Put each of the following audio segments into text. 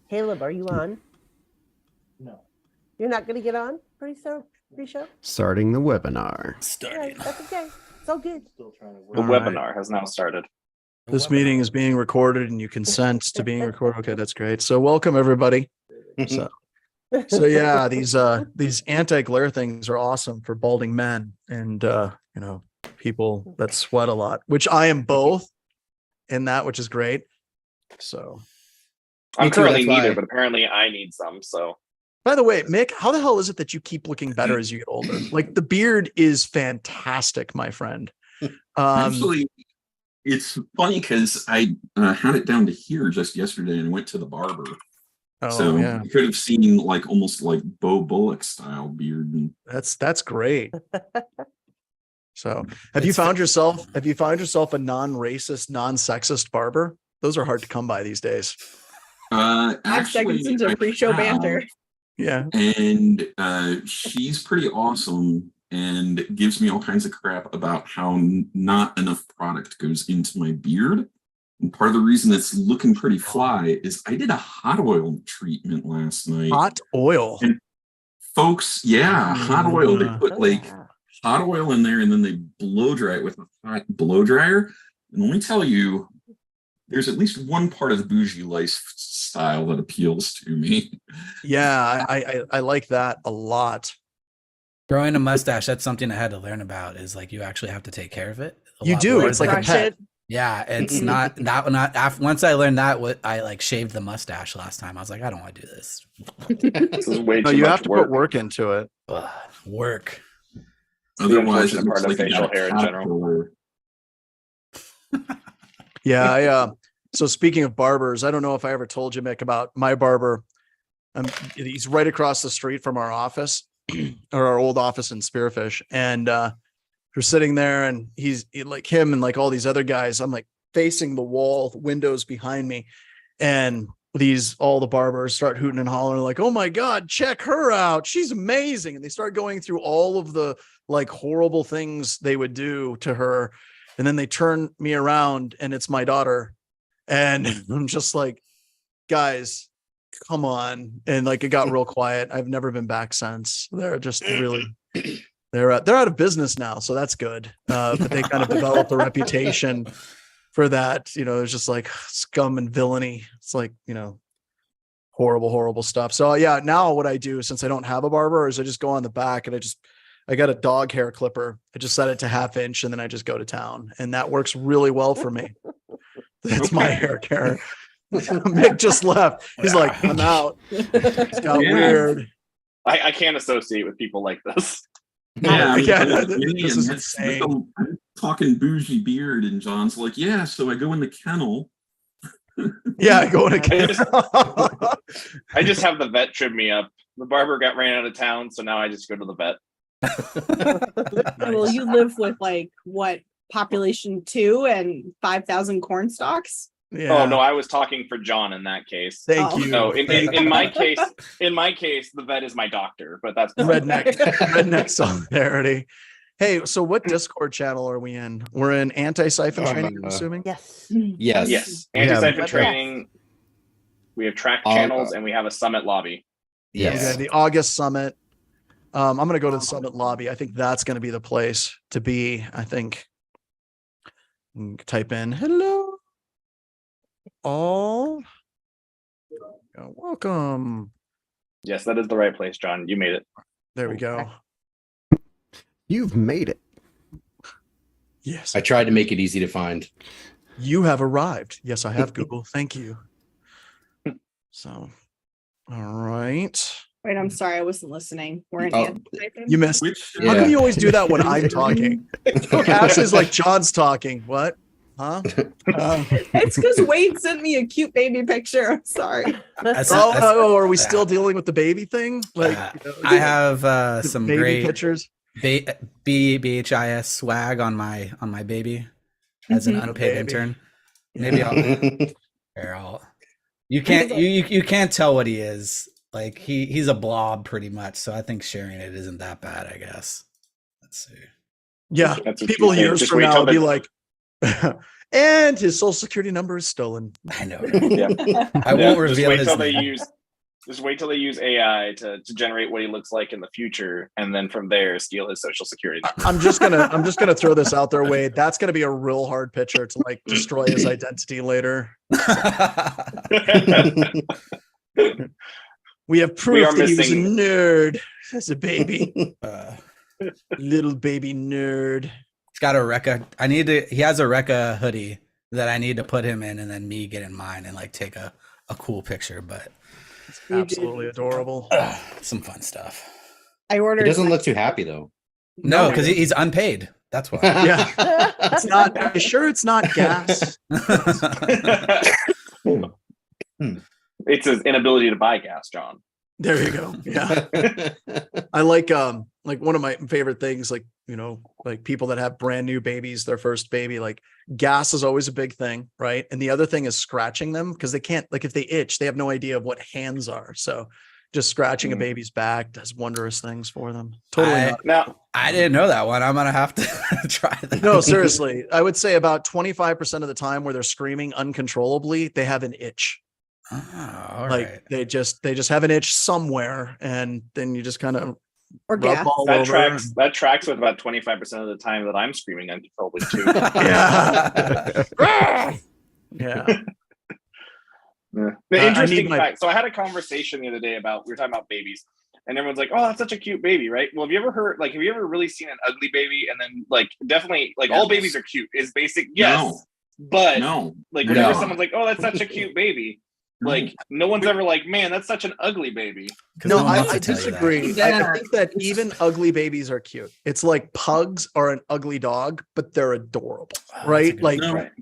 Caleb, are you on? No. You're not going to get on pre-show? Starting the webinar. All right, that's okay. It's all good. Still trying to work. The webinar has now started. This meeting is being recorded and you consent to being recorded. Okay, that's great. So welcome everybody. So yeah, these anti-glare things are awesome for balding men and people that sweat a lot, which I am both in that, which is great. So I'm currently neither, but apparently I need some. So by the way, Mick, how the hell is it that you keep looking better as you get older? Like the beard is fantastic, my friend. Actually, it's funny because I had it down to here just yesterday and went to the barber. So yeah, you could have seen like almost like Bo Bullock style beard. And that's great. So have you found yourself a non-racist, non-sexist barber? Those are hard to come by these days. 5 seconds into pre-show banter. Yeah. And she's pretty awesome and gives me all kinds of crap about how not enough product goes into my beard. And part of the reason it's looking pretty fly is I did a hot oil treatment last night. Hot oil. And folks, yeah, hot oil. They put like hot oil in there and then they blow dry it with a hot blow dryer. And let me tell you, there's at least one part of the bougie lifestyle that appeals to me. Yeah, I like that a lot. Growing a mustache, that's something I had to learn about, is like you actually have to take care of it. You do. It's like a pet. Yeah, it's not once I learned that, I like shaved the mustache last time. I was like, I don't want to do this. This is way No, too you much have to work. put work into it. Work. Otherwise, The it looks part of like facial hair in general. Yeah, so speaking of barbers, I don't know if I ever told you, Mick, about my barber. He's right across the street from our office, or our old office in Spearfish. And we're sitting there and he's like him and like all these other guys. I'm like facing the wall, windows behind me. And all the barbers start hooting and hollering like, oh my God, check her out. She's amazing. And they start going through all of the like horrible things they would do to her. And then they turn me around and it's my daughter. And I'm just like, guys, come on. And like, it got real quiet. I've never been back since. They're just really, they're out of business now. So that's good. But they kind of developed a reputation for that. It's just like scum and villainy. It's like, horrible stuff. So yeah, now what I do, since I don't have a barber, is I just go on the back and I got a dog hair clipper. I just set it to 1/2 inch and then I just go to town. And that works really well for me. That's my hair care. Mick just left. He's like, I'm out. It's got weird. I can't associate with people like this. Yeah, This is insane. I'm talking bougie beard, and John's like, yeah, so I go in the kennel. Yeah, I go in a kennel. I just have the vet trim me up. The barber ran out of town, so now I just go to the vet. Nice. Well, you live with like what, population 2 and 5,000 corn stalks? Yeah. Oh no, I was talking for John in that case. Thank you. No, in my case, the vet is my doctor, but that's redneck solidarity. Hey, so what Discord channel are we in? We're in Antisyphon training, I'm assuming. Yes. Yes. Antisyphon training. We have track channels and we have a summit lobby. Yes. Okay, the August summit. I'm going to go to the summit lobby. I think that's going to be the place to be. I think. Type in hello. All. Welcome. Yes, that is the right place, John. You made it. There we go. You've made it. Yes. I tried to make it easy to find. You have arrived. Yes, I have, Google. Thank you. So, all right. Wait, I'm sorry, I wasn't listening. We're in Antisyphon? You missed. How come you always do that when I'm talking? Ashley's like, John's talking. What? Huh? It's because Wade sent me a cute baby picture. I'm sorry. Are we still dealing with the baby thing? Like, I have some baby great pictures. BHIS swag on my baby as an unpaid intern. Maybe I'll you can't tell what he is. Like he's a blob pretty much. So I think sharing it isn't that bad, I guess. Let's see. Yeah. People years from now will be like, And his social security number is stolen. I know. Yeah. I won't Just reveal wait his till they name. use. Just wait till they use AI to generate what he looks like in the future, and then from there steal his social security number. I'm just gonna throw this out there, Wade. That's gonna be a real hard picture to like destroy his identity later. We have proof are that he was a missing- nerd as a baby. Uh, Little baby nerd. He's got a Rekka. He has a Rekka hoodie that I need to put him in, and then me get in mine and like take a cool picture. But Absolutely adorable. some fun stuff. I He ordered. doesn't look too happy though. No, because he's unpaid. That's why. Yeah. It's not. Are you sure it's not gas? It's his inability to buy gas, John. There you go. Yeah. I like one of my favorite things, like, you know, like people that have brand new babies, their first baby, like gas is always a big thing, right? And the other thing is scratching them, because they can't, like if they itch, they have no idea of what hands are. So just scratching a baby's back does wonderous things for them. Totally. Now, I didn't know that one. I'm gonna have to try that. No, seriously. I would say about 25% of the time where they're screaming uncontrollably, they have an itch. Oh, all Like right. they just have an itch somewhere, and then you just kind of or rub gas. all that over. tracks. That tracks with about 25% of the time that I'm screaming uncontrollably too. Yeah. Yeah. The I interesting need my- fact. So I had a conversation the other day about we were talking about babies, and everyone's like, "Oh, that's such a cute baby, right?" Well, have you ever heard? Like, have you ever really seen an ugly baby? And then, like, definitely, like, all Yes. babies are cute. Is basic, yes, No. but No. like, No. whenever someone's like, "Oh, that's such a cute baby," like, no one's ever like, "Man, that's such an ugly baby." 'Cause No, one I wants to tell you that. disagree. I think that even ugly babies are cute. It's like pugs are an ugly dog, but they're adorable, Oh, that's a right? good Like No. Right.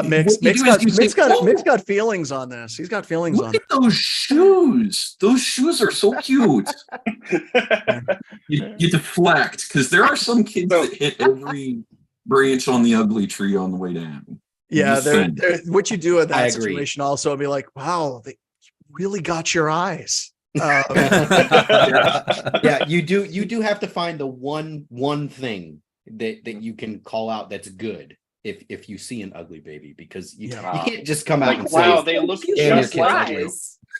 Mix, What you do is you say, "Oh." Mick's got feelings on this. He's got feelings on Look it. at those shoes. Those shoes are so cute. You deflect because there are some kids that hit every branch on the ugly tree on the way down. Yeah, Just saying. what you do in I that agree. situation also would be like, wow, they really got your eyes. Yeah, you do have to find the one thing that you can call out that's good if you see an ugly baby, because you can't just come out Like, and wow, say they look Yeah, just your kid's like ugly. you.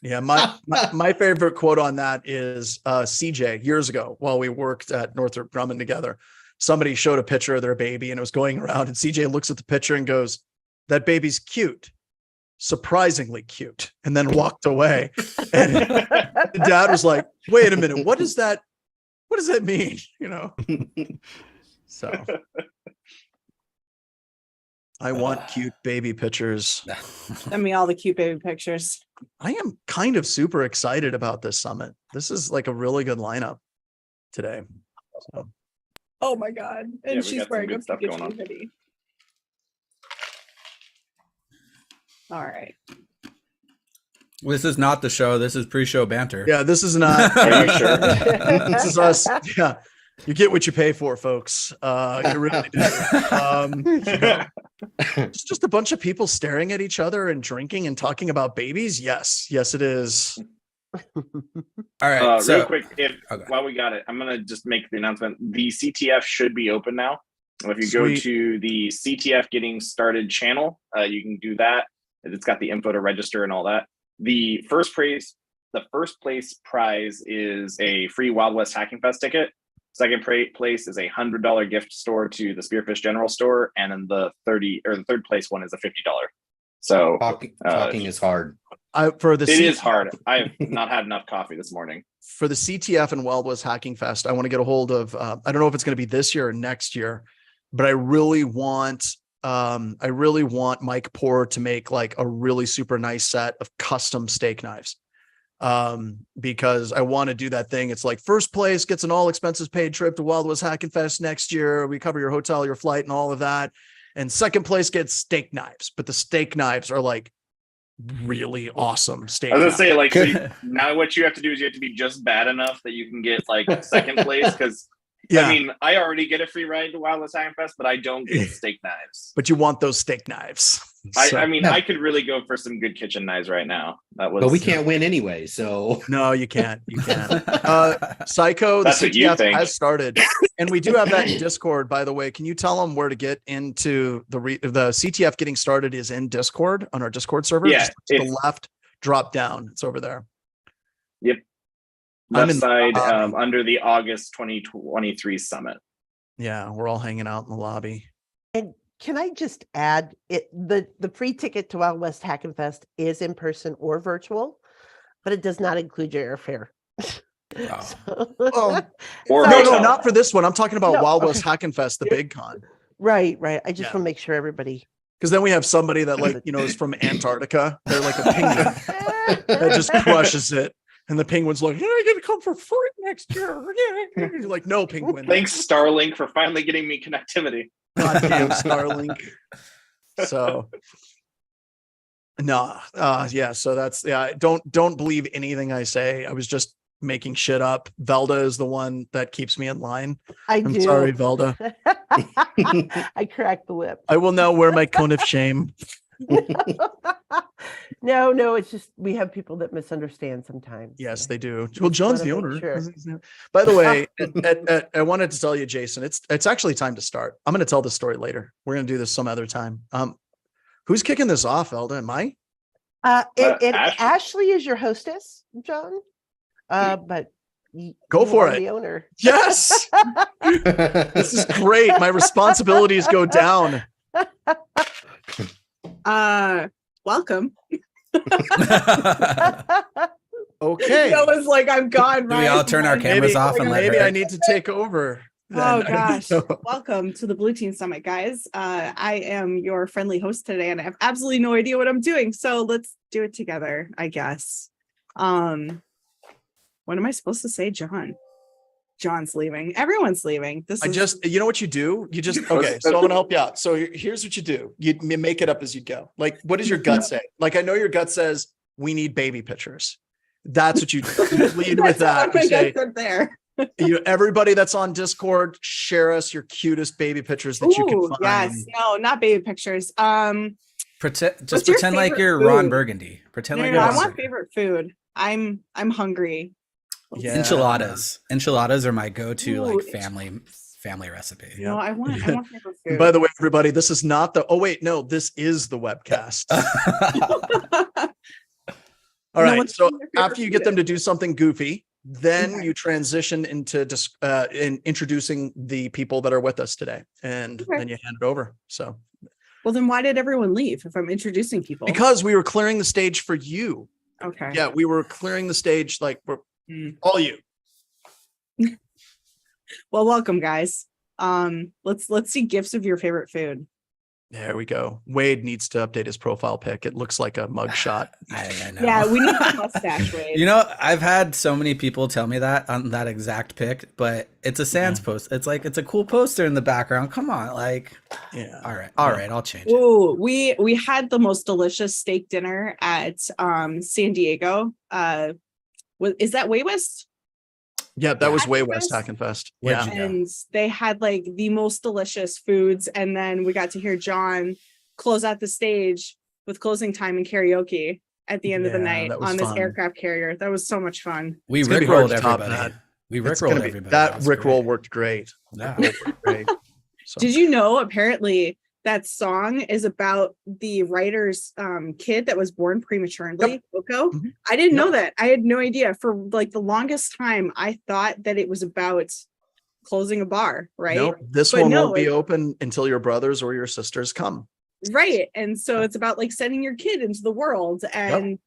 Yeah, my favorite quote on that is CJ years ago while we worked at Northrop Grumman together. Somebody showed a picture of their baby and it was going around, and CJ looks at the picture and goes, "That baby's cute, surprisingly cute," and then walked away. And Dad was like, "Wait a minute, what does that mean?" You know. So I want cute baby pictures. Send me all the cute baby pictures. I am kind of super excited about this summit. This is like a really good lineup today. So, Oh my god! Yeah, And we she's got some wearing a good stuff going Pikachu on. hoodie. All right. This is not the show. This is pre-show banter. yeah, this is not. Are you sure? This is us. Yeah, you get what you pay for, folks. You really do. It's just a bunch of people staring at each other and drinking and talking about babies. Yes, it is. All right. So Real quick, Okay. while we got it, I'm gonna just make the announcement. The CTF should be open now. If you go Sweet. to the CTF Getting Started channel, you can do that. It's got the info to register and all that. The first place prize is a free Wild West Hacking Fest ticket. Second place is a $100 gift store to the Spearfish General Store, and then the third place one is a $50. So talking is hard. For the it is hard. I have not had enough coffee this morning. For the CTF and Wild West Hacking Fest, I want to get a hold of. I don't know if it's going to be this year or next year, but I really want Mike Poor to make like a really super nice set of custom steak knives. Because I want to do that thing. It's like first place gets an all expenses paid trip to Wild West Hacking Fest next year. We cover your hotel, your flight, and all of that. And second place gets steak knives, but the steak knives are like really awesome steak I was knives. gonna say, like, so now what you have to do is you have to be just bad enough that you can get like second place, because Yeah. I mean, I already get a free ride to Wildless Hack Fest, but I don't get steak knives. But you want those steak knives. So- I mean, No. I could really go for some good kitchen knives right now. That was, But we can't win anyway, so No, you can't. You can't. Psycho, the That's what you CTF think. has started, and we do have that in Discord. By the way, can you tell them where to get into the CTF getting started is in Discord on our Discord server? Yeah, Just to the left, drop down. It's over there. Yep. I'm Left in the side lobby. under the August 2023 summit. Yeah, we're all hanging out in the lobby. And can I just add the free ticket to Wild West Hack and Fest is in person or virtual, but it does not include your airfare. Oh. Oh. Or No, hotel. not for this one. I'm talking about No, Wild West okay. Hack and Fest, the big con. Right. I just Yeah. want to make sure everybody. Because then we have somebody that is from Antarctica. They're like a penguin that just crushes it. And the penguin's like, yeah, I get to come for free next year. Yeah. You're like, no, penguin. Thanks, Starlink, for finally getting me connectivity. Goddamn Starlink. So no, yeah. So that's don't believe anything I say. I was just making shit up. Velda is the one that keeps me in line. I'm do. sorry, Velda. I cracked the whip. I will now wear my cone of shame. No, it's just we have people that misunderstand sometimes. Yes, they do. Well, John's the wanna make owner. sure. By the way, I wanted to tell you, Jason, it's actually time to start. I'm going to tell the story later. We're going to do this some other time. Who's kicking this off, Elda? Am I? Ashley is your hostess, John. But Go you for are it. The owner. Yes. This is great. My responsibilities go down. Welcome. Okay. That was like, I'm gone. Do we all turn our cameras off and let maybe her? I need to take over. Oh then. gosh. So- Welcome to the Blue Team Summit, guys. I am your friendly host today, and I have absolutely no idea what I'm doing. So let's do it together, I guess. What am I supposed to say, John? John's leaving. Everyone's leaving. you know what you do? You just, okay, so I'm going to help you out. So here's what you do. You make it up as you go. Like, what does your gut say? Like, I know your gut says we need baby pictures. That's what you do. You lead with that. You say, there. everybody that's on Discord, share us your cutest baby pictures that you can Ooh, find. yes. No, not baby pictures. Pretend What's your like favorite you're Ron food? Burgundy. Pretend No, like no, you're I Ron want Burgundy. favorite food. I'm hungry. Yeah. Enchiladas are my go-to Ooh, like family recipe. Yeah. No, I want favorite food. By the way, everybody, this is not the, oh wait, no, this is the webcast. All right. what's So your favorite after you get food? them to do something goofy, then Okay. you transition into in introducing the people that are with us today, and Okay. then you hand it over. So Well, then why did everyone leave if I'm introducing people? because we were clearing the stage for you. Okay. Yeah, we were clearing the stage like for Mm. all you. Well, welcome, guys. Let's see gifts of your favorite food. There we go. Wade needs to update his profile pic. It looks like a mugshot. I know. Yeah, we need the mustache, Wade. You know, I've had so many people tell me that on that exact pic, but it's a sans post. It's like it's a cool poster in the background. Come on, like, Yeah. all right, I'll change it. Ooh, we had the most delicious steak dinner at San Diego. Is that Way West? Yeah, that was Hack way and West Fest? Hack and Fest. Where'd Yeah. you go? And they had like the most delicious foods, and then we got to hear John close out the stage with closing time and karaoke at the end of the Yeah, night that was on this fun. aircraft carrier. That was so much fun. We It's gonna be hard rickrolled to top everybody. that. We It's gonna rickrolled be- everybody. that was rickroll great. worked great. Yeah. That worked great. So, Did you know apparently that song is about the writer's kid that was born prematurely, Coco? Mhm. I didn't know Yep. that. I had no idea. For like the longest time, I thought that it was about closing a bar, right? Nope, this But one no, won't be open until your brothers or your sisters come. Right. And so it's about like sending your kid into the world, and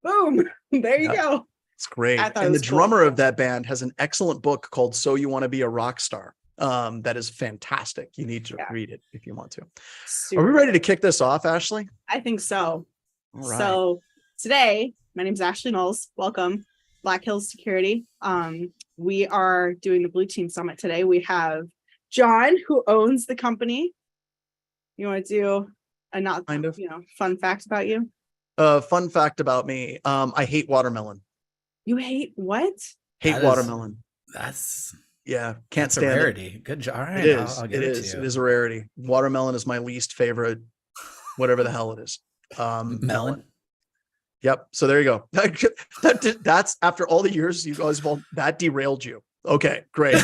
boom, there you Yep. go. It's great. I thought it And the was cool. drummer of that band has an excellent book called So You Want to Be a Rock Star. That is fantastic. You need to Yeah. read it if you want to. Are Super. we ready to kick this off, Ashley? I think so. All right. So today, my name's Ashley Knowles. Welcome, Black Hills Security. We are doing the Blue Team Summit today. We have John, who owns the company. You want to do a not Kind of. fun fact about you? Fun fact about me. I hate watermelon. You hate what? Hate That is- watermelon. That's Yeah, can't That's a stand it. rarity. Good job. All right, It is. I'll give It it is. to It you. is a rarity. Watermelon is my least favorite, whatever the hell it is. Melon. Yep. So there you go. That's after all the years you guys have that derailed you. Okay, great.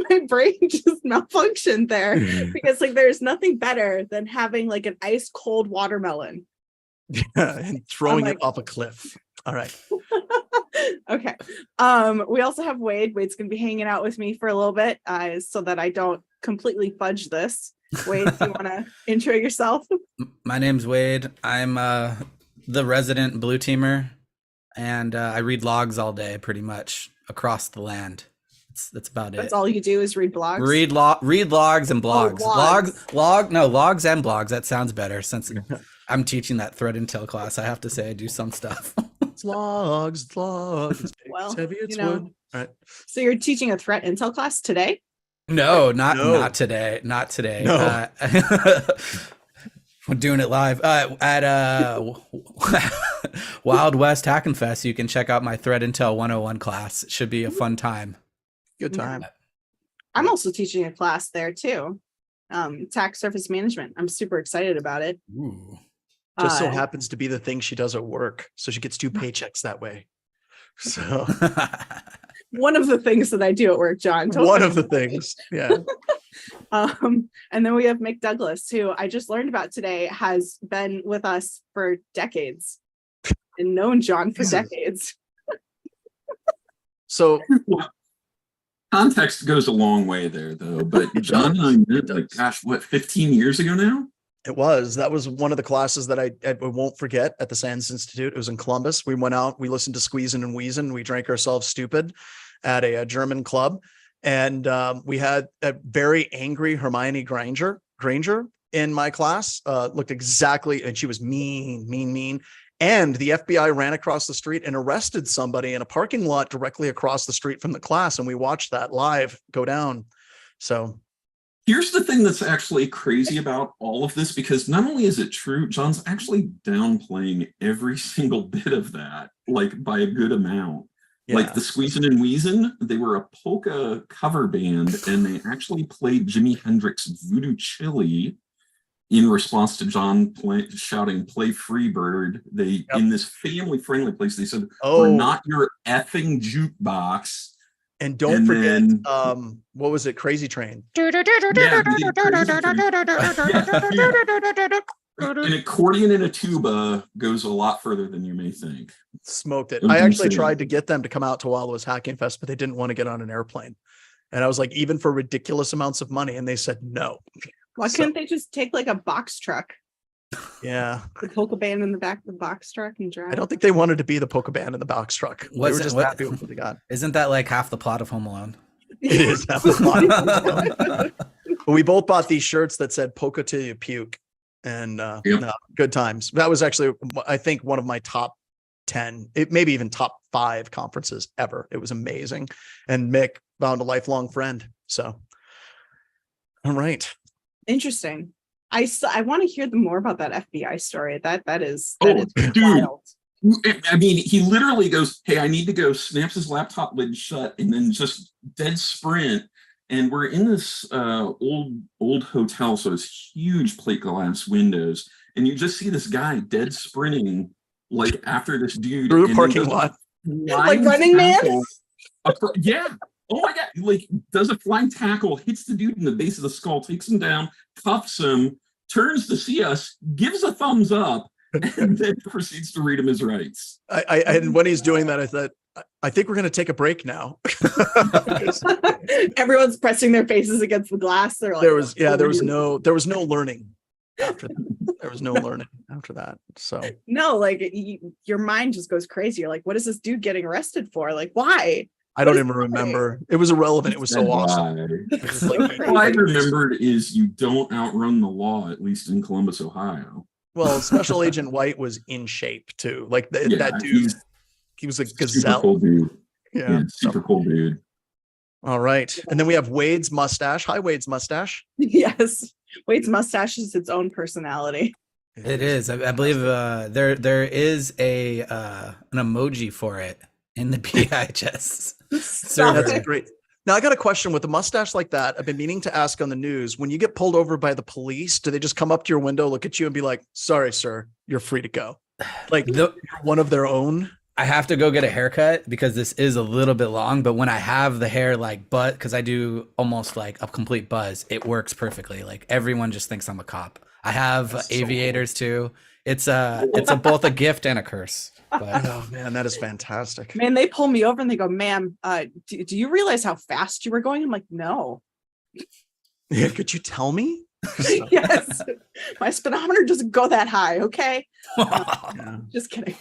My brain just malfunctioned there because like there's nothing better than having like an ice cold watermelon. And throwing like- it off a cliff. All right. Okay. We also have Wade. Wade's gonna be hanging out with me for a little bit so that I don't completely fudge this. Wade, do you want to intro yourself? My name's Wade. I'm the resident blue teamer, and I read logs all day, pretty much across the land. That's about it. That's all you do is read blogs. Read logs and blogs. Blogs. Logs and blogs. That sounds better since I'm teaching that threat intel class. I have to say I do some stuff. It's logs. It's logs. It's big, Well, it's heavy. It's you know, wood. All right. So you're teaching a threat intel class today? No, not No. today. Not today. No. We're doing it live at Wild West Hackenfest. You can check out my Threat Intel 101 class. It should be a fun time. Good time. I'm also teaching a class there too. Attack surface management. I'm super excited about it. Ooh. Just so Uh, happens to be the thing she does at work. So she gets 2 paychecks that way. So One of the things that I do at work, John. Don't one worry. of the things. Yeah. And then we have Mick Douglas, who I just learned about today, has been with us for decades and known John for decades. So Context goes a long way there, though. But John and I met, like, gosh, what, 15 years ago now? that was one of the classes that I won't forget at the Sands Institute. It was in Columbus. We went out, we listened to Squeezin' and Wheezin'. We drank ourselves stupid at a German club. And we had a very angry Hermione Granger in my class, looked exactly, and she was mean. And the FBI ran across the street and arrested somebody in a parking lot directly across the street from the class. And we watched that live go down. So Here's the thing that's actually crazy about all of this, because not only is it true, John's actually downplaying every single bit of that, like by a good amount. Like the Squeezin' and Wheezin', they were a polka cover band, and they actually played Jimi Hendrix Voodoo Chili in response to John shouting, "Play Freebird." They, in this family-friendly place, they said, "We're not your effing jukebox." And don't forget, what was it? Crazy Train. Yeah, an accordion and a tuba goes a lot further than you may think. Smoked it. It was I actually insane. tried to get them to come out to Wild West Hacking Fest, but they didn't want to get on an airplane. And I was like, even for ridiculous amounts of money, and they said no. Why couldn't they just take like a box truck, Yeah, the polka band in the back of the box truck, and drive? I don't think they wanted to be the polka band in the box truck. They were Wasn't- just what- happy with what they got. Isn't that like half the plot of Home Alone? It is. But we both bought these shirts that said "Polka till you puke," and no, good times. That was actually, I think, one of my top 10, maybe even top 5 conferences ever. It was amazing, and Mick found a lifelong friend. So, all right. Interesting. I want to hear more about that FBI story. That is Dude. wild. I mean, he literally goes, "Hey, I need to go," snaps his laptop lid shut, and then just dead sprint. And we're in this old hotel, so it's huge plate glass windows, and you just see this guy dead sprinting like after this dude Through the and then parking does a lot. flying Like Running Man? tackle yeah. Oh my God. Like, does a flying tackle, hits the dude in the base of the skull, takes him down, cuffs him, turns to see us, gives a thumbs up, and then proceeds to read him his rights. And when he's doing that, I thought, I think we're going to take a break now. Everyone's pressing their faces against the glass. They're like, there was no learning after that. There was no learning after that. So no, like your mind just goes crazy. You're like, what is this dude getting arrested for? Like, why? I don't even remember. It was irrelevant. It was so awesome. It was like, All I remembered is you don't outrun the law, at least in Columbus, Ohio. well, Special Agent White was in shape too. Like that dude, he's he was a super gazelle. cool dude. Yeah. Super cool dude. All right. And then we have Wade's mustache. Hi, Wade's mustache. Yes. Wade's mustache is its own personality. It is. I believe there is an emoji for it in the BHS Stop server. That's great. Now I got a question with a mustache like that. I've been meaning to ask on the news. When you get pulled over by the police, do they just come up to your window, look at you, and be like, "Sorry, sir, you're free to go"? Like you're one of their own. I have to go get a haircut because this is a little bit long, but when I have the hair like butt, because I do almost like a complete buzz, it works perfectly. Like everyone just thinks I'm a cop. I have That's so aviators too. It's both a gift and a curse. But Oh man, that is fantastic. Man, they pull me over and they go, "Ma'am, do you realize how fast you were going?" I'm like, "No." Yeah, could you tell me? Yes, my speedometer doesn't go that high. Okay, Yeah. just kidding.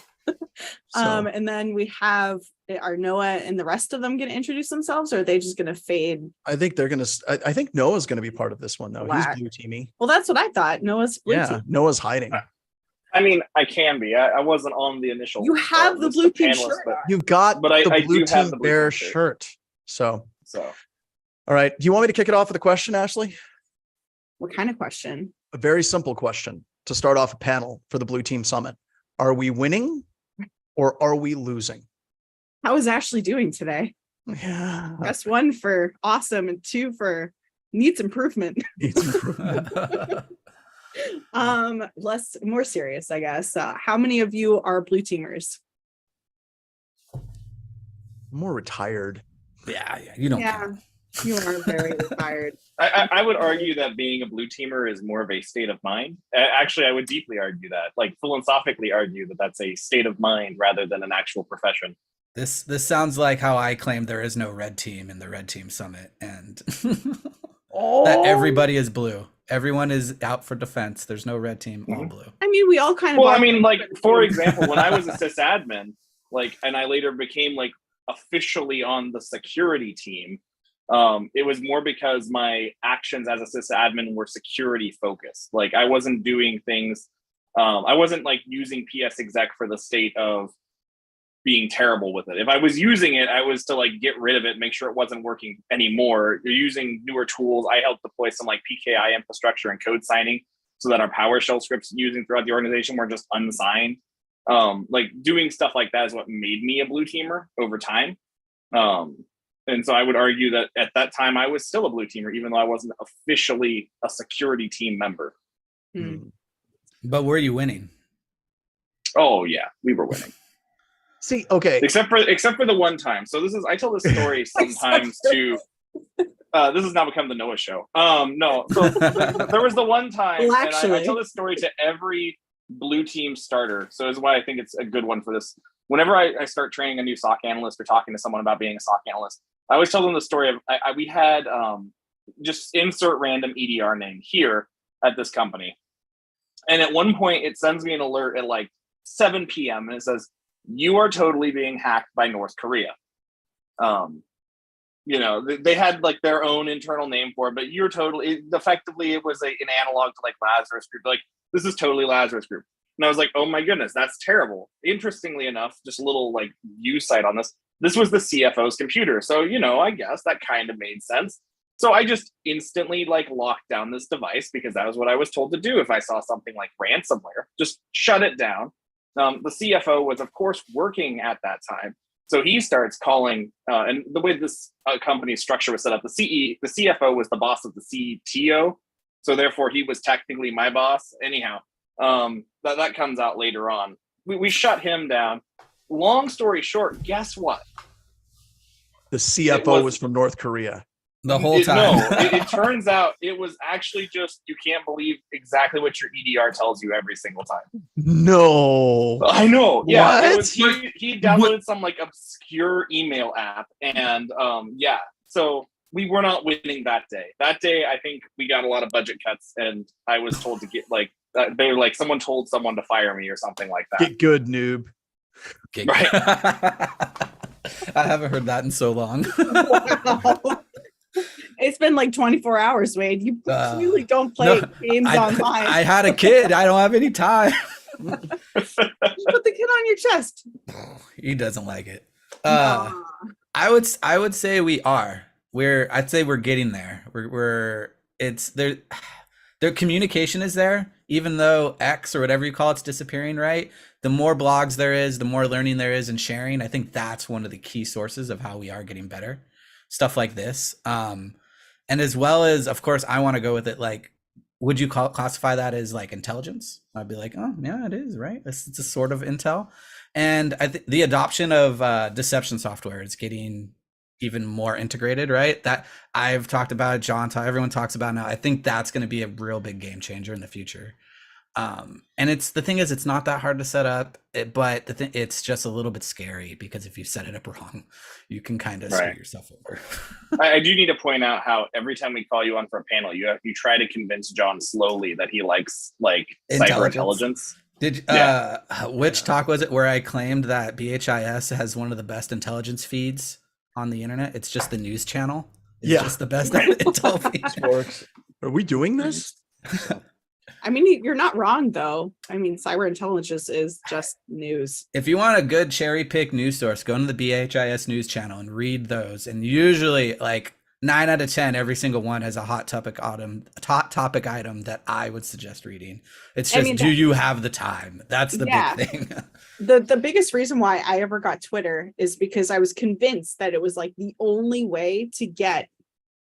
So, And then we have, are Noah and the rest of them going to introduce themselves, or are they just going to fade? I think they're gonna. I think Noah's gonna be part of this one though. Black. He's blue teamy. Well, that's what I thought. Noah's blue Yeah, team. Noah's hiding. I mean, I can be. I wasn't on the initial. You have the list blue of team panelists, shirt but, on. You got But I the do blue have team the blue bear team shirt. So, so all right. Do you want me to kick it off with a question, Ashley? What kind of question? A very simple question to start off a panel for the Blue Team Summit. Are we winning or are we losing? How is Ashley doing today? Yeah. Press 1 for awesome and 2 for needs improvement. Needs improvement. More serious, I guess. How many of you are blue teamers? More retired. yeah, you don't Yeah, count. you are very retired. I would argue that being a blue teamer is more of a state of mind. Actually, I would deeply argue that, like philosophically argue that that's a state of mind rather than an actual profession. This sounds like how I claim there is no red team in the Red Team Summit, and that everybody is blue. Everyone is out for defense. There's no red team, all blue. I mean, we all kind of. Well, I are- mean, like for example, when I was a sysadmin, like, and I later became like officially on the security team, it was more because my actions as a sysadmin were security focused. Like I wasn't doing things, I wasn't like using PS exec for the state of being terrible with it. If I was using it, I was to like get rid of it, make sure it wasn't working anymore. You're using newer tools. I helped deploy some like PKI infrastructure and code signing so that our PowerShell scripts using throughout the organization were just unsigned. Like doing stuff like that is what made me a blue teamer over time. And so I would argue that at that time I was still a blue teamer, even though I wasn't officially a security team member. But were you winning? Oh yeah, we were winning. See, okay. Except for the one time. So I tell this story sometimes to this has now become the Noah show. No, so there was the one time, Well, and I actually- tell this story to every blue team starter. So is why I think it's a good one for this. Whenever I start training a new SOC analyst or talking to someone about being a SOC analyst, I always tell them the story of we had just insert random EDR name here at this company. And at one point it sends me an alert at like 7 p.m. and it says, "You are totally being hacked by North Korea." You know, they had like their own internal name for it, but you're totally, effectively it was an analog to like Lazarus Group. Like, this is totally Lazarus Group. And I was like, oh my goodness, that's terrible. Interestingly enough, just a little like view site on this. This was the CFO's computer. So, you know, I guess that kind of made sense. So I just instantly like locked down this device because that was what I was told to do if I saw something like ransomware. Just shut it down. The CFO was, of course, working at that time. So he starts calling, and the way this company's structure was set up, the CFO was the boss of the CTO. So therefore, he was technically my boss. Anyhow, that comes out later on. We shut him down. Long story short, guess what? The CFO was from North Korea. The whole time. No, it turns out it was actually just, you can't believe exactly what your EDR tells you every single time. No. I know. Yeah. What? It was, he downloaded some like obscure email app. And yeah, so we were not winning that day. That day, I think we got a lot of budget cuts and I was told to get like, they were like, someone told someone to fire me or something like that. Get good, noob. Right. I haven't heard that in so long. It's been like 24 hours, Wade. You clearly don't play games online. I had a kid. I don't have any time. You put the kid on your chest. He doesn't like it. Aw. I would say we are. I'd say we're getting there. It's there. Their communication is there. even though X or whatever you call it's disappearing, right? The more blogs there is, the more learning there is and sharing. I think that's one of the key sources of how we are getting better. Stuff like this. And as well as, of course, I want to go with it. Like, would you classify that as like intelligence? I'd be like, oh yeah, it is, right? It's a sort of intel. And I think the adoption of deception software is getting even more integrated, right? That I've talked about, everyone talks about now. I think that's going to be a real big game changer in the future. And the thing is, it's not that hard to set up, but it's just a little bit scary because if you set it up wrong, you can kind of screw yourself over. I do need to point out how every time we call you on for a panel, you try to convince John slowly that he likes cyber intelligence. Which talk was it where I claimed that BHIS has one of the best intelligence feeds on the internet? It's just the news channel. It's just the best intel feed. Works. Are we doing this? I mean, you're not wrong though. I mean, cyber intelligence is just news. If you want a good cherry pick news source, go to the BHIS news channel and read those. And usually, like 9 out of 10, every single one has a hot topic item that I would suggest reading. It's just, do you have the time? That's the big thing. The biggest reason why I ever got Twitter is because I was convinced that it was like the only way to get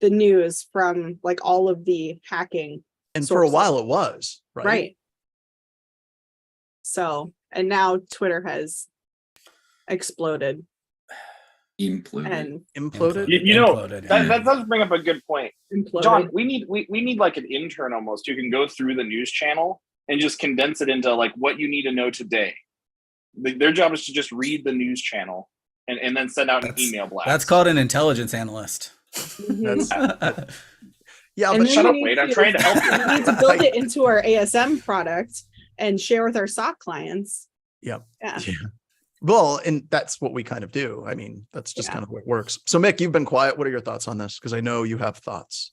the news from like all of the hacking. And for a while it was, right? Right. So, and now Twitter has exploded. Imploded. Imploded. That does bring up a good point. Imploded. John, we need like an intern almost who can go through the news channel and just condense it into like what you need to know today. Their job is to just read the news channel and then send out an email blast. That's called an intelligence analyst. Yeah, and but shut up, Wade. I'm trying to help you. We need to build it into our ASM product and share with our SOC clients. Yeah. Yeah. Well, and that's what we kind of do. I mean, that's just kind of what works. So Mick, you've been quiet. What are your thoughts on this? Because I know you have thoughts.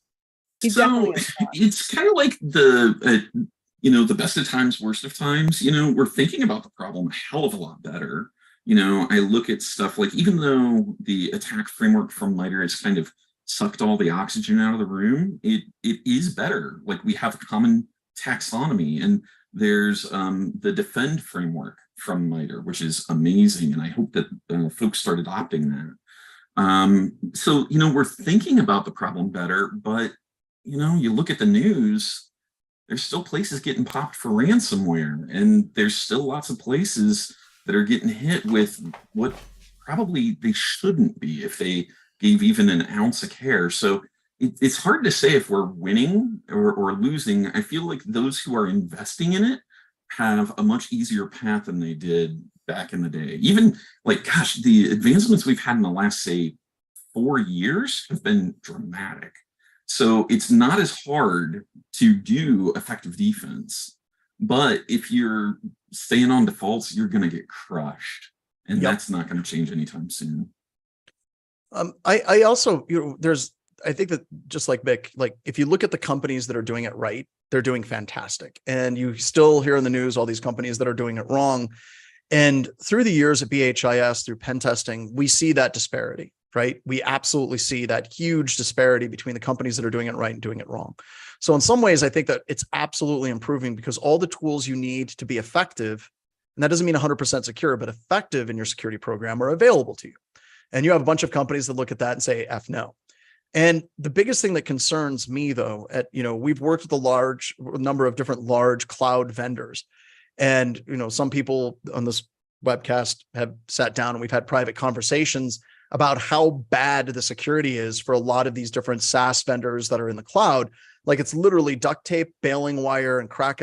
So it's kind of like the best of times, worst of times. We're thinking about the problem a hell of a lot better. I look at stuff like, even though the attack framework from MITRE has kind of sucked all the oxygen out of the room, it is better. Like, we have a common taxonomy, and there's the defend framework from MITRE, which is amazing, and I hope that folks start adopting that. So we're thinking about the problem better, but you look at the news, there's still places getting popped for ransomware, and there's still lots of places that are getting hit with what probably they shouldn't be if they gave even an ounce of care. So it's hard to say if we're winning or losing. I feel like those who are investing in it have a much easier path than they did back in the day. Even the advancements we've had in the last, say, 4 years have been dramatic. So it's not as hard to do effective defense. But if you're staying on defaults, you're going to get crushed. And that's not going to change anytime soon. I also, I think that just like Mick, if you look at the companies that are doing it right, they're doing fantastic. And you still hear in the news all these companies that are doing it wrong. And through the years at BHIS, through pen testing, we see that disparity, right? We absolutely see that huge disparity between the companies that are doing it right and doing it wrong. So in some ways, I think that it's absolutely improving, because all the tools you need to be effective, and that doesn't mean 100% secure, but effective in your security program, are available to you. And you have a bunch of companies that look at that and say, F no. And the biggest thing that concerns me, though, we've worked with a number of different large cloud vendors. And, some people on this webcast have sat down and we've had private conversations about how bad the security is for a lot of these different SaaS vendors that are in the cloud. Like, it's literally duct tape, baling wire, and crack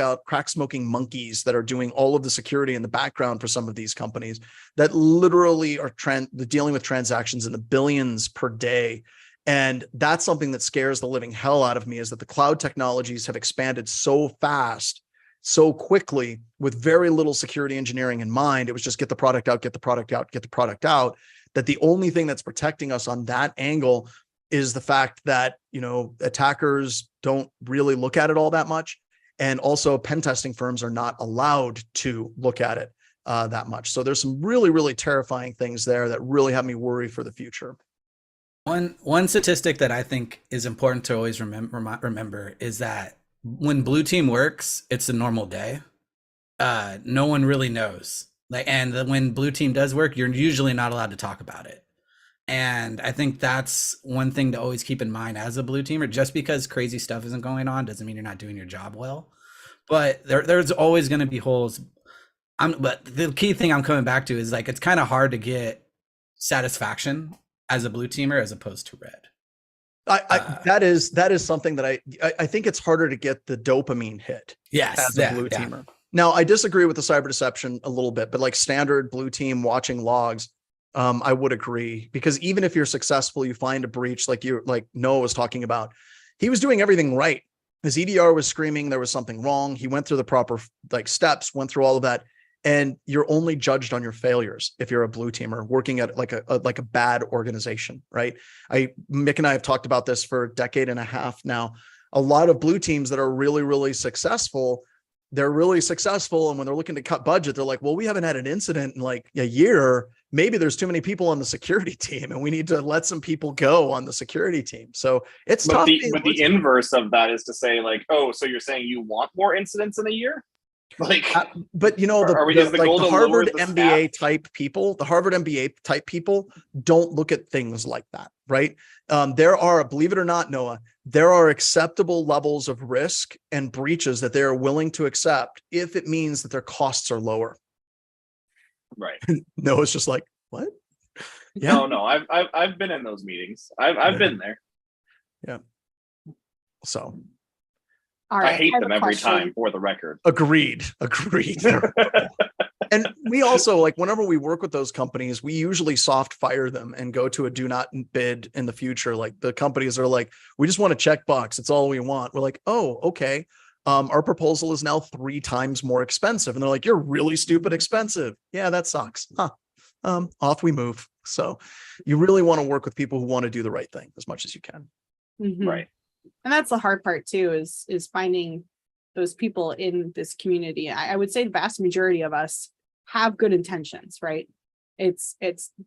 smoking monkeys that are doing all of the security in the background for some of these companies that literally are dealing with transactions in the billions per day. And that's something that scares the living hell out of me, is that the cloud technologies have expanded so fast, so quickly, with very little security engineering in mind. It was just get the product out, get the product out, get the product out. That the only thing that's protecting us on that angle is the fact that, attackers don't really look at it all that much. And also pen testing firms are not allowed to look at it that much. So there's some really, really terrifying things there that really have me worried for the future. One statistic that I think is important to always remember is that when blue team works, it's a normal day. No one really knows. Like, and when blue team does work, you're usually not allowed to talk about it. And I think that's one thing to always keep in mind as a blue teamer. Just because crazy stuff isn't going on doesn't mean you're not doing your job well. But there's always going to be holes. But the key thing I'm coming back to is like, it's kind of hard to get satisfaction as a blue teamer as opposed to red. That is something that I think it's harder to get the dopamine hit. Yes, as a blue teamer. Now, I disagree with the cyber deception a little bit, but like standard blue team watching logs, I would agree, because even if you're successful, you find a breach like Noah was talking about. He was doing everything right. His EDR was screaming there was something wrong. He went through the proper steps, went through all of that. And you're only judged on your failures if you're a blue teamer working at like a bad organization, right? Mick and I have talked about this for a decade and a half now. A lot of blue teams that are really, really successful, they're really successful. And when they're looking to cut budget, they're like, well, we haven't had an incident in like a year. Maybe there's too many people on the security team and we need to let some people go on the security team. So it's tough. But the inverse of that is to say like, oh, so you're saying you want more incidents in a year? Like, but you know, the Harvard MBA type people, don't look at things like that, right? There are, believe it or not, Noah, there are acceptable levels of risk and breaches that they are willing to accept if it means that their costs are lower. Right. Noah's just like, what? Yeah. No, I've been in those meetings. I've been there. Yeah. So. All right, I hate them every time, for the record. Agreed. And we also, like, whenever we work with those companies, we usually soft fire them and go to a do not bid in the future. Like the companies are like, we just want a checkbox. It's all we want. We're like, oh, okay. Our proposal is now 3 times more expensive. And they're like, you're really stupid expensive. Yeah, that sucks. Huh. Off we move. So you really want to work with people who want to do the right thing as much as you can. Mhm. Right. And that's the hard part too, is finding those people in this community. I would say the vast majority of us have good intentions, right? It's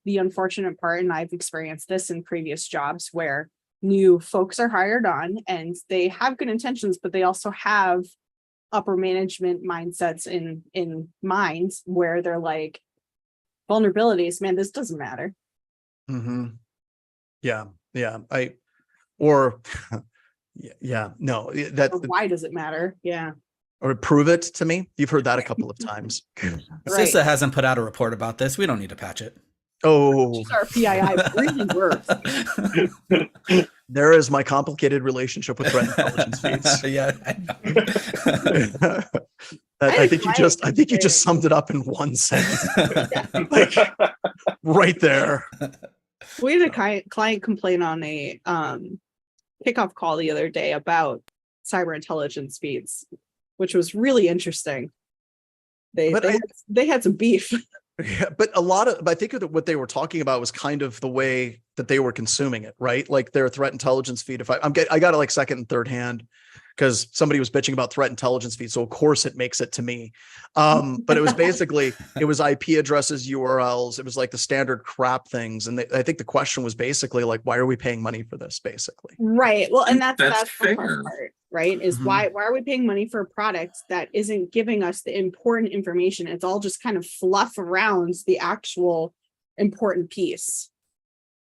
the unfortunate part, and I've experienced this in previous jobs where new folks are hired on and they have good intentions, but they also have upper management mindsets in minds where they're like, vulnerabilities, man, this doesn't matter. Mm-hmm. Yeah. No, Or why does it matter? Yeah. Or prove it to me. You've heard that a couple of times. Right. CISA hasn't put out a report about this. We don't need to patch it. Oh, Our PII really works. There is my complicated relationship with threat intelligence feeds. Yeah. I think you just summed it up in one sentence. Like, right there. We had a client complain on a kickoff call the other day about cyber intelligence feeds, which was really interesting. They had some beef. Yeah, but I think that what they were talking about was kind of the way that they were consuming it, right? Like their threat intelligence feed. I got it like second and third hand because somebody was bitching about threat intelligence feed, so of course it makes it to me. But it was basically it was IP addresses, URLs. It was like the standard crap things, and I think the question was basically like, why are we paying money for this? Basically, right. Well, and that's the fair. hard part, right? Is why are we paying money for a product that isn't giving us the important information? It's all just kind of fluff around the actual important piece.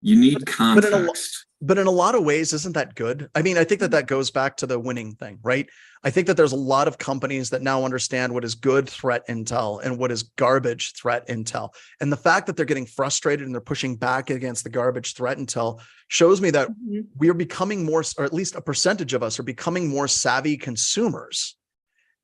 You need context. But in a lot of ways, isn't that good? I mean, I think that goes back to the winning thing, right? I think that there's a lot of companies that now understand what is good threat intel and what is garbage threat intel. And the fact that they're getting frustrated and they're pushing back against the garbage threat intel shows me that we are becoming more, or at least a percentage of us are becoming more savvy consumers.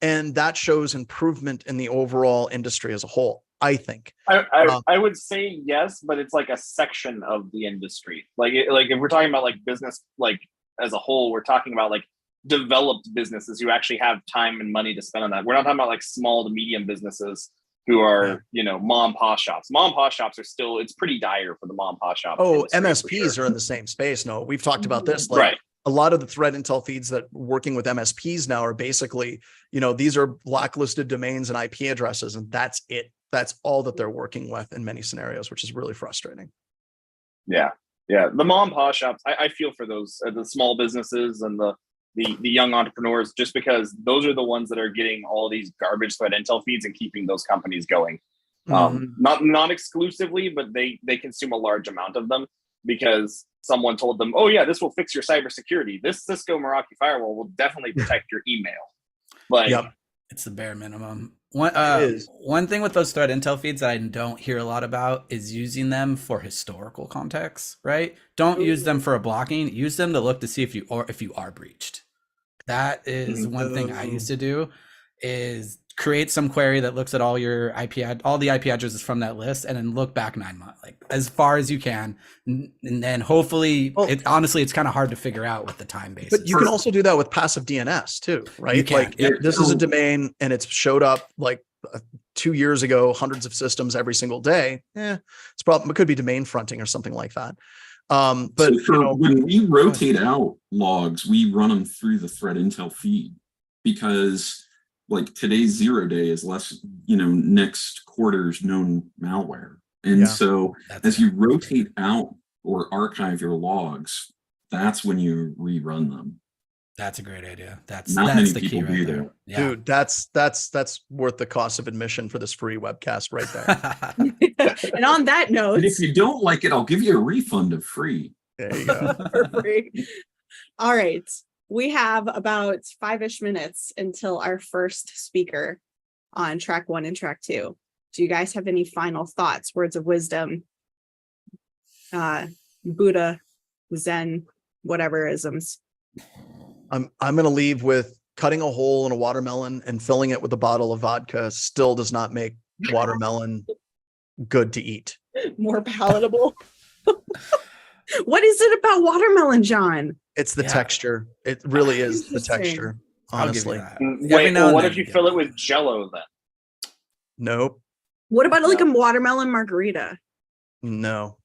And that shows improvement in the overall industry as a whole, I think. I would say yes, but it's like a section of the industry. Like if we're talking about like business, like as a whole, we're talking about like developed businesses who actually have time and money to spend on that. We're not talking about like small to medium businesses who are, mom and pop shops. Mom and pop shops are still, it's pretty dire for the mom and pop shop. Oh, MSPs are in the same space. No, we've talked about this. Like, right. A lot of the threat intel feeds that working with MSPs now are basically, these are blacklisted domains and IP addresses, and that's it. That's all that they're working with in many scenarios, which is really frustrating. Yeah. The mom and pop shops, I feel for those, the small businesses and the the young entrepreneurs, just because those are the ones that are getting all these garbage threat intel feeds and keeping those companies going. Not exclusively, but they consume a large amount of them because someone told them, oh yeah, this will fix your cybersecurity. This Cisco Meraki firewall will definitely protect your email. Like, it's the bare minimum. One thing with those threat intel feeds that I don't hear a lot about is using them for historical context, right? Don't use them for a blocking. Use them to look to see if you are breached. That is one thing I used to do, is create some query that looks at all the IP addresses from that list, and then look back 9 months, like as far as you can, and then hopefully, honestly, it's kind of hard to figure out with the time basis. But you can also do that with passive DNS too, right? You can, like this is a domain and it's showed up like 2 years ago, hundreds of systems every single day. It could be domain fronting or something like that. But so when we rotate out logs, we run them through the threat intel feed, because like today's 0 day is less, next quarter's known malware. And so as you rotate out or archive your logs, that's when you rerun them. That's a great idea. That's many the people key right do there. that. Yeah. Dude, that's worth the cost of admission for this free webcast right there. And on that note, And if you don't like it, I'll give you a refund of free. There you go. for free. All right. We have about 5-ish minutes until our first speaker on track 1 and track 2. Do you guys have any final thoughts, words of wisdom, Buddha, Zen, whatever isms? I'm going to leave with cutting a hole in a watermelon and filling it with a bottle of vodka still does not make watermelon good to eat. More palatable. What is it about watermelon, John? It's the texture. It really is the texture. Honestly. Wait, what if you fill it with Jello then? Nope. What about like a watermelon margarita? No.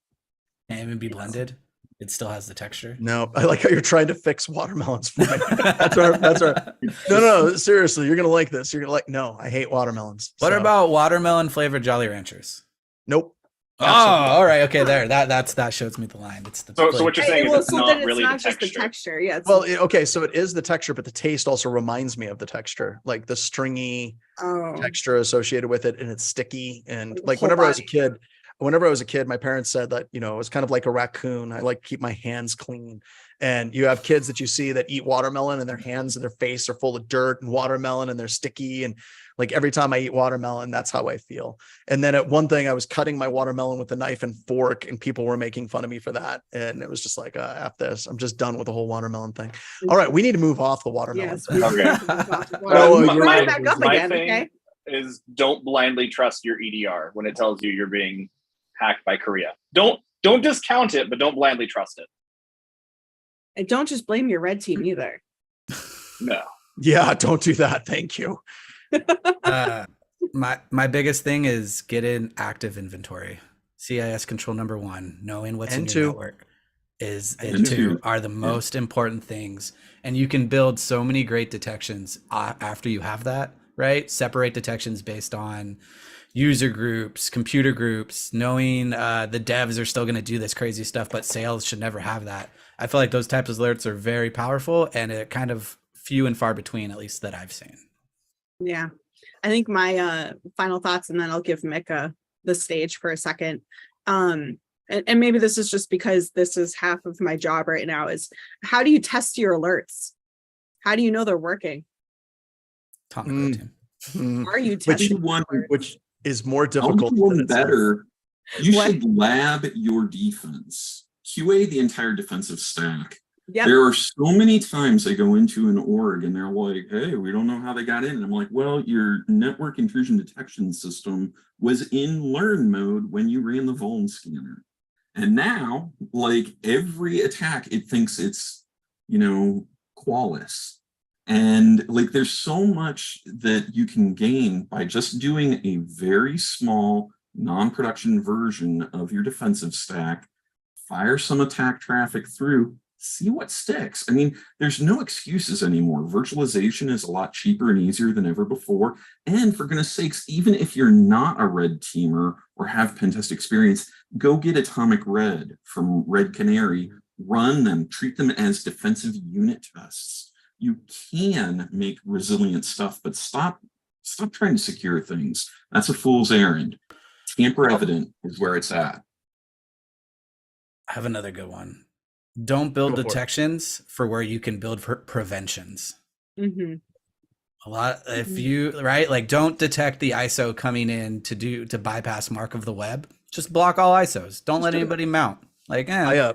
Can't even be blended. It still has the texture. No, I like how you're trying to fix watermelons for me. That's our. No, seriously, you're gonna like this. You're gonna like. No, I hate watermelons. What about watermelon flavored Jolly Ranchers? Nope. Oh, all right, okay, there. That shows me the line. It's the so what you're saying is it's not really the just texture. the texture. Yeah. Okay, so it is the texture, but the taste also reminds me of the texture, like the stringy texture associated with it, and it's sticky. And like whenever I was a kid, my parents said that, it was kind of like a raccoon. I like to keep my hands clean. And you have kids that you see that eat watermelon and their hands and their face are full of dirt and watermelon and they're sticky. And like every time I eat watermelon, that's how I feel. And then at one thing I was cutting my watermelon with a knife and fork and people were making fun of me for that. And it was just like, F this, I'm just done with the whole watermelon thing. All right, we need to move off the watermelon. Yes, Okay. my thing is don't blindly trust your EDR when it tells you you're being hacked by Korea. Don't discount it, but don't blindly trust it. And don't just blame your red team either. No. Yeah, don't do that. Thank you. My biggest thing is get in active inventory. CIS control number 1, knowing what's in your network and two are the most important things. And you can build so many great detections after you have that, right? Separate detections based on user groups, computer groups, knowing the devs are still going to do this crazy stuff, but sales should never have that. I feel like those types of alerts are very powerful and it kind of few and far between, at least that I've seen. Yeah. I think my final thoughts, and then I'll give Mika the stage for a second. And maybe this is just because this is half of my job right now, is how do you test your alerts? How do you know they're working? Are you testing which is more difficult than better? You should lab your defense. QA the entire defensive stack. Yep. There are so many times I go into an org and they're like, hey, we don't know how they got in. And I'm like, well, your network intrusion detection system was in learn mode when you ran the vuln scanner. And now, like every attack, it thinks it's, Qualys. And like there's so much that you can gain by just doing a very small non-production version of your defensive stack, fire some attack traffic through, see what sticks. I mean, there's no excuses anymore. Virtualization is a lot cheaper and easier than ever before. And for goodness sakes, even if you're not a red teamer or have pen test experience, go get Atomic Red from Red Canary, run them, treat them as defensive unit tests. You can make resilient stuff, but stop trying to secure things. That's a fool's errand. Tamper evident is where it's at. I have another good one. Don't build Go for it. detections for where you can build for preventions. Mm-hmm. A lot, if you, right, like don't detect the ISO coming in to bypass mark of the web. Just block all ISOs. Don't let anybody mount. Like, I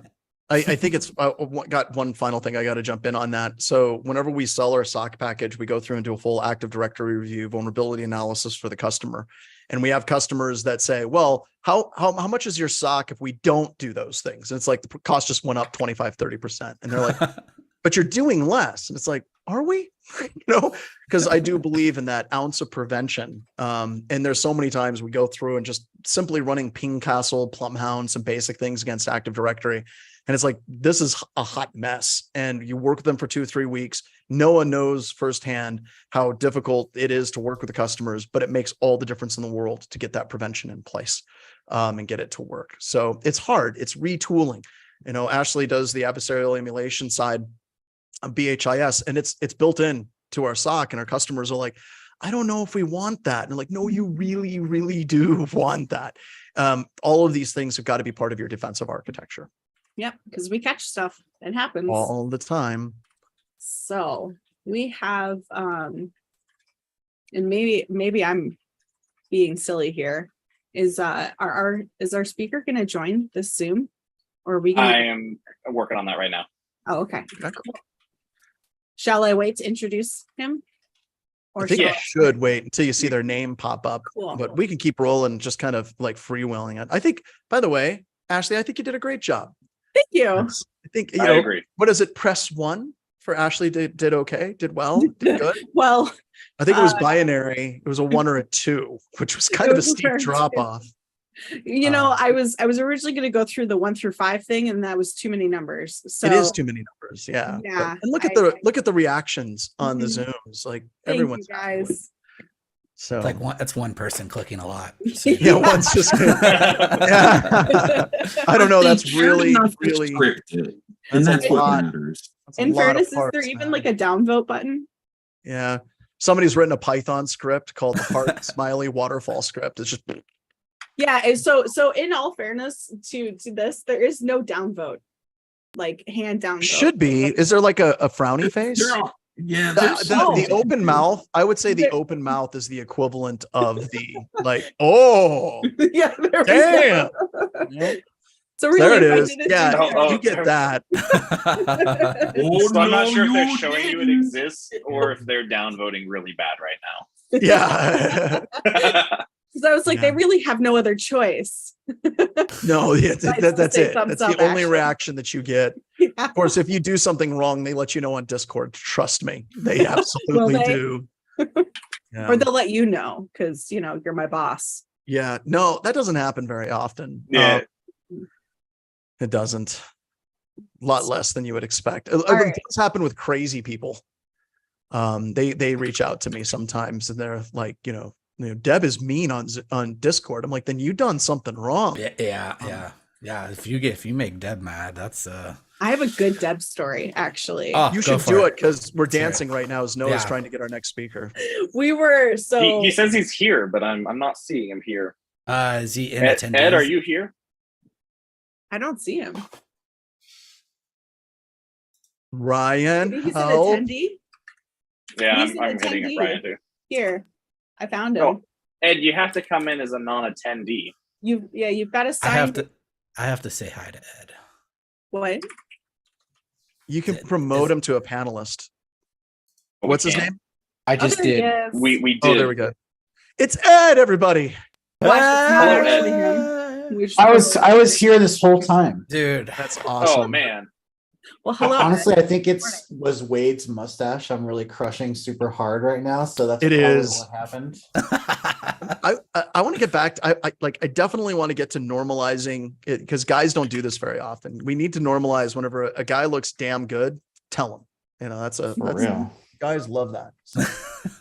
think it's got one final thing I got to jump in on that. So whenever we sell our SOC package, we go through and do a full Active Directory review, vulnerability analysis for the customer. And we have customers that say, well, how much is your SOC if we don't do those things? And it's like the cost just went up 25, 30%. And they're like, but you're doing less. And it's like, are we? Because I do believe in that ounce of prevention. And there's so many times we go through and just simply running Ping Castle, Plumhound, some basic things against Active Directory. And it's like, this is a hot mess. And you work with them for 2-3 weeks. No one knows firsthand how difficult it is to work with the customers, but it makes all the difference in the world to get that prevention in place and get it to work. So it's hard. It's retooling. Ashley does the adversarial emulation side of BHIS, and it's built in to our SOC, and our customers are like, I don't know if we want that. And I'm like, no, you really, really do want that. All of these things have got to be part of your defensive architecture. Yep, because we catch stuff. It happens all the time. So we have and maybe I'm being silly here. Is our speaker gonna join this Zoom? Or are we gonna... I am working on that right now. Oh, okay. Cool. Shall I wait to introduce him? Or I think you should wait until you see their name pop up. Cool. But we can keep rolling, just kind of like freewheeling it. I think, by the way, Ashley, I think you did a great job. Thank you. I think I agree. What is it? Press 1 for Ashley did okay, did well, did good. Well, I think it was binary. It was a 1 or a 2, which was kind of a steep drop off. I was originally going to go through the 1 through 5 thing, and that was too many numbers. So it is too many numbers. Yeah. Yeah. And look at the reactions on the Zooms. Like everyone's guys. So it's like that's one person clicking a lot. So. Yeah, one's just yeah. I don't know. That's really scripted. And that's what matters. In fairness, is there even like a downvote button? Yeah. Somebody's written a Python script called the heart smiley waterfall script. It's just yeah. So in all fairness to this, there is no downvote, like hand down. Should be. Is there like a frowny face? Yeah, the open mouth. I would say the open mouth is the equivalent of the like. Oh, yeah, damn. So really, there it is. Yeah, you get that. So I'm not sure if they're showing you it exists or if they're downvoting really bad right now. Yeah. So I was like, they really have no other choice. No, yeah, that's it. That's the only reaction that you get. Yeah. Of course, if you do something wrong, they let you know on Discord. Trust me, they absolutely do. Yeah. Or they'll let you know because you're my boss. Yeah, no, that doesn't happen very often. Yeah, it doesn't. A lot less than you would expect. It does happen with crazy people. They reach out to me sometimes, and they're like, Deb is mean on Discord. I'm like, then you done something wrong. Yeah. If you make Deb mad, that's I have a good Deb story, actually. Oh, you should do it because we're dancing right now as Noah's trying to get our next speaker. We were He says he's here, but I'm not seeing him here. Is he in attendance? Ed, are you here? I don't see him. Ryan, he's an attendee. Yeah, I'm hitting it, Ryan too. Here, I found him. Oh, Ed, you have to come in as a non-attendee. You've got to sign. I have to say hi to Ed. What? You can promote him to a panelist. What's his name? I just did. We did. Oh, there we go. It's Ed, everybody. Hello, Ed. I was here this whole time, dude. That's awesome. Oh man. Well, hello. Honestly, I think was Wade's mustache. I'm really crushing super hard right now, so that's what happened. I want to get back to, I definitely want to get to normalizing it because guys don't do this very often. We need to normalize whenever a guy looks damn good, tell him. That's real. Guys love that. So,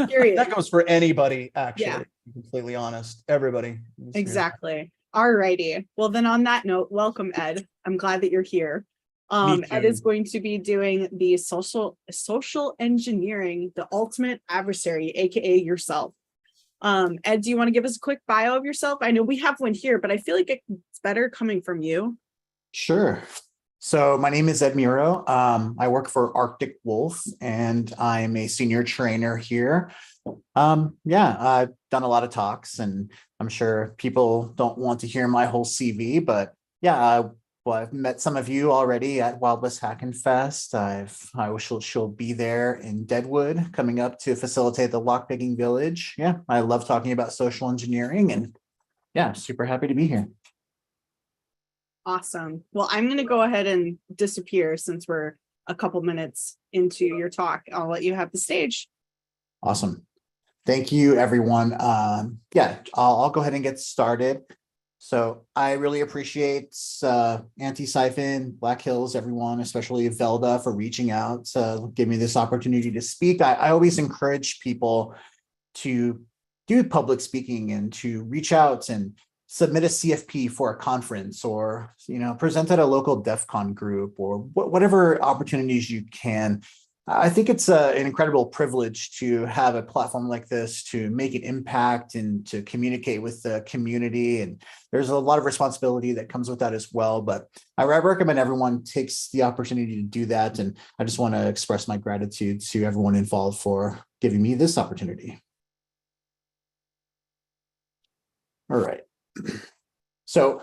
Period. that goes for anybody, actually. Yeah. To be completely honest, everybody. Exactly. All righty. Well, then on that note, welcome, Ed. I'm glad that you're here. Ed is going to be doing the social engineering, the ultimate adversary, aka yourself. Ed, do you want to give us a quick bio of yourself? I know we have one here, but I feel like it's better coming from you. Sure. So my name is Ed Muro. I work for Arctic Wolf, and I'm a senior trainer here. I've done a lot of talks, and I'm sure people don't want to hear my whole CV, but yeah, I've met some of you already at Wild West Hackin' Fest. She'll be there in Deadwood coming up to facilitate the lockpicking village. Yeah, I love talking about social engineering, and yeah, super happy to be here. Awesome. Well, I'm going to go ahead and disappear since we're a couple minutes into your talk. I'll let you have the stage. Awesome. Thank you, everyone. I'll go ahead and get started. So I really appreciate Antisyphon, Black Hills, everyone, especially Velda, for reaching out to give me this opportunity to speak. I always encourage people to do public speaking and to reach out and submit a CFP for a conference, or present at a local DEF CON group, or whatever opportunities you can. I think it's an incredible privilege to have a platform like this to make an impact and to communicate with the community. And there's a lot of responsibility that comes with that as well. But I recommend everyone takes the opportunity to do that. And I just want to express my gratitude to everyone involved for giving me this opportunity. All right. So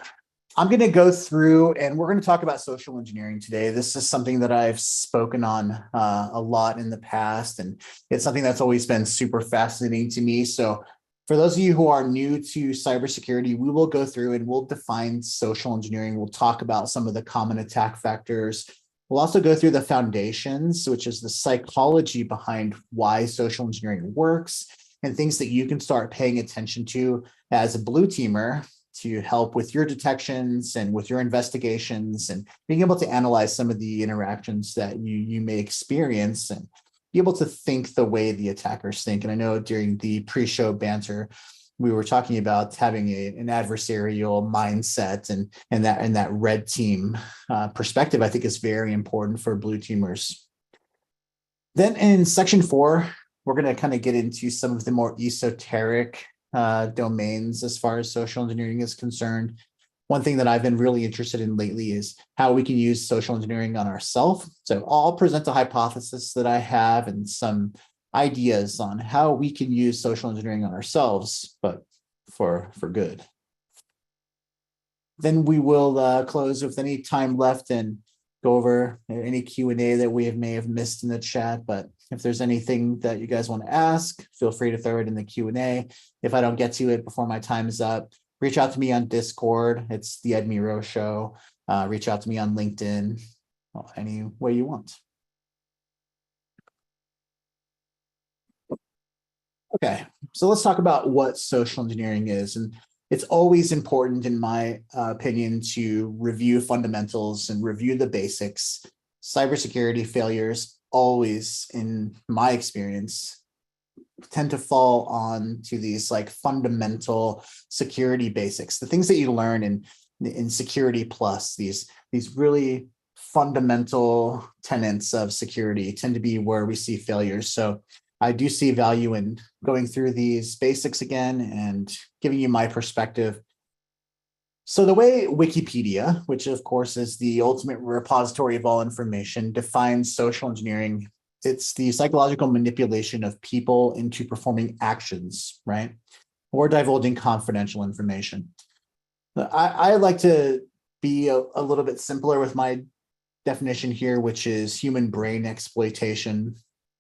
I'm going to go through and we're going to talk about social engineering today. This is something that I've spoken on a lot in the past, and it's something that's always been super fascinating to me. So for those of you who are new to cybersecurity, we will go through and we'll define social engineering. We'll talk about some of the common attack vectors. We'll also go through the foundations, which is the psychology behind why social engineering works, and things that you can start paying attention to as a blue teamer to help with your detections and with your investigations, and being able to analyze some of the interactions that you may experience and be able to think the way the attackers think. And I know during the pre-show banter, we were talking about having an adversarial mindset, and that red team perspective, I think, is very important for blue teamers. Then in section 4, we're going to kind of get into some of the more esoteric domains as far as social engineering is concerned. One thing that I've been really interested in lately is how we can use social engineering on ourselves. So I'll present a hypothesis that I have and some ideas on how we can use social engineering on ourselves, but for good. Then we will close with any time left and go over any Q&A that we may have missed in the chat. But if there's anything that you guys want to ask, feel free to throw it in the Q&A. If I don't get to it before my time is up, reach out to me on Discord. It's the Ed Muro Show. Reach out to me on LinkedIn, any way you want. Okay, so let's talk about what social engineering is. And it's always important, in my opinion, to review fundamentals and review the basics. Cybersecurity failures always, in my experience, tend to fall on to these like fundamental security basics, the things that you learn in Security Plus, these really fundamental tenets of security tend to be where we see failures. So I do see value in going through these basics again and giving you my perspective. So the way Wikipedia, which of course is the ultimate repository of all information, defines social engineering, it's the psychological manipulation of people into performing actions, right? Or divulging confidential information. I like to be a little bit simpler with my definition here, which is human brain exploitation.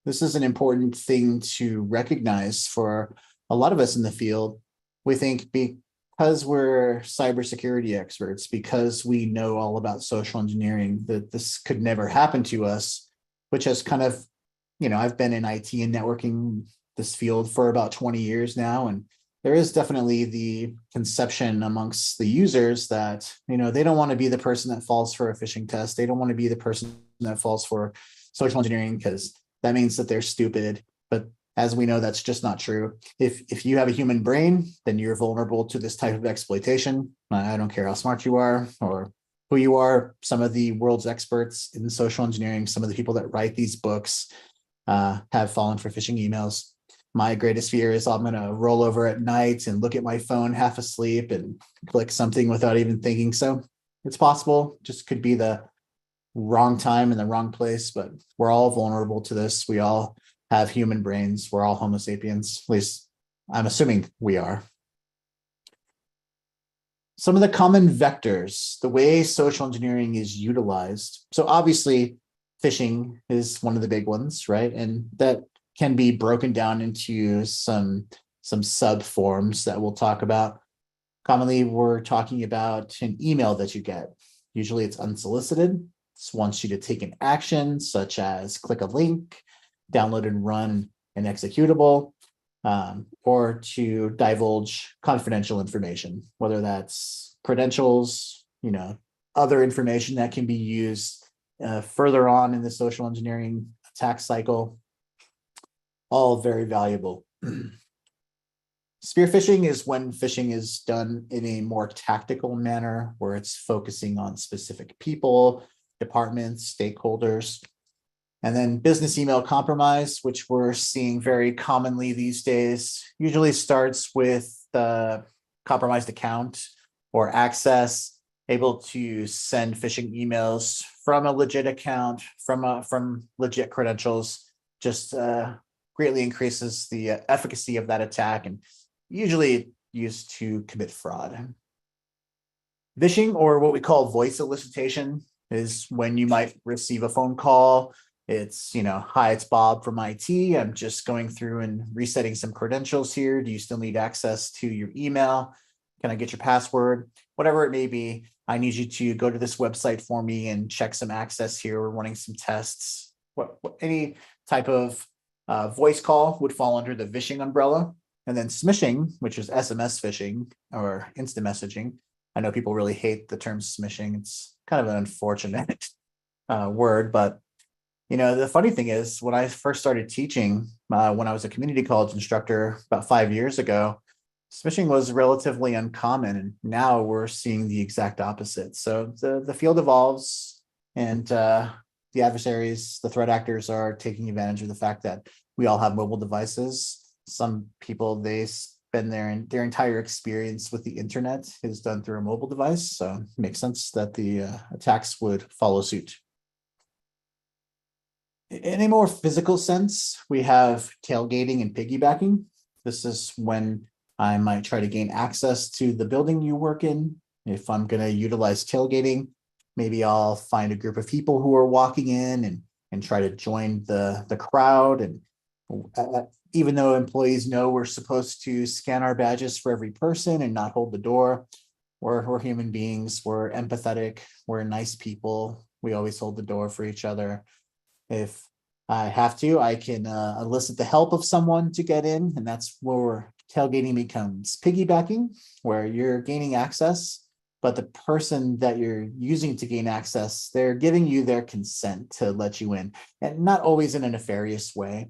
This is an important thing to recognize for a lot of us in the field. We think because we're cybersecurity experts, because we know all about social engineering, that this could never happen to us, which has kind of, I've been in IT and networking this field for about 20 years now. And there is definitely the conception amongst the users that, they don't want to be the person that falls for a phishing test. They don't want to be the person that falls for social engineering because that means that they're stupid. But as we know, that's just not true. If you have a human brain, then you're vulnerable to this type of exploitation. I don't care how smart you are or who you are. Some of the world's experts in social engineering, some of the people that write these books have fallen for phishing emails. My greatest fear is I'm going to roll over at night and look at my phone half asleep and click something without even thinking. So it's possible, just could be the wrong time in the wrong place, but we're all vulnerable to this. We all have human brains. We're all Homo sapiens, at least I'm assuming we are. Some of the common vectors, the way social engineering is utilized. So obviously phishing is one of the big ones, right? And that can be broken down into some sub forms that we'll talk about. Commonly, we're talking about an email that you get. Usually it's unsolicited. It wants you to take an action, such as click a link, download and run an executable, or to divulge confidential information, whether that's credentials, other information that can be used further on in the social engineering attack cycle. All very valuable. Spear phishing is when phishing is done in a more tactical manner, where it's focusing on specific people, departments, stakeholders. And then business email compromise, which we're seeing very commonly these days, usually starts with the compromised account or access, able to send phishing emails from a legit account, from legit credentials, just greatly increases the efficacy of that attack and usually used to commit fraud. Phishing, or what we call voice elicitation, is when you might receive a phone call. It's, hi, it's Bob from IT. I'm just going through and resetting some credentials here. Do you still need access to your email? Can I get your password? Whatever it may be, I need you to go to this website for me and check some access here. We're running some tests. Any type of voice call would fall under the phishing umbrella. And then smishing, which is SMS phishing or instant messaging. I know people really hate the term smishing. It's kind of an unfortunate word, but the funny thing is, when I first started teaching, when I was a community college instructor about 5 years ago, smishing was relatively uncommon, and now we're seeing the exact opposite. So the field evolves, and the adversaries, the threat actors, are taking advantage of the fact that we all have mobile devices. Some people, they spend their entire experience with the internet is done through a mobile device, so it makes sense that the attacks would follow suit. In a more physical sense, we have tailgating and piggybacking. This is when I might try to gain access to the building you work in. If I'm going to utilize tailgating, maybe I'll find a group of people who are walking in and try to join the crowd. And even though employees know we're supposed to scan our badges for every person and not hold the door, we're human beings, we're empathetic, we're nice people. We always hold the door for each other. If I have to, I can elicit the help of someone to get in, and that's where tailgating becomes piggybacking, where you're gaining access, but the person that you're using to gain access, they're giving you their consent to let you in, and not always in a nefarious way.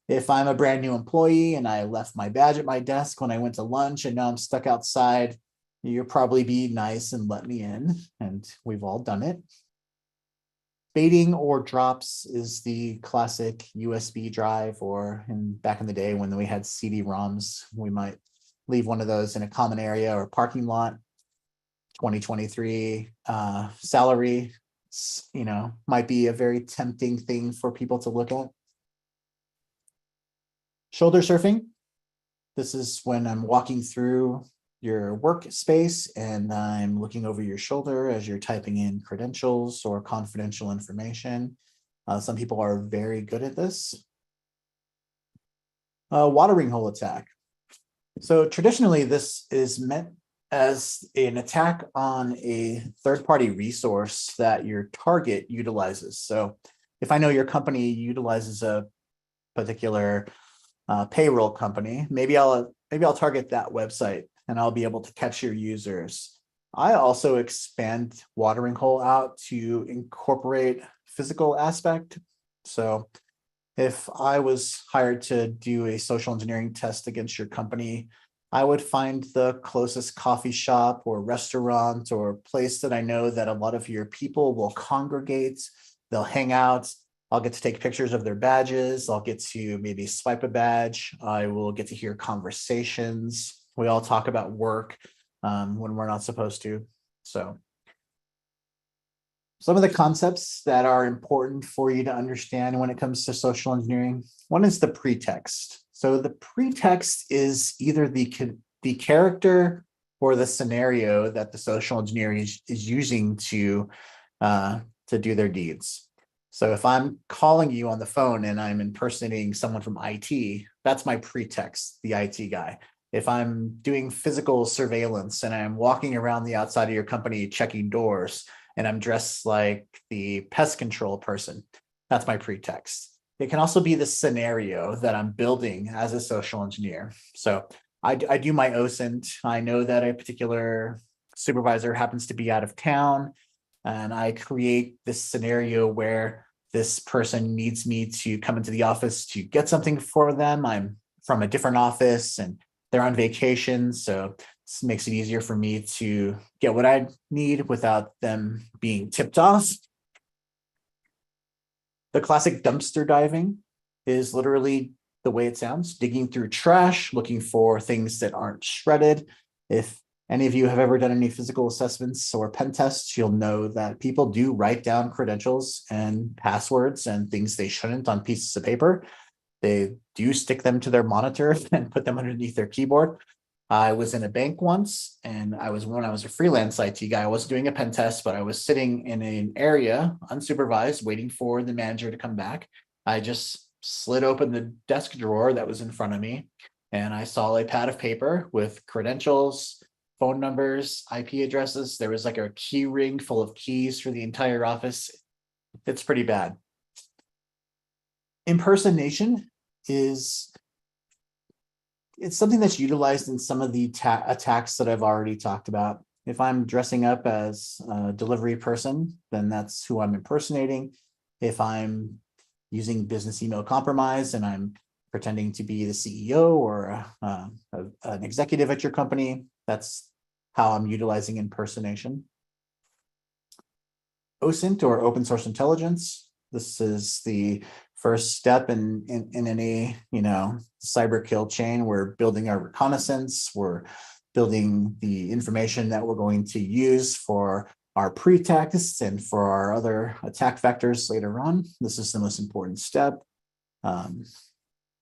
If I'm a brand new employee and I left my badge at my desk when I went to lunch and now I'm stuck outside, you'll probably be nice and let me in, and we've all done it. Baiting or drops is the classic USB drive, or back in the day when we had CD-ROMs, we might leave one of those in a common area or parking lot. 2023 salary, might be a very tempting thing for people to look at. Shoulder surfing. This is when I'm walking through your workspace and I'm looking over your shoulder as you're typing in credentials or confidential information. Some people are very good at this. Watering hole attack. So traditionally, this is meant as an attack on a third-party resource that your target utilizes. So if I know your company utilizes a particular payroll company, maybe I'll target that website and I'll be able to catch your users. I also expand watering hole out to incorporate physical aspect. So if I was hired to do a social engineering test against your company, I would find the closest coffee shop or restaurant or place that I know that a lot of your people will congregate. They'll hang out. I'll get to take pictures of their badges. I'll get to maybe swipe a badge. I will get to hear conversations. We all talk about work when we're not supposed to. So some of the concepts that are important for you to understand when it comes to social engineering. One is the pretext. So the pretext is either the character or the scenario that the social engineer is using to do their deeds. So if I'm calling you on the phone and I'm impersonating someone from IT, that's my pretext, the IT guy. If I'm doing physical surveillance and I'm walking around the outside of your company checking doors and I'm dressed like the pest control person, that's my pretext. It can also be the scenario that I'm building as a social engineer. So I do my Osent. I know that a particular supervisor happens to be out of town, and I create this scenario where this person needs me to come into the office to get something for them. I'm from a different office and they're on vacation. So this makes it easier for me to get what I need without them being tipped off. The classic dumpster diving is literally the way it sounds, digging through trash, looking for things that aren't shredded. If any of you have ever done any physical assessments or pen tests, you'll know that people do write down credentials and passwords and things they shouldn't on pieces of paper. They do stick them to their monitor and put them underneath their keyboard. I was in a bank once, and when I was a freelance IT guy, I wasn't doing a pen test, but I was sitting in an area unsupervised, waiting for the manager to come back. I just slid open the desk drawer that was in front of me, and I saw a pad of paper with credentials, phone numbers, IP addresses. There was like a key ring full of keys for the entire office. It's pretty bad. Impersonation it's something that's utilized in some of the attacks that I've already talked about. If I'm dressing up as a delivery person, then that's who I'm impersonating. If I'm using business email compromise and I'm pretending to be the CEO or an executive at your company, that's how I'm utilizing impersonation. Osent, or open source intelligence. This is the first step in any cyber kill chain. We're building our reconnaissance. We're building the information that we're going to use for our pretexts and for our other attack vectors later on. This is the most important step.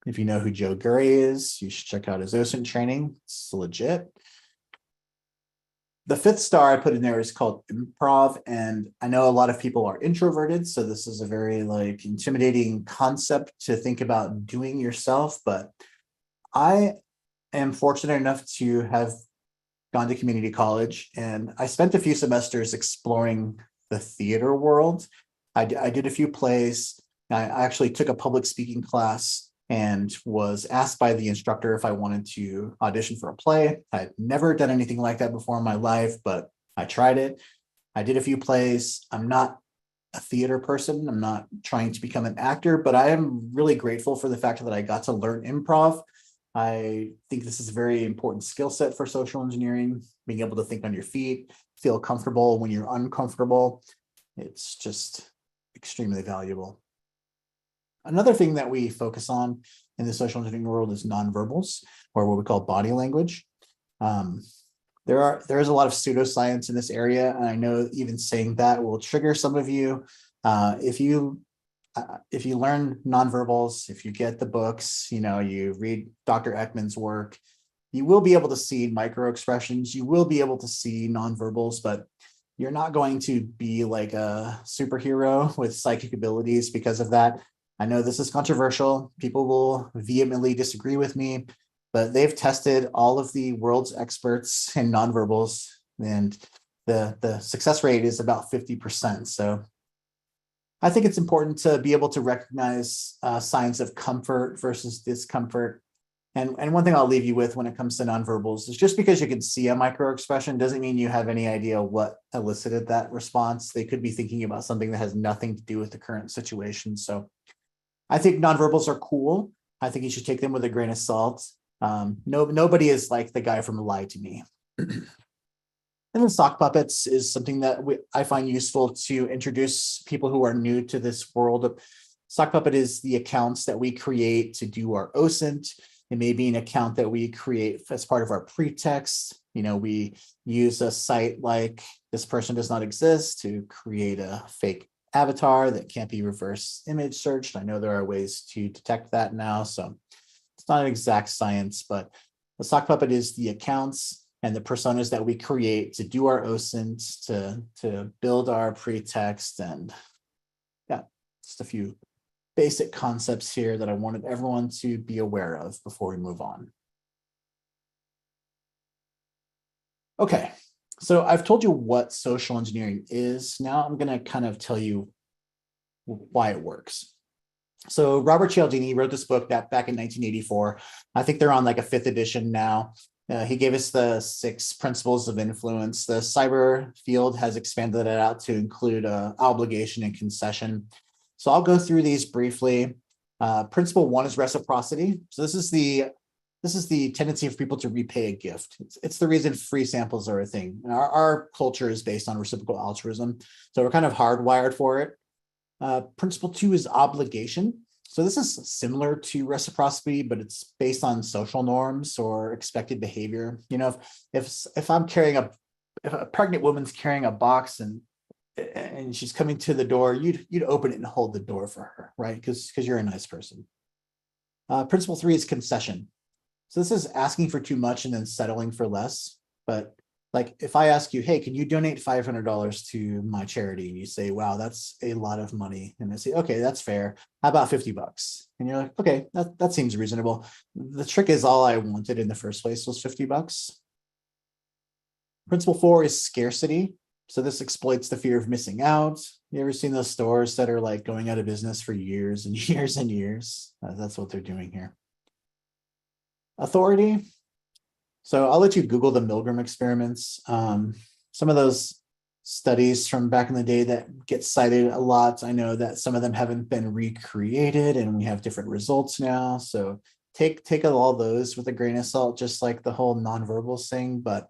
If you know who Joe Gurry is, you should check out his Osent training. It's legit. The fifth star I put in there is called improv, and I know a lot of people are introverted, so this is a very intimidating concept to think about doing yourself, but I am fortunate enough to have gone to community college, and I spent a few semesters exploring the theater world. I did a few plays. I actually took a public speaking class and was asked by the instructor if I wanted to audition for a play. I'd never done anything like that before in my life, but I tried it. I did a few plays. I'm not a theater person. I'm not trying to become an actor, but I am really grateful for the fact that I got to learn improv. I think this is a very important skill set for social engineering, being able to think on your feet, feel comfortable when you're uncomfortable. It's just extremely valuable. Another thing that we focus on in the social engineering world is nonverbals, or what we call body language. There is a lot of pseudoscience in this area, and I know even saying that will trigger some of you. If you learn nonverbals, if you get the books, you read Dr. Ekman's work, you will be able to see micro expressions. You will be able to see nonverbals, but you're not going to be like a superhero with psychic abilities because of that. I know this is controversial. People will vehemently disagree with me, but they've tested all of the world's experts in nonverbals, and the success rate is about 50%. So I think it's important to be able to recognize signs of comfort versus discomfort. And one thing I'll leave you with when it comes to nonverbals is just because you can see a micro expression doesn't mean you have any idea what elicited that response. They could be thinking about something that has nothing to do with the current situation. So I think nonverbals are cool. I think you should take them with a grain of salt, Nobody is like the guy from Lie to Me. And then sock puppets is something that I find useful to introduce people who are new to this world. Sock puppet is the accounts that we create to do our Osent. It may be an account that we create as part of our pretext. We use a site like This Person Does Not Exist to create a fake avatar that can't be reverse image searched. I know there are ways to detect that now, so it's not an exact science, but the sock puppet is the accounts and the personas that we create to do our Osint, to build our pretext. And yeah, just a few basic concepts here that I wanted everyone to be aware of before we move on. Okay, so I've told you what social engineering is. Now I'm going to kind of tell you why it works. So Robert Cialdini wrote this book back in 1984. I think they're on like a 5th edition now. He gave us the 6 principles of influence. The cyber field has expanded it out to include obligation and concession. So I'll go through these briefly. Principle 1 is reciprocity. So this is the tendency of people to repay a gift. It's the reason free samples are a thing. Our culture is based on reciprocal altruism, so we're kind of hardwired for it. Principle 2 is obligation. So this is similar to reciprocity, but it's based on social norms or expected behavior. If I'm carrying if a pregnant woman's carrying a box and she's coming to the door, you'd open it and hold the door for her, right? Because you're a nice person. Principle 3 is concession. So this is asking for too much and then settling for less. But like if I ask you, hey, can you donate $500 to my charity? And you say, wow, that's a lot of money. And I say, okay, that's fair. How about $50? And you're like, okay, that seems reasonable. The trick is all I wanted in the first place was $50. Principle 4 is scarcity. So this exploits the fear of missing out. You ever seen those stores that are like going out of business for years and years and years? That's what they're doing here. Authority. So I'll let you Google the Milgram experiments. Some of those studies from back in the day that get cited a lot, I know that some of them haven't been recreated and we have different results now. So take all those with a grain of salt, just like the whole nonverbal thing. But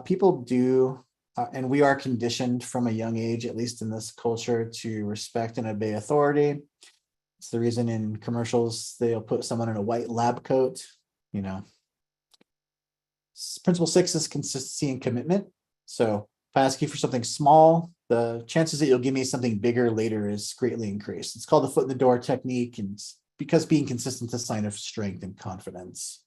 people do, and we are conditioned from a young age, at least in this culture, to respect and obey authority. It's the reason in commercials, they'll put someone in a white lab coat, Principle 6 is consistency and commitment. So if I ask you for something small, the chances that you'll give me something bigger later is greatly increased. It's called the foot in the door technique, and because being consistent is a sign of strength and confidence.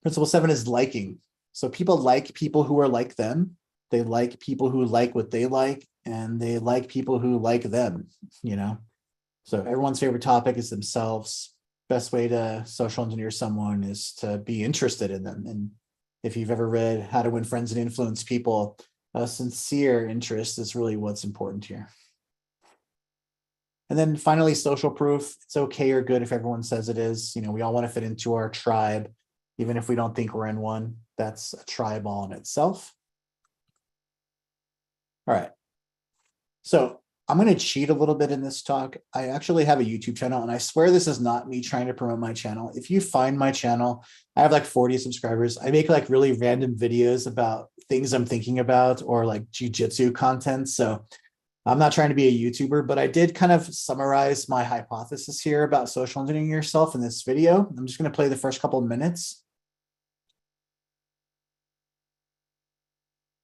Principle 7 is liking. So people like people who are like them. They like people who like what they like, and they like people who like them, So everyone's favorite topic is themselves. Best way to social engineer someone is to be interested in them. And if you've ever read How to Win Friends and Influence People, a sincere interest is really what's important here. And then finally, social proof. It's okay or good if everyone says it is. We all want to fit into our tribe, even if we don't think we're in one. That's a tribe all in itself. All right. So I'm going to cheat a little bit in this talk. I actually have a YouTube channel, and I swear this is not me trying to promote my channel. If you find my channel, I have like 40 subscribers. I make like really random videos about things I'm thinking about or like jujitsu content. So I'm not trying to be a YouTuber, but I did kind of summarize my hypothesis here about social engineering yourself in this video. I'm just going to play the first couple of minutes.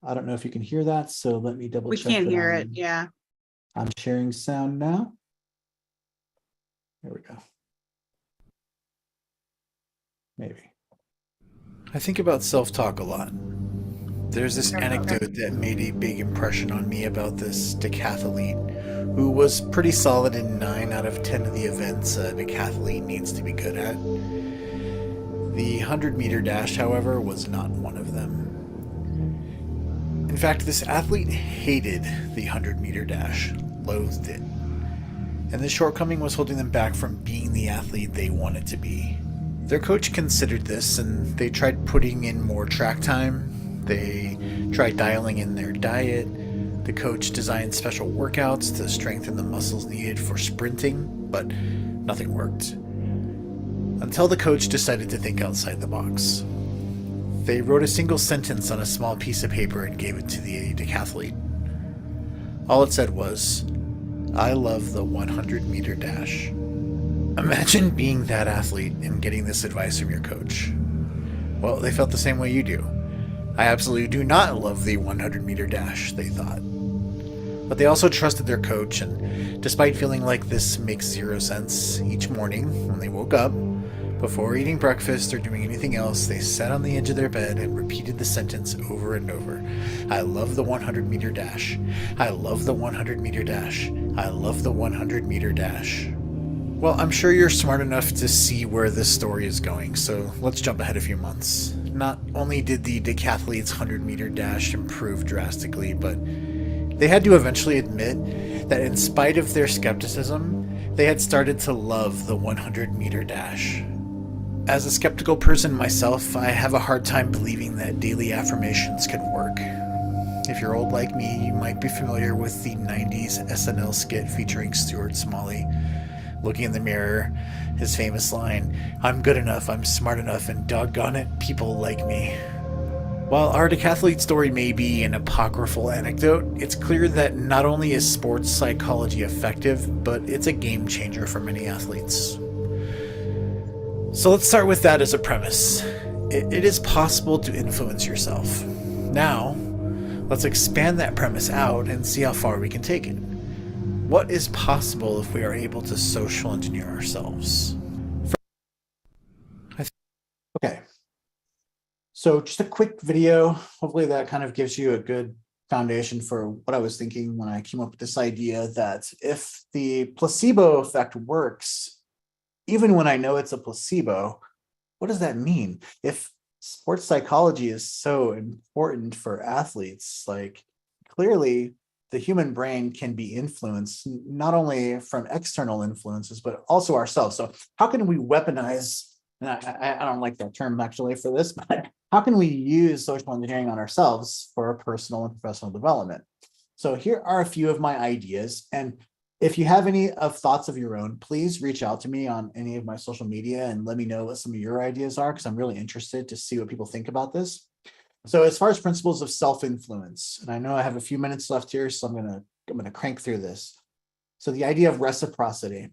I don't know if you can hear that, so let me double check. We can't hear it, yeah. I'm sharing sound now. There we go. Maybe. I think about self-talk a lot. There's this anecdote that made a big impression on me about this decathlete who was pretty solid in 9 out of 10 of the events a decathlete needs to be good at. The 100-meter dash, however, was not one of them. In fact, this athlete hated the 100-meter dash, loathed it. And this shortcoming was holding them back from being the athlete they wanted to be. Their coach considered this, and they tried putting in more track time. They tried dialing in their diet. The coach designed special workouts to strengthen the muscles needed for sprinting, but nothing worked. Until the coach decided to think outside the box. They wrote a single sentence on a small piece of paper and gave it to the decathlete. All it said was, "I love the 100-meter dash." Imagine being that athlete and getting this advice from your coach. Well, they felt the same way you do. I absolutely do not love the 100-meter dash, they thought. But they also trusted their coach, and despite feeling like this makes zero sense, each morning when they woke up, before eating breakfast or doing anything else, they sat on the edge of their bed and repeated the sentence over and over. "I love the 100-meter dash. I love the 100-meter dash. I love the 100-meter dash." Well, I'm sure you're smart enough to see where this story is going, so let's jump ahead a few months. Not only did the decathlete's 100-meter dash improve drastically, but they had to eventually admit that in spite of their skepticism, they had started to love the 100-meter dash. As a skeptical person myself, I have a hard time believing that daily affirmations can work. If you're old like me, you might be familiar with the 90s SNL skit featuring Stuart Smalley. Looking in the mirror, his famous line, "I'm good enough, I'm smart enough, and doggone it, people like me." While our decathlete story may be an apocryphal anecdote, it's clear that not only is sports psychology effective, but it's a game changer for many athletes. So let's start with that as a premise. It is possible to influence yourself. Now, let's expand that premise out and see how far we can take it. What is possible if we are able to social engineer ourselves? Okay. So just a quick video. Hopefully that kind of gives you a good foundation for what I was thinking when I came up with this idea that if the placebo effect works, even when I know it's a placebo, what does that mean? If sports psychology is so important for athletes, like clearly the human brain can be influenced not only from external influences, but also ourselves. So how can we weaponize, and I don't like that term actually for this, but how can we use social engineering on ourselves for our personal and professional development? So here are a few of my ideas. And if you have any thoughts of your own, please reach out to me on any of my social media and let me know what some of your ideas are, because I'm really interested to see what people think about this. So as far as principles of self-influence, and I know I have a few minutes left here, so I'm gonna crank through this. So the idea of reciprocity.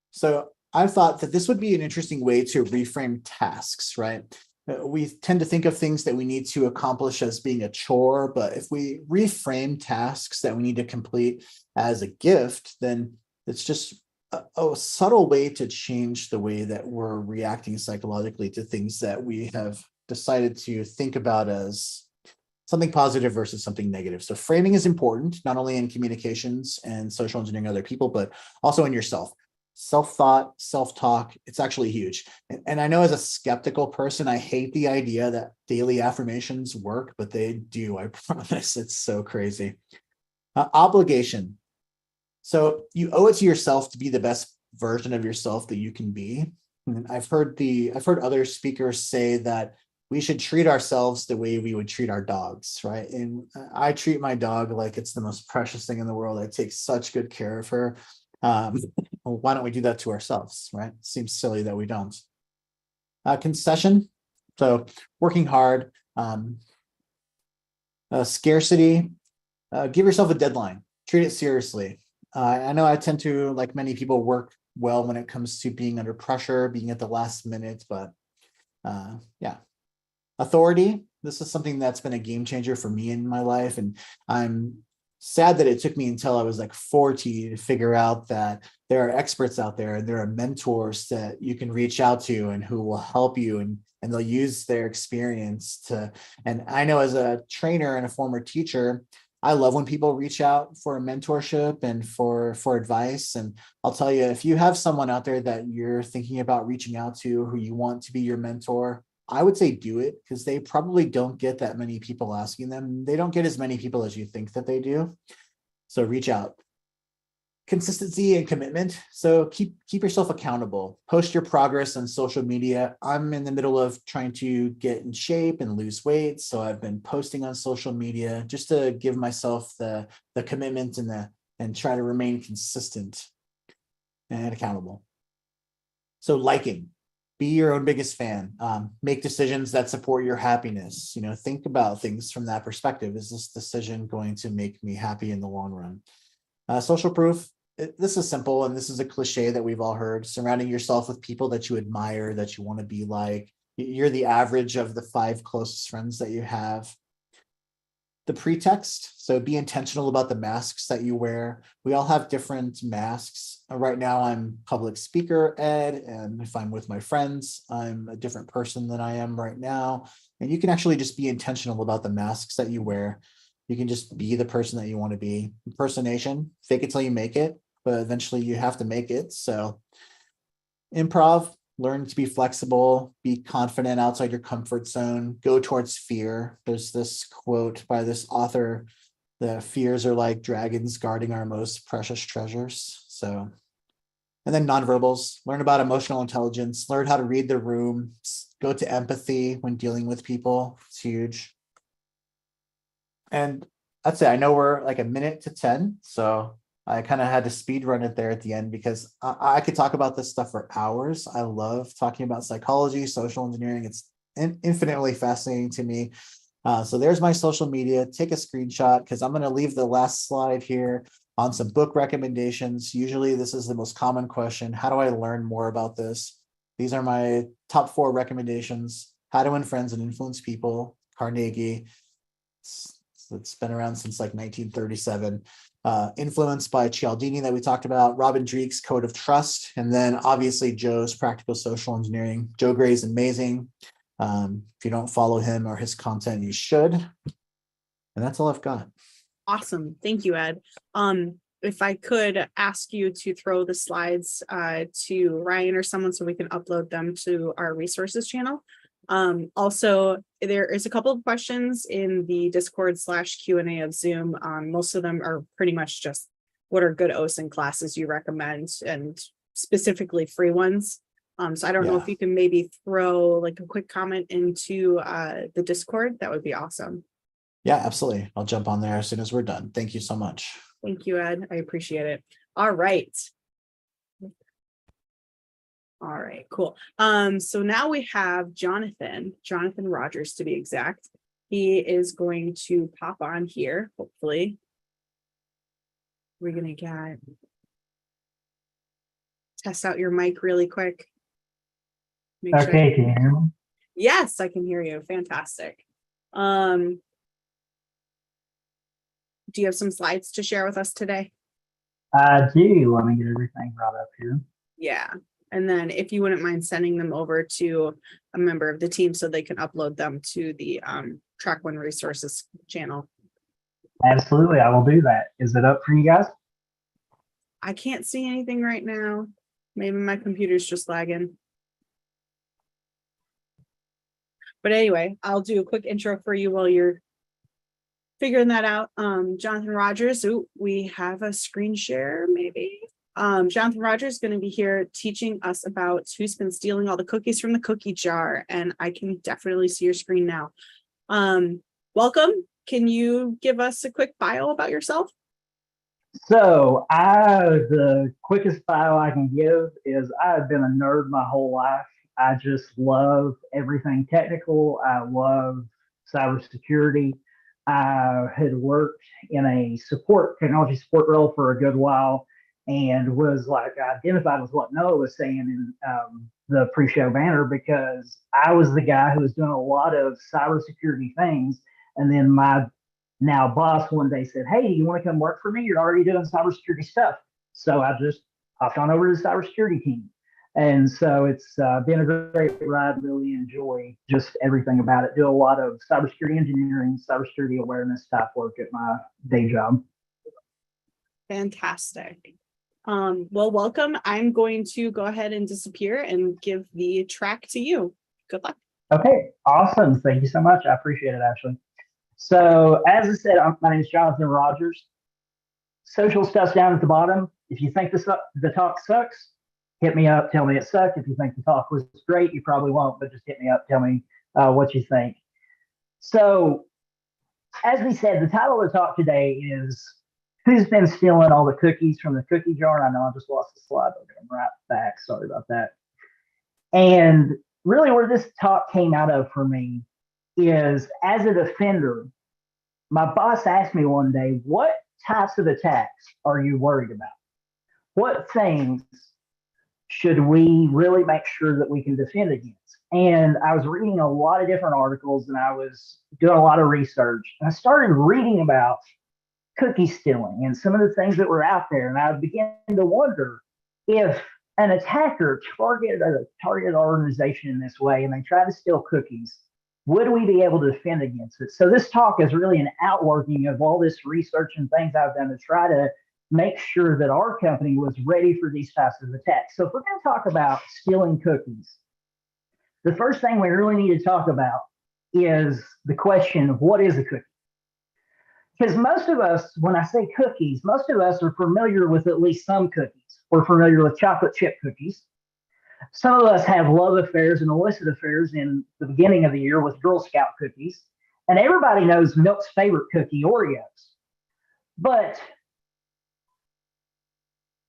So I thought that this would be an interesting way to reframe tasks, right? We tend to think of things that we need to accomplish as being a chore, but if we reframe tasks that we need to complete as a gift, then it's just a subtle way to change the way that we're reacting psychologically to things that we have decided to think about as something positive versus something negative. So framing is important, not only in communications and social engineering other people, but also in yourself. Self-thought, self-talk, it's actually huge. And I know as a skeptical person, I hate the idea that daily affirmations work, but they do, I promise. It's so crazy. Obligation. So you owe it to yourself to be the best version of yourself that you can be. And I've heard other speakers say that we should treat ourselves the way we would treat our dogs, right? And I treat my dog like it's the most precious thing in the world. I take such good care of her. Well, why don't we do that to ourselves, right? Seems silly that we don't. Concession, so working hard. Scarcity, give yourself a deadline, treat it seriously. I know I tend to, like many people, work well when it comes to being under pressure, being at the last minute, but yeah. Authority, this is something that's been a game changer for me in my life, and I'm sad that it took me until I was like 40 to figure out that there are experts out there and there are mentors that you can reach out to and who will help you, and they'll use their experience to, and I know as a trainer and a former teacher, I love when people reach out for a mentorship and for advice. And I'll tell you, if you have someone out there that you're thinking about reaching out to who you want to be your mentor, I would say do it, because they probably don't get that many people asking them. They don't get as many people as you think that they do. So reach out. Consistency and commitment. So keep yourself accountable. Post your progress on social media. I'm in the middle of trying to get in shape and lose weight, so I've been posting on social media just to give myself the commitment and try to remain consistent and accountable. So liking. be your own biggest fan. Make decisions that support your happiness. Think about things from that perspective. Is this decision going to make me happy in the long run? Social proof. This is simple, and this is a cliche that we've all heard. Surrounding yourself with people that you admire, that you want to be like. You're the average of the 5 closest friends that you have. The pretext. So be intentional about the masks that you wear. We all have different masks. Right now, I'm public speaker Ed, and if I'm with my friends, I'm a different person than I am right now. And you can actually just be intentional about the masks that you wear. You can just be the person that you want to be. Impersonation, fake it till you make it, but eventually you have to make it. So improv, learn to be flexible, be confident outside your comfort zone, go towards fear. There's this quote by this author, the fears are like dragons guarding our most precious treasures. So, and then nonverbals, learn about emotional intelligence, learn how to read the room, go to empathy when dealing with people. It's huge. And that's it. I know we're like a minute to 10, so I kind of had to speed run it there at the end because I could talk about this stuff for hours. I love talking about psychology, social engineering. It's infinitely fascinating to me. So there's my social media. Take a screenshot because I'm going to leave the last slide here on some book recommendations. Usually this is the most common question. How do I learn more about this? These are my top 4 recommendations. How to Win Friends and Influence People, Carnegie. It's been around since like 1937. Influenced by Cialdini that we talked about, Robin Dreek's Code of Trust, and then obviously Joe's Practical Social Engineering. Joe Gray's amazing. If you don't follow him or his content, you should. And that's all I've got. Awesome. Thank you, Ed. If I could ask you to throw the slides to Ryan or someone so we can upload them to our resources channel. Also, there is a couple of questions in the Discord/Q&A of Zoom. Most of them are pretty much just what are good Osent classes you recommend, and specifically free ones. So I don't know if you can maybe throw like a quick comment into the Discord. That would be awesome. Yeah, absolutely. I'll jump on there as soon as we're done. Thank you so much. Thank you, Ed. I appreciate it. All right. All right, cool. So now we have Jonathan Rogers to be exact. He is going to pop on here, hopefully. We're gonna test out your mic really quick. Okay, can you hear me? Yes, I can hear you. Fantastic. Do you have some slides to share with us today? I do. Let me get everything brought up here. Yeah. And then if you wouldn't mind sending them over to a member of the team so they can upload them to the Track One Resources channel. Absolutely, I will do that. Is it up for you guys? I can't see anything right now. Maybe my computer's just lagging. But anyway, I'll do a quick intro for you while you're figuring that out. Jonathan Rogers, we have a screen share maybe. Jonathan Rogers is going to be here teaching us about who's been stealing all the cookies from the cookie jar, and I can definitely see your screen now. Welcome. Can you give us a quick bio about yourself? So the quickest bio I can give is I've been a nerd my whole life. I just love everything technical. I love cybersecurity. I had worked in a technology support role for a good while, and was like identified with what Noah was saying in the pre-show banner, because I was the guy who was doing a lot of cybersecurity things. And then my now boss one day said, "Hey, you want to come work for me? You're already doing cybersecurity stuff." So I just hopped on over to the cybersecurity team. And so it's been a great ride. Really enjoy just everything about it. Do a lot of cybersecurity engineering, cybersecurity awareness type work at my day job. Fantastic. Well, welcome. I'm going to go ahead and disappear and give the track to you. Good luck. Okay, awesome. Thank you so much. I appreciate it, Ashley. So as I said, my name is Jonathan Rogers. Social stuff's down at the bottom. If you think the talk sucks, hit me up, tell me it sucked. If you think the talk was great, you probably won't, but just hit me up, tell me what you think. So as we said, the title of the talk today is Who's Been Stealing All the Cookies from the Cookie Jar? I know I just lost the slide. I'll get them right back. Sorry about that. And really, where this talk came out of for me is as a defender, my boss asked me one day, what types of attacks are you worried about? What things should we really make sure that we can defend against? And I was reading a lot of different articles and I was doing a lot of research. And I started reading about cookie stealing and some of the things that were out there. And I began to wonder if an attacker targeted our organization in this way and they tried to steal cookies, would we be able to defend against it? So this talk is really an outworking of all this research and things I've done to try to make sure that our company was ready for these types of attacks. So if we're going to talk about stealing cookies, the first thing we really need to talk about is the question of what is a cookie? Because most of us, when I say cookies, most of us are familiar with at least some cookies. We're familiar with chocolate chip cookies. Some of us have love affairs and illicit affairs in the beginning of the year with Girl Scout cookies. And everybody knows Milk's favorite cookie, Oreos. But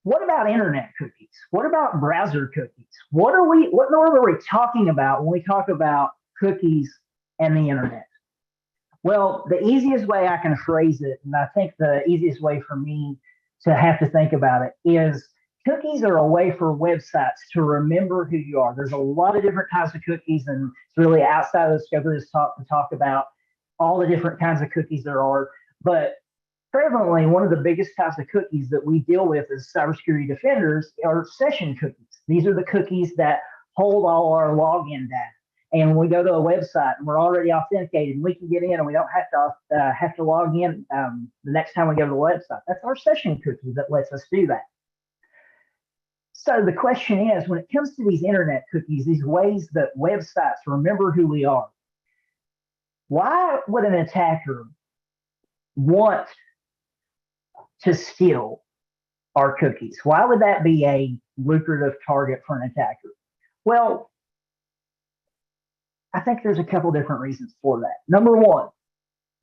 what about internet cookies? What about browser cookies? What norm are we talking about when we talk about cookies and the internet? Well, the easiest way I can phrase it, and I think the easiest way for me to have to think about it, is cookies are a way for websites to remember who you are. There's a lot of different types of cookies, and it's really outside of the scope of this talk to talk about all the different kinds of cookies there are. But prevalently, one of the biggest types of cookies that we deal with as cybersecurity defenders are session cookies. These are the cookies that hold all our login data. And when we go to a website and we're already authenticated and we can get in and we don't have to log in the next time we go to the website. That's our session cookie that lets us do that. So the question is, when it comes to these internet cookies, these ways that websites remember who we are, why would an attacker want to steal our cookies? Why would that be a lucrative target for an attacker? Well, I think there's a couple different reasons for that. Number one,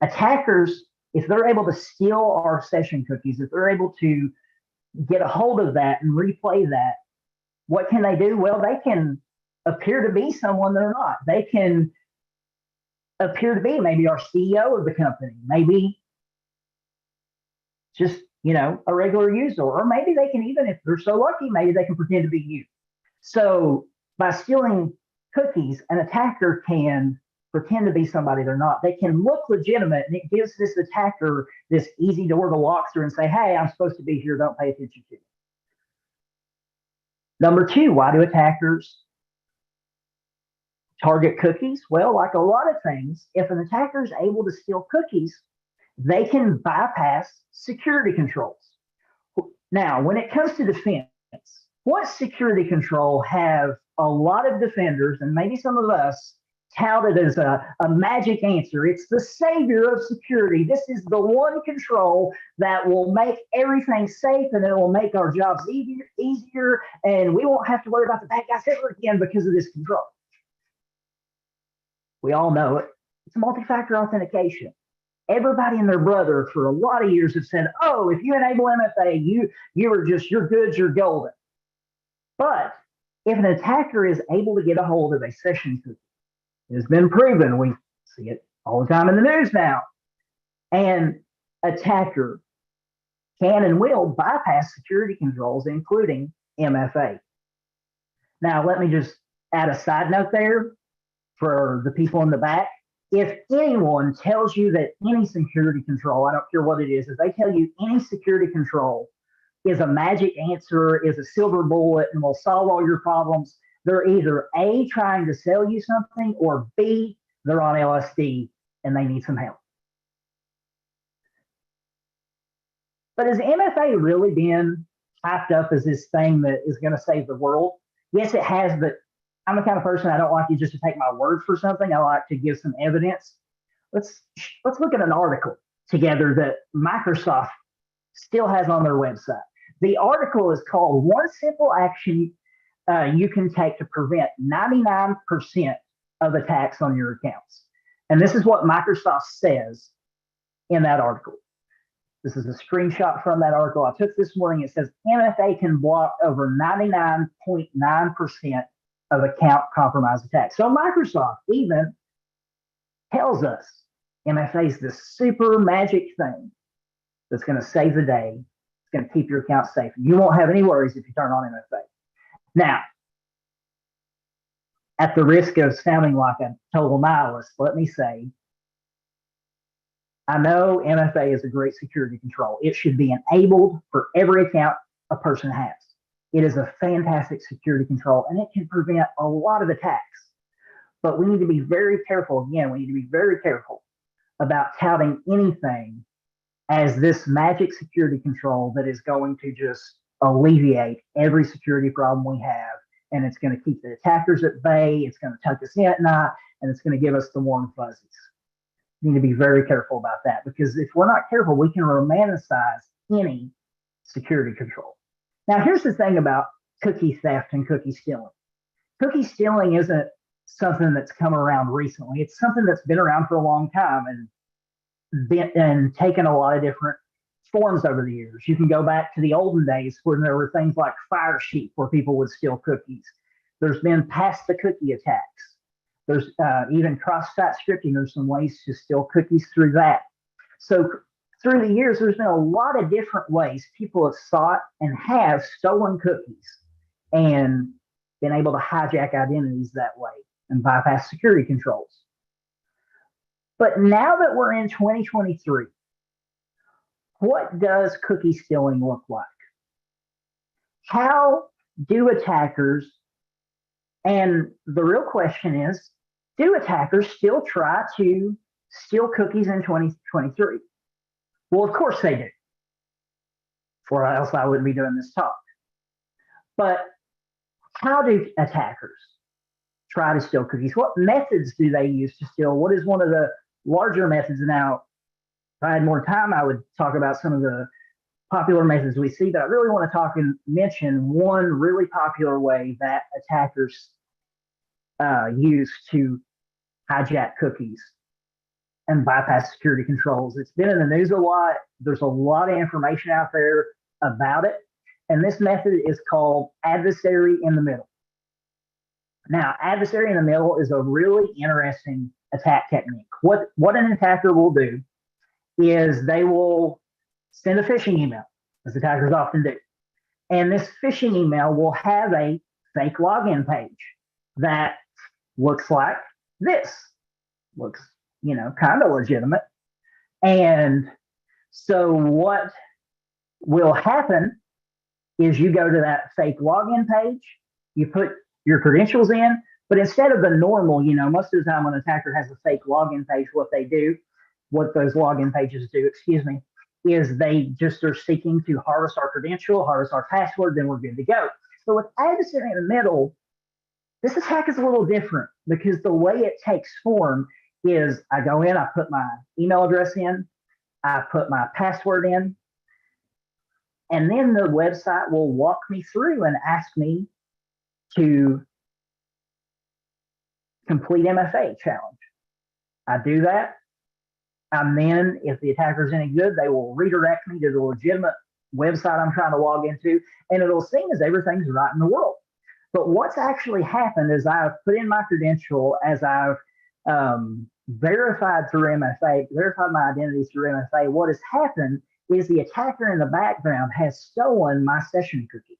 attackers, if they're able to steal our session cookies, if they're able to get a hold of that and replay that, what can they do? Well, they can appear to be someone they're not. They can appear to be maybe our CEO of the company, maybe just, a regular user, or maybe they can, even if they're so lucky, maybe they can pretend to be you. So by stealing cookies, an attacker can pretend to be somebody they're not. They can look legitimate, and it gives this attacker this easy door to walk through and say, hey, I'm supposed to be here, don't pay attention to me. Number two, why do attackers target cookies? Well, like a lot of things, if an attacker is able to steal cookies, they can bypass security controls. Now, when it comes to defense, what security control have a lot of defenders, and maybe some of us, touted as a magic answer? It's the savior of security. This is the one control that will make everything safe, and it will make our jobs easier, and we won't have to worry about the bad guys ever again because of this control. We all know it. It's multi-factor authentication. Everybody and their brother for a lot of years have said, oh, if you enable MFA, you're good, you're golden. But if an attacker is able to get a hold of a session cookie, it has been proven, we see it all the time in the news now, an attacker can and will bypass security controls, including MFA. Now, let me just add a side note there for the people in the back. If anyone tells you that any security control, I don't care what it is, if they tell you any security control is a magic answer, is a silver bullet, and will solve all your problems, they're either A, trying to sell you something, or B, they're on LSD and they need some help. But has MFA really been hyped up as this thing that is going to save the world? Yes, it has, but I'm the kind of person, I don't like you just to take my word for something. I like to give some evidence. Let's look at an article together that Microsoft still has on their website. The article is called One Simple Action You Can Take to Prevent 99% of Attacks on Your Accounts. And this is what Microsoft says in that article. This is a screenshot from that article I took this morning. It says MFA can block over 99.9% of account compromise attacks. So Microsoft even tells us MFA is this super magic thing that's going to save the day. It's going to keep your account safe. You won't have any worries if you turn on MFA. Now, at the risk of sounding like a total nihilist, let me say, I know MFA is a great security control. It should be enabled for every account a person has. It is a fantastic security control, and it can prevent a lot of attacks. But we need to be very careful. Again, we need to be very careful about touting anything as this magic security control that is going to just alleviate every security problem we have. And it's going to keep the attackers at bay. It's going to tuck us in at night, and it's going to give us the warm fuzzies. We need to be very careful about that, because if we're not careful, we can romanticize any security control. Now, here's the thing about cookie theft and cookie stealing. Cookie stealing isn't something that's come around recently. It's something that's been around for a long time and taken a lot of different forms over the years. You can go back to the olden days when there were things like fire sheep where people would steal cookies. There's been pass the cookie attacks. There's even cross-site scripting. There's some ways to steal cookies through that. So through the years, there's been a lot of different ways people have sought and have stolen cookies and been able to hijack identities that way and bypass security controls. But now that we're in 2023, what does cookie stealing look like? How do attackers, and the real question is, do attackers still try to steal cookies in 2023? Well, of course they do, or else I wouldn't be doing this talk. But how do attackers try to steal cookies? What methods do they use to steal? What is one of the larger methods? Now, if I had more time, I would talk about some of the popular methods we see, but I really want to talk and mention one really popular way that attackers use to hijack cookies and bypass security controls. It's been in the news a lot. There's a lot of information out there about it. And this method is called adversary in the middle. Now, adversary in the middle is a really interesting attack technique. What an attacker will do is they will send a phishing email, as attackers often do. And this phishing email will have a fake login page that looks like this. Looks, kind of legitimate. And so what will happen is you go to that fake login page, you put your credentials in, but instead of the normal, most of the time when an attacker has a fake login page, what those login pages do, is they just are seeking to harvest our credential, harvest our password, then we're good to go. So with adversary in the middle, this attack is a little different because the way it takes form is I go in, I put my email address in, I put my password in, and then the website will walk me through and ask me to complete MFA challenge. I do that. And then if the attacker's any good, they will redirect me to the legitimate website I'm trying to log into, and it'll seem as everything's right in the world. But what's actually happened is I've put in my credential as I've verified through MFA, verified my identity through MFA. What has happened is the attacker in the background has stolen my session cookie.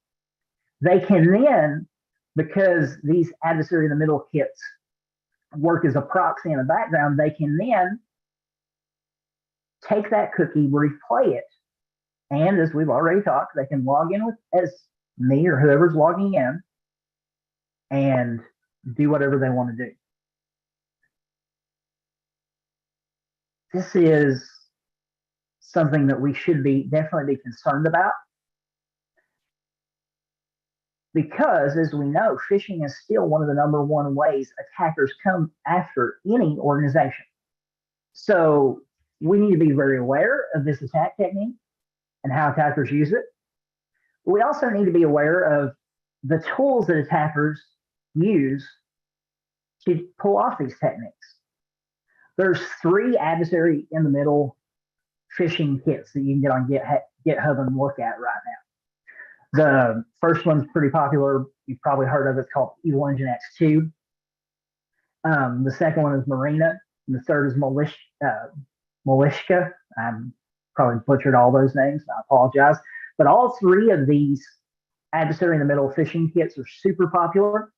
They can then, because these adversary in the middle kits work as a proxy in the background, they can then take that cookie, replay it, and as we've already talked, they can log in as me or whoever's logging in and do whatever they want to do. This is something that we should definitely be concerned about, because as we know, phishing is still one of the number one ways attackers come after any organization. So we need to be very aware of this attack technique and how attackers use it. We also need to be aware of the tools that attackers use to pull off these techniques. There's 3 adversary in the middle phishing kits that you can get on GitHub and look at right now. The first one's pretty popular. you've probably heard of. It's called Evil Engine X2. The second one is Marina, and the third is Malishka. I probably butchered all those names. I apologize. But all three of these Adversary in the Middle phishing kits are super popular,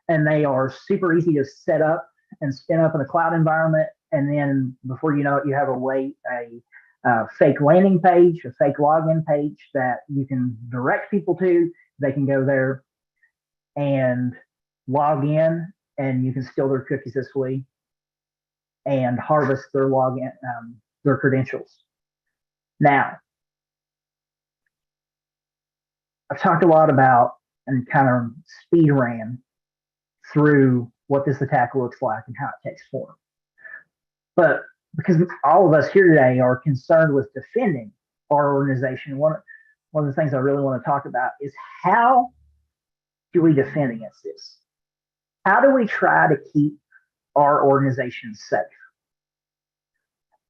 and they are super easy to set up and spin up in a cloud environment. And then before you know it, you have a fake landing page, a fake login page that you can direct people to. They can go there and log in, and you can steal their cookies this way and harvest their login, their credentials. Now, I've talked a lot about and kind of speed ran through what this attack looks like and how it takes form. But because all of us here today are concerned with defending our organization, one of the things I really want to talk about is how do we defend against this? How do we try to keep our organization safe?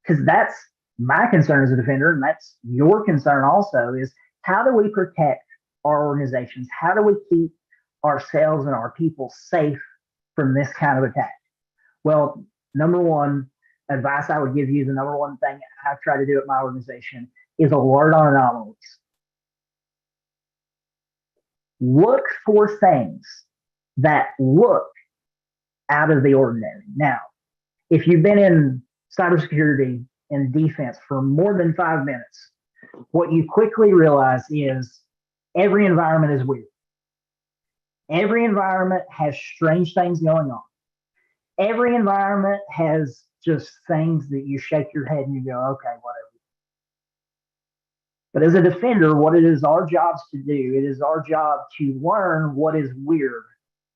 Because that's my concern as a defender, and that's your concern also, is how do we protect our organizations? How do we keep ourselves and our people safe from this kind of attack? Well, number one advice I would give you, the number one thing I try to do at my organization is alert on anomalies. Look for things that look out of the ordinary. Now, if you've been in cybersecurity and defense for more than 5 minutes, what you quickly realize is every environment is weird. Every environment has strange things going on. Every environment has just things that you shake your head and you go, okay, whatever. But as a defender, what it is our jobs to do, it is our job to learn what is weird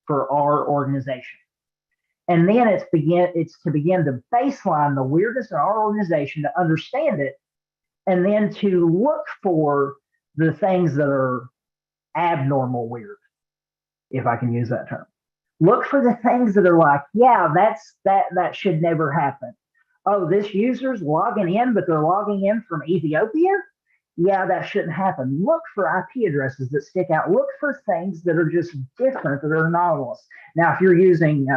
for our organization. And then it's to begin to baseline the weirdness in our organization, to understand it, and then to look for the things that are abnormal weird, if I can use that term. Look for the things that are like, yeah, that should never happen. Oh, this user's logging in, but they're logging in from Ethiopia? Yeah, that shouldn't happen. Look for IP addresses that stick out. Look for things that are just different, that are anomalous. Now, if you're using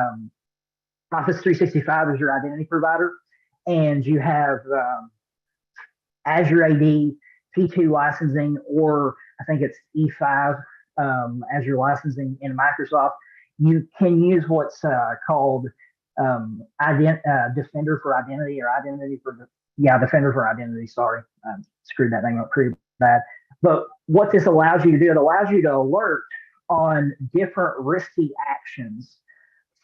Office 365 as your identity provider, and you have Azure AD, P2 licensing, or I think it's E5 as your licensing in Microsoft, you can use what's called Defender for Identity, or Defender for Identity. Sorry, I screwed that thing up pretty bad. But what this allows you to do, it allows you to alert on different risky actions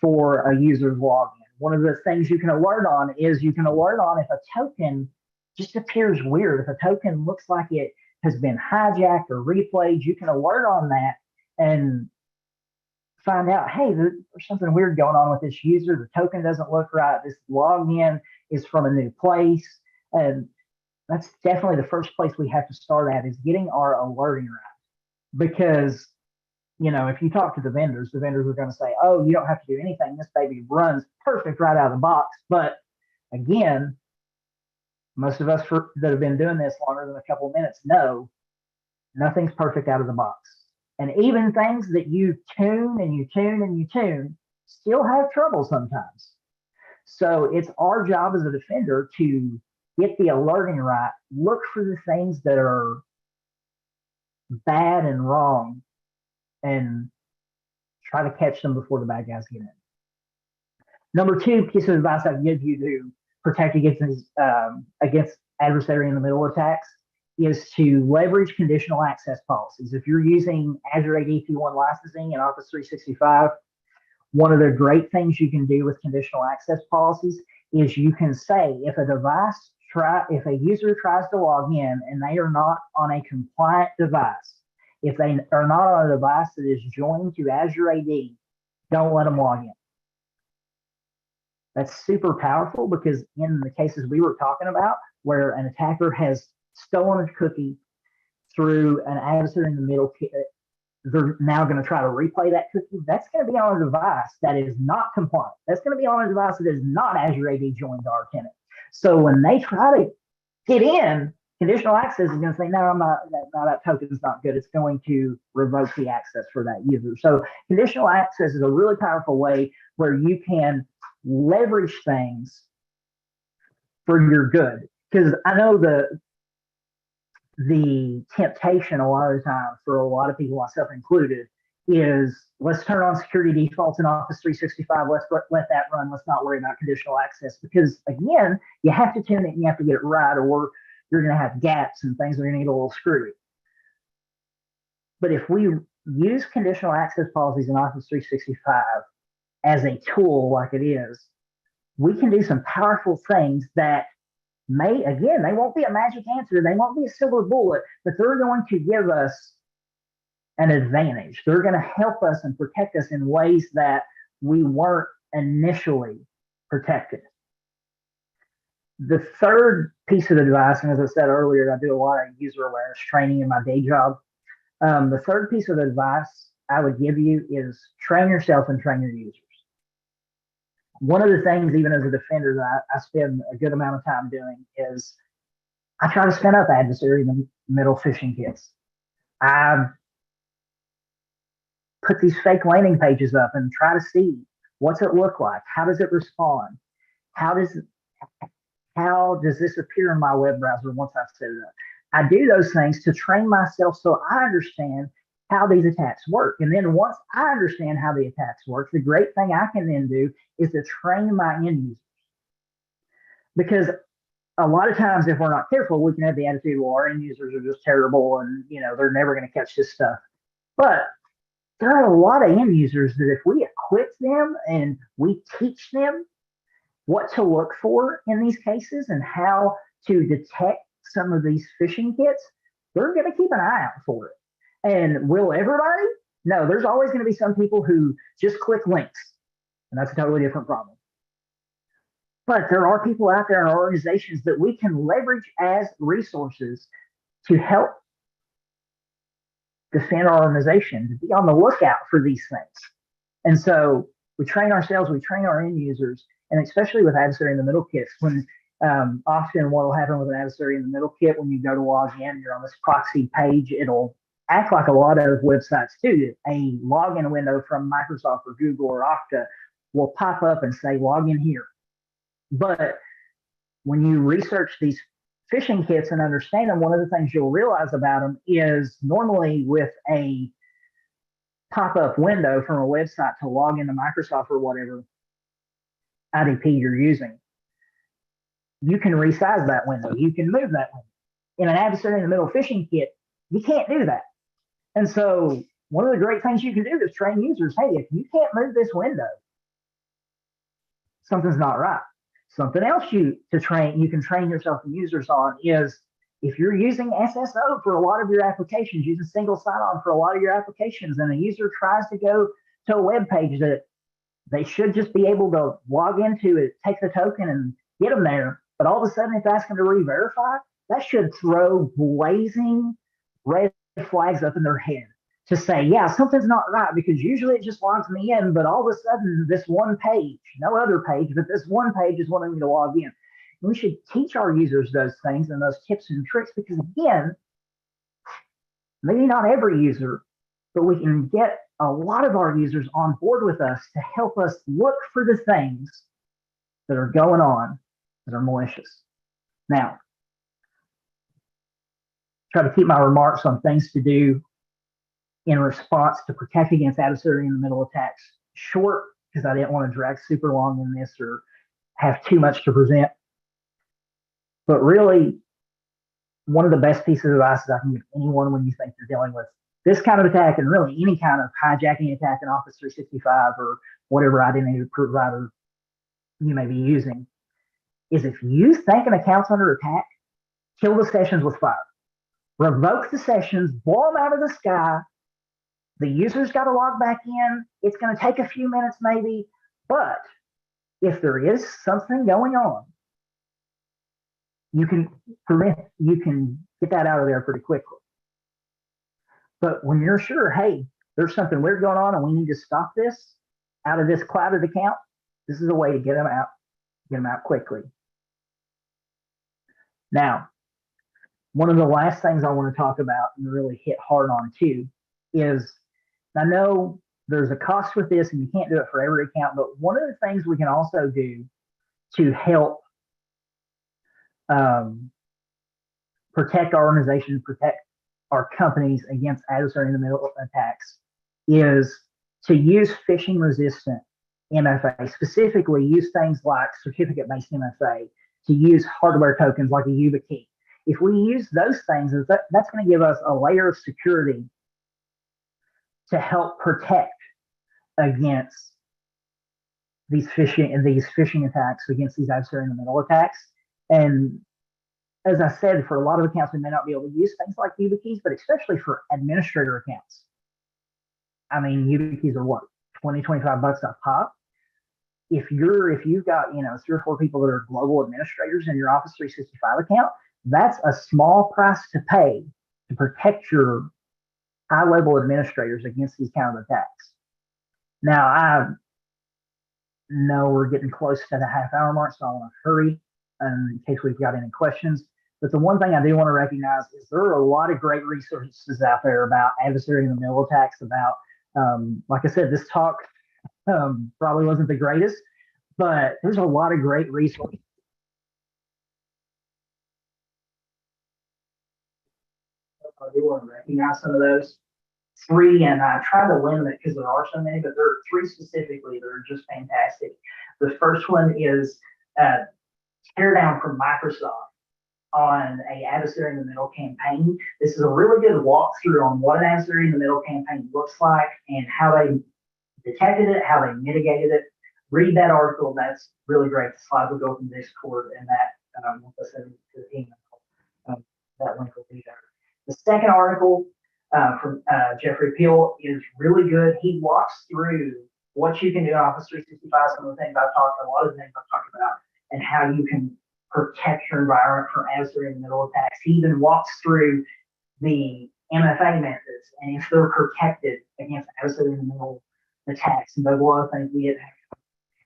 for a user's login. One of the things you can alert on is you can alert on if a token just appears weird. If a token looks like it has been hijacked or replayed, you can alert on that and find out, hey, there's something weird going on with this user. The token doesn't look right. This login is from a new place. And that's definitely the first place we have to start at, is getting our alerting right. Because, you know, if you talk to the vendors are going to say, oh, you don't have to do anything. This baby runs perfect right out of the box. But again, most of us that have been doing this longer than a couple of minutes know nothing's perfect out of the box. And even things that you tune and you tune and you tune still have trouble sometimes. So it's our job as a defender to get the alerting right, look for the things that are bad and wrong, and try to catch them before the bad guys get in. Number two piece of advice I give you to protect against adversary in the middle attacks is to leverage conditional access policies. If you're using Azure AD P1 licensing in Office 365, one of the great things you can do with conditional access policies is you can say, if a user tries to log in and they are not on a compliant device, if they are not on a device that is joined to Azure AD, don't let them log in. That's super powerful, because in the cases we were talking about, where an attacker has stolen a cookie through an adversary in the middle, they're now going to try to replay that cookie. That's going to be on a device that is not compliant. That's going to be on a device that is not Azure AD joined to our tenant. So when they try to get in, Conditional access is going to say, no, that token is not good. It's going to revoke the access for that user. So conditional access is a really powerful way where you can leverage things for your good. Because I know the temptation a lot of the time for a lot of people, myself included, is let's turn on security defaults in Office 365. Let's let that run. Let's not worry about conditional access, because again, you have to tune it and you have to get it right, or you're going to have gaps and things are going to get a little screwy. But if we use conditional access policies in Office 365 as a tool like it is, we can do some powerful things that may, again, they won't be a magic answer. They won't be a silver bullet, but they're going to give us an advantage. They're going to help us and protect us in ways that we weren't initially protected. The third piece of advice, and as I said earlier, I do a lot of user awareness training in my day job. The third piece of advice I would give you is train yourself and train your users. One of the things, even as a defender, that I spend a good amount of time doing is I try to spin up Adversary in the middle phishing kits. I put these fake landing pages up and try to see what's it look like, how does it respond, how does this appear in my web browser once I've set it up. I do those things to train myself so I understand how these attacks work. And then once I understand how the attacks work, the great thing I can then do is to train my end users. Because a lot of times, if we're not careful, we can have the attitude, well, our end users are just terrible and they're never going to catch this stuff. But there are a lot of end users that if we equip them and we teach them what to look for in these cases and how to detect some of these phishing kits, they're going to keep an eye out for it. And will everybody? No, there's always going to be some people who just click links, and that's a totally different problem. But there are people out there in our organizations that we can leverage as resources to help defend our organization, to be on the lookout for these things. And so we train ourselves, we train our end users, and especially with Adversary in the middle kits, when often what will happen with an Adversary in the middle kit, when you go to log in, you're on this proxy page, it'll act like a lot of websites do. A login window from Microsoft or Google or Okta will pop up and say, log in here. But when you research these phishing kits and understand them, one of the things you'll realize about them is normally with a pop-up window from a website to log into Microsoft or whatever IDP you're using, you can resize that window. You can move that window. In an Adversary in the middle phishing kit, you can't do that. And so one of the great things you can do is train users, hey, if you can't move this window, something's not right. Something else you can train yourself and users on is if you're using SSO for a lot of your applications, using single sign-on for a lot of your applications, and a user tries to go to a web page that they should just be able to log into it, take the token and get them there, but all of a sudden it's asking to re-verify, that should throw blazing red flags up in their head to say, yeah, something's not right, because usually it just logs me in, but all of a sudden this one page, no other page, but this one page is wanting me to log in. And we should teach our users those things and those tips and tricks, because again, maybe not every user, but we can get a lot of our users on board with us to help us look for the things that are going on that are malicious. Now, try to keep my remarks on things to do in response to protect against adversary in the middle attacks short, because I didn't want to drag super long in this or have too much to present. But really, one of the best pieces of advice I can give anyone when you think you're dealing with this kind of attack, and really any kind of hijacking attack in Office 365 or whatever identity provider you may be using, is if you think an account's under attack, kill the sessions with fire. Revoke the sessions, blow them out of the sky. The user's got to log back in. It's going to take a few minutes maybe, but if there is something going on, you can get that out of there pretty quickly. But when you're sure, hey, there's something weird going on and we need to stop this out of this clouded account, this is a way to get them out quickly. Now, one of the last things I want to talk about and really hit hard on too is, I know there's a cost with this and you can't do it for every account, but one of the things we can also do to help protect our organization, protect our companies against adversary in the middle attacks is to use phishing resistant MFA, specifically use things like certificate based MFA, to use hardware tokens like a YubiKey. If we use those things, that's going to give us a layer of security to help protect against these phishing attacks, against these adversary in the middle attacks. And as I said, for a lot of accounts, we may not be able to use things like YubiKeys, but especially for administrator accounts. I mean, YubiKeys are what, 20, 25 bucks a pop? If you've got, 3 or 4 people that are global administrators in your Office 365 account, that's a small price to pay to protect your high level administrators against these kind of attacks. Now, I know we're getting close to the half-hour mark, so I want to hurry in case we've got any questions. But the one thing I do want to recognize is there are a lot of great resources out there about adversary in the middle attacks, about, like I said, this talk probably wasn't the greatest, but there's a lot of great resources. I do want to recognize some of those. 3, and I try to limit it because there are so many, but there are 3 specifically that are just fantastic. The first one is Teardown from Microsoft on a adversary in the middle campaign. This is a really good walkthrough on what an adversary in the middle campaign looks like and how they detected it, how they mitigated it. Read that article. That's really great. The slides will go up in Discord, and that once I send it to the email, that link will be there. The second article from Jeffrey Peel is really good. He walks through what you can do in Office 365, some of the things a lot of the things I've talked about, and how you can protect your environment from adversary in the middle attacks. He even walks through the MFA methods and if they're protected against adversary in the middle attacks. And there's a lot of things we get.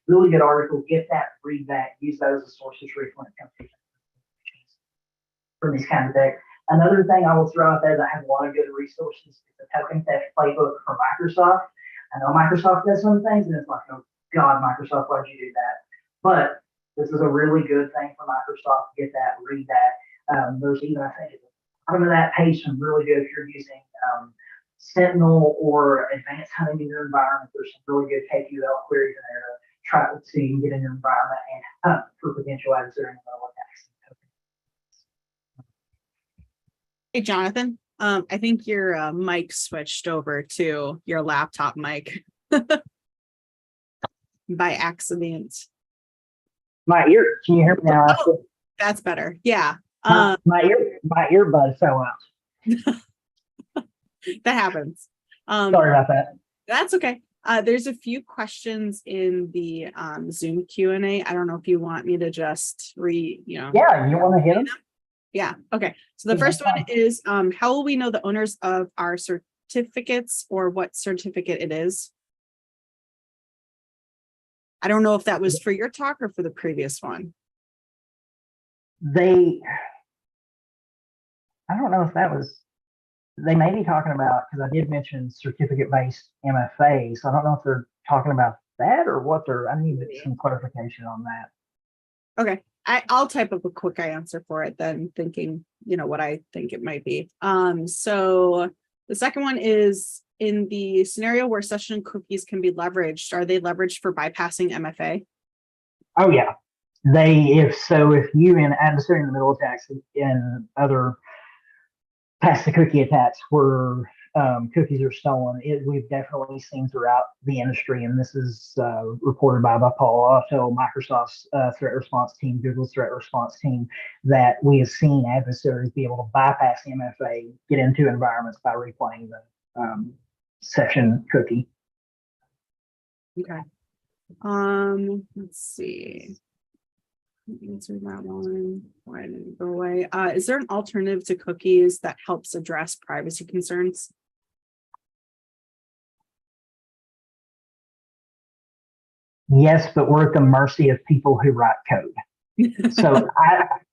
Really good article. Get that, read that, use those as sources for when it comes to from these kind of things. Another thing I will throw out there that has a lot of good resources is the token theft playbook from Microsoft. I know Microsoft does some things, and it's like, oh God, Microsoft, why'd you do that? But this is a really good thing for Microsoft. Get that, read that. There's even, I think, at the bottom of that page, some really good if you're using Sentinel or advanced hunting in your environment. There's some really good KQL queries in there to try to see and get in your environment and hunt for potential adversary attacks. Hey, Jonathan, I think your mic switched over to your laptop mic by accident. My ear, can you hear me now? Oh, that's better. Yeah. My earbud fell out. That happens. Sorry about that. That's okay. There's a few questions in the Zoom Q&A. I don't know if you want me to just Yeah, you want to hit them? Yeah. Okay. So the first one is, how will we know the owners of our certificates or what certificate it is? I don't know if that was for your talk or for the previous one. I don't know if that was, they may be talking about, because I did mention certificate-based MFA, so I don't know if they're talking about that or what I need some clarification on that. Okay. I'll type up a quick answer for it then, thinking, what I think it might be. So the second one is, in the scenario where session cookies can be leveraged, are they leveraged for bypassing MFA? Oh yeah. If you in adversary in the middle attacks and other pass the cookie attacks where cookies are stolen, we've definitely seen throughout the industry, and this is reported by Paul Otto, Microsoft's threat response team, Google's threat response team, that we have seen adversaries be able to bypass MFA, get into environments by replaying the session cookie. Okay. Let's see. Answer that one. Why did it go away? Is there an alternative to cookies that helps address privacy concerns? Yes, but we're at the mercy of people who write code. So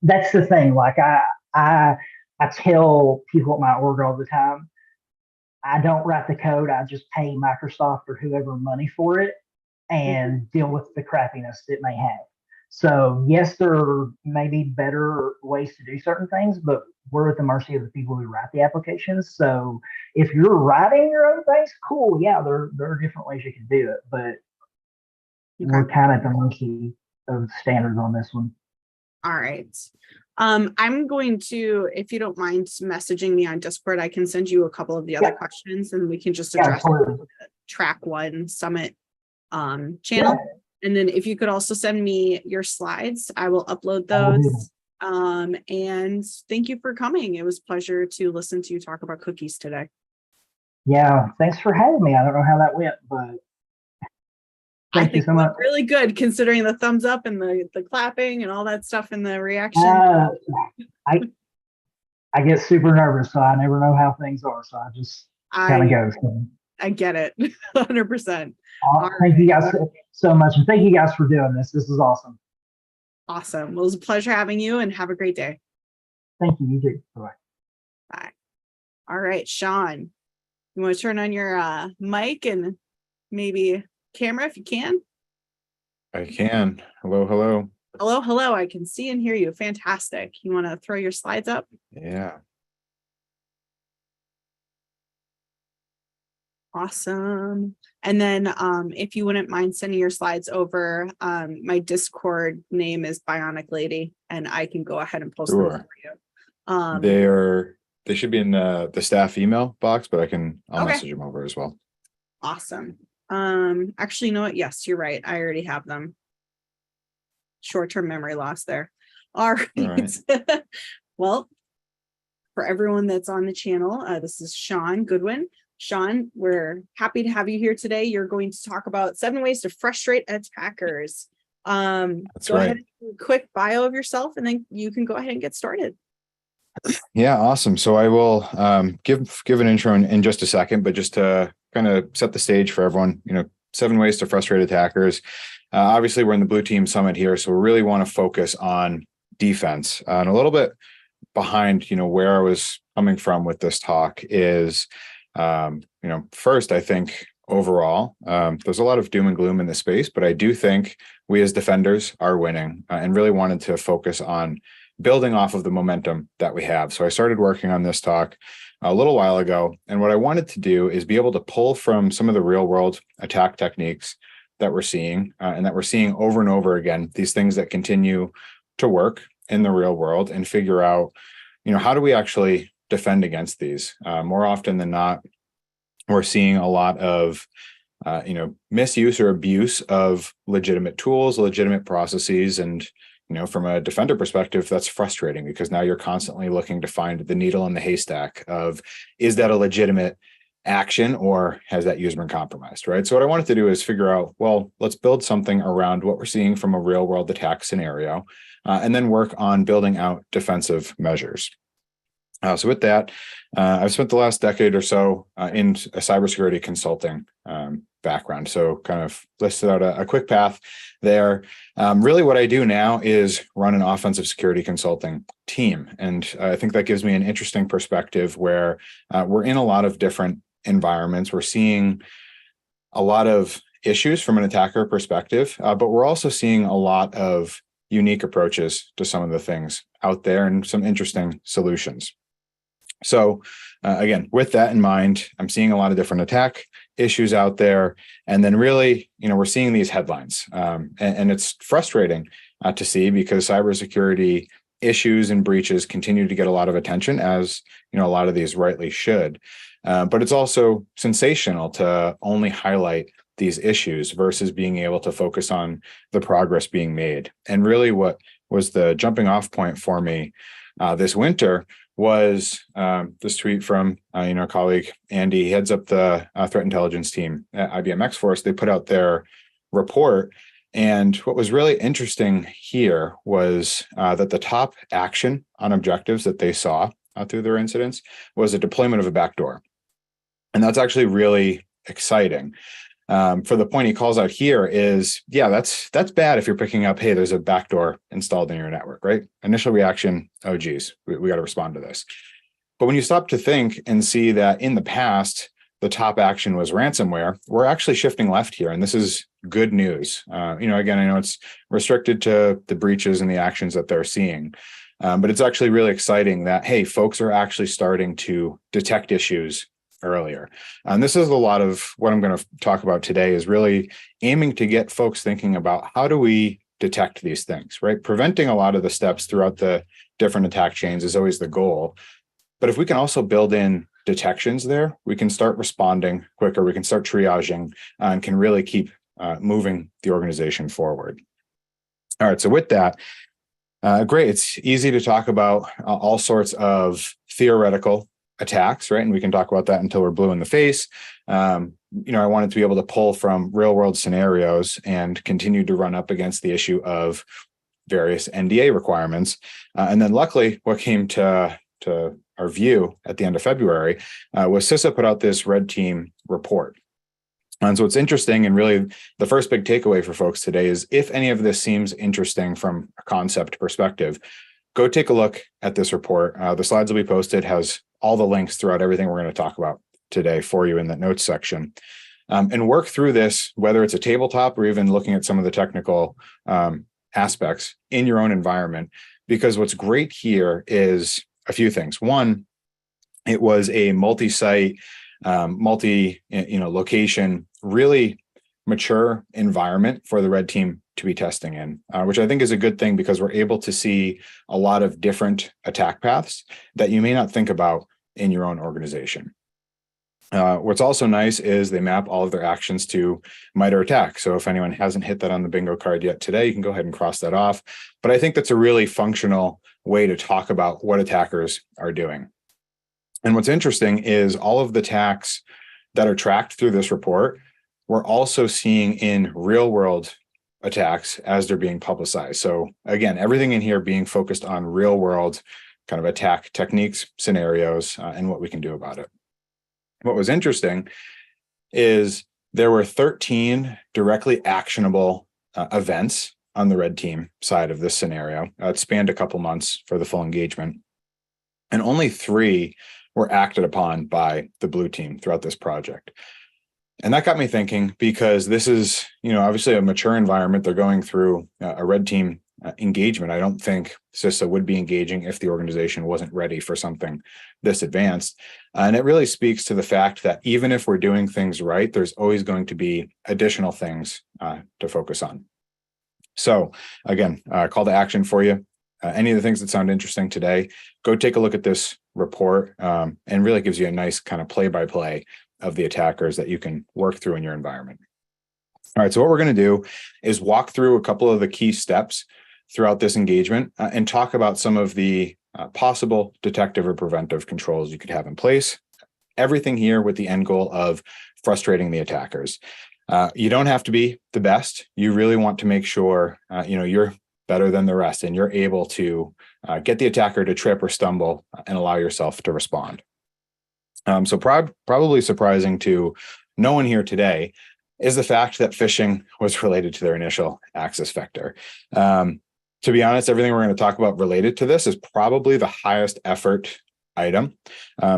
that's the thing. Like I I tell people at my org all the time, I don't write the code. I just pay Microsoft or whoever money for it and deal with the crappiness it may have. So yes, there may be better ways to do certain things, but we're at the mercy of the people who write the applications. So if you're writing your own things, cool. Yeah, there are different ways you can do it, but we're kind of at the mercy of standards on this one. All right. I'm going to, if you don't mind messaging me on Discord, I can send you a couple of the other questions and we can just address the track 1 summit channel. And then if you could also send me your slides, I will upload those. And thank you for coming. It was a pleasure to listen to you talk about cookies today. Yeah, thanks for having me. I don't know how that went, but I think it went really good considering the thumbs up and the clapping and all that stuff and the reaction. I get super nervous, so I never know how things are. So I just kind of go. So. I get it, 100%. Thank you guys so much, and thank you guys for doing this. This is awesome. Awesome. Well, it was a pleasure having you, and have a great day. Thank you. You too. Bye. Bye. All right, Sean, you want to turn on your mic and maybe camera if you can? I can. Hello, hello. Hello, hello. I can see and hear you. Fantastic. You want to throw your slides up? Yeah. Awesome. And then if you wouldn't mind sending your slides over, my Discord name is Bionic Lady, and I can go ahead and post them for you. They should be in the staff email box, but I'll message them over as well. Awesome. Actually, you know what? Yes, you're right. I already have them. Short-term memory loss there. All right. Well, for everyone that's on the channel, this is Sean Goodwin. Sean, we're happy to have you here today. You're going to talk about 7 ways to frustrate attackers. That's go right. ahead and do a quick bio of yourself, and then you can go ahead and get started. Yeah, awesome. So I will give an intro in just a second, but just to kind of set the stage for everyone, 7 ways to frustrate attackers. Obviously, we're in the Blue Team Summit here, so we really want to focus on defense. And a little bit behind, where I was coming from with this talk is, first, I think overall, there's a lot of doom and gloom in this space, but I do think we as defenders are winning and really wanted to focus on building off of the momentum that we have. So I started working on this talk a little while ago. And what I wanted to do is be able to pull from some of the real world attack techniques that we're seeing and that we're seeing over and over again, these things that continue to work in the real world, and figure out, how do we actually defend against these? More often than not, we're seeing a lot of, misuse or abuse of legitimate tools, legitimate processes. And, from a defender perspective, that's frustrating because now you're constantly looking to find the needle in the haystack of, is that a legitimate action or has that user been compromised, right? So what I wanted to do is figure out, well, let's build something around what we're seeing from a real world attack scenario, and then work on building out defensive measures. So with that, I've spent the last decade or so in a cybersecurity consulting background. So kind of listed out a quick path there. Really what I do now is run an offensive security consulting team. And I think that gives me an interesting perspective where we're in a lot of different environments. We're seeing a lot of issues from an attacker perspective, but we're also seeing a lot of unique approaches to some of the things out there and some interesting solutions. So again, with that in mind, I'm seeing a lot of different attack issues out there. And then really, we're seeing these headlines. And it's frustrating to see because cybersecurity issues and breaches continue to get a lot of attention, as a lot of these rightly should. But it's also sensational to only highlight these issues versus being able to focus on the progress being made. And really what was the jumping off point for me this winter was this tweet from colleague Andy. He heads up the threat intelligence team at IBM X-Force. They put out their report. And what was really interesting here was that the top action on objectives that they saw through their incidents was a deployment of a backdoor. And that's actually really exciting. For the point he calls out here is, yeah, that's bad if you're picking up, hey, there's a backdoor installed in your network, right? Initial reaction, oh geez, we got to respond to this. But when you stop to think and see that in the past, the top action was ransomware, we're actually shifting left here. And this is good news. Again, I know it's restricted to the breaches and the actions that they're seeing. But it's actually really exciting that, hey, folks are actually starting to detect issues earlier. And this is a lot of what I'm going to talk about today, is really aiming to get folks thinking about how do we detect these things, right? Preventing a lot of the steps throughout the different attack chains is always the goal. But if we can also build in detections there, we can start responding quicker, we can start triaging, and can really keep moving the organization forward. All right, so with that, great. It's easy to talk about all sorts of theoretical attacks, right? And we can talk about that until we're blue in the face. I wanted to be able to pull from real world scenarios and continue to run up against the issue of various NDA requirements. And then luckily, what came to our view at the end of February was CISA put out this red team report. And so it's interesting, and really the first big takeaway for folks today is, if any of this seems interesting from a concept perspective, go take a look at this report. The slides will be posted, has all the links throughout everything we're going to talk about today for you in the notes section. And work through this, whether it's a tabletop or even looking at some of the technical aspects in your own environment, because what's great here is a few things. One, it was a multi-site, location, really mature environment for the red team to be testing in, which I think is a good thing, because we're able to see a lot of different attack paths that you may not think about in your own organization. What's also nice is they map all of their actions to MITRE ATT&CK. So if anyone hasn't hit that on the bingo card yet today, you can go ahead and cross that off. But I think that's a really functional way to talk about what attackers are doing. And what's interesting is all of the attacks that are tracked through this report, we're also seeing in real world attacks as they're being publicized. So again, everything in here being focused on real world kind of attack techniques, scenarios, and what we can do about it. What was interesting is there were 13 directly actionable events on the red team side of this scenario. It spanned a couple months for the full engagement, and only 3 were acted upon by the blue team throughout this project. And that got me thinking, because this is, obviously a mature environment. They're going through a red team engagement. I don't think CISA would be engaging if the organization wasn't ready for something this advanced. And it really speaks to the fact that even if we're doing things right, there's always going to be additional things to focus on. So again, call to action for you. Any of the things that sound interesting today, go take a look at this report, and really gives you a nice kind of play-by-play of the attackers that you can work through in your environment. All right, so what we're going to do is walk through a couple of the key steps throughout this engagement and talk about some of the possible detective or preventive controls you could have in place. Everything here with the end goal of frustrating the attackers. You don't have to be the best. You really want to make sure you're better than the rest, and you're able to get the attacker to trip or stumble and allow yourself to respond. So probably surprising to no one here today is the fact that phishing was related to their initial access vector. To be honest, everything we're going to talk about related to this is probably the highest effort item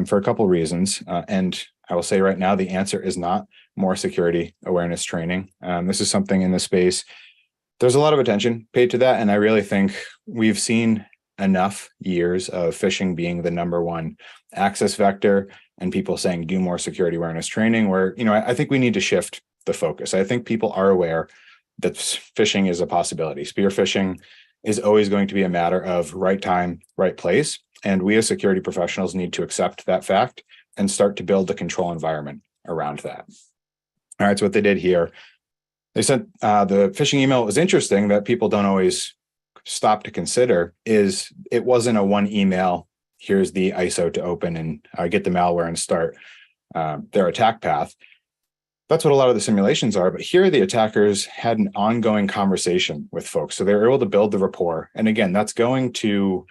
for a couple reasons. And I will say right now, the answer is not more security awareness training. This is something in the space. There's a lot of attention paid to that. And I really think we've seen enough years of phishing being the #1 access vector and people saying do more security awareness training, where, I think we need to shift the focus. I think people are aware that phishing is a possibility. Spear phishing is always going to be a matter of right time, right place. And we as security professionals need to accept that fact and start to build the control environment around that. All right, so what they did here, they sent the phishing email. It was interesting that people don't always stop to consider is it wasn't a one email, here's the ISO to open and get the malware and start their attack path. That's what a lot of the simulations are. But here the attackers had an ongoing conversation with folks. So they were able to build the rapport. And again, that's going to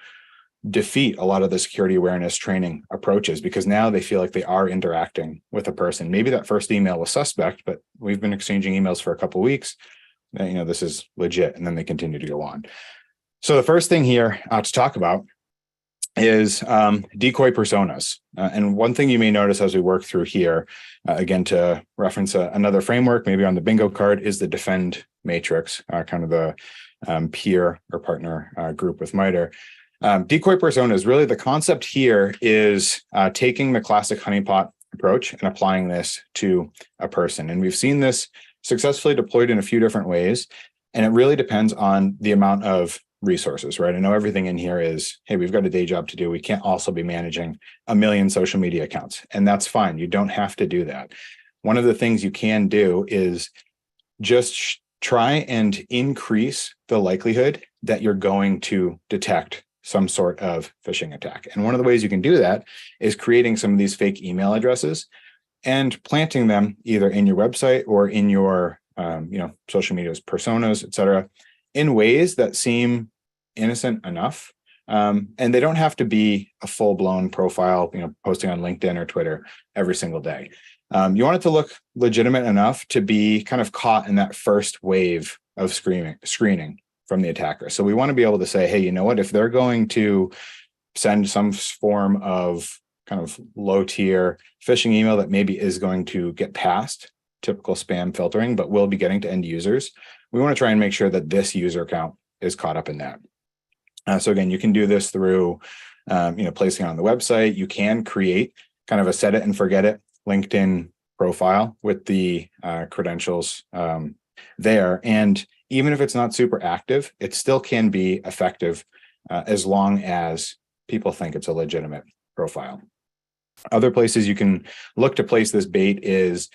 defeat a lot of the security awareness training approaches, because now they feel like they are interacting with a person. Maybe that first email was suspect, but we've been exchanging emails for a couple of weeks. This is legit. And then they continue to go on. So the first thing here to talk about is decoy personas. And one thing you may notice as we work through here, again, to reference another framework, maybe on the bingo card, is the defend matrix, kind of the peer or partner group with MITRE. Decoy personas, really the concept here is taking the classic honeypot approach and applying this to a person. And we've seen this successfully deployed in a few different ways. And it really depends on the amount of resources, right? I know everything in here is, hey, we've got a day job to do. We can't also be managing 1 million social media accounts. And that's fine. You don't have to do that. One of the things you can do is just try and increase the likelihood that you're going to detect some sort of phishing attack. And one of the ways you can do that is creating some of these fake email addresses and planting them either in your website or in your social media's personas, et cetera, in ways that seem innocent enough. And they don't have to be a full-blown profile, posting on LinkedIn or Twitter every single day. You want it to look legitimate enough to be kind of caught in that first wave of screening from the attacker. So we want to be able to say, hey, you know what, if they're going to send some form of kind of low-tier phishing email that maybe is going to get past typical spam filtering, but will be getting to end users, we want to try and make sure that this user account is caught up in that. So again, you can do this through, placing it on the website. You can create kind of a set it and forget it LinkedIn profile with the credentials there. And even if it's not super active, it still can be effective as long as people think it's a legitimate profile. Other places you can look to place this bait is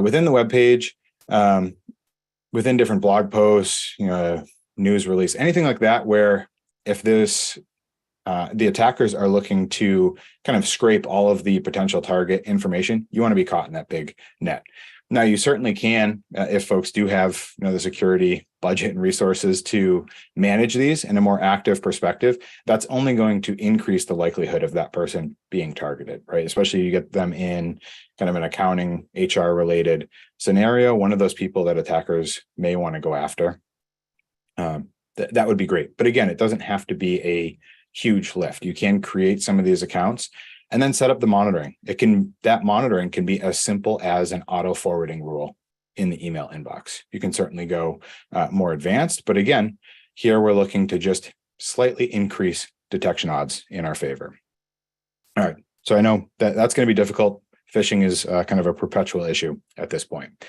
within the web page, within different blog posts, news release, anything like that, where if this the attackers are looking to kind of scrape all of the potential target information, you want to be caught in that big net. Now, you certainly can, if folks do have the security budget and resources to manage these in a more active perspective, that's only going to increase the likelihood of that person being targeted, right? Especially you get them in kind of an accounting, HR related scenario, one of those people that attackers may want to go after. That would be great. But again, it doesn't have to be a huge lift. You can create some of these accounts and then set up the monitoring. That monitoring can be as simple as an auto forwarding rule in the email inbox. You can certainly go more advanced, but again, here we're looking to just slightly increase detection odds in our favor. All right, so I know that's going to be difficult. Phishing is kind of a perpetual issue at this point.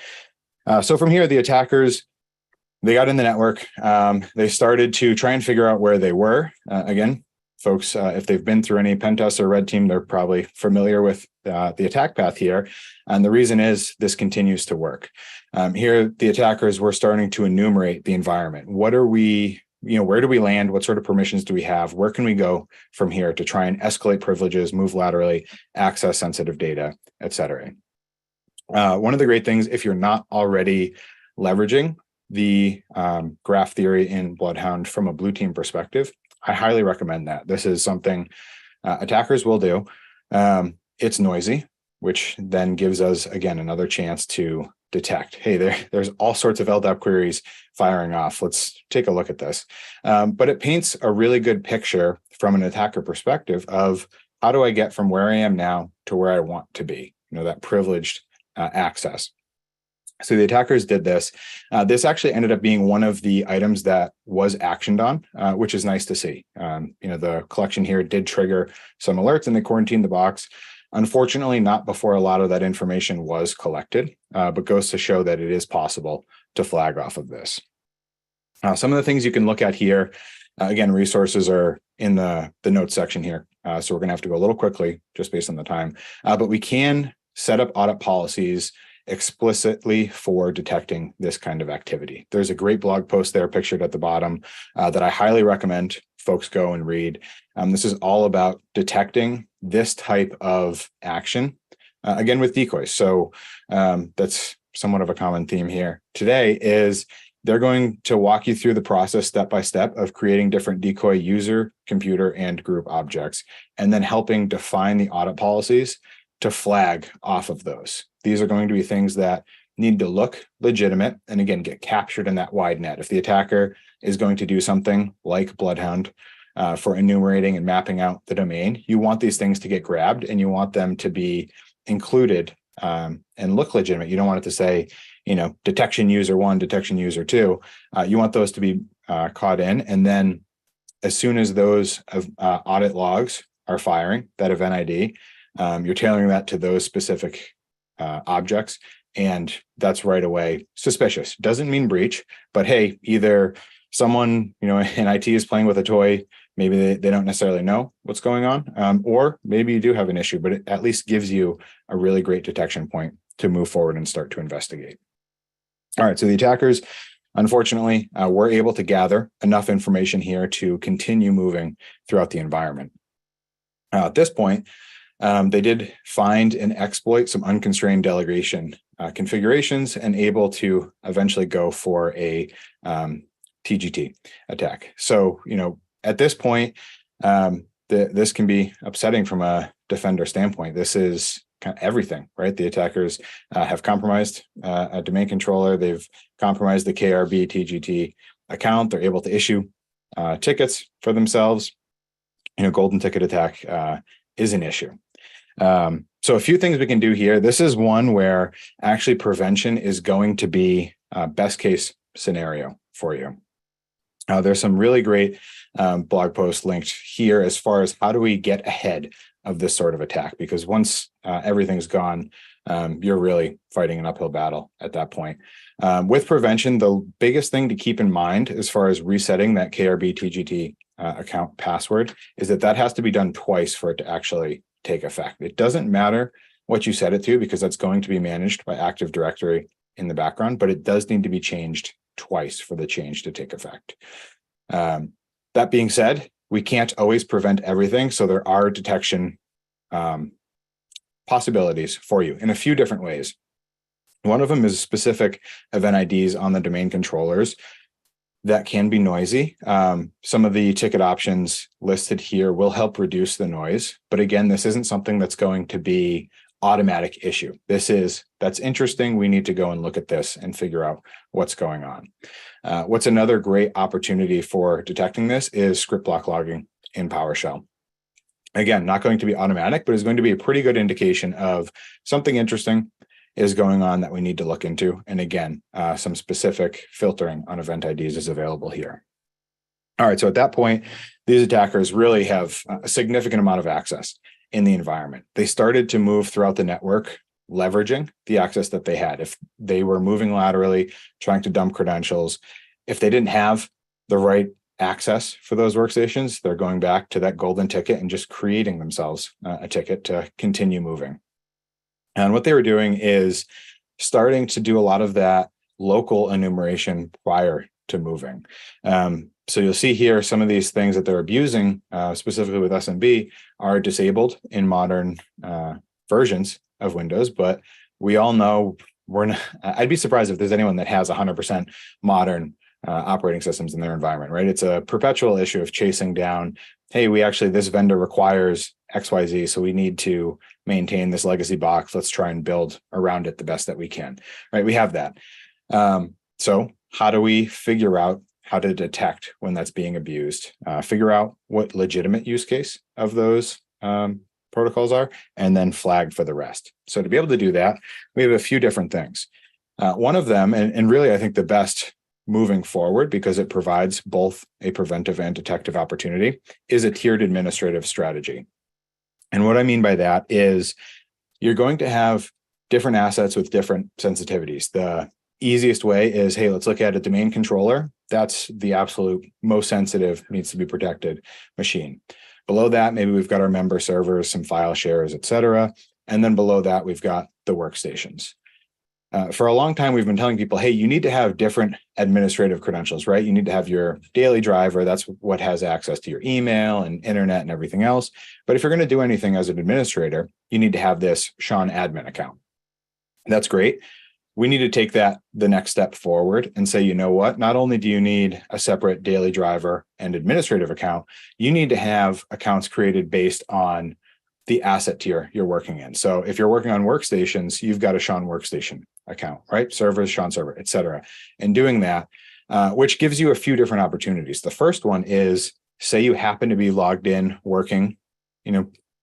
So from here, the attackers, they got in the network. They started to try and figure out where they were. Again, folks, if they've been through any pen test or red team, they're probably familiar with the attack path here. And the reason is this continues to work. Here, the attackers were starting to enumerate the environment. What are we, where do we land? What sort of permissions do we have? Where can we go from here to try and escalate privileges, move laterally, access sensitive data, et cetera? One of the great things, if you're not already leveraging the graph theory in Bloodhound from a blue team perspective, I highly recommend that. This is something attackers will do. It's noisy, which then gives us, again, another chance to detect, hey, there's all sorts of LDAP queries firing off. Let's take a look at this. But it paints a really good picture from an attacker perspective of how do I get from where I am now to where I want to be, that privileged access. So the attackers did this. This actually ended up being one of the items that was actioned on, which is nice to see. The collection here did trigger some alerts and they quarantined the box. Unfortunately, not before a lot of that information was collected, but goes to show that it is possible to flag off of this. Some of the things you can look at here, again, resources are in the notes section here. So we're going to have to go a little quickly just based on the time, but we can set up audit policies explicitly for detecting this kind of activity. There's a great blog post there pictured at the bottom that I highly recommend folks go and read. This is all about detecting this type of action, again, with decoys. So that's somewhat of a common theme here today is they're going to walk you through the process step by step of creating different decoy user, computer, and group objects, and then helping define the audit policies to flag off of those. These are going to be things that need to look legitimate and again get captured in that wide net. If the attacker is going to do something like Bloodhound for enumerating and mapping out the domain, you want these things to get grabbed and you want them to be included and look legitimate. You don't want it to say, detection user 1, detection user 2. You want those to be caught in. And then as soon as those audit logs are firing that event ID, you're tailoring that to those specific objects. And that's right away suspicious. Doesn't mean breach, but hey, either someone, in IT is playing with a toy, maybe they don't necessarily know what's going on, or maybe you do have an issue, but it at least gives you a really great detection point to move forward and start to investigate. All right, so the attackers, unfortunately, were able to gather enough information here to continue moving throughout the environment. At this point, they did find and exploit some unconstrained delegation configurations and able to eventually go for a TGT attack. So, at this point, this can be upsetting from a defender standpoint. This is kind of everything, right? The attackers have compromised a domain controller. They've compromised the KRB TGT account. They're able to issue tickets for themselves. Golden ticket attack is an issue. So a few things we can do here. This is one where actually prevention is going to be best case scenario for you. There's some really great blog posts linked here as far as how do we get ahead of this sort of attack, because once everything's gone, you're really fighting an uphill battle at that point. With prevention, the biggest thing to keep in mind as far as resetting that KRB TGT account password is that has to be done twice for it to actually take effect. It doesn't matter what you set it to because that's going to be managed by Active Directory in the background, but it does need to be changed twice for the change to take effect. That being said, we can't always prevent everything. So there are detection possibilities for you in a few different ways. One of them is specific event IDs on the domain controllers that can be noisy. Some of the ticket options listed here will help reduce the noise. But again, this isn't something that's going to be automatic issue. That's interesting. We need to go and look at this and figure out what's going on. What's another great opportunity for detecting this is script block logging in PowerShell. Again, not going to be automatic, but is going to be a pretty good indication of something interesting is going on that we need to look into. And again, some specific filtering on event IDs is available here. All right, so at that point, these attackers really have a significant amount of access in the environment. They started to move throughout the network, leveraging the access that they had. If they were moving laterally, trying to dump credentials, if they didn't have the right access for those workstations, they're going back to that golden ticket and just creating themselves a ticket to continue moving. And what they were doing is starting to do a lot of that local enumeration prior to moving. So you'll see here some of these things that they're abusing, specifically with SMB, are disabled in modern versions of Windows. But we all know I'd be surprised if there's anyone that has 100% modern operating systems in their environment, right? It's a perpetual issue of chasing down, hey, this vendor requires XYZ, so we need to maintain this legacy box. Let's try and build around it the best that we can, right? We have that. So how do we figure out how to detect when that's being abused, figure out what legitimate use case of those protocols are, and then flag for the rest. So to be able to do that, we have a few different things. One of them, and really I think the best moving forward, because it provides both a preventive and detective opportunity, is a tiered administrative strategy. And what I mean by that is you're going to have different assets with different sensitivities. The easiest way is, hey, let's look at a domain controller. That's the absolute most sensitive, needs to be protected machine. Below that, maybe we've got our member servers, some file shares, et cetera. And then below that, we've got the workstations. For a long time, we've been telling people, hey, you need to have different administrative credentials, right? You need to have your daily driver. That's what has access to your email and internet and everything else. But if you're going to do anything as an administrator, you need to have this Sean admin account. That's great. We need to take that the next step forward and say, you know what? Not only do you need a separate daily driver and administrative account, you need to have accounts created based on the asset tier you're working in. So if you're working on workstations, you've got a Sean workstation account, right? Servers, Sean server, et cetera. And doing that, which gives you a few different opportunities. The first one is, say you happen to be logged in, working,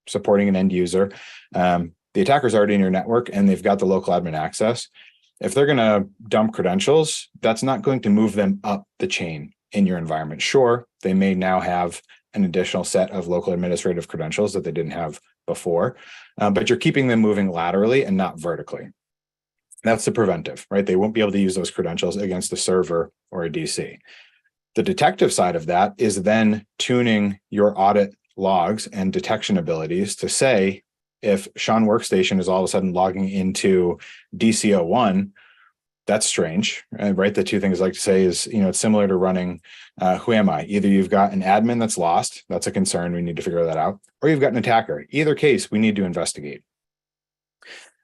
supporting an end user. The attacker's already in your network and they've got the local admin access. If they're going to dump credentials, that's not going to move them up the chain in your environment. Sure, they may now have an additional set of local administrative credentials that they didn't have before, but you're keeping them moving laterally and not vertically. That's the preventive, right? They won't be able to use those credentials against a server or a DC. The detective side of that is then tuning your audit logs and detection abilities to say, if Sean Workstation is all of a sudden logging into DC01, that's strange, right? The two things I like to say is, it's similar to running Who Am I? Either you've got an admin that's lost, that's a concern, we need to figure that out, or you've got an attacker. Either case, we need to investigate.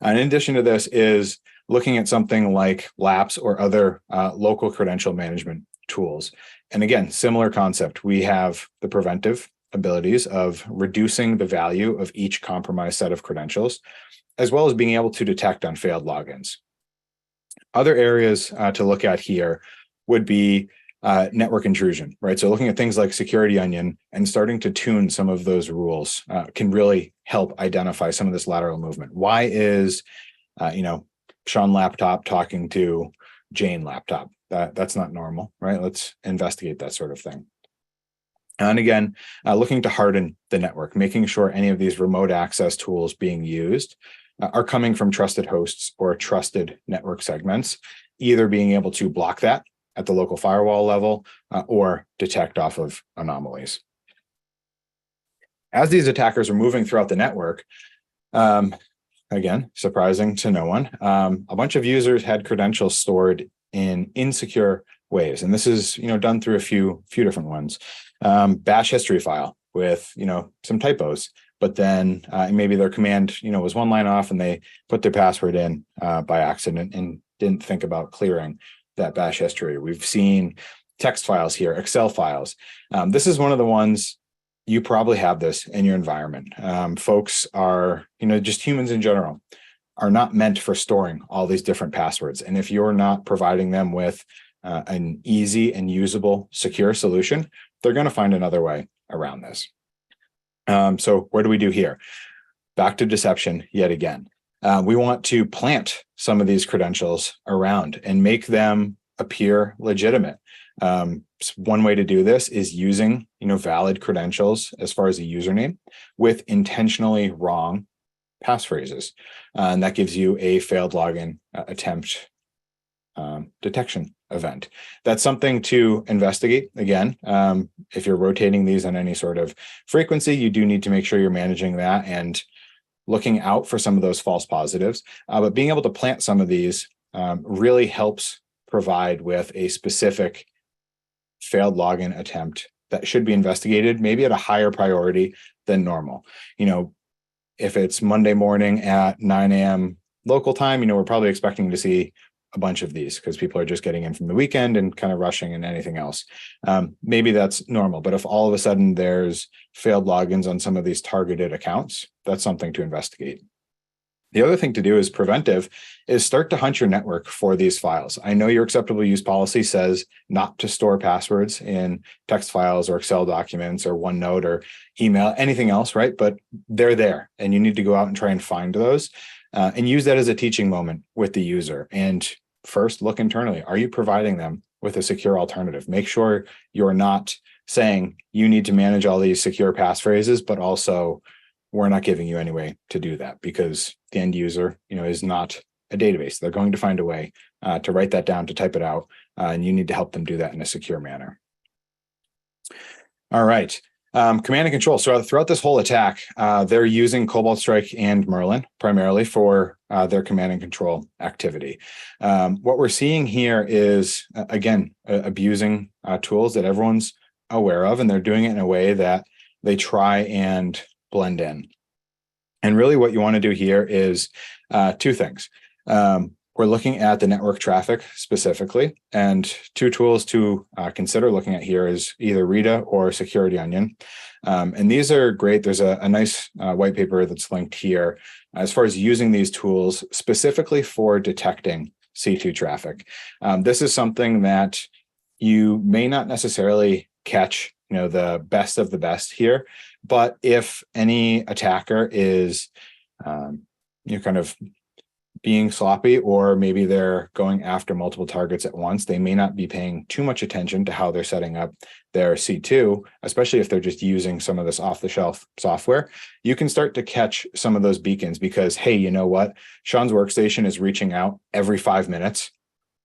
And in addition to this is looking at something like LAPS or other local credential management tools. And again, similar concept. We have the preventive abilities of reducing the value of each compromised set of credentials, as well as being able to detect on failed logins. Other areas to look at here would be network intrusion, right? So looking at things like Security Onion and starting to tune some of those rules can really help identify some of this lateral movement. Why is, Sean laptop talking to Jane laptop? That's not normal, right? Let's investigate that sort of thing. And again, looking to harden the network, making sure any of these remote access tools being used are coming from trusted hosts or trusted network segments, either being able to block that at the local firewall level or detect off of anomalies. As these attackers are moving throughout the network, again, surprising to no one, a bunch of users had credentials stored in insecure ways. And this is, done through a few different ones. Bash history file with, some typos, but then maybe their command, was one line off and they put their password in by accident and didn't think about clearing that bash history. We've seen text files here, Excel files. This is one of the ones you probably have this in your environment. Folks are, just humans in general are not meant for storing all these different passwords. And if you're not providing them with an easy and usable, secure solution, they're going to find another way around this. So what do we do here? Back to deception yet again. We want to plant some of these credentials around and make them appear legitimate. One way to do this is using, valid credentials as far as a username with intentionally wrong passphrases. And that gives you a failed login attempt detection event. That's something to investigate. Again, if you're rotating these on any sort of frequency, you do need to make sure you're managing that and looking out for some of those false positives. But being able to plant some of these really helps provide with a specific failed login attempt that should be investigated, maybe at a higher priority than normal. If it's Monday morning at 9 a.m. local time, we're probably expecting to see a bunch of these because people are just getting in from the weekend and kind of rushing and anything else. Maybe that's normal, but if all of a sudden there's failed logins on some of these targeted accounts, that's something to investigate. The other thing to do is preventive, is start to hunt your network for these files. I know your acceptable use policy says not to store passwords in text files or Excel documents or OneNote or email, anything else, right? But they're there and you need to go out and try and find those and use that as a teaching moment with the user. And first, look internally. Are you providing them with a secure alternative? Make sure you're not saying you need to manage all these secure passphrases, but also we're not giving you any way to do that because the end user, is not a database. They're going to find a way to write that down, to type it out, and you need to help them do that in a secure manner. All right. Command and control. So throughout this whole attack, they're using Cobalt Strike and Merlin primarily for their command and control activity. What we're seeing here is, again, abusing tools that everyone's aware of, and they're doing it in a way that they try and blend in. And really what you want to do here is two things. we're looking at the network traffic specifically, and two tools to consider looking at here is either Rita or Security Onion. And these are great. There's a nice white paper that's linked here as far as using these tools specifically for detecting C2 traffic. This is something that you may not necessarily catch, the best of the best here, but if any attacker is, kind of being sloppy, or maybe they're going after multiple targets at once, they may not be paying too much attention to how they're setting up their C2, especially if they're just using some of this off-the-shelf software. You can start to catch some of those beacons because, hey, you know what? Sean's workstation is reaching out every 5 minutes.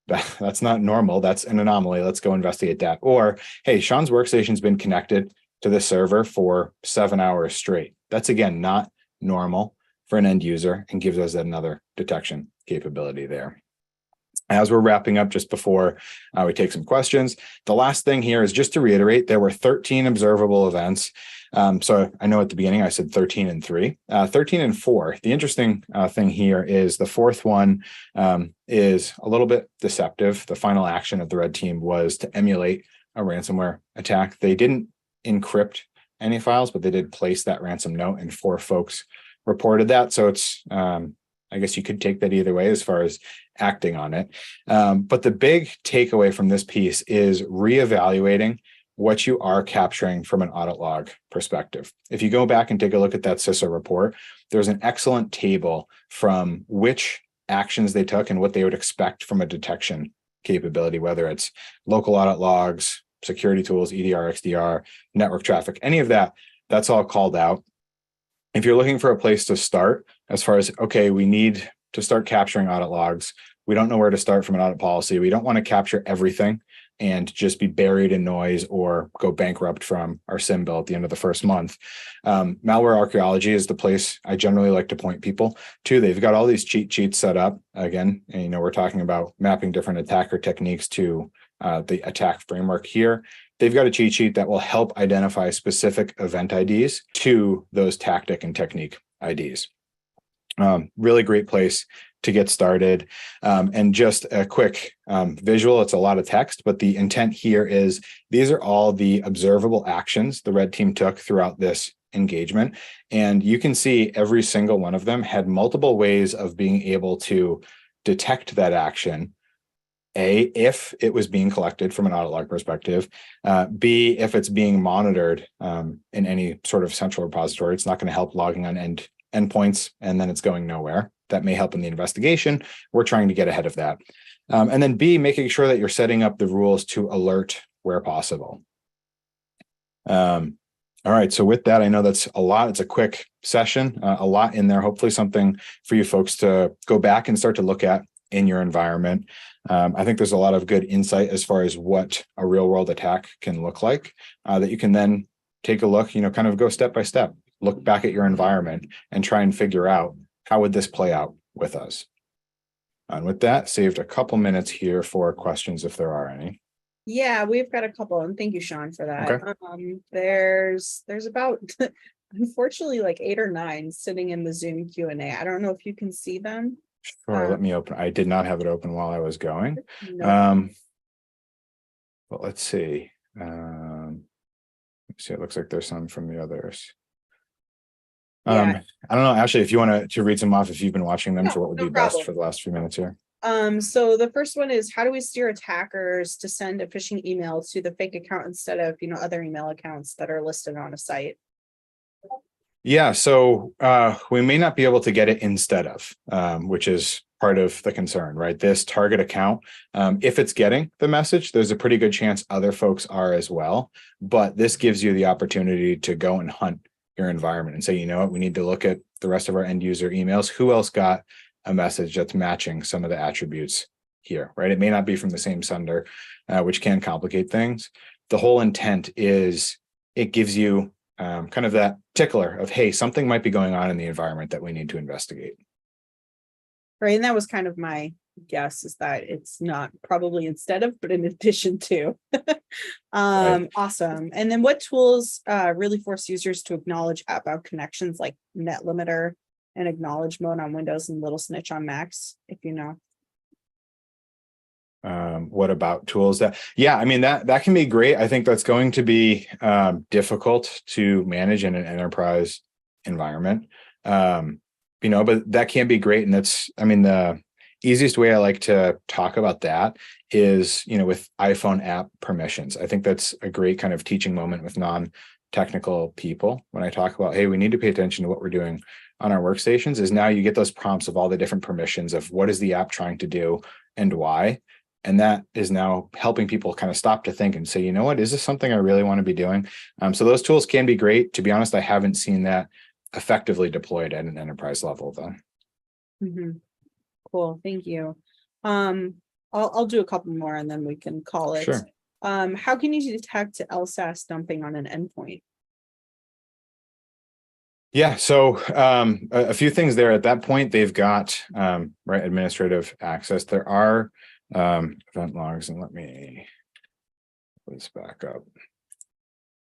That's not normal. That's an anomaly. Let's go investigate that. Or, hey, Sean's workstation's been connected to the server for 7 hours straight. That's, again, not normal for an end user, and gives us another detection capability there. As we're wrapping up, just before we take some questions, the last thing here is just to reiterate, there were 13 observable events. So I know at the beginning I said 13 and 3, 13 and 4. The interesting thing here is the fourth one is a little bit deceptive. The final action of the red team was to emulate a ransomware attack. They didn't encrypt any files, but they did place that ransom note, and 4 folks reported that. So it's, I guess you could take that either way as far as acting on it. But the big takeaway from this piece is reevaluating what you are capturing from an audit log perspective. If you go back and take a look at that CISO report, there's an excellent table from which actions they took and what they would expect from a detection capability, whether it's local audit logs, security tools, EDR, XDR, network traffic, any of that, that's all called out. If you're looking for a place to start, as far as, okay, we need to start capturing audit logs, we don't know where to start from an audit policy, we don't want to capture everything and just be buried in noise or go bankrupt from our SIM bill at the end of the first month. Malware archaeology is the place I generally like to point people to. They've got all these cheat sheets set up. Again, and, we're talking about mapping different attacker techniques to the attack framework here. They've got a cheat sheet that will help identify specific event IDs to those tactic and technique IDs. Really great place to get started. And just a quick visual, it's a lot of text, but the intent here is these are all the observable actions the red team took throughout this engagement. And you can see every single one of them had multiple ways of being able to detect that action. A, if it was being collected from an audit log perspective. B, if it's being monitored in any sort of central repository. It's not going to help logging on endpoints and then it's going nowhere. That may help in the investigation. We're trying to get ahead of that. And then B, making sure that you're setting up the rules to alert where possible. All right, so with that, I know that's a lot. It's a quick session, a lot in there. Hopefully something for you folks to go back and start to look at in your environment. I think there's a lot of good insight as far as what a real world attack can look like that you can then take a look, kind of go step by step, look back at your environment and try and figure out how would this play out with us. And with that, saved a couple minutes here for questions if there are any. Yeah, we've got a couple, and thank you, Sean, for that. Okay. There's about unfortunately like 8 or 9 sitting in the Zoom Q&A. I don't know if you can see them. Sure, let me open. I did not have it open while I was going. No. But let's see. It looks like there's some from the others. Yeah. I don't know, Ashley, if you want to read some off, if you've been watching them, for what would no be best problem. for the last few minutes here. So the first one is, how do we steer attackers to send a phishing email to the fake account instead of, other email accounts that are listed on a site? Yeah, so we may not be able to get it instead of, which is part of the concern, right? This target account, if it's getting the message, there's a pretty good chance other folks are as well. But this gives you the opportunity to go and hunt your environment and say, you know what, we need to look at the rest of our end user emails. Who else got a message that's matching some of the attributes here, right? It may not be from the same sender, which can complicate things. The whole intent is it gives you kind of that tickler of, hey, something might be going on in the environment that we need to investigate. Right. And that was kind of my guess, is that it's not probably instead of, but in addition to. Right. Awesome. And then what tools really force users to acknowledge outbound connections, like net limiter and acknowledge mode on Windows and little snitch on Macs, if you know? what about tools that, yeah, I mean, that can be great. I think that's going to be difficult to manage in an enterprise environment. But that can be great. And that's, I mean, the easiest way I like to talk about that is, with iPhone app permissions. I think that's a great kind of teaching moment with non-technical people. When I talk about, hey, we need to pay attention to what we're doing on our workstations, is now you get those prompts of all the different permissions of what is the app trying to do and why. And that is now helping people kind of stop to think and say, you know what, is this something I really want to be doing? So those tools can be great. To be honest, I haven't seen that effectively deployed at an enterprise level though. Mm-hmm. Cool, thank you. I'll do a couple more and then we can call it. Sure. How can you detect LSAS dumping on an endpoint? Yeah, so a few things there. At that point, they've got administrative access. There are event logs, and let me put this back up.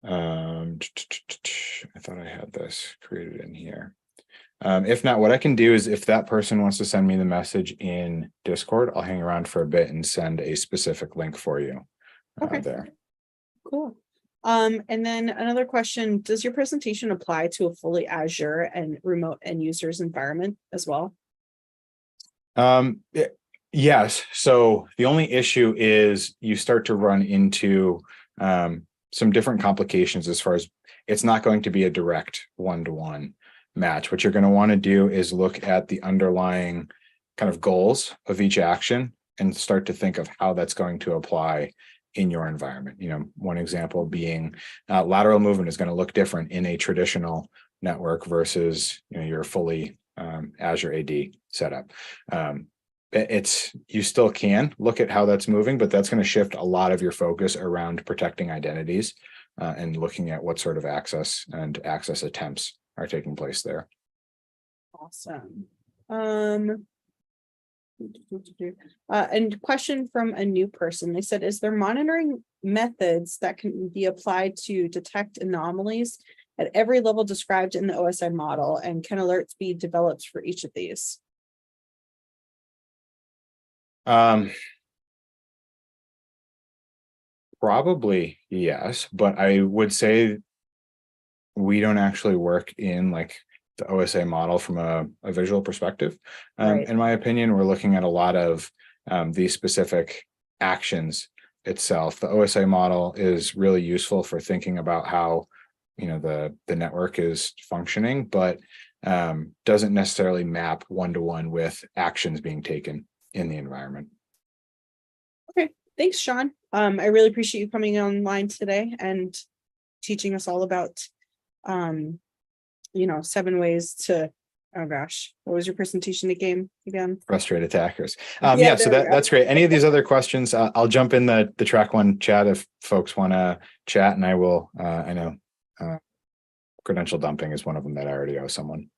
I thought I had this created in here. If not, what I can do is, if that person wants to send me the message in Discord, I'll hang around for a bit and send a specific link for you there. Cool. And then another question, does your presentation apply to a fully Azure and remote end users environment as well? Yes. So the only issue is you start to run into some different complications as far as it's not going to be a direct one-to-one match. What you're going to want to do is look at the underlying kind of goals of each action and start to think of how that's going to apply in your environment. One example being lateral movement is going to look different in a traditional network versus your fully Azure AD setup. You still can look at how that's moving, but that's going to shift a lot of your focus around protecting identities and looking at what sort of access and access attempts are taking place there. Awesome. And question from a new person. They said, is there monitoring methods that can be applied to detect anomalies at every level described in the OSI model? And can alerts be developed for each of these? Probably yes, but I would say we don't actually work in like the OSA model from a visual perspective. Right. In my opinion, we're looking at a lot of these specific actions itself. The OSA model is really useful for thinking about how the network is functioning, but doesn't necessarily map one-to-one with actions being taken in the environment. Okay, thanks, Sean. I really appreciate you coming online today and teaching us all about 7 ways to, oh gosh, what was your presentation again? Frustrate attackers. Yeah, so that's great. Any of these other questions, I'll jump in the track one chat if folks want to chat, and I will. I know credential dumping is one of them that I already owe someone.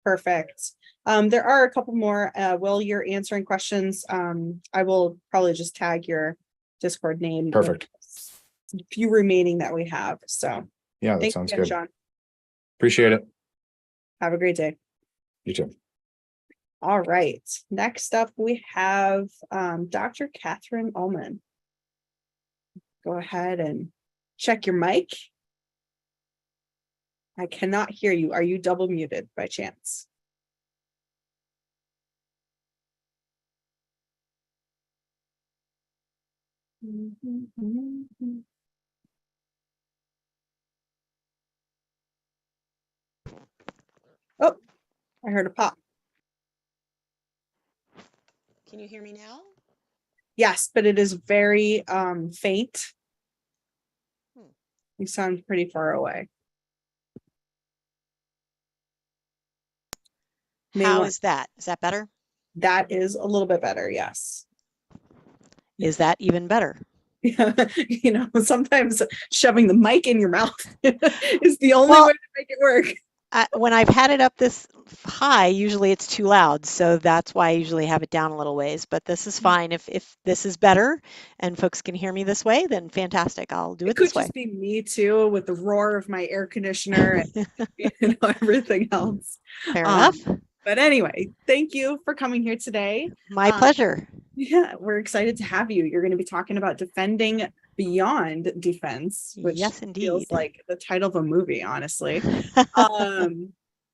Perfect. There are a couple more. While you're answering questions, I will probably just tag your Discord name. Perfect. A few remaining that we have. So yeah, that sounds good. Sean. Appreciate it. Have a great day. You too. All right. Next up, we have Dr. Catherine Ullman. Go ahead and check your mic. I cannot hear you. Are you double muted by chance? Oh, I heard a pop. Can you hear me now? Yes, but it is very faint. You sound pretty far away. How is that? Is that better? That is a little bit better, yes. Is that even better? Yeah, sometimes shoving the mic in your mouth is the only way to make it work. When I've had it up this high, usually it's too loud. So that's why I usually have it down a little ways. But this is fine. If this is better and folks can hear me this way, then fantastic. I'll do it this way. It could just be me too, with the roar of my air conditioner and everything else. Fair enough. But anyway, thank you for coming here today. My pleasure. Yeah, we're excited to have you. You're going to be talking about defending beyond defense, which Yes, feels indeed. like the title of a movie, honestly.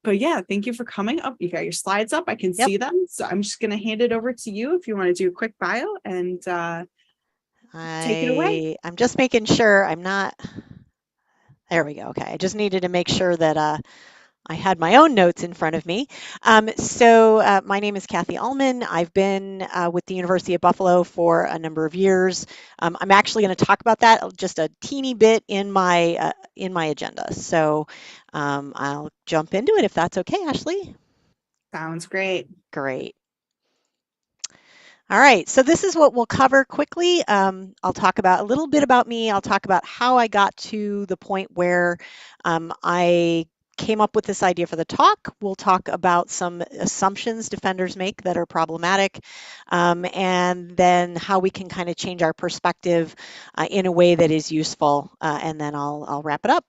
But yeah, thank you for coming up. You got your slides up. I can see them. So I'm just going to hand it over to you if you want to do a quick bio and take it away. I'm just making sure I'm not. There we go. Okay. I just needed to make sure that I had my own notes in front of me. My name is Kathy Ullman. I've been with the University of Buffalo for a number of years. I'm actually going to talk about that just a teeny bit in my agenda. So I'll jump into it if that's okay, Ashley. Sounds great. Great. All right, so this is what we'll cover quickly. I'll talk about a little bit about me. I'll talk about how I got to the point where I came up with this idea for the talk. We'll talk about some assumptions defenders make that are problematic, and then how we can kind of change our perspective in a way that is useful, and then I'll wrap it up.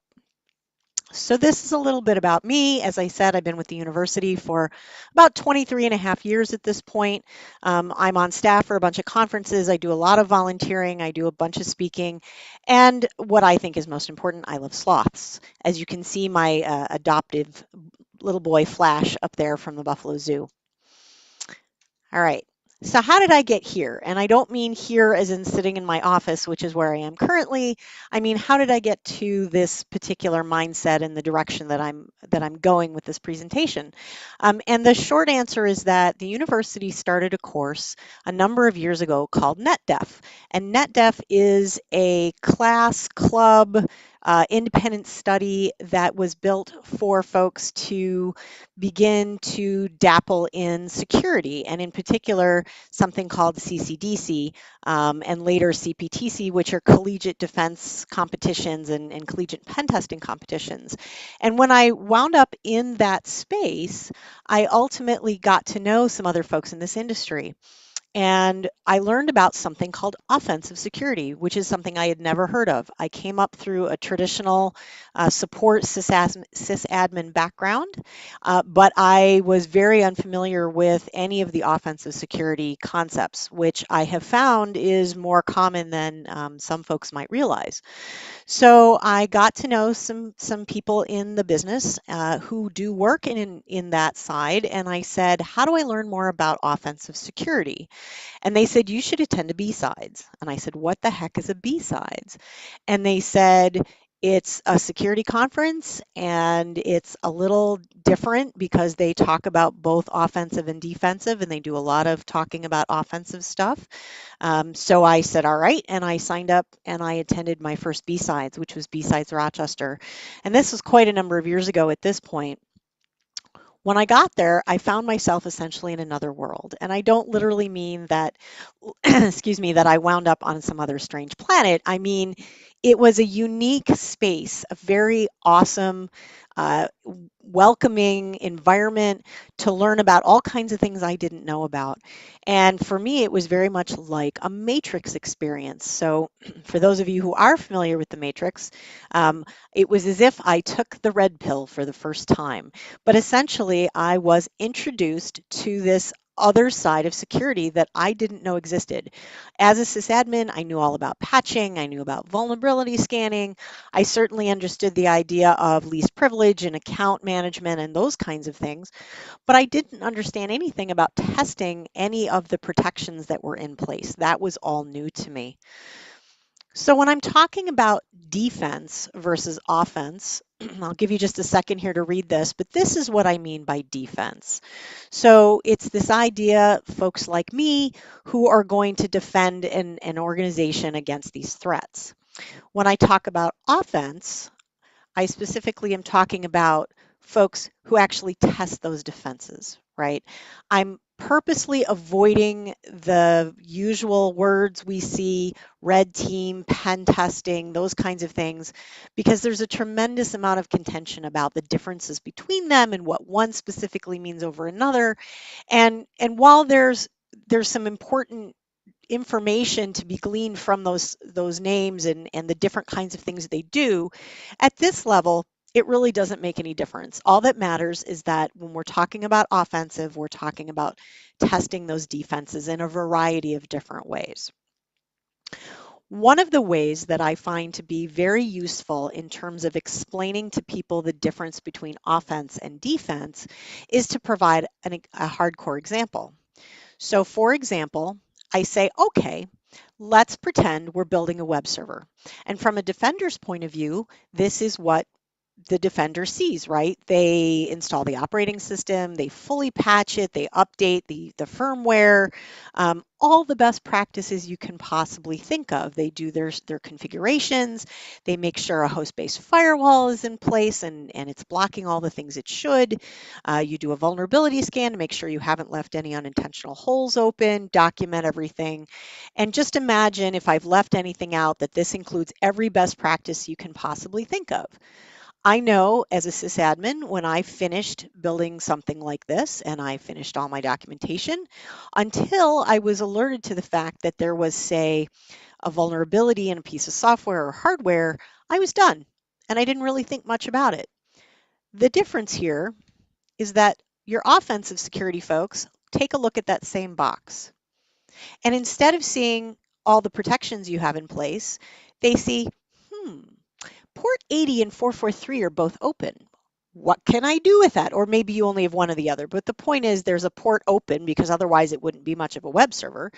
So this is a little bit about me. As I said, I've been with the university for about 23 and a half years at this point. I'm on staff for a bunch of conferences. I do a lot of volunteering. I do a bunch of speaking. And what I think is most important, I love sloths. As you can see, my adoptive little boy Flash up there from the Buffalo Zoo. All right. So how did I get here? And I don't mean here as in sitting in my office, which is where I am currently. I mean, how did I get to this particular mindset and the direction that I'm going with this presentation? And the short answer is that the university started a course a number of years ago called NetDef. And NetDef is a class club independent study that was built for folks to begin to dapple in security, and in particular, something called CCDC and later CPTC, which are collegiate defense competitions and collegiate pen testing competitions. And when I wound up in that space, I ultimately got to know some other folks in this industry. And I learned about something called offensive security, which is something I had never heard of. I came up through a traditional support sysadmin background, but I was very unfamiliar with any of the offensive security concepts, which I have found is more common than some folks might realize. So I got to know some people in the business who do work in that side, and I said, how do I learn more about offensive security? And they said, you should attend a B-Sides. And I said, what the heck is a B-Sides? And they said, it's a security conference and it's a little different because they talk about both offensive and defensive, and they do a lot of talking about offensive stuff. So I said, all right, and I signed up and I attended my first B-Sides, which was B-Sides Rochester. And this was quite a number of years ago at this point. When I got there, I found myself essentially in another world. And I don't literally mean that, excuse me, that I wound up on some other strange planet. I mean, it was a unique space, a very awesome, welcoming environment to learn about all kinds of things I didn't know about. And for me, it was very much like a Matrix experience. So for those of you who are familiar with the Matrix, it was as if I took the red pill for the first time. But essentially, I was introduced to this other side of security that I didn't know existed. As a sysadmin, I knew all about patching, I knew about vulnerability scanning, I certainly understood the idea of least privilege and account management and those kinds of things, but I didn't understand anything about testing any of the protections that were in place. That was all new to me. So when I'm talking about defense versus offense, I'll give you just a second here to read this, but this is what I mean by defense. So it's this idea, folks like me, who are going to defend an organization against these threats. When I talk about offense, I specifically am talking about folks who actually test those defenses, right? I'm purposely avoiding the usual words we see, red team, pen testing, those kinds of things, because there's a tremendous amount of contention about the differences between them and what one specifically means over another. And while there's some important information to be gleaned from those names and the different kinds of things they do, at this level, it really doesn't make any difference. All that matters is that when we're talking about offensive, we're talking about testing those defenses in a variety of different ways. One of the ways that I find to be very useful in terms of explaining to people the difference between offense and defense is to provide a hardcore example. So for example, I say, okay, let's pretend we're building a web server. And from a defender's point of view, this is what the defender sees, right? They install the operating system, they fully patch it, they update the firmware, all the best practices you can possibly think of. They do their configurations, they make sure a host-based firewall is in place and it's blocking all the things it should. You do a vulnerability scan to make sure you haven't left any unintentional holes open, document everything. And just imagine if I've left anything out that this includes every best practice you can possibly think of. I know as a sysadmin, when I finished building something like this and I finished all my documentation, until I was alerted to the fact that there was, say, a vulnerability in a piece of software or hardware, I was done and I didn't really think much about it. The difference here is that your offensive security folks take a look at that same box. And instead of seeing all the protections you have in place, they see, port 80 and 443 are both open. What can I do with that? Or maybe you only have one or the other. But the point is there's a port open because otherwise it wouldn't be much of a web server.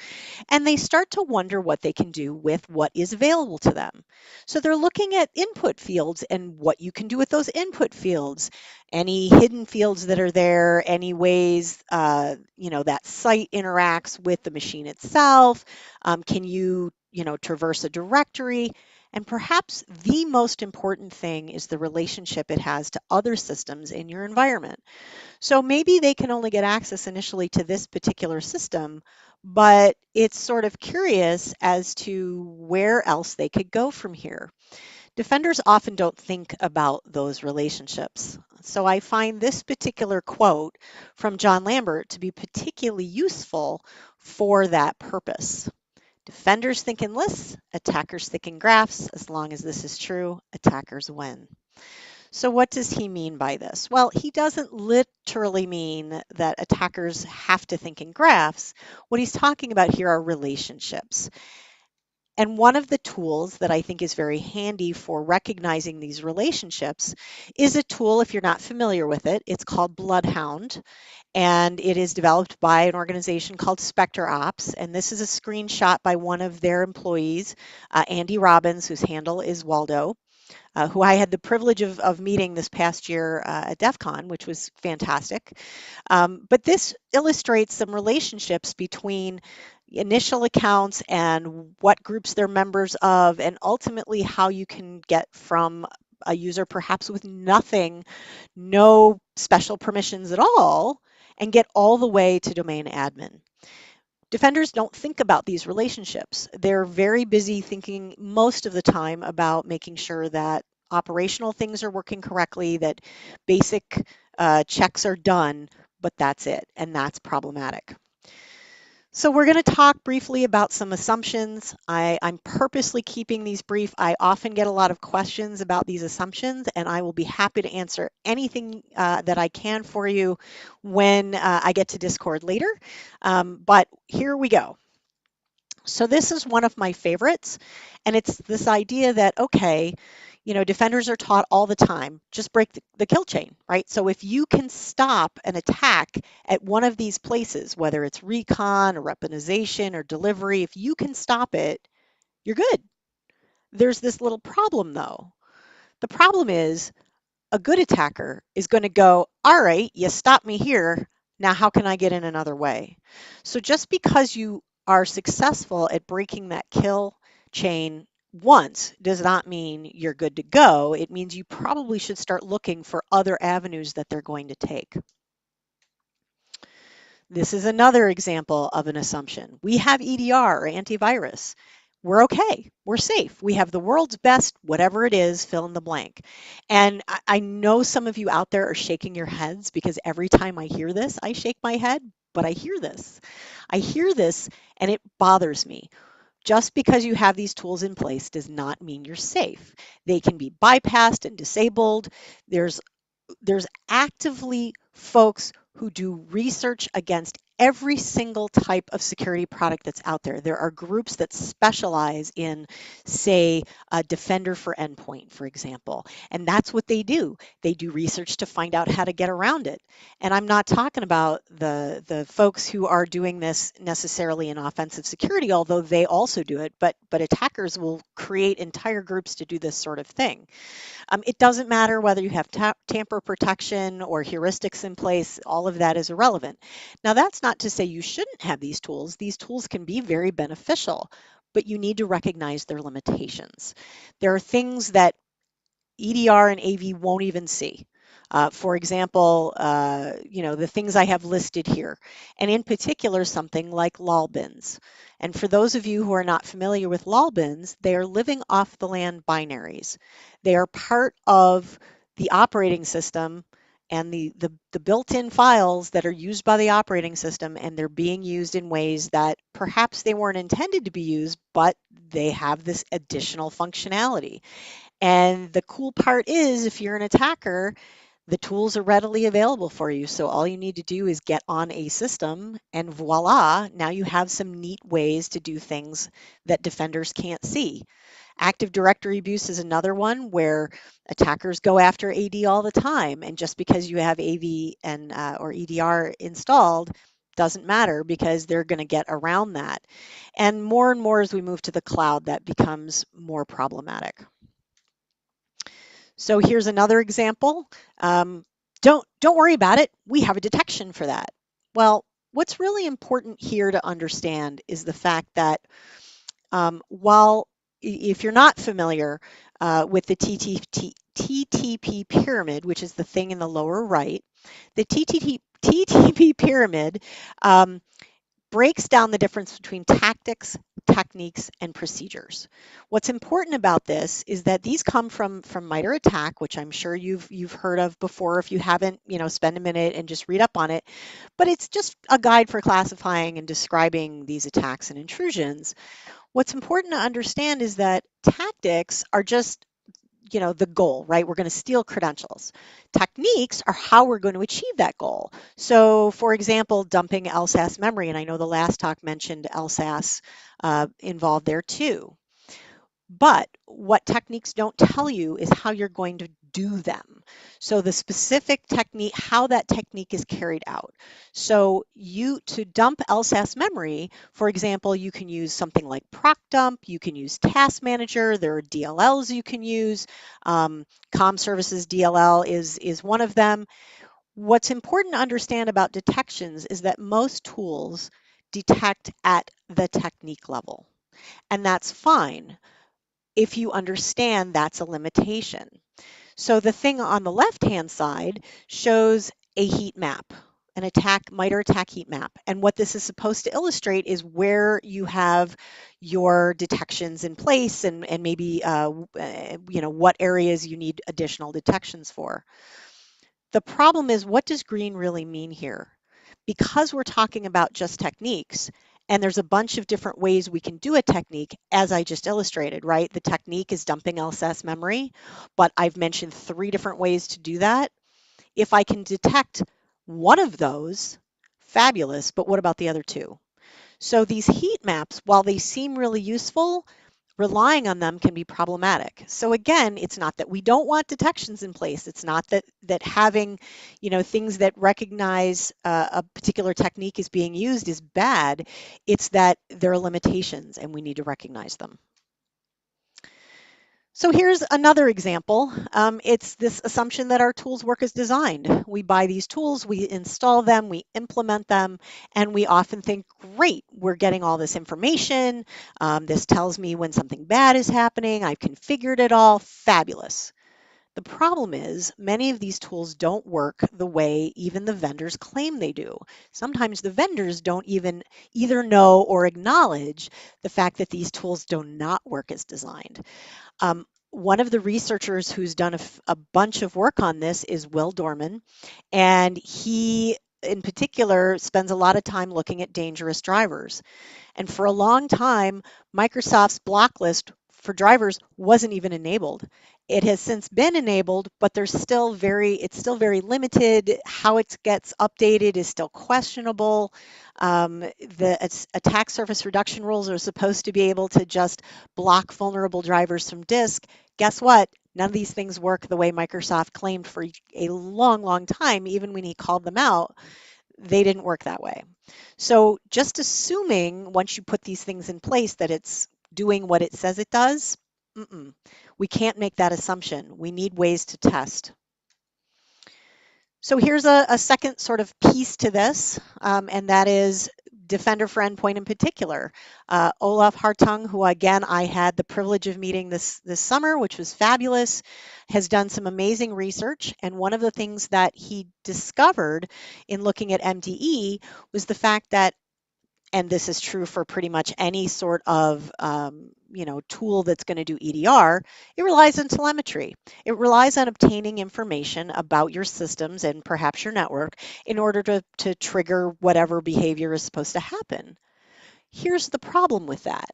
And they start to wonder what they can do with what is available to them. So they're looking at input fields and what you can do with those input fields, any hidden fields that are there, any ways that site interacts with the machine itself. Can you traverse a directory? And perhaps the most important thing is the relationship it has to other systems in your environment. So maybe they can only get access initially to this particular system, but it's sort of curious as to where else they could go from here. Defenders often don't think about those relationships. So I find this particular quote from John Lambert to be particularly useful for that purpose. Defenders think in lists, attackers think in graphs. As long as this is true, attackers win. So what does he mean by this? Well, he doesn't literally mean that attackers have to think in graphs. What he's talking about here are relationships. And one of the tools that I think is very handy for recognizing these relationships is a tool, if you're not familiar with it, it's called Bloodhound. And it is developed by an organization called Spectre Ops. And this is a screenshot by one of their employees, Andy Robbins, whose handle is Waldo, who I had the privilege of meeting this past year at DEF CON, which was fantastic. But this illustrates some relationships between initial accounts and what groups they're members of, and ultimately how you can get from a user perhaps with nothing, no special permissions at all, and get all the way to domain admin. Defenders don't think about these relationships. They're very busy thinking most of the time about making sure that operational things are working correctly, that basic checks are done, but that's it, and that's problematic. So we're going to talk briefly about some assumptions. I'm purposely keeping these brief. I often get a lot of questions about these assumptions, and I will be happy to answer anything that I can for you when I get to Discord later. But here we go. So this is one of my favorites, and it's this idea that, okay, defenders are taught all the time, just break the kill chain, right? So if you can stop an attack at one of these places, whether it's recon or weaponization or delivery, if you can stop it, you're good. There's this little problem though. The problem is a good attacker is going to go, all right, you stopped me here. Now, how can I get in another way? So just because you are successful at breaking that kill chain once does not mean you're good to go. It means you probably should start looking for other avenues that they're going to take. This is another example of an assumption. We have EDR or antivirus. We're okay. We're safe. We have the world's best, whatever it is, fill in the blank. And I know some of you out there are shaking your heads because every time I hear this, I shake my head, but I hear this. I hear this and it bothers me. just because you have these tools in place does not mean you're safe. They can be bypassed and disabled. There's actively folks who do research against every single type of security product that's out there. There are groups that specialize in, say, a defender for endpoint, for example, and that's what they do. They do research to find out how to get around it. And I'm not talking about the folks who are doing this necessarily in offensive security, although they also do it, but attackers will create entire groups to do this sort of thing. It doesn't matter whether you have tamper protection or heuristics in place, all of that is irrelevant. Now, that's not to say you shouldn't have these tools. These tools can be very beneficial, but you need to recognize their limitations. There are things that EDR and AV won't even see. For example, the things I have listed here, and in particular, something like lol bins. And for those of you who are not familiar with lol bins, they are living off the land binaries. They are part of the operating system and the built-in files that are used by the operating system, and they're being used in ways that perhaps they weren't intended to be used, but they have this additional functionality. And the cool part is, if you're an attacker, the tools are readily available for you. So all you need to do is get on a system and voila, now you have some neat ways to do things that defenders can't see. Active Directory abuse is another one where attackers go after AD all the time. And just because you have AV and or EDR installed doesn't matter, because they're going to get around that. And more as we move to the cloud, that becomes more problematic. So here's another example. Don't worry about it. We have a detection for that. Well, what's really important here to understand is the fact that while if you're not familiar with the TTP pyramid, which is the thing in the lower right, the TTP pyramid breaks down the difference between tactics, techniques, and procedures. What's important about this is that these come from MITRE ATT&CK, which I'm sure you've heard of before. If you haven't, spend a minute and just read up on it. But it's just a guide for classifying and describing these attacks and intrusions. What's important to understand is that tactics are just the goal, right? We're going to steal credentials. Techniques are how we're going to achieve that goal. So for example, dumping LSAS memory, and I know the last talk mentioned LSAS involved there too. But what techniques don't tell you is how you're going to do them. So the specific technique, how that technique is carried out. So to dump LSAS memory, for example, you can use something like proc dump, you can use task manager, there are DLLs you can use. Comm services DLL is one of them. What's important to understand about detections is that most tools detect at the technique level, and that's fine if you understand that's a limitation. So the thing on the left-hand side shows a heat map, an MITRE ATT&CK heat map. And what this is supposed to illustrate is where you have your detections in place and maybe, what areas you need additional detections for. The problem is, what does green really mean here? Because we're talking about just techniques, and there's a bunch of different ways we can do a technique, as I just illustrated, right? The technique is dumping LSAS memory, but I've mentioned 3 different ways to do that. If I can detect one of those, fabulous, but what about the other 2? So these heat maps, while they seem really useful, relying on them can be problematic. So again, it's not that we don't want detections in place. It's not that having, things that recognize a particular technique is being used is bad. It's that there are limitations and we need to recognize them. So here's another example. It's this assumption that our tools work as designed. We buy these tools, we install them, we implement them, and we often think, great, we're getting all this information. This tells me when something bad is happening. I've configured it all. Fabulous. The problem is many of these tools don't work the way even the vendors claim they do. Sometimes the vendors don't even either know or acknowledge the fact that these tools do not work as designed. One of the researchers who's done a bunch of work on this is Will Dorman, and he in particular spends a lot of time looking at dangerous drivers. And for a long time, Microsoft's block list for drivers wasn't even enabled. It has since been enabled, but it's still very limited. How it gets updated is still questionable. The attack surface reduction rules are supposed to be able to just block vulnerable drivers from disk. Guess what? None of these things work the way Microsoft claimed for a long, long time, even when he called them out. They didn't work that way. So just assuming once you put these things in place that it's doing what it says it does, we can't make that assumption. We need ways to test. So here's a second sort of piece to this, and that is Defender for Endpoint in particular. Olaf Hartung, who again I had the privilege of meeting this summer, which was fabulous, has done some amazing research. And one of the things that he discovered in looking at MDE was the fact that, and this is true for pretty much any sort of tool that's going to do EDR, it relies on telemetry. It relies on obtaining information about your systems and perhaps your network in order to trigger whatever behavior is supposed to happen. Here's the problem with that.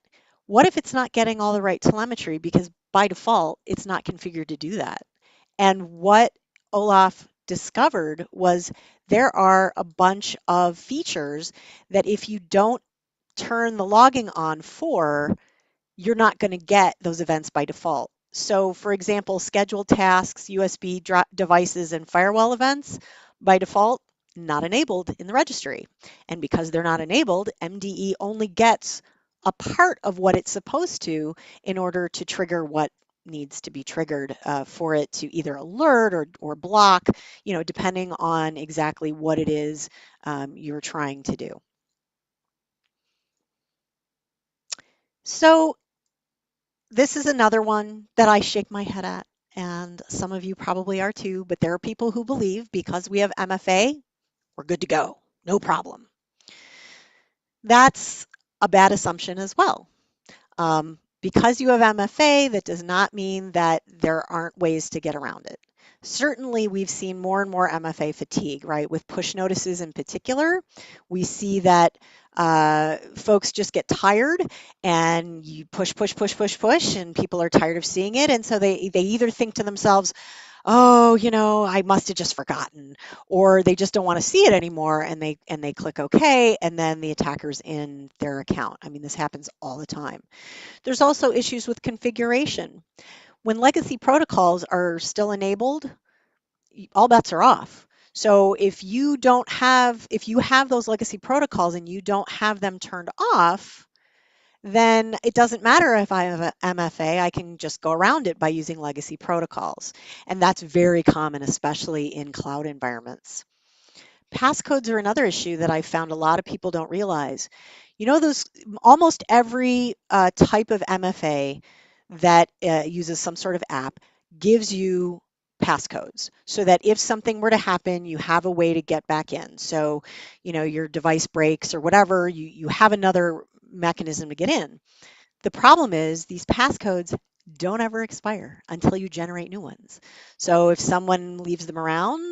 What if it's not getting all the right telemetry because by default, it's not configured to do that? And what Olaf discovered was there are a bunch of features that if you don't turn the logging on for, you're not going to get those events by default. So for example, scheduled tasks, USB devices, and firewall events, by default, not enabled in the registry. And because they're not enabled, MDE only gets a part of what it's supposed to in order to trigger what needs to be triggered for it to either alert or block, depending on exactly what it is you're trying to do. So this is another one that I shake my head at, and some of you probably are too, but there are people who believe because we have MFA, we're good to go, no problem. That's a bad assumption as well. Because you have MFA, that does not mean that there aren't ways to get around it. Certainly, we've seen more and more MFA fatigue, right? With push notices in particular, we see that folks just get tired and you push, and people are tired of seeing it. And so they either think to themselves, oh, I must have just forgotten, or they just don't want to see it anymore and they click OK, and then the attacker's in their account. I mean, this happens all the time. There's also issues with configuration. When legacy protocols are still enabled, all bets are off. So if you have those legacy protocols and you don't have them turned off, then it doesn't matter if I have an MFA, I can just go around it by using legacy protocols. And that's very common, especially in cloud environments. Passcodes are another issue that I found a lot of people don't realize. Those almost every type of MFA that uses some sort of app gives you passcodes so that if something were to happen, you have a way to get back in. So, your device breaks or whatever, you have another mechanism to get in. The problem is these passcodes don't ever expire until you generate new ones. So if someone leaves them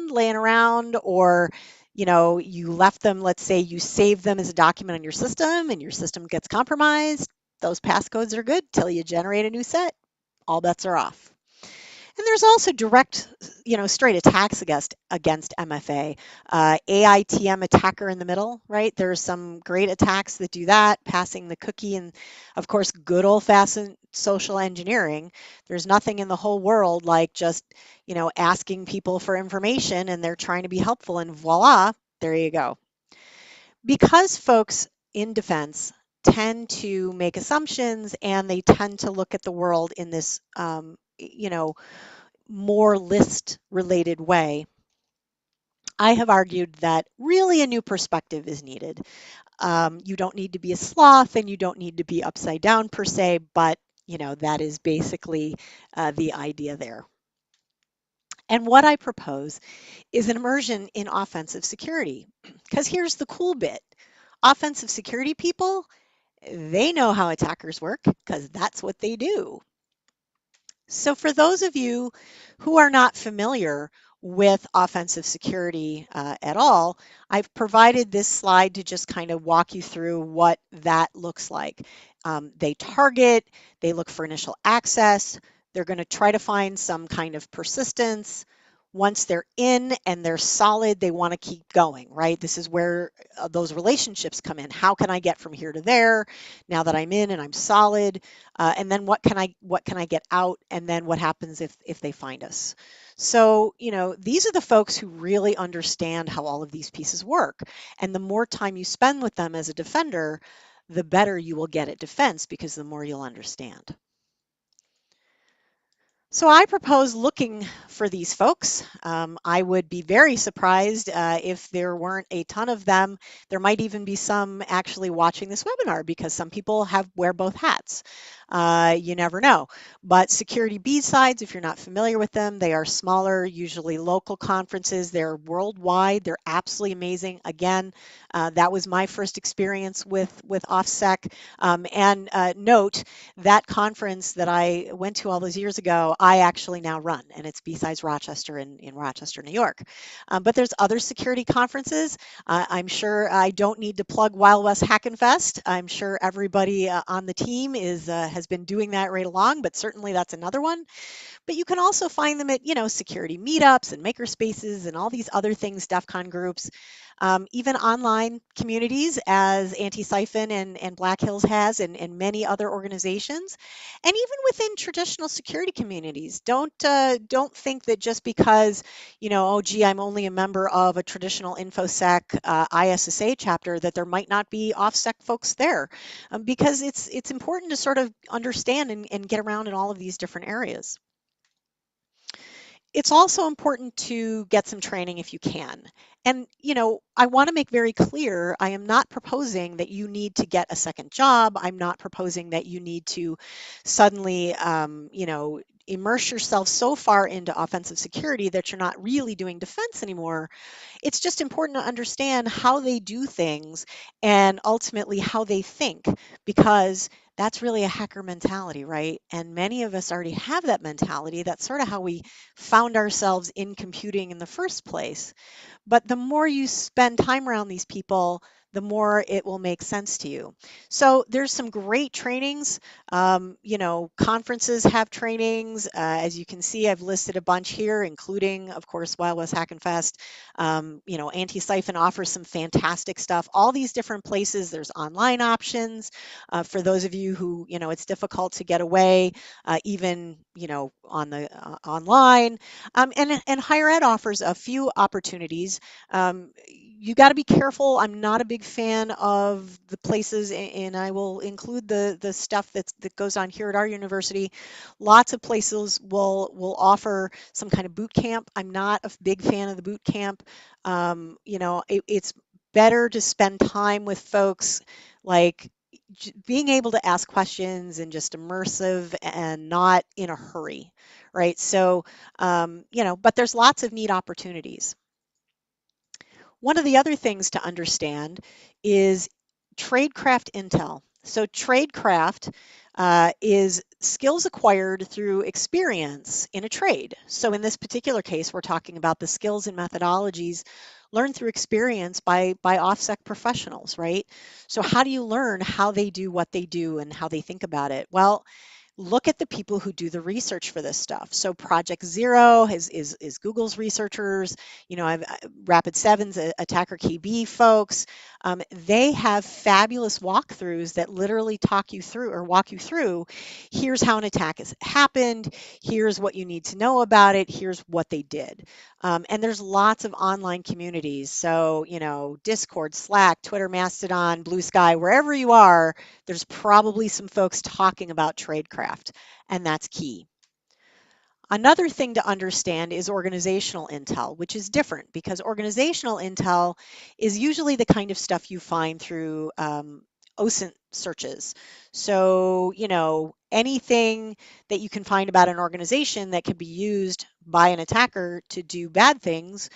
laying around, or you left them, let's say you save them as a document on your system and your system gets compromised, those passcodes are good till you generate a new set. All bets are off. And there's also direct, straight attacks against MFA. AITM attacker in the middle, right? There's some great attacks that do that, passing the cookie, and of course, good old-fashioned social engineering. There's nothing in the whole world like just, asking people for information and they're trying to be helpful, and voila, there you go. Because folks in defense tend to make assumptions and they tend to look at the world in this, more list related way, I have argued that really a new perspective is needed. You don't need to be a sloth and you don't need to be upside down per se, but that is basically the idea there. And what I propose is an immersion in offensive security, because here's the cool bit. Offensive security people, they know how attackers work because that's what they do. So for those of you who are not familiar with offensive security at all, I've provided this slide to just kind of walk you through what that looks like. They target, they look for initial access, they're going to try to find some kind of persistence. Once they're in and they're solid, they want to keep going, right? This is where those relationships come in. How can I get from here to there now that I'm in and I'm solid? And then what can I get out? And then what happens if they find us? So, these are the folks who really understand how all of these pieces work. And the more time you spend with them as a defender, the better you will get at defense because the more you'll understand. So I propose looking for these folks. I would be very surprised if there weren't a ton of them. There might even be some actually watching this webinar because some people wear both hats. You never know. But Security B-Sides, if you're not familiar with them, they are smaller, usually local conferences. They're worldwide. They're absolutely amazing. Again, that was my first experience with OffSec. And note, that conference that I went to all those years ago, I actually now run, and it's B-Sides Rochester in Rochester, New York. But there's other security conferences. I'm sure I don't need to plug Wild West Hackenfest. I'm sure everybody on the team has been doing that right along, but certainly that's another one. But you can also find them at, security meetups and makerspaces and all these other things, DEF CON groups, even online communities as Antisyphon and Black Hills has and many other organizations, and even within traditional security communities. Don't think that just because, oh, gee, I'm only a member of a traditional InfoSec ISSA chapter that there might not be OffSec folks there, because it's important to sort of understand and get around in all of these different areas. It's also important to get some training if you can. And, I want to make very clear, I am not proposing that you need to get a second job. I'm not proposing that you need to suddenly, immerse yourself so far into offensive security that you're not really doing defense anymore. It's just important to understand how they do things and ultimately how they think, because that's really a hacker mentality, right? And many of us already have that mentality. That's sort of how we found ourselves in computing in the first place. But the more you spend time around these people, the more it will make sense to you. So there's some great trainings. Conferences have trainings. As you can see, I've listed a bunch here, including, of course, Wild West Hackenfest. Antisyphon offers some fantastic stuff. All these different places. There's online options for those of you who, it's difficult to get away, even, on the online. And higher ed offers a few opportunities. You got to be careful. I'm not a big fan of the places, and I will include the stuff that goes on here at our university. Lots of places will offer some kind of boot camp. I'm not a big fan of the boot camp. It's better to spend time with folks, like being able to ask questions and just immersive and not in a hurry, right? So, but there's lots of neat opportunities. One of the other things to understand is tradecraft intel. So tradecraft is skills acquired through experience in a trade. So in this particular case, we're talking about the skills and methodologies learned through experience by OffSec professionals, right? So how do you learn how they do what they do and how they think about it? Well, look at the people who do the research for this stuff. So Project Zero is Google's researchers. I've Rapid7's Attacker KB folks. They have fabulous walkthroughs that literally walk you through. Here's how an attack has happened. Here's what you need to know about it. Here's what they did. And there's lots of online communities. So, Discord, Slack, Twitter, Mastodon, Blue Sky, wherever you are, there's probably some folks talking about tradecraft, and that's key. Another thing to understand is organizational intel, which is different because organizational intel is usually the kind of stuff you find through Osent searches. So, anything that you can find about an organization that can be used by an attacker to do bad things,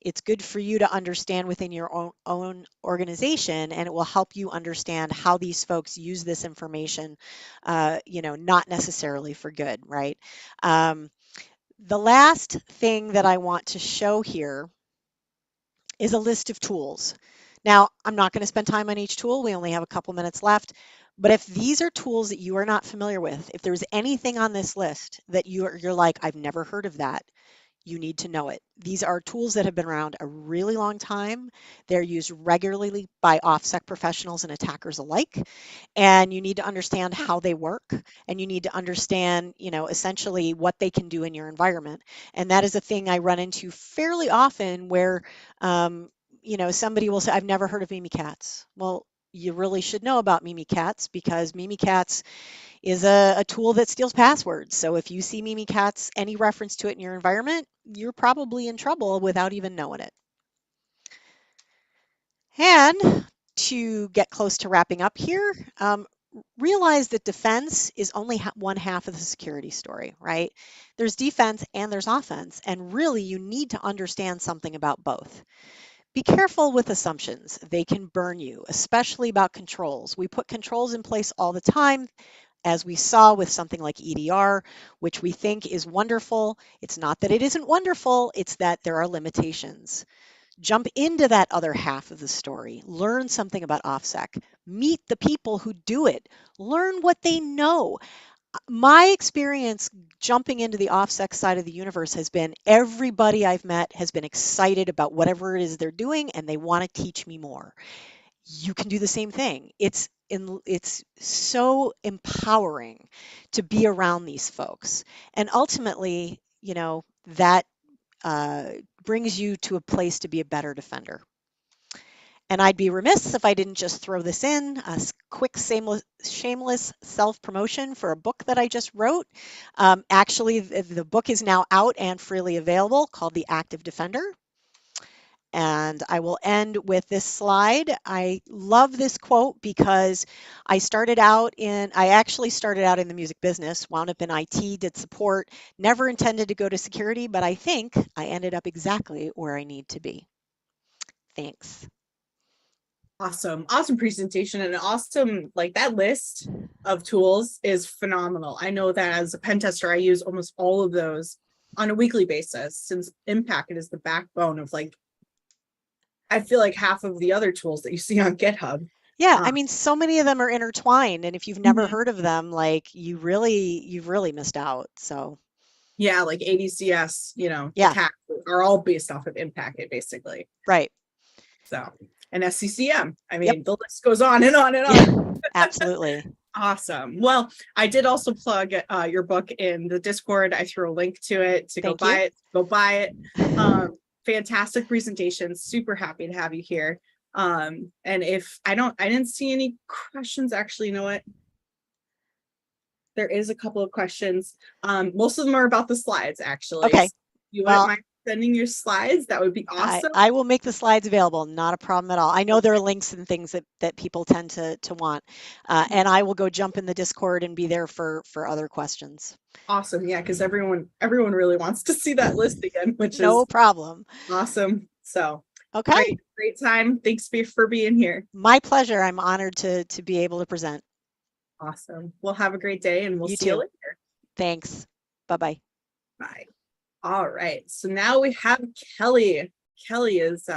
it's good for you to understand within your own organization, and it will help you understand how these folks use this information, not necessarily for good, right? The last thing that I want to show here is a list of tools. Now, I'm not going to spend time on each tool. We only have a couple minutes left. But if these are tools that you are not familiar with, if there's anything on this list that you're like, I've never heard of that, you need to know it. These are tools that have been around a really long time. They're used regularly by OffSec professionals and attackers alike. And you need to understand how they work, and you need to understand, essentially what they can do in your environment. And that is a thing I run into fairly often where, somebody will say, I've never heard of Mimikatz. Well, you really should know about Mimikatz, because Mimikatz is a tool that steals passwords. So if you see Mimikatz, any reference to it in your environment, you're probably in trouble without even knowing it. And to get close to wrapping up here, realize that defense is only one half of the security story, right? There's defense and there's offense, and really you need to understand something about both. Be careful with assumptions. They can burn you, especially about controls. We put controls in place all the time, as we saw with something like EDR, which we think is wonderful. It's not that it isn't wonderful, it's that there are limitations. Jump into that other half of the story. Learn something about OffSec. Meet the people who do it. Learn what they know. My experience jumping into the OffSec side of the universe has been everybody I've met has been excited about whatever it is they're doing, and they want to teach me more. You can do the same thing. It's so empowering to be around these folks. And ultimately, that brings you to a place to be a better defender. And I'd be remiss if I didn't just throw this in, a quick, shameless self-promotion for a book that I just wrote. Actually, the book is now out and freely available, called The Active Defender. And I will end with this slide. I love this quote because I actually started out in the music business, wound up in IT, did support, never intended to go to security, but I think I ended up exactly where I need to be. Thanks. Awesome presentation, and awesome, like, that list of tools is phenomenal. I know that as a pen tester, I use almost all of those on a weekly basis, since Impact is the backbone of, like, I feel like half of the other tools that you see on GitHub. Yeah, I mean, so many of them are intertwined, and if you've never heard of them, like, you've really missed out. So yeah, like ADCS, Yeah. attacks are all based off of Impact, basically. Right. So, and SCCM. I mean, the list goes on and on and on. Absolutely. Awesome. Well, I did also plug your book in the Discord. I threw a link to it to go buy it. Go buy it. Fantastic presentation. Super happy to have you here. And if I didn't see any questions. Actually, you know what? There is a couple of questions. Most of them are about the slides, actually. Okay. So you wouldn't mind sending your slides? That would be awesome. I will make the slides available. Not a problem at all. I know there are links and things that people tend to want. And I will go jump in the Discord and be there for other questions. Awesome. Yeah, because everyone really wants to see that list again, which No is problem. Awesome. So okay. Great time. Thanks for being here. My pleasure. I'm honored to be able to present. Awesome. Well, have a great day, and we'll see you later. Thanks. Bye-bye. Bye. All right. So now we have Kelly. Kelly is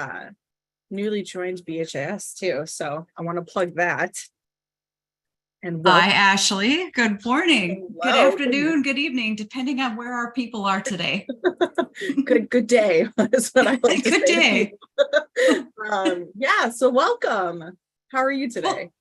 newly joined BHIS too. So I want to plug that. And hi, Ashley. Good morning. Hello. Good afternoon. Good evening, depending on where our people are today. good day. That's what I like to Good say. day. Yeah. So welcome. How are you today? Well,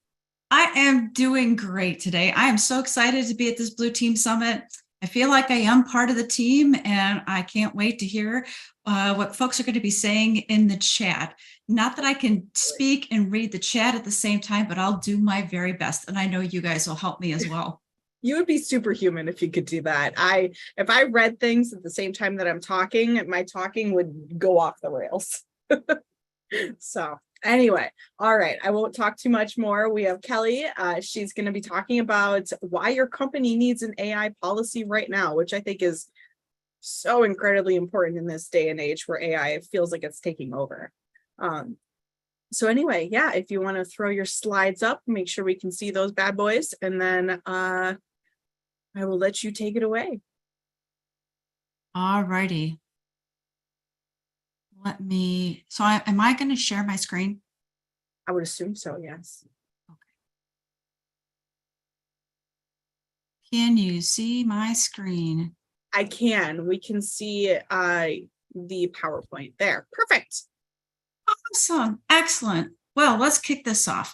I am doing great today. I am so excited to be at this Blue Team Summit. I feel like I am part of the team, and I can't wait to hear what folks are going to be saying in the chat. Not that I can speak and read the chat at the same time, but I'll do my very best. And I know you guys will help me as well. You would be superhuman if you could do that. If I read things at the same time that I'm talking, my talking would go off the rails. So anyway, all right. I won't talk too much more. We have Kelly. She's going to be talking about why your company needs an AI policy right now, which I think is so incredibly important in this day and age where AI feels like it's taking over. So anyway, yeah, if you want to throw your slides up, make sure we can see those bad boys, and then I will let you take it away. All righty. Am I going to share my screen? I would assume so, yes. Can you see my screen? I can. We can see the PowerPoint there. Perfect. Awesome. Excellent. Well, let's kick this off.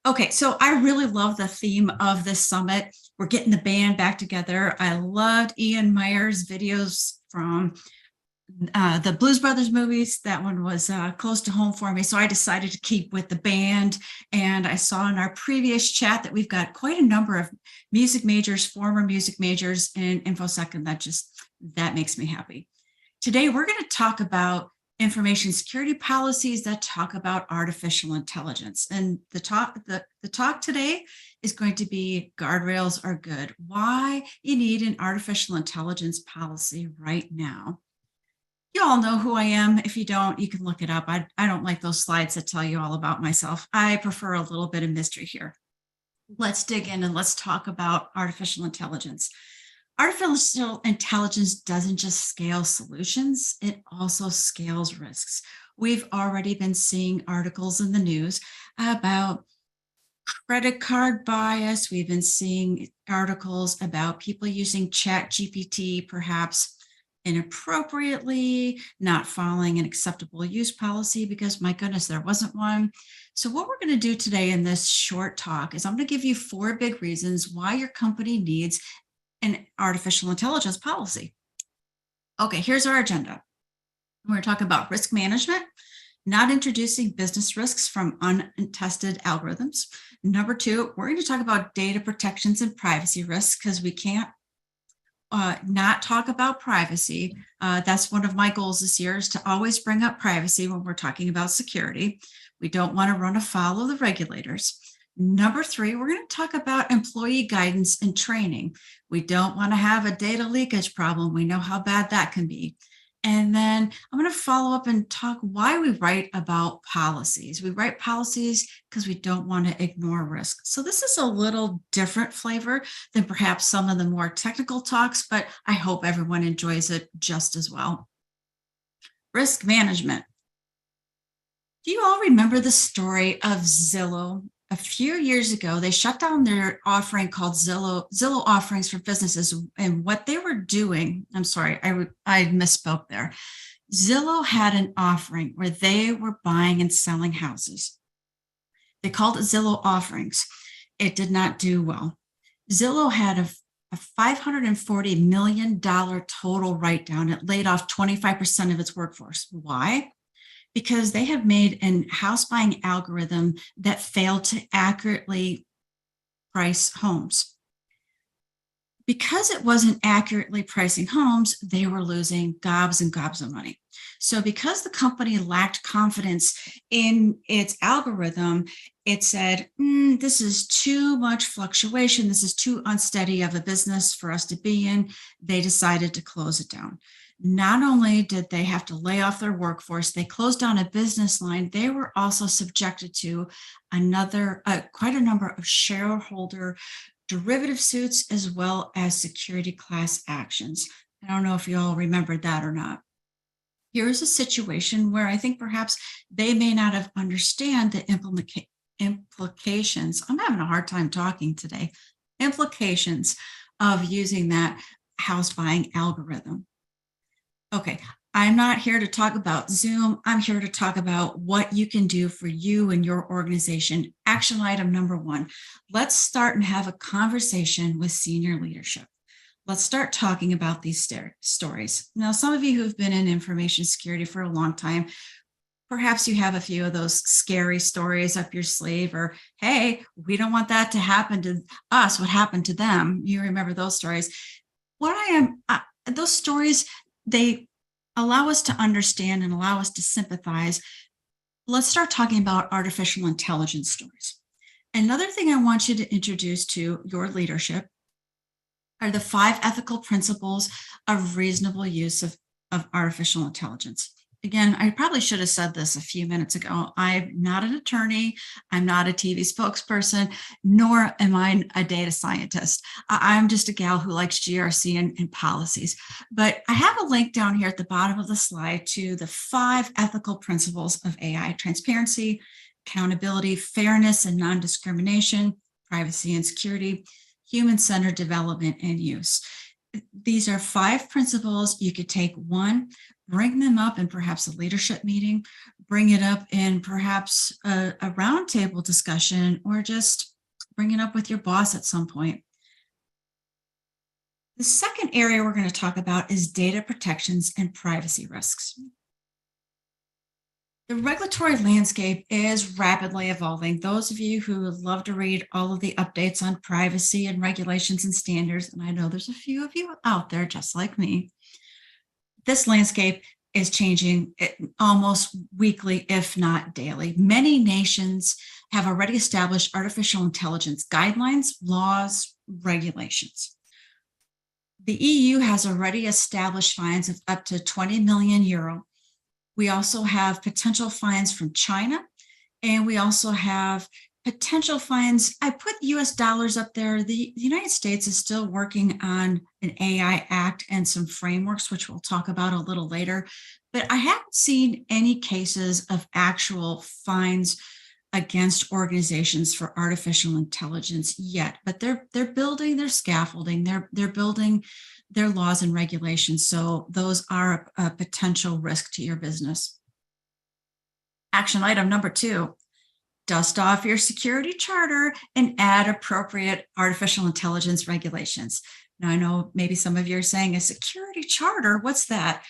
Okay, so I really love the theme of this summit. We're getting the band back together. I loved Ian Meyer's videos from the Blues Brothers movies. That one was close to home for me. So I decided to keep with the band. And I saw in our previous chat that we've got quite a number of music majors, former music majors in InfoSec, and that makes me happy. Today, we're going to talk about information security policies that talk about artificial intelligence. And the talk today is going to be guardrails are good. Why you need an artificial intelligence policy right now. You all know who I am. If you don't, you can look it up. I don't like those slides that tell you all about myself. I prefer a little bit of mystery here. Let's dig in and let's talk about artificial intelligence. Artificial intelligence doesn't just scale solutions, it also scales risks. We've already been seeing articles in the news about credit card bias. We've been seeing articles about people using ChatGPT perhaps inappropriately, not following an acceptable use policy because, my goodness, there wasn't one. So what we're going to do today in this short talk is I'm going to give you 4 big reasons why your company needs an artificial intelligence policy. Okay, here's our agenda. We're going to talk about risk management, not introducing business risks from untested algorithms. Number 2, we're going to talk about data protections and privacy risks because we can't not talk about privacy. That's one of my goals this year, is to always bring up privacy when we're talking about security. We don't want to run afoul of the regulators. Number 3, we're going to talk about employee guidance and training. We don't want to have a data leakage problem. We know how bad that can be. And then I'm going to follow up and talk why we write about policies. We write policies because we don't want to ignore risk. So this is a little different flavor than perhaps some of the more technical talks, but I hope everyone enjoys it just as well. Risk management. Do you all remember the story of Zillow? A few years ago, they shut down their offering called Zillow Offerings for Businesses. And what they were doing, I'm sorry, I misspoke there. Zillow had an offering where they were buying and selling houses. They called it Zillow Offerings. It did not do well. Zillow had a $540 million total write-down. It laid off 25% of its workforce. Why? Because they have made a house buying algorithm that failed to accurately price homes. Because it wasn't accurately pricing homes, they were losing gobs and gobs of money. So because the company lacked confidence in its algorithm, it said, this is too much fluctuation. This is too unsteady of a business for us to be in. They decided to close it down. Not only did they have to lay off their workforce, they closed down a business line. They were also subjected to quite a number of shareholder derivative suits as well as security class actions. I don't know if you all remembered that or not. Here's a situation where I think perhaps they may not have understand the implications. I'm having a hard time talking today. Implications of using that house buying algorithm. Okay, I'm not here to talk about Zoom. I'm here to talk about what you can do for you and your organization. Action item number 1, let's start and have a conversation with senior leadership. Let's start talking about these stories. Now, some of you who've been in information security for a long time, perhaps you have a few of those scary stories up your sleeve, or, hey, we don't want that to happen to us. What happened to them? You remember those stories. Those stories, they allow us to understand and allow us to sympathize. Let's start talking about artificial intelligence stories. Another thing I want you to introduce to your leadership are the 5 ethical principles of reasonable use of artificial intelligence. again, I probably should have said this a few minutes ago. I'm not an attorney. I'm not a TV spokesperson, nor am I a data scientist. I'm just a gal who likes GRC and policies. But I have a link down here at the bottom of the slide to the 5 ethical principles of AI: transparency, accountability, fairness and non-discrimination, privacy and security, human-centered development and use. These are 5 principles. You could take one, bring them up in perhaps a leadership meeting, bring it up in perhaps a roundtable discussion, or just bring it up with your boss at some point. The second area we're going to talk about is data protections and privacy risks. The regulatory landscape is rapidly evolving. Those of you who love to read all of the updates on privacy and regulations and standards, and I know there's a few of you out there just like me, this landscape is changing almost weekly, if not daily. Many nations have already established artificial intelligence guidelines, laws, regulations. The EU has already established fines of up to 20 million euro. We also have potential fines from China, and we also have potential fines. I put US dollars up there. The United States is still working on an AI Act and some frameworks, which we'll talk about a little later. But I haven't seen any cases of actual fines against organizations for artificial intelligence yet. But they're building their scaffolding. They're building their laws and regulations. So those are a potential risk to your business. Action item number 2, dust off your security charter and add appropriate artificial intelligence regulations. Now, I know maybe some of you are saying, a security charter, what's that?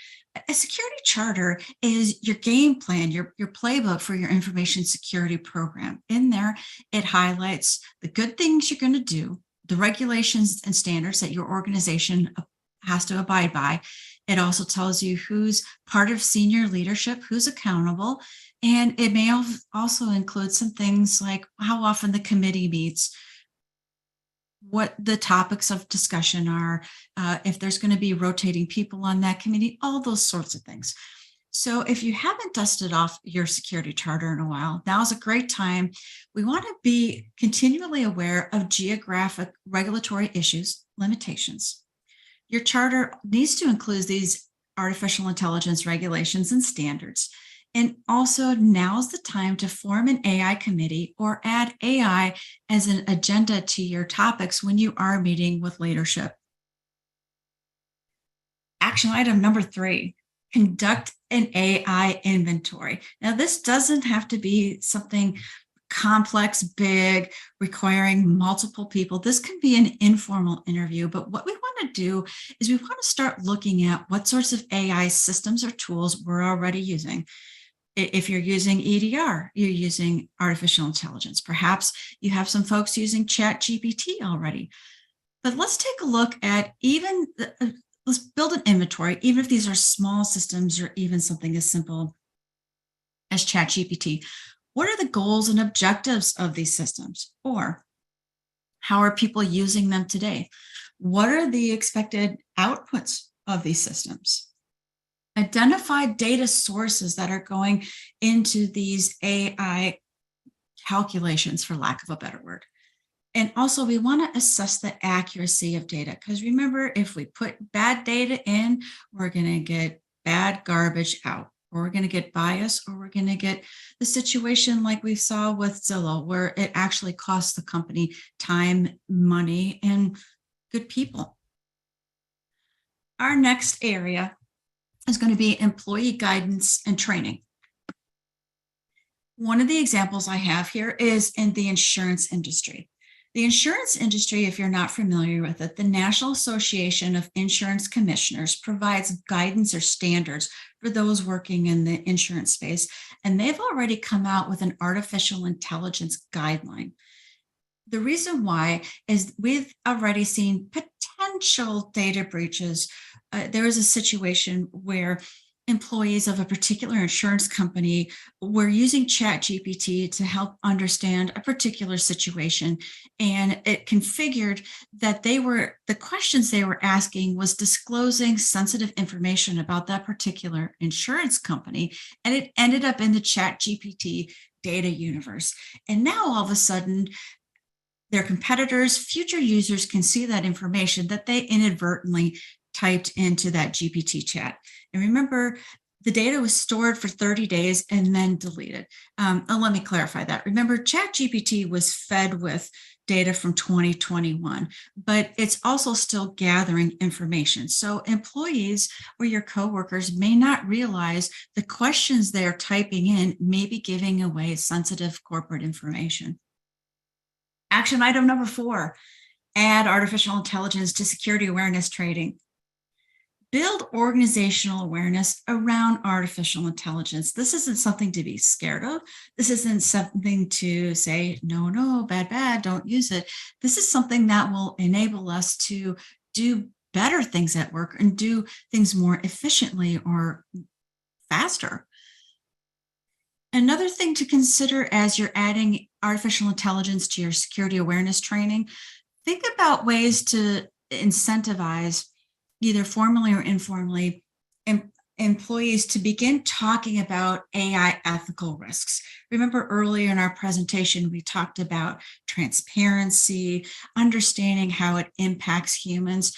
A security charter is your game plan, your playbook for your information security program. In there, it highlights the good things you're going to do, the regulations and standards that your organization has to abide by. It also tells you who's part of senior leadership, who's accountable, and it may also include some things like how often the committee meets, what the topics of discussion are, if there's going to be rotating people on that committee, all those sorts of things. So if you haven't dusted off your security charter in a while, now's a great time. We want to be continually aware of geographic regulatory issues, limitations. Your charter needs to include these artificial intelligence regulations and standards. And also, now's the time to form an AI committee or add AI as an agenda to your topics when you are meeting with leadership. Action item number 3, conduct an AI inventory. Now, this doesn't have to be something complex, big, requiring multiple people. This can be an informal interview, but what we want to do is we want to start looking at what sorts of AI systems or tools we're already using. If you're using EDR, you're using artificial intelligence. Perhaps you have some folks using ChatGPT already. But let's take a look at let's build an inventory, even if these are small systems or even something as simple as ChatGPT. What are the goals and objectives of these systems? Or how are people using them today? What are the expected outputs of these systems? Identify data sources that are going into these AI calculations, for lack of a better word. And also, we want to assess the accuracy of data, because remember, if we put bad data in, we're going to get bad garbage out, or we're going to get bias, or we're going to get the situation like we saw with Zillow, where it actually costs the company time, money, and good people. Our next area is going to be employee guidance and training. One of the examples I have here is in the insurance industry. The insurance industry, if you're not familiar with it, the National Association of Insurance Commissioners provides guidance or standards for those working in the insurance space, and they've already come out with an artificial intelligence guideline. The reason why is we've already seen potential data breaches. There is a situation where employees of a particular insurance company were using ChatGPT to help understand a particular situation. And it configured that the questions they were asking was disclosing sensitive information about that particular insurance company. And it ended up in the ChatGPT data universe. And now all of a sudden, their competitors, future users can see that information that they inadvertently typed into that GPT chat. And remember, the data was stored for 30 days and then deleted. Let me clarify that. Remember, ChatGPT was fed with data from 2021, but it's also still gathering information. So employees or your coworkers may not realize the questions they're typing in may be giving away sensitive corporate information. Action item number 4, add artificial intelligence to security awareness training. Build organizational awareness around artificial intelligence. This isn't something to be scared of. This isn't something to say, no, bad, don't use it. This is something that will enable us to do better things at work and do things more efficiently or faster. Another thing to consider as you're adding artificial intelligence to your security awareness training, think about ways to incentivize, either formally or informally, employees to begin talking about AI ethical risks. Remember earlier in our presentation, we talked about transparency, understanding how it impacts humans.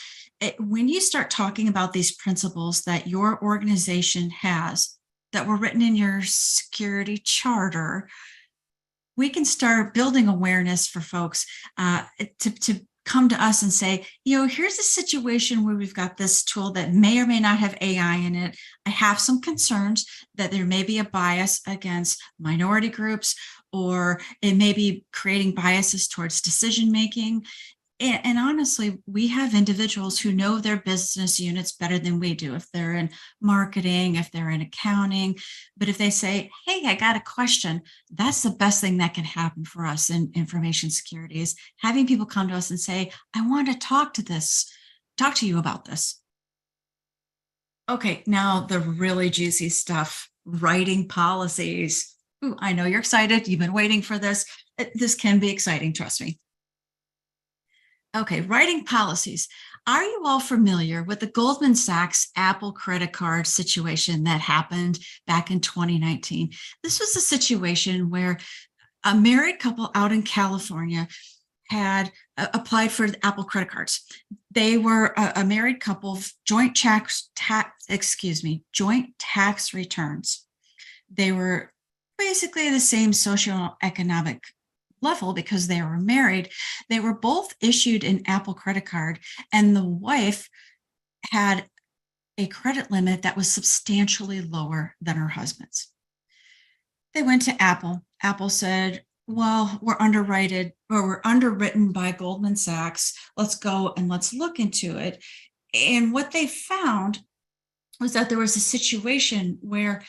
When you start talking about these principles that your organization has, that were written in your security charter, we can start building awareness for folks to come to us and say, here's a situation where we've got this tool that may or may not have AI in it. I have some concerns that there may be a bias against minority groups, or it may be creating biases towards decision making. And honestly, we have individuals who know their business units better than we do, if they're in marketing, if they're in accounting. But if they say, hey, I got a question, that's the best thing that can happen for us in information security, is having people come to us and say, I want to talk to you about this. Okay, now the really juicy stuff, writing policies. Ooh, I know you're excited. You've been waiting for this. This can be exciting, trust me. Okay, writing policies. Are you all familiar with the Goldman Sachs Apple credit card situation that happened back in 2019? This was a situation where a married couple out in California had applied for the Apple credit cards. They were a married couple, joint tax returns. They were basically the same socioeconomic level because they were married. They were both issued an Apple credit card, and the wife had a credit limit that was substantially lower than her husband's. They went to Apple. Apple said, well, we're underwritten by Goldman Sachs. Let's go and let's look into it. And what they found was that there was a situation where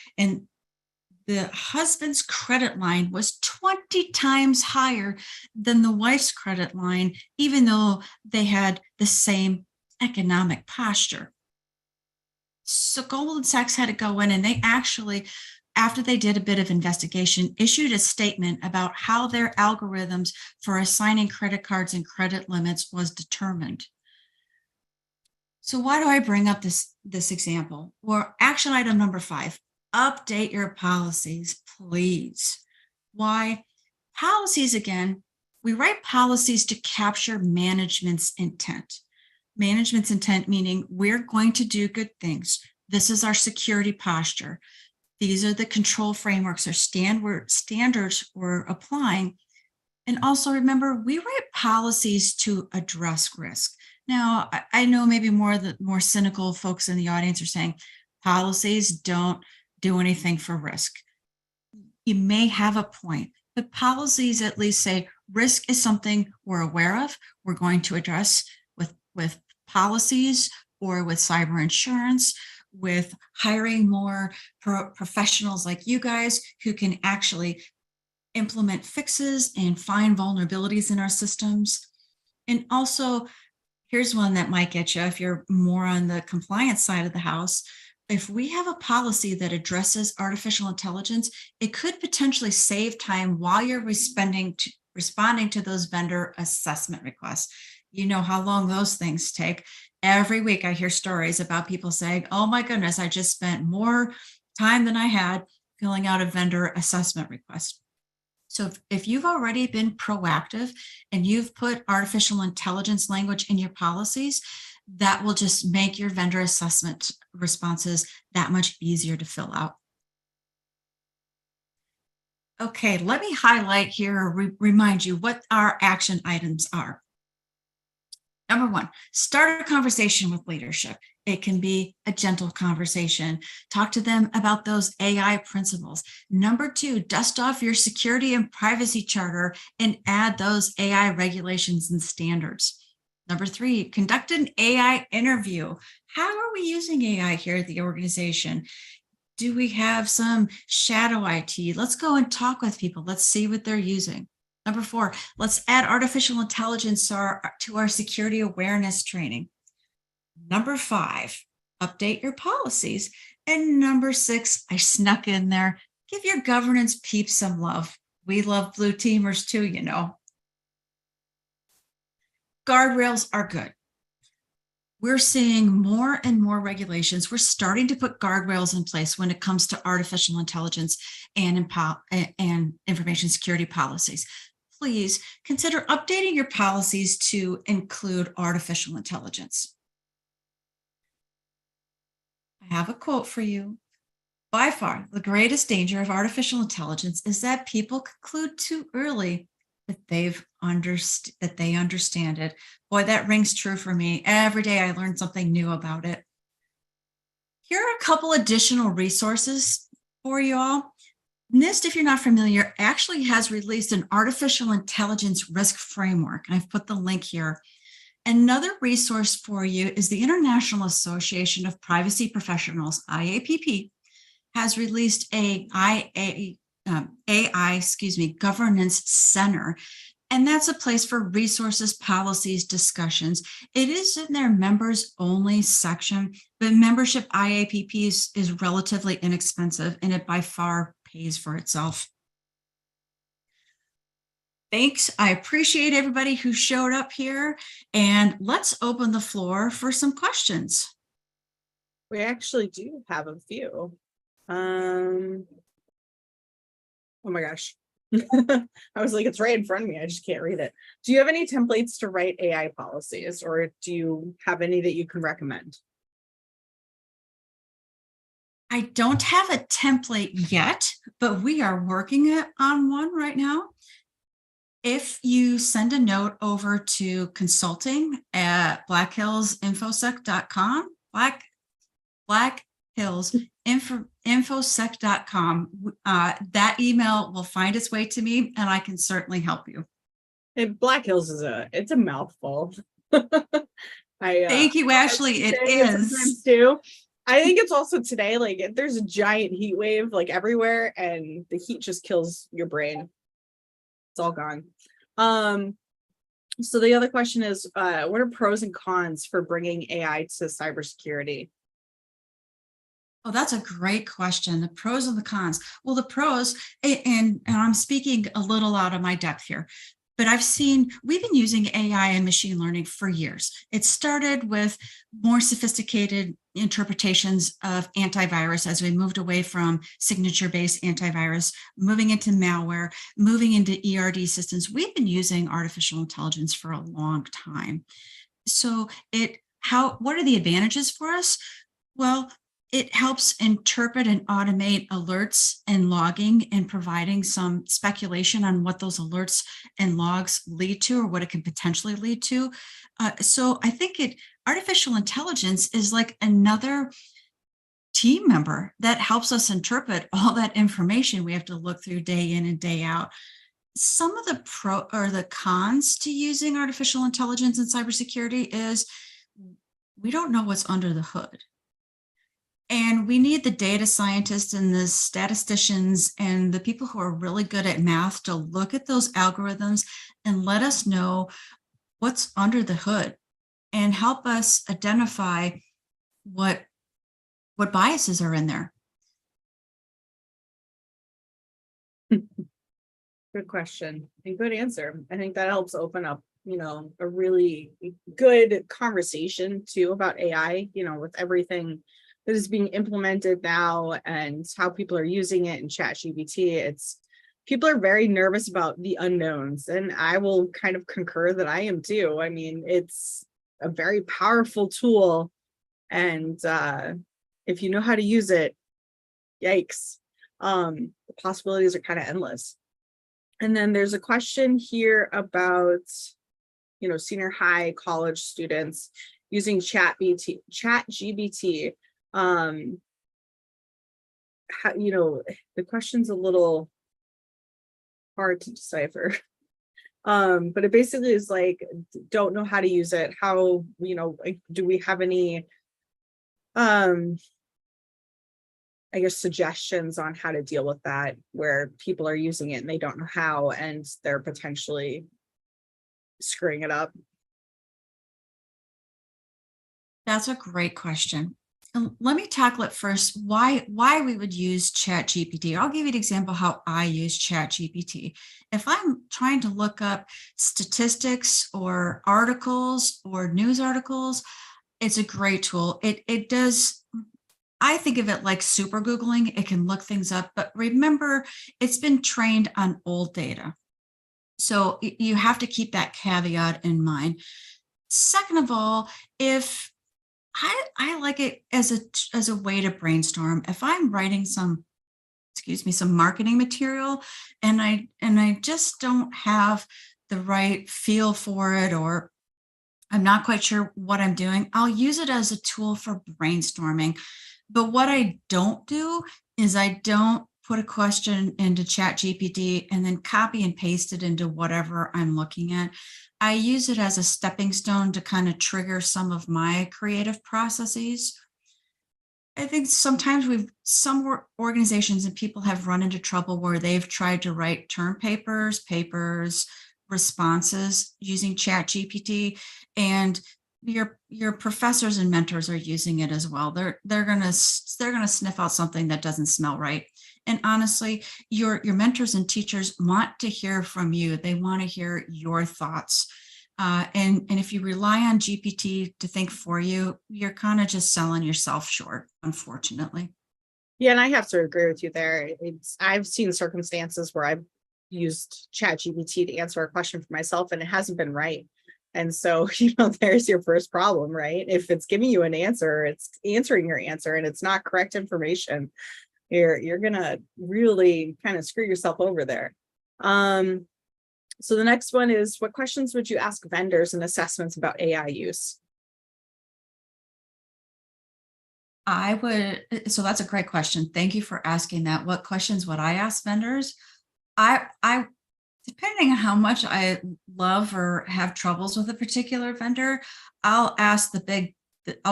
the husband's credit line was 20 times higher than the wife's credit line, even though they had the same economic posture. So Goldman Sachs had to go in, and they actually, after they did a bit of investigation, issued a statement about how their algorithms for assigning credit cards and credit limits was determined. So why do I bring up this example? Or action item number 5. Update your policies, please. Why? Policies, again, we write policies to capture management's intent. Management's intent meaning we're going to do good things. This is our security posture. These are the control frameworks or standards we're applying. And also remember, we write policies to address risk. Now, I know maybe the more cynical folks in the audience are saying policies don't do anything for risk. You may have a point, but policies at least say risk is something we're aware of, we're going to address with policies or with cyber insurance, with hiring more professionals like you guys who can actually implement fixes and find vulnerabilities in our systems. And also, here's one that might get you if you're more on the compliance side of the house. if we have a policy that addresses artificial intelligence, it could potentially save time while you're responding to those vendor assessment requests. You know how long those things take. Every week I hear stories about people saying, oh my goodness, I just spent more time than I had filling out a vendor assessment request. So if you've already been proactive and you've put artificial intelligence language in your policies, that will just make your vendor assessment responses that much easier to fill out. Okay, let me highlight here or remind you what our action items are. Number one, start a conversation with leadership. It can be a gentle conversation. Talk to them about those AI principles. Number two, dust off your security and privacy charter and add those AI regulations and standards. Number three, conduct an AI interview. How are we using AI here at the organization? Do we have some shadow IT? Let's go and talk with people. Let's see what they're using. Number four, let's add artificial intelligence to our security awareness training. Number five, update your policies. And number six, I snuck in there, give your governance peeps some love. We love blue teamers too, you know. Guardrails are good. We're seeing more and more regulations. We're starting to put guardrails in place when it comes to artificial intelligence and information security policies. Please consider updating your policies to include artificial intelligence. I have a quote for you. By far, the greatest danger of artificial intelligence is that people conclude too early that they understand it. Boy, that rings true for me. Every day I learn something new about it. Here are a couple additional resources for you all. NIST, if you're not familiar, actually has released an artificial intelligence risk framework. And I've put the link here. Another resource for you is the International Association of Privacy Professionals, IAPP, has released a AI governance center. And that's a place for resources, policies, discussions. It is in their members only section, but membership IAPP is relatively inexpensive and it by far pays for itself. Thanks. I appreciate everybody who showed up here, and let's open the floor for some questions. We actually do have a few. Oh my gosh. I was like, it's right in front of me. I just can't read it. Do you have any templates to write AI policies, or do you have any that you can recommend? I don't have a template yet, but we are working on one right now. If you send a note over to consulting@blackhillsinfosec.com, blackhillsinfosec.com, that email will find its way to me and I can certainly help you. And Black Hills it's a mouthful. Thank you, Ashley. It is. Too. I think it's also today, like there's a giant heat wave like everywhere and the heat just kills your brain. It's all gone. So the other question is, what are pros and cons for bringing AI to cybersecurity? Oh, that's a great question. The pros and the cons. Well, the pros, and I'm speaking a little out of my depth here, but we've been using AI and machine learning for years. It started with more sophisticated interpretations of antivirus as we moved away from signature-based antivirus, moving into malware, moving into ERD systems. We've been using artificial intelligence for a long time. So what are the advantages for us? Well, it helps interpret and automate alerts and logging and providing some speculation on what those alerts and logs lead to or what it can potentially lead to. So I think artificial intelligence is like another team member that helps us interpret all that information we have to look through day in and day out. Some of the cons to using artificial intelligence in cybersecurity is we don't know what's under the hood. And we need the data scientists and the statisticians and the people who are really good at math to look at those algorithms and let us know what's under the hood and help us identify what what biases are in there. Good question and good answer. I think that helps open up, a really good conversation too about AI, with everything that is being implemented now and how people are using it in ChatGPT. People are very nervous about the unknowns, and I will kind of concur that I am too. I mean, it's a very powerful tool, and if you know how to use it, yikes, the possibilities are kind of endless. And then there's a question here about, senior high college students using ChatGPT. The question's a little hard to decipher. But it basically is like, don't know how to use it. How, do we have any, I guess, suggestions on how to deal with that, where people are using it and they don't know how, and they're potentially screwing it up? That's a great question. And let me tackle it first. Why we would use ChatGPT. I'll give you an example how I use ChatGPT. If I'm trying to look up statistics or articles or news articles, it's a great tool. It does. I think of it like super Googling. It can look things up, but remember, it's been trained on old data. So you have to keep that caveat in mind. Second of all, if I like it as a way to brainstorm. If I'm writing some marketing material and I just don't have the right feel for it, or I'm not quite sure what I'm doing, I'll use it as a tool for brainstorming. But what I don't do is I don't put a question into ChatGPT and then copy and paste it into whatever I'm looking at. I use it as a stepping stone to kind of trigger some of my creative processes. I think sometimes some organizations and people have run into trouble where they've tried to write term papers, responses using ChatGPT, and your professors and mentors are using it as well. They're gonna sniff out something that doesn't smell right. And honestly, your mentors and teachers want to hear from you. They want to hear your thoughts. And if you rely on GPT to think for you, you're kind of just selling yourself short, unfortunately. Yeah, and I have to agree with you there. I've seen circumstances where I've used ChatGPT to answer a question for myself and it hasn't been right. And so, there's your first problem, right? If it's giving you an answer, it's answering your answer and it's not correct information, you're gonna really kind of screw yourself over there. So the next one is, what questions would you ask vendors in assessments about AI use? So that's a great question. Thank you for asking that. What questions would I ask vendors? I depending on how much I love or have troubles with a particular vendor, I'll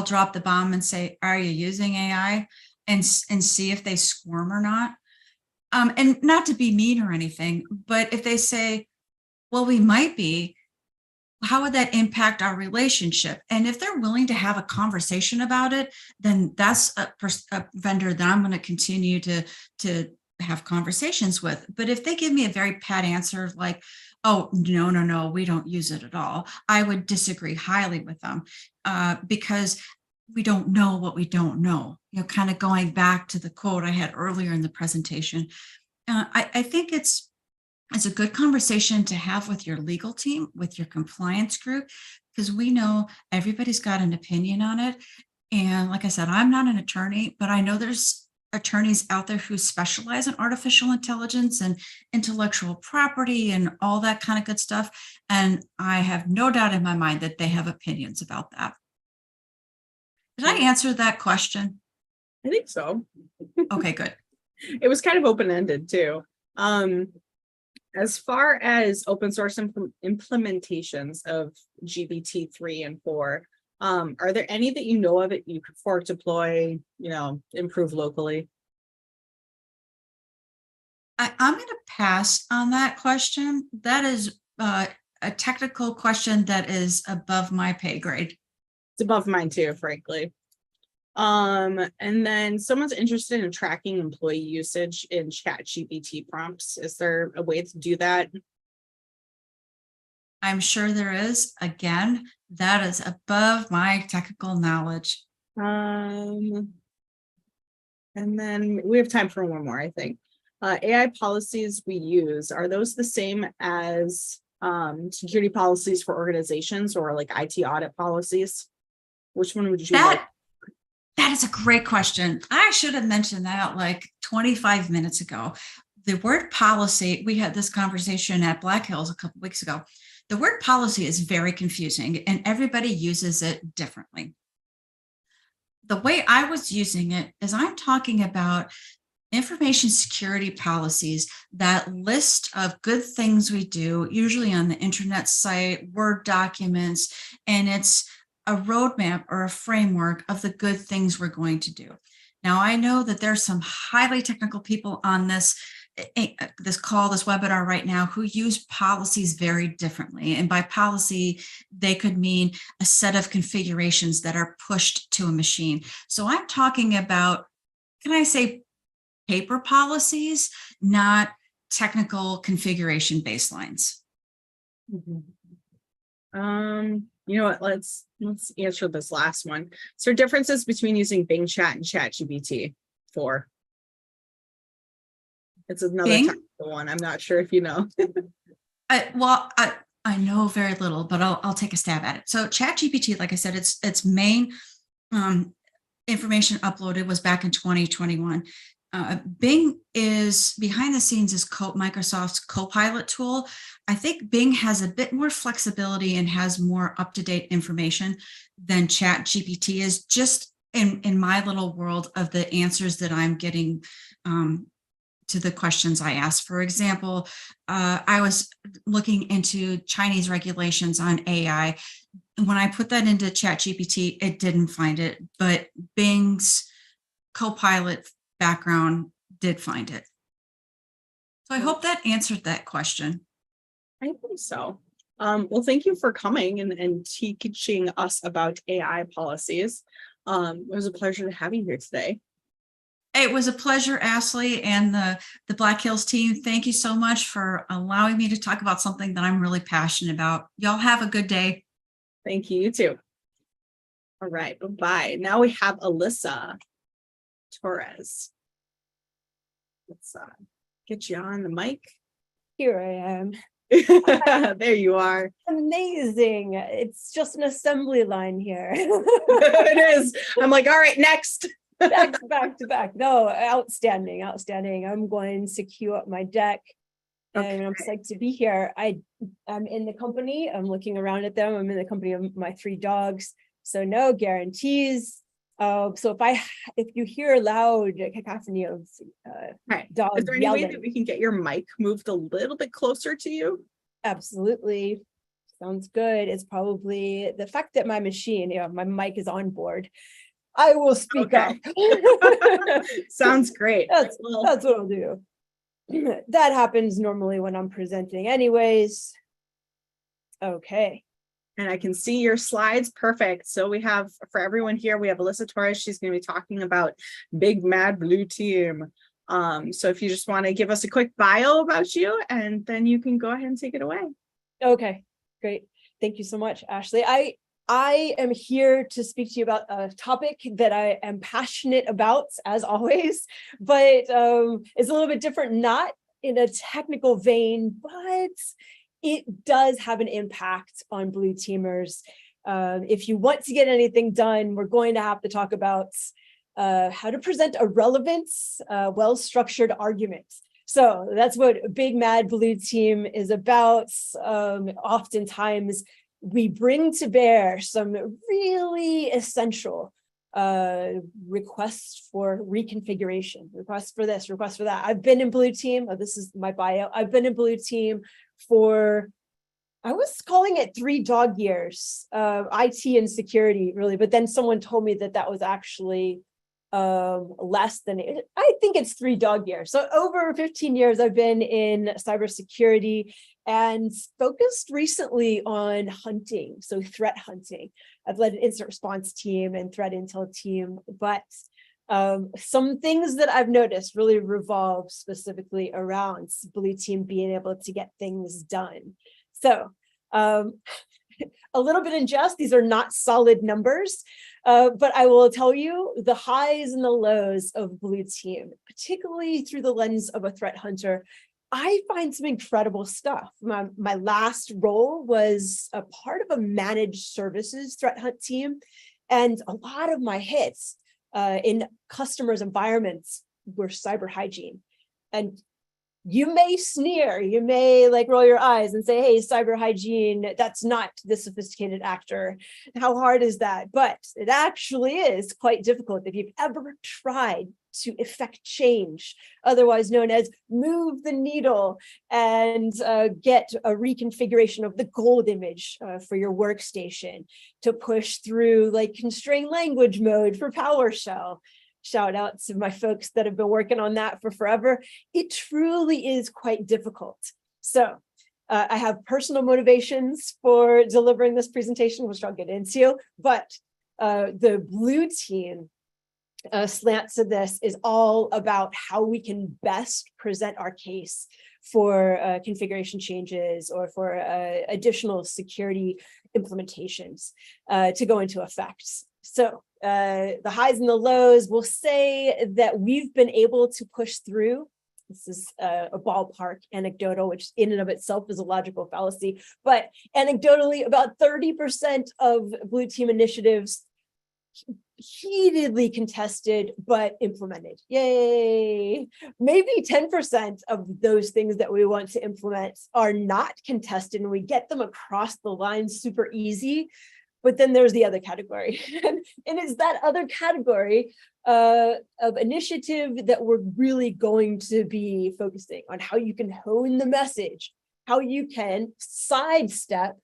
drop the bomb and say, are you using AI? And see if they squirm or not. And not to be mean or anything, but if they say, well, we might be, how would that impact our relationship? And if they're willing to have a conversation about it, then that's a vendor that I'm going to continue to have conversations with. But if they give me a very pat answer like, oh, no, we don't use it at all, I would disagree highly with them because we don't know what we don't know. Kind of going back to the quote I had earlier in the presentation. I think it's a good conversation to have with your legal team, with your compliance group, because we know everybody's got an opinion on it. And like I said, I'm not an attorney, but I know there's attorneys out there who specialize in artificial intelligence and intellectual property and all that kind of good stuff. And I have no doubt in my mind that they have opinions about that. Did I answer that question? I think so. Okay, good. It was kind of open-ended too. As far as open source implementations of GPT-3 and 4, are there any that you know of that you could fork, deploy, improve locally? I'm going to pass on that question. That is a technical question that is above my pay grade. It's above mine too, frankly. And then someone's interested in tracking employee usage in ChatGPT prompts. Is there a way to do that? I'm sure there is. Again, that is above my technical knowledge. And then we have time for one more, I think. AI policies we use, are those the same as security policies for organizations or like IT audit policies? Which one would you like? That is a great question. I should have mentioned that like 25 minutes ago. The word policy, we had this conversation at Black Hills a couple weeks ago. The word policy is very confusing and everybody uses it differently. The way I was using it is I'm talking about information security policies, that list of good things we do, usually on the internet site, Word documents, and it's a roadmap or a framework of the good things we're going to do. Now, I know that there's some highly technical people on this call, this webinar right now, who use policies very differently. And by policy, they could mean a set of configurations that are pushed to a machine. So I'm talking about, can I say paper policies, not technical configuration baselines? You know what, let's answer this last one. So differences between using Bing Chat and ChatGPT 4. It's another technical one. I'm not sure if you know. I know very little, but I'll take a stab at it. So ChatGPT, like I said, its main information uploaded was back in 2021. Bing is behind the scenes is Microsoft's Copilot tool. I think Bing has a bit more flexibility and has more up-to-date information than ChatGPT is, just in my little world of the answers that I'm getting to the questions I asked. For example, I was looking into Chinese regulations on AI. When I put that into ChatGPT, it didn't find it, but Bing's Copilot background did find it. So I hope that answered that question. I think so. Well, thank you for coming and teaching us about AI policies. It was a pleasure to have you here today. It was a pleasure, Ashley, and the Black Hills team. Thank you so much for allowing me to talk about something that I'm really passionate about. Y'all have a good day. Thank you, you too. All right, bye-bye. Now we have Alyssa Torres. Let's get you on the mic. Here I am. There you are. Amazing. It's just an assembly line here. It is. I'm like, all right, next. back to back. No, outstanding. I'm going to queue up my deck. And I'm psyched to be here. I'm in the company. I'm looking around at them. I'm in the company of my 3 dogs. So no guarantees. So if you hear loud cacophony of dogs, is there any way that we can get your mic moved a little bit closer to you? Absolutely. Sounds good. It's probably the fact that my machine, my mic is on board. I will speak up. Sounds great. That's what I'll do. That happens normally when I'm presenting anyways. Okay. And I can see your slides. Perfect. So we have, for everyone here, we have Alyssa Torres. She's going to be talking about Big Mad Blue Team. So if you just want to give us a quick bio about you, and then you can go ahead and take it away. Okay, great. Thank you so much, Ashley. I am here to speak to you about a topic that I am passionate about, as always, but it's a little bit different, not in a technical vein, but it does have an impact on blue teamers. If you want to get anything done, we're going to have to talk about how to present a relevant, well-structured argument. So that's what Big Mad Blue Team is about. Oftentimes, we bring to bear some really essential requests for reconfiguration, requests for this, requests for that. I've been in Blue Team. This is my bio. I've been in Blue Team for, I was calling it 3 dog years, IT and security, really. But then someone told me that was actually less than it. I think it's 3 dog years. So over 15 years, I've been in cybersecurity. and focused recently on hunting, so threat hunting. I've led an incident response team and threat intel team, but some things that I've noticed really revolve specifically around Blue Team being able to get things done. So a little bit in jest, these are not solid numbers, but I will tell you the highs and the lows of Blue Team, particularly through the lens of a threat hunter. I find some incredible stuff. My last role was a part of a managed services threat hunt team, and a lot of my hits in customers' environments were cyber hygiene. And you may sneer, you may like roll your eyes and say, hey, cyber hygiene, that's not the sophisticated actor. How hard is that? But it actually is quite difficult. If you've ever tried to effect change, otherwise known as move the needle and get a reconfiguration of the gold image for your workstation, to push through like constrained language mode for PowerShell. Shout out to my folks that have been working on that for forever. It truly is quite difficult. So I have personal motivations for delivering this presentation, which I'll get into, but the Blue Team slant to this is all about how we can best present our case for configuration changes or for additional security implementations to go into effect. So the highs and the lows will say that we've been able to push through. This is a ballpark anecdotal, which in and of itself is a logical fallacy, but anecdotally about 30% of Blue Team initiatives heatedly contested but implemented. Yay! Maybe 10% of those things that we want to implement are not contested and we get them across the line super easy. But then there's the other category. And it's that other category of initiative that we're really going to be focusing on, how you can hone the message, how you can sidestep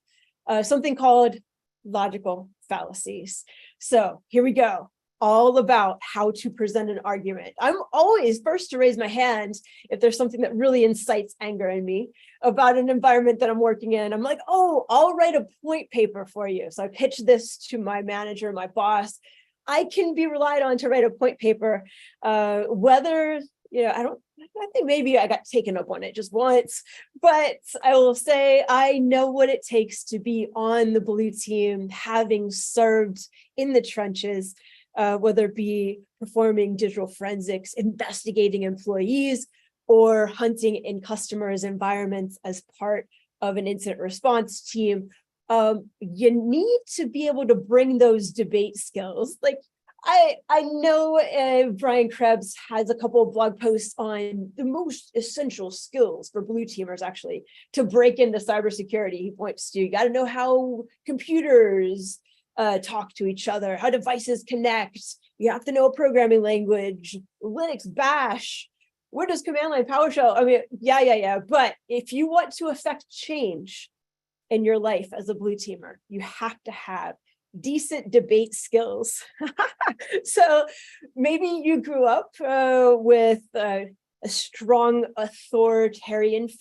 something called logical fallacies. So here we go, all about how to present an argument. I'm always first to raise my hand if there's something that really incites anger in me about an environment that I'm working in. I'm like, oh, I'll write a point paper for you. So I pitch this to my manager, my boss. I can be relied on to write a point paper, whether, I think maybe I got taken up on it just once, but I will say I know what it takes to be on the Blue Team, having served in the trenches, whether it be performing digital forensics, investigating employees, or hunting in customers' environments as part of an incident response team. You need to be able to bring those debate skills. Like I know Brian Krebs has a couple of blog posts on the most essential skills for Blue Teamers actually to break into cybersecurity. He points to, you got to know how computers talk to each other, how devices connect. You have to know a programming language, Linux, Bash, Windows command line, PowerShell. I mean, yeah. But if you want to affect change in your life as a Blue Teamer, you have to have decent debate skills. So maybe you grew up with a strong authoritative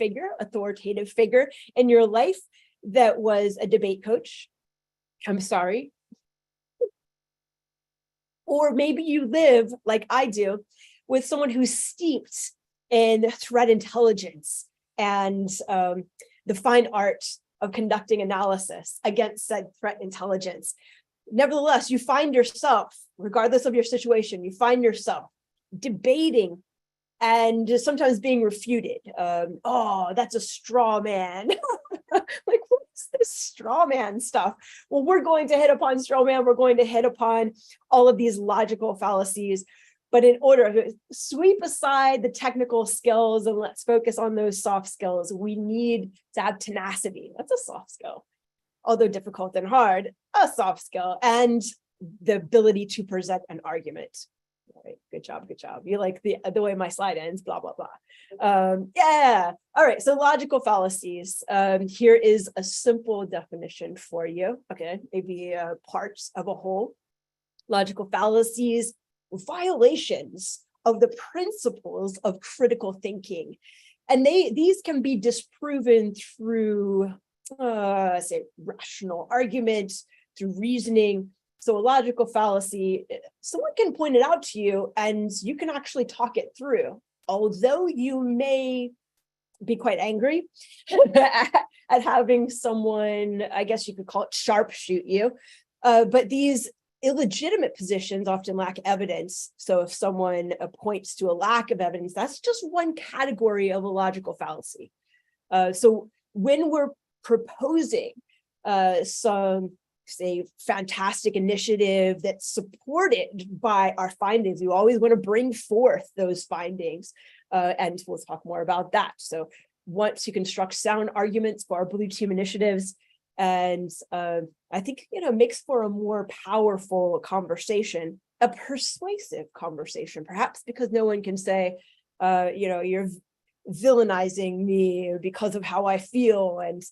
figure in your life that was a debate coach. I'm sorry. Or maybe you live like I do with someone who's steeped in threat intelligence and the fine art of conducting analysis against said threat intelligence. Nevertheless, you find yourself, regardless of your situation, you find yourself debating and just sometimes being refuted. Oh, that's a straw man. Like, what's this straw man stuff? Well, we're going to hit upon straw man. We're going to hit upon all of these logical fallacies. But in order to sweep aside the technical skills and let's focus on those soft skills, we need to have tenacity. That's a soft skill, although difficult and hard, a soft skill, and the ability to present an argument. All right, good job. You like the way my slide ends, blah, blah, blah. Yeah. All right, so logical fallacies. Here is a simple definition for you. Okay, maybe parts of a whole. Logical fallacies, violations of the principles of critical thinking. and these can be disproven through, say, rational arguments, through reasoning. So a logical fallacy, someone can point it out to you and you can actually talk it through. Although you may be quite angry at having someone, I guess you could call it sharpshoot you, but these illegitimate positions often lack evidence. So if someone points to a lack of evidence, that's just one category of a logical fallacy. So when we're proposing some, say, fantastic initiative that's supported by our findings, we always want to bring forth those findings, and we'll talk more about that. So once you construct sound arguments for our blue team initiatives, and I think, makes for a more powerful conversation, a persuasive conversation, perhaps because no one can say, you're villainizing me because of how I feel. And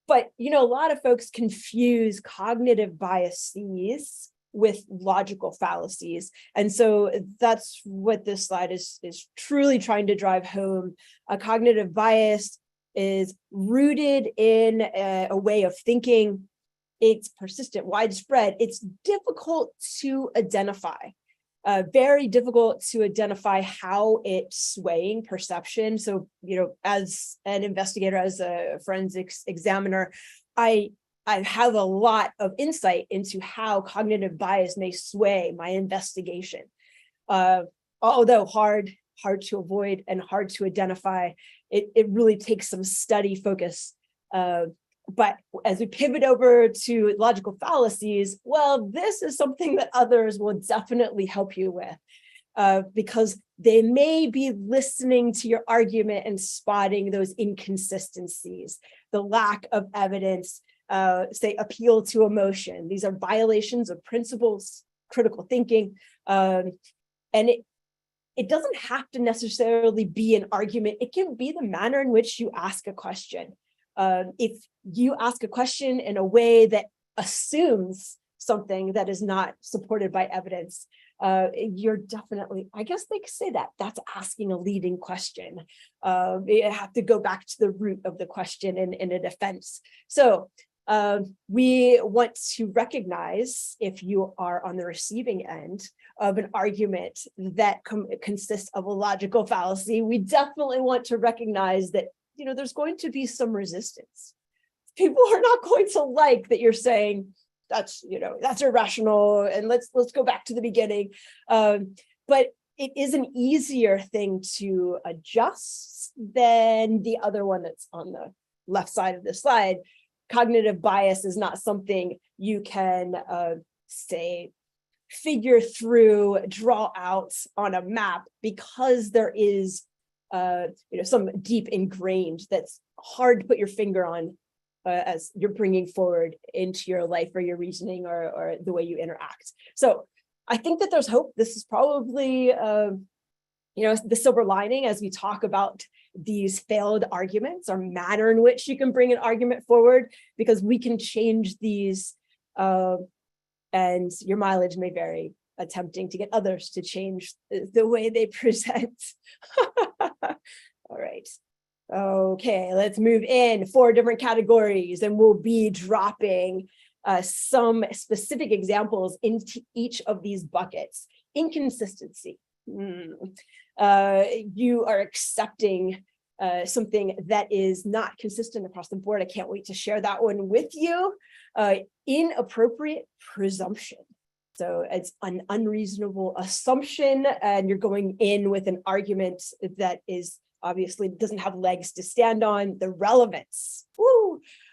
but a lot of folks confuse cognitive biases with logical fallacies. And so that's what this slide is truly trying to drive home. A cognitive bias is rooted in a way of thinking. It's persistent, widespread. It's difficult to identify, very difficult to identify how it's swaying perception. So, as an investigator, as a forensics examiner, I have a lot of insight into how cognitive bias may sway my investigation. Although hard to avoid and hard to identify, it really takes some study focus. But as we pivot over to logical fallacies, well, this is something that others will definitely help you with, because they may be listening to your argument and spotting those inconsistencies, the lack of evidence, say, appeal to emotion. These are violations of principles, critical thinking, and it doesn't have to necessarily be an argument. It can be the manner in which you ask a question. If you ask a question in a way that assumes something that is not supported by evidence, you're definitely, I guess they could say that's asking a leading question. You have to go back to the root of the question in a defense. So we want to recognize if you are on the receiving end of an argument that consists of a logical fallacy. We definitely want to recognize that there's going to be some resistance. People are not going to like that you're saying that's irrational, and let's go back to the beginning. But it is an easier thing to adjust than the other one that's on the left side of the slide. Cognitive bias is not something you can say figure through, draw out on a map, because there is some deep ingrained that's hard to put your finger on as you're bringing forward into your life or your reasoning or the way you interact. So I think that there's hope. This is probably the silver lining as we talk about these failed arguments, or manner in which you can bring an argument forward, because we can change these, and your mileage may vary, attempting to get others to change the way they present. All right. Okay, let's move in 4 different categories, and we'll be dropping some specific examples into each of these buckets. Inconsistency. You are accepting something that is not consistent across the board. I can't wait to share that one with you. Inappropriate presumption. So it's an unreasonable assumption, and you're going in with an argument that is obviously doesn't have legs to stand on. The relevance.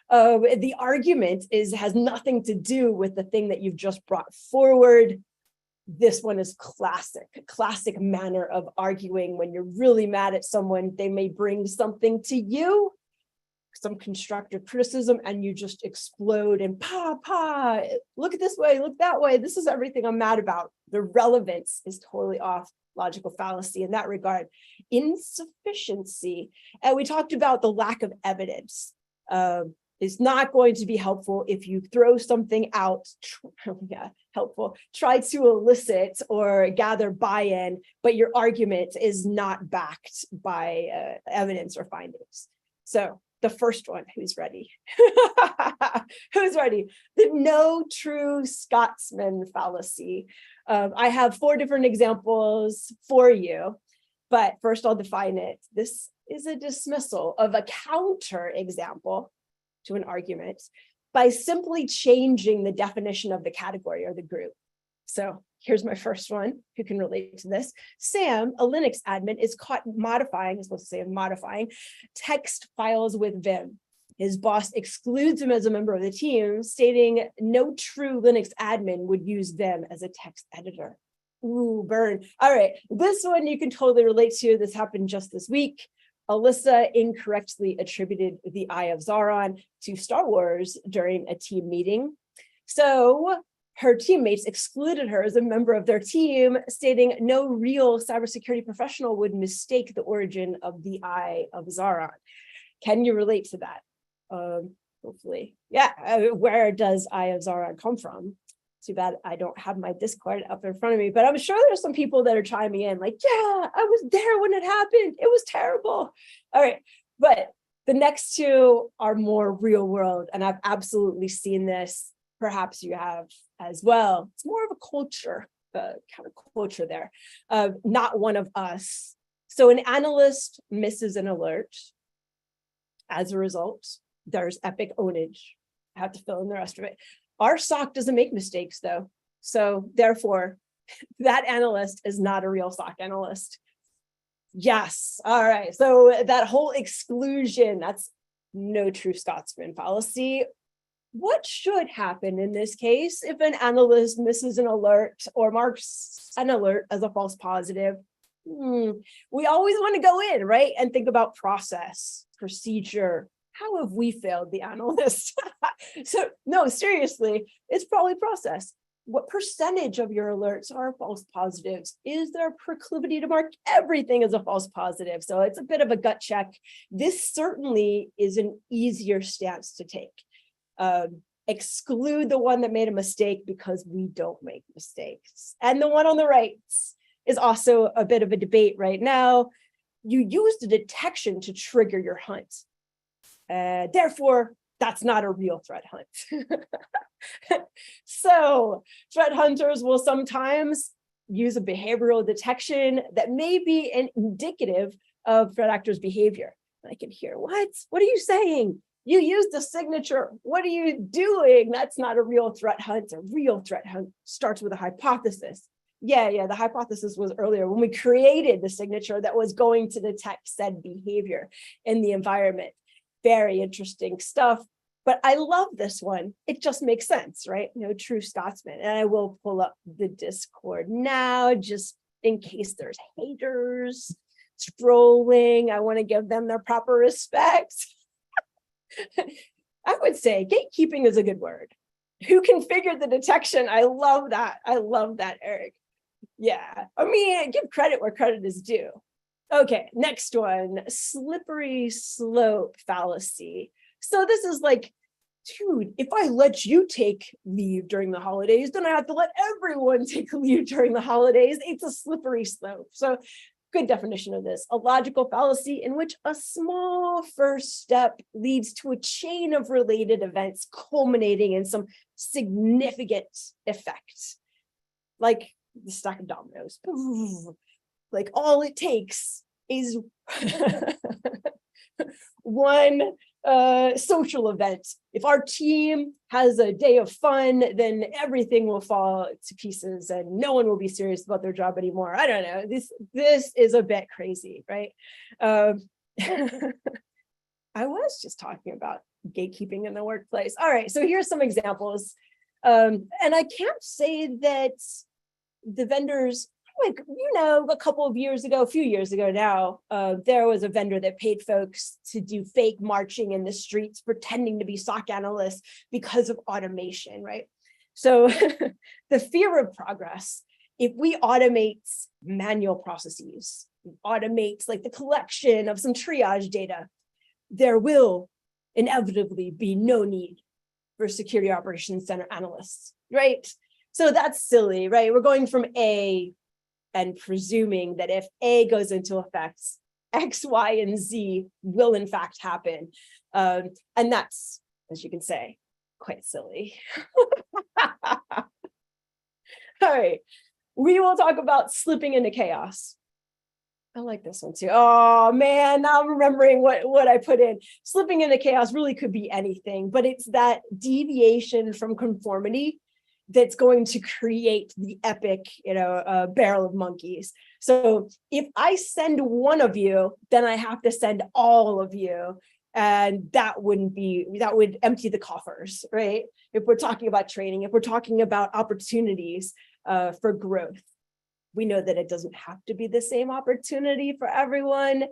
The argument has nothing to do with the thing that you've just brought forward. This one is classic manner of arguing. When you're really mad at someone, they may bring something to you, some constructive criticism, and you just explode and look at this way, look that way. This is everything I'm mad about. The relevance is totally off. Logical fallacy in that regard. Insufficiency. And we talked about the lack of evidence. It's not going to be helpful if you throw something out, try to elicit or gather buy-in, but your argument is not backed by evidence or findings. So the first one, who's ready? Who's ready? The no true Scotsman fallacy. I have 4 different examples for you, but first I'll define it. This is a dismissal of a counter example to an argument by simply changing the definition of the category or the group. So here's my first one. Who can relate to this? Sam, a Linux admin, is caught modifying, is supposed to say modifying, text files with Vim. His boss excludes him as a member of the team, stating no true Linux admin would use Vim as a text editor. Ooh, burn. All right, this one you can totally relate to. This happened just this week. Alyssa incorrectly attributed the Eye of Sauron to Star Wars during a team meeting. So her teammates excluded her as a member of their team, stating no real cybersecurity professional would mistake the origin of the Eye of Sauron. Can you relate to that? Hopefully. Yeah, where does Eye of Sauron come from? Too bad I don't have my Discord up in front of me, but I'm sure there's some people that are chiming in like, yeah, I was there when it happened. It was terrible. All right. But the next 2 are more real world. And I've absolutely seen this. Perhaps you have as well. It's more of a culture, kind of culture there. Not one of us. So an analyst misses an alert. As a result, there's epic ownage. I have to fill in the rest of it. Our SOC doesn't make mistakes though. So therefore, that analyst is not a real SOC analyst. Yes. All right. So that whole exclusion, that's no true Scotsman fallacy. What should happen in this case if an analyst misses an alert or marks an alert as a false positive? We always want to go in, right? And think about process, procedure. How have we failed the analyst? So no, seriously, it's probably process. What percentage of your alerts are false positives? Is there a proclivity to mark everything as a false positive? So it's a bit of a gut check. This certainly is an easier stance to take. Exclude the one that made a mistake because we don't make mistakes. And the one on the right is also a bit of a debate right now. You use the detection to trigger your hunt. Therefore, that's not a real threat hunt. So threat hunters will sometimes use a behavioral detection that may be indicative of threat actors' behavior. I can hear, what are you saying? You used the signature. What are you doing? That's not a real threat hunt. A real threat hunt starts with a hypothesis. Yeah, the hypothesis was earlier when we created the signature that was going to detect said behavior in the environment. Very interesting stuff. But I love this one. It just makes sense, right? No true Scotsman. And I will pull up the Discord now, just in case there's haters strolling. I want to give them their proper respect. I would say gatekeeping is a good word. Who configured the detection? I love that. I love that, Eric. Yeah, I mean, give credit where credit is due. Okay, next one, slippery slope fallacy. So this is like, dude, if I let you take leave during the holidays, then I have to let everyone take leave during the holidays. It's a slippery slope. So good definition of this, a logical fallacy in which a small first step leads to a chain of related events culminating in some significant effect. Like the stack of dominoes. Like all it takes is one social event. If our team has a day of fun, then everything will fall to pieces and no one will be serious about their job anymore. I don't know. This is a bit crazy, right? I was just talking about gatekeeping in the workplace. All right, so here's some examples. And I can't say that the vendors, like, a few years ago now, there was a vendor that paid folks to do fake marching in the streets, pretending to be SOC analysts because of automation, right? So the fear of progress, if we automate manual processes, automate like the collection of some triage data, there will inevitably be no need for security operations center analysts, right? So that's silly, right? We're going from A and presuming that if A goes into effect, X, Y, and Z will in fact happen. And that's, as you can say, quite silly. All right, we will talk about slipping into chaos. I like this one too. Oh man, now I'm remembering what I put in. Slipping into chaos really could be anything, but it's that deviation from conformity that's going to create the epic, barrel of monkeys. So if I send one of you, then I have to send all of you. And that would empty the coffers, right? If we're talking about training, if we're talking about opportunities for growth. We know that it doesn't have to be the same opportunity for everyone,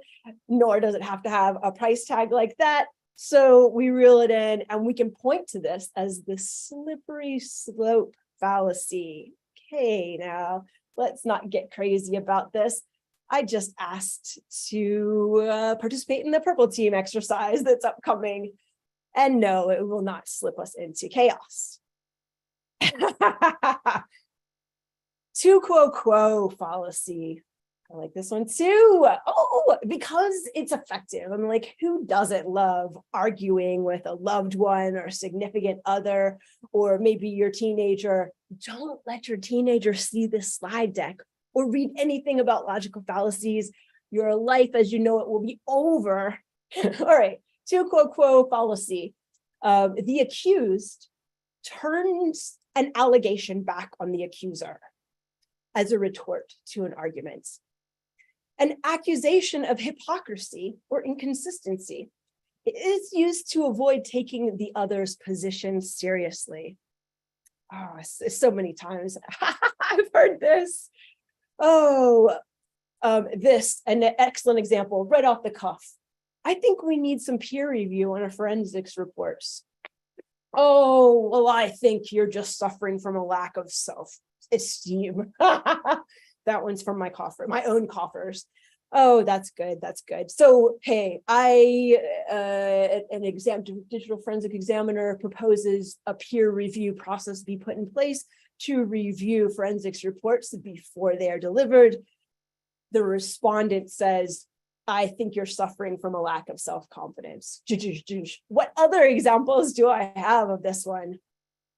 nor does it have to have a price tag like that. So we reel it in and we can point to this as the slippery slope fallacy. Okay, now let's not get crazy about this. I just asked to participate in the purple team exercise that's upcoming. And no, it will not slip us into chaos. Tu quo quo fallacy. I like this one too. Oh, because it's effective. I'm like, who doesn't love arguing with a loved one or significant other, or maybe your teenager? Don't let your teenager see this slide deck or read anything about logical fallacies. Your life as you know it will be over. All right, tu quo quo fallacy. The accused turns an allegation back on the accuser as a retort to an argument. An accusation of hypocrisy or inconsistency is used to avoid taking the other's position seriously. Oh, so many times I've heard this. Oh, this, an excellent example right off the cuff. I think we need some peer review on our forensics reports. Oh, well, I think you're just suffering from a lack of self-esteem. That one's from my own coffers. Oh, that's good. That's good. So, hey, an digital forensic examiner proposes a peer review process be put in place to review forensics reports before they are delivered. The respondent says, I think you're suffering from a lack of self-confidence. What other examples do I have of this one?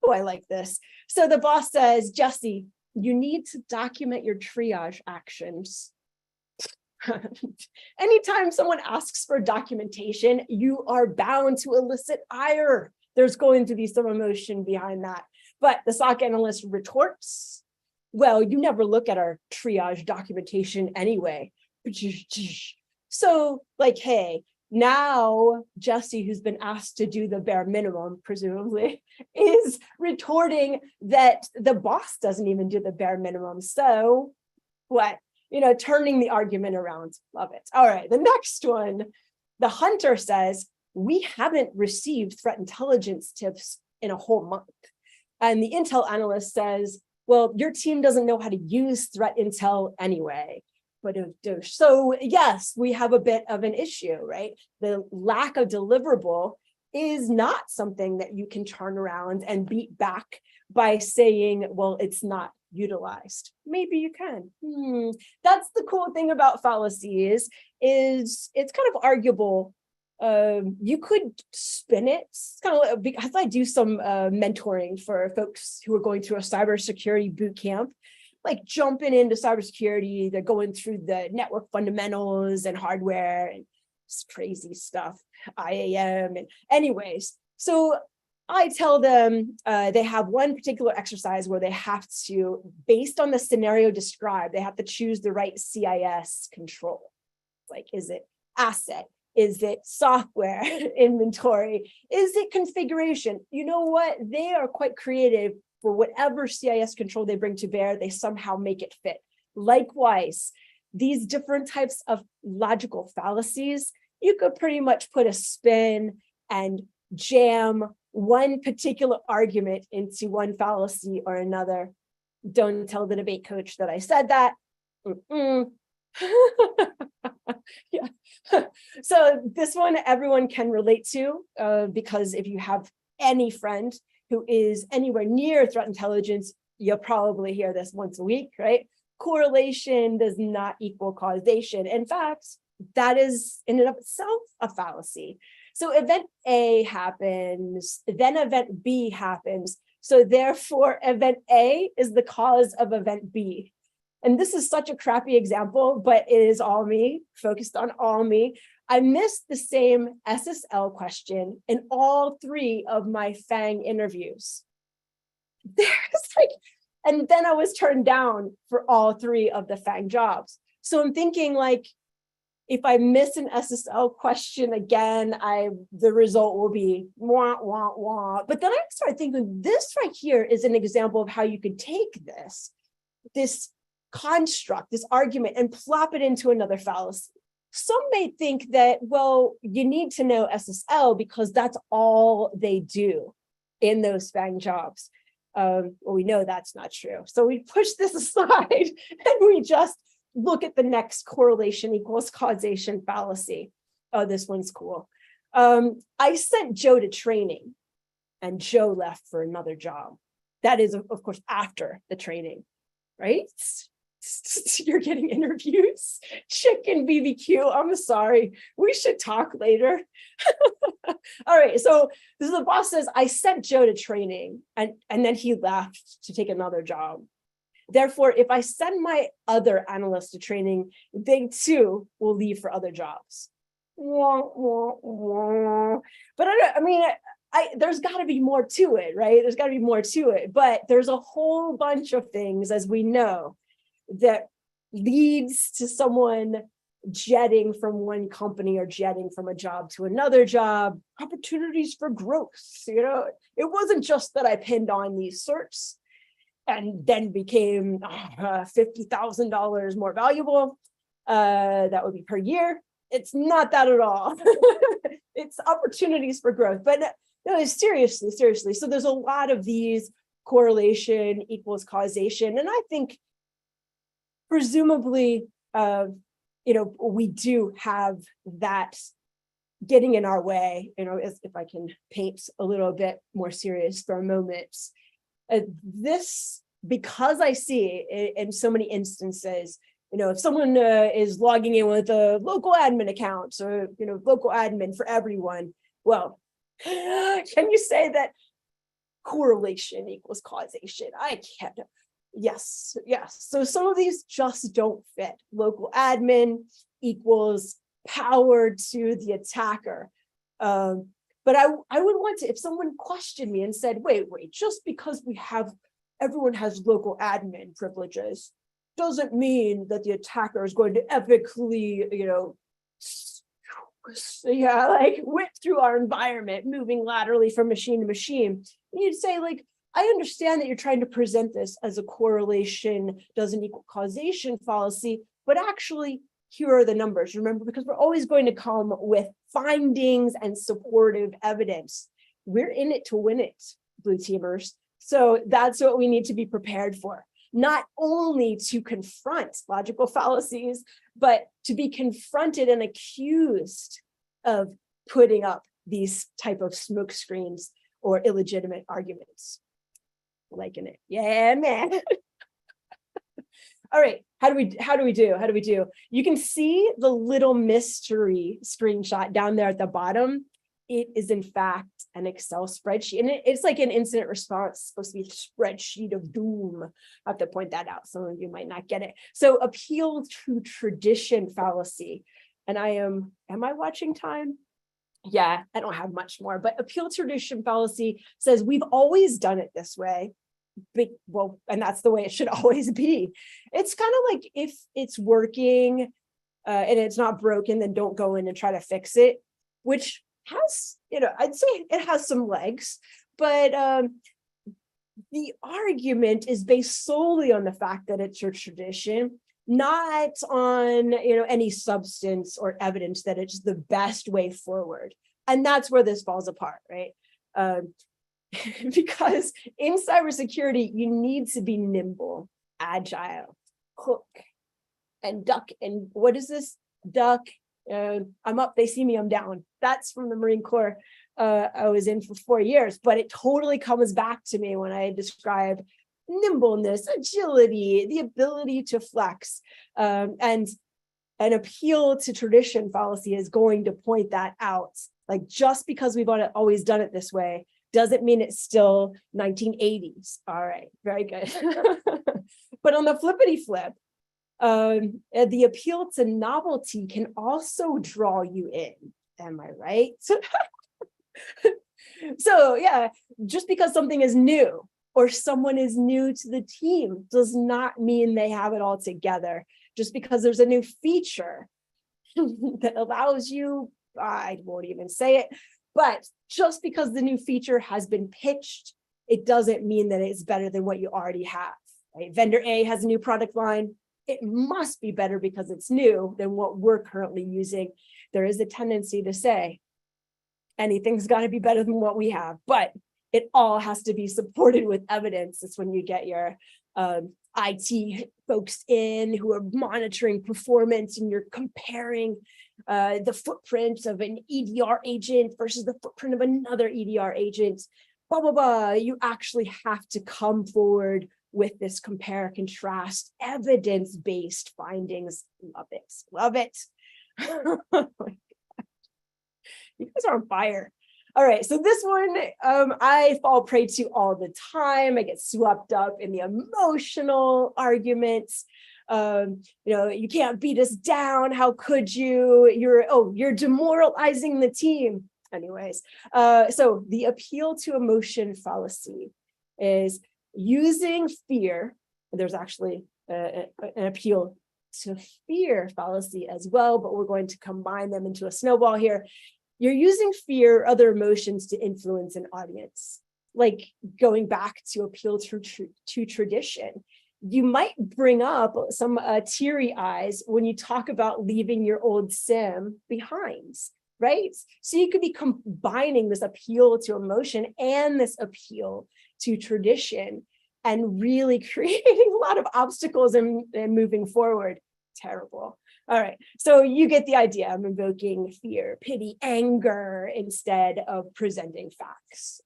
Oh, I like this. So the boss says, Jesse, you need to document your triage actions. Anytime someone asks for documentation, you are bound to elicit ire. There's going to be some emotion behind that. But the SOC analyst retorts, well, you never look at our triage documentation anyway. So like, hey, now Jesse, who's been asked to do the bare minimum, presumably, is retorting that the boss doesn't even do the bare minimum. So what? Turning the argument around. Love it. All right, the next one. The hunter says, we haven't received threat intelligence tips in a whole month. And the intel analyst says, well, your team doesn't know how to use threat intel anyway. So yes, we have a bit of an issue, right? The lack of deliverable is not something that you can turn around and beat back by saying, well, it's not utilized. Maybe you can. That's the cool thing about fallacies is it's kind of arguable. You could spin it. It's kind of like, because I do some mentoring for folks who are going through a cybersecurity boot camp, like jumping into cybersecurity. They're going through the network fundamentals and hardware and crazy stuff, IAM. And anyways, so I tell them they have one particular exercise where they have to, based on the scenario described, they have to choose the right CIS control. Like, is it asset? Is it software inventory? Is it configuration? You know what? They are quite creative for whatever CIS control they bring to bear. They somehow make it fit. Likewise, these different types of logical fallacies, you could pretty much put a spin and jam one particular argument into one fallacy or another. Don't tell the debate coach that I said that. Yeah. So this one everyone can relate to, because if you have any friend who is anywhere near threat intelligence, you'll probably hear this once a week, right? Correlation does not equal causation. In fact, that is in and of itself a fallacy. So event A happens, then event B happens. So therefore, event A is the cause of event B. And this is such a crappy example, but it is all me, focused on all me. I missed the same SSL question in all 3 of my FANG interviews. There's like, and then I was turned down for all 3 of the FANG jobs. So I'm thinking like, if I miss an SSL question again, the result will be wah, wah, wah. But then I started thinking, this right here is an example of how you could take this construct, this argument, and plop it into another fallacy. Some may think that, well, you need to know SSL because that's all they do in those FANG jobs. Well, we know that's not true. So we push this aside and we just look at the next correlation equals causation fallacy. Oh, this one's cool. I sent Joe to training and Joe left for another job. That is, of course, after the training, right? You're getting interviews. Chicken BBQ. I'm sorry. We should talk later. All right. So the boss says, I sent Joe to training and then he left to take another job. Therefore, if I send my other analysts to training, they too will leave for other jobs. Wah, wah, wah. But there's got to be more to it, right? There's got to be more to it. But there's a whole bunch of things, as we know, that leads to someone jetting from one company or jetting from a job to another job, opportunities for growth. It wasn't just that I pinned on these certs and then became $50,000 more valuable. That would be per year. It's not that at all. It's opportunities for growth. But no, seriously. So there's a lot of these correlation equals causation. And I think presumably, we do have that getting in our way, if I can paint a little bit more serious for a moment. This, because I see in so many instances, if someone is logging in with a local admin account, so, local admin for everyone, well, can you say that correlation equals causation? I can't. Yes. So some of these just don't fit. Local admin equals power to the attacker. But I would want to, if someone questioned me and said, wait, just because everyone has local admin privileges, doesn't mean that the attacker is going to epically, whip through our environment, moving laterally from machine to machine. And you'd say, I understand that you're trying to present this as a correlation doesn't equal causation fallacy, but actually, here are the numbers. Remember, because we're always going to come with findings and supportive evidence. We're in it to win it, blue teamers. So that's what we need to be prepared for. Not only to confront logical fallacies, but to be confronted and accused of putting up these type of smoke screens or illegitimate arguments. Liking it. Yeah, man. All right. How do we do? You can see the little mystery screenshot down there at the bottom. It is in fact an Excel spreadsheet, and it's like an incident response, supposed to be a spreadsheet of doom. I have to point that out. Some of you might not get it. So appeal to tradition fallacy. And am I watching time? Yeah, I don't have much more, but appeal to tradition fallacy says we've always done it this way. And that's the way it should always be. It's kind of like if it's working and it's not broken, then don't go in and try to fix it, which has, I'd say it has some legs, but the argument is based solely on the fact that it's your tradition, not on, any substance or evidence that it's the best way forward. And that's where this falls apart, right? Because in cybersecurity, you need to be nimble, agile, quick, and duck. And what is this? Duck. I'm up, they see me, I'm down. That's from the Marine Corps I was in for 4 years, but it totally comes back to me when I describe nimbleness, agility, the ability to flex, and an appeal to tradition fallacy is going to point that out. Like, just because we've always done it this way doesn't mean it's still 1980s. All right, very good. But on the flippity flip, the appeal to novelty can also draw you in. Am I right? So yeah, just because something is new or someone is new to the team does not mean they have it all together. Just because there's a new feature that allows you, I won't even say it, but just because the new feature has been pitched, it doesn't mean that it's better than what you already have. Right? Vendor A has a new product line. It must be better because it's new than what we're currently using. There is a tendency to say anything's got to be better than what we have, but it all has to be supported with evidence. It's when you get your IT folks in who are monitoring performance, and you're comparing the footprint of an EDR agent versus the footprint of another EDR agent, blah, blah, blah. You actually have to come forward with this compare, contrast, evidence-based findings. Love it, love it. Oh my God. You guys are on fire. All right, so this one I fall prey to all the time. I get swept up in the emotional arguments. You can't beat us down. How could you? You're demoralizing the team. Anyways, so the appeal to emotion fallacy is using fear. There's actually an appeal to fear fallacy as well, but we're going to combine them into a snowball here. You're using fear or other emotions to influence an audience, like going back to appeal to tradition. You might bring up some teary eyes when you talk about leaving your old sim behind, right? So you could be combining this appeal to emotion and this appeal to tradition and really creating a lot of obstacles and moving forward. Terrible. All right, so you get the idea. I'm invoking fear, pity, anger instead of presenting facts.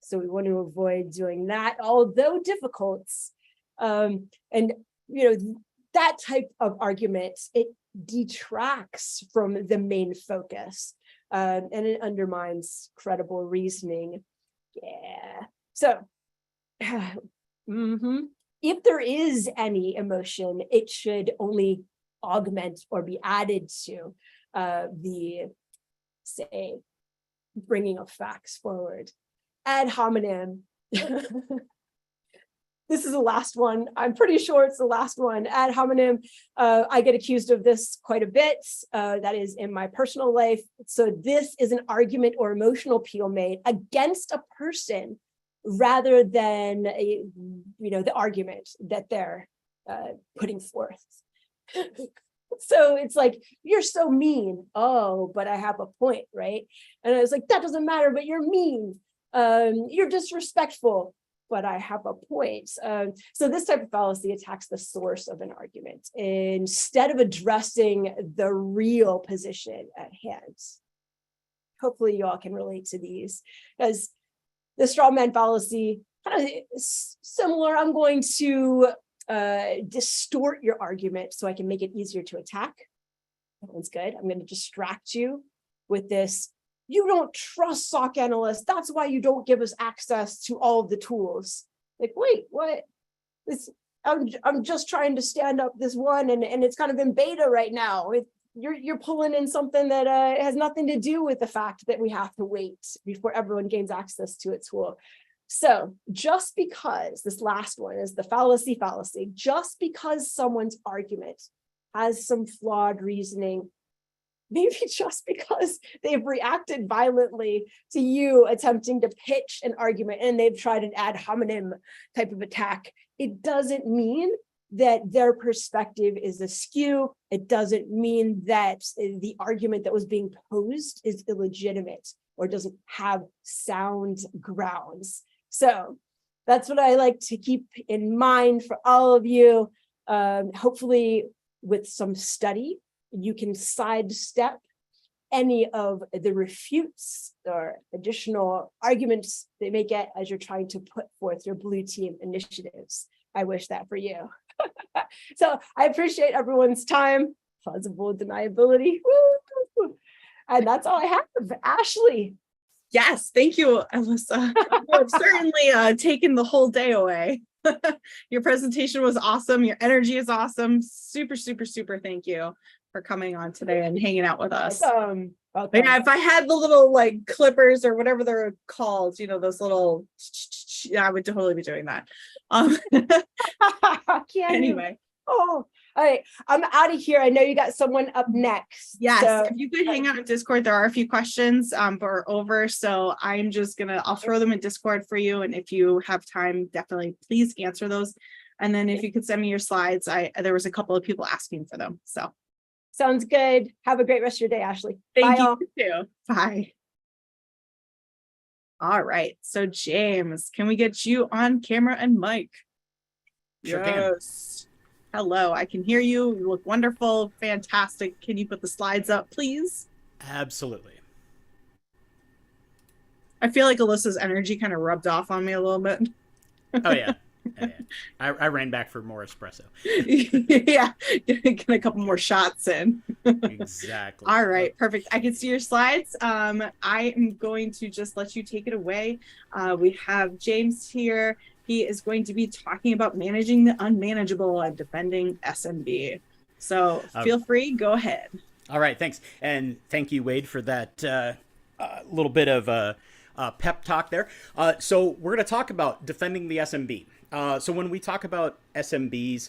So we want to avoid doing that, although difficult. And that type of argument, it detracts from the main focus, and it undermines credible reasoning. Yeah. So, if there is any emotion, it should only augment or be added to the, say, bringing of facts forward. Ad hominem. This is the last one. I'm pretty sure it's the last one. Ad hominem. I get accused of this quite a bit. That is in my personal life. So this is an argument or emotional appeal made against a person rather than the argument that they're putting forth. So it's like, you're so mean. Oh, but I have a point, right? And I was like, that doesn't matter, but you're mean. You're disrespectful, but I have a point. So this type of fallacy attacks the source of an argument instead of addressing the real position at hand. Hopefully you all can relate to these, because the straw man fallacy, kind of similar. I'm going to distort your argument so I can make it easier to attack. That one's good. I'm going to distract you with this. You don't trust SOC analysts. That's why you don't give us access to all of the tools. Like, wait, what? I'm just trying to stand up this one, and it's kind of in beta right now. You're pulling in something that has nothing to do with the fact that we have to wait before everyone gains access to a tool. So just because, this last one is the fallacy, just because someone's argument has some flawed reasoning, maybe just because they've reacted violently to you attempting to pitch an argument and they've tried an ad hominem type of attack, it doesn't mean that their perspective is askew. It doesn't mean that the argument that was being posed is illegitimate or doesn't have sound grounds. So that's what I like to keep in mind for all of you. Hopefully with some study, you can sidestep any of the refutes or additional arguments they may get as you're trying to put forth your blue team initiatives. I wish that for you. So I appreciate everyone's time. Plausible deniability. Woo! And that's all I have. Ashley. Yes, thank you, Alyssa. You've certainly taken the whole day away. Your presentation was awesome. Your energy is awesome. Super, super, super thank you for coming on today and hanging out with us. Welcome. But yeah, if I had the little like clippers or whatever they're called, you know, those little, I would totally be doing that. Anyway. Oh, all right. I'm out of here. I know you got someone up next. Yes, So, if you could hang out in Discord, there are a few questions, but we're over. So I'm just I'll throw them in Discord for you. And if you have time, definitely please answer those. And then if you could send me your slides, there was a couple of people asking for them. So sounds good. Have a great rest of your day, Ashley. thank Bye, you all. too. Bye. All right. So James, can we get you on camera and mic? Sure can. Hello, I can hear you. You look wonderful. Fantastic. Can you put the slides up, please? Absolutely. I feel like Alyssa's energy kind of rubbed off on me a little bit. Oh, yeah. I ran back for more espresso. Yeah, get a couple more shots in. Exactly. All right, perfect. I can see your slides. I am going to just let you take it away. We have James here. He is going to be talking about managing the unmanageable and defending SMB. So feel free, go ahead. All right, thanks. And thank you, Wade, for that little bit of pep talk there. So we're going to talk about defending the SMB. So when we talk about SMBs,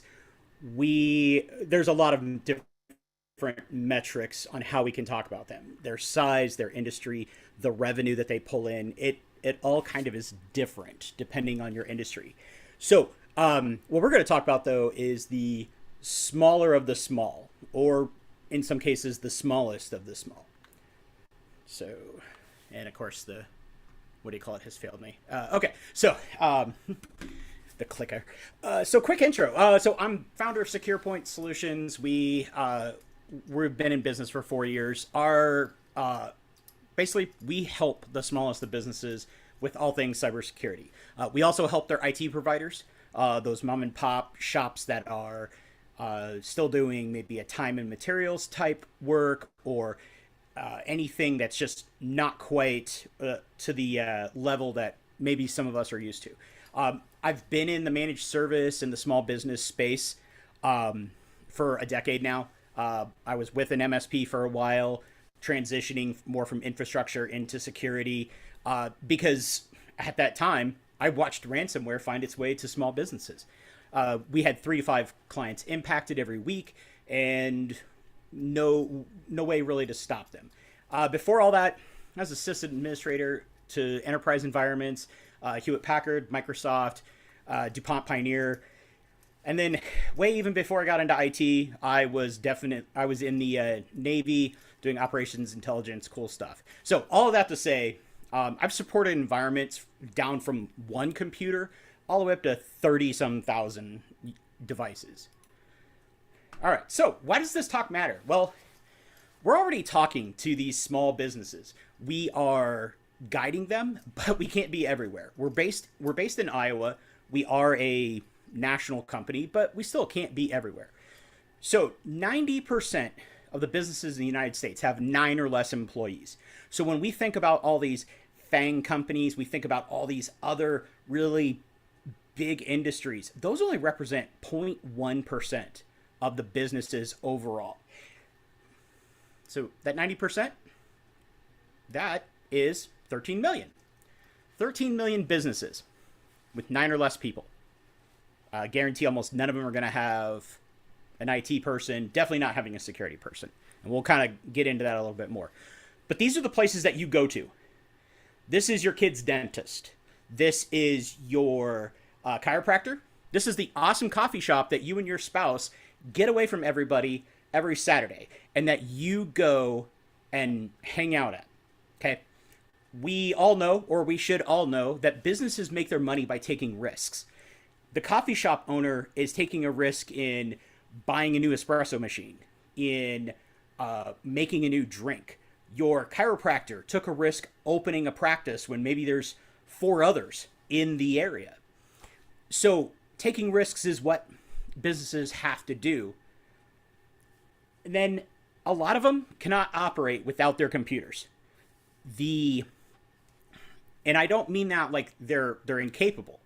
there's a lot of different metrics on how we can talk about them. Their size, their industry, the revenue that they pull in. It all kind of is different depending on your industry. So what we're going to talk about, though, is the smaller of the small, or in some cases, the smallest of the small. So, and of course, what do you call it, has failed me. Okay, so the clicker. So quick intro. So I'm founder of Secure Point Solutions. We've been in business for 4 years. Basically, we help the smallest of businesses with all things cybersecurity. We also help their IT providers, those mom and pop shops that are still doing maybe a time and materials type work, or anything that's just not quite to the level that maybe some of us are used to. I've been in the managed service and the small business space for a decade now. I was with an MSP for a while, transitioning more from infrastructure into security, because at that time I watched ransomware find its way to small businesses. We had 3 to 5 clients impacted every week, and no way really to stop them. Before all that, I was assistant administrator to enterprise environments, Hewlett Packard, Microsoft, DuPont Pioneer. And then way even before I got into IT, I was in the Navy doing operations intelligence, cool stuff. So all of that to say, I've supported environments down from 1 computer all the way up to 30-some thousand devices. All right, so why does this talk matter? Well, we're already talking to these small businesses. We are guiding them, but we can't be everywhere. We're based in Iowa. We are a national company, but we still can't be everywhere. So 90% of the businesses in the United States have 9 or less employees. So when we think about all these FANG companies, we think about all these other really big industries, those only represent 0.1% of the businesses overall. So that 90%, that is 13 million. 13 million businesses with 9 or less people. I guarantee almost none of them are going to have an IT person, definitely not having a security person. And we'll kind of get into that a little bit more. But these are the places that you go to. This is your kid's dentist. This is your chiropractor. This is the awesome coffee shop that you and your spouse get away from everybody every Saturday and that you go and hang out at. Okay? We all know, or we should all know, that businesses make their money by taking risks. The coffee shop owner is taking a risk in buying a new espresso machine, in making a new drink. Your chiropractor took a risk opening a practice when maybe there's 4 others in the area. So taking risks is what businesses have to do. And then a lot of them cannot operate without their computers. And I don't mean that like they're incapable.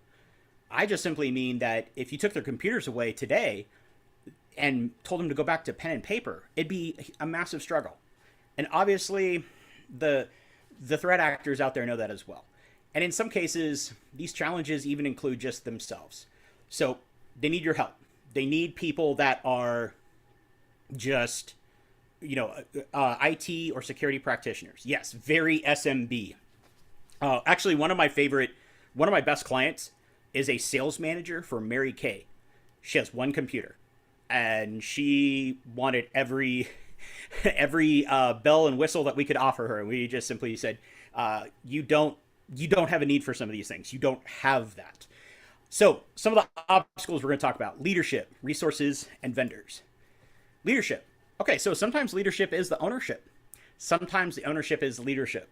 I just simply mean that if you took their computers away today and told them to go back to pen and paper, it'd be a massive struggle. And obviously the threat actors out there know that as well. And in some cases, these challenges even include just themselves. So they need your help. They need people that are just, IT or security practitioners. Yes, very SMB. Actually, one of my best clients is a sales manager for Mary Kay. She has one computer, and she wanted every bell and whistle that we could offer her. And we just simply said, you don't have a need for some of these things. You don't have that. So some of the obstacles we're going to talk about: leadership, resources, and vendors. Leadership. Okay, so sometimes leadership is the ownership. Sometimes the ownership is leadership.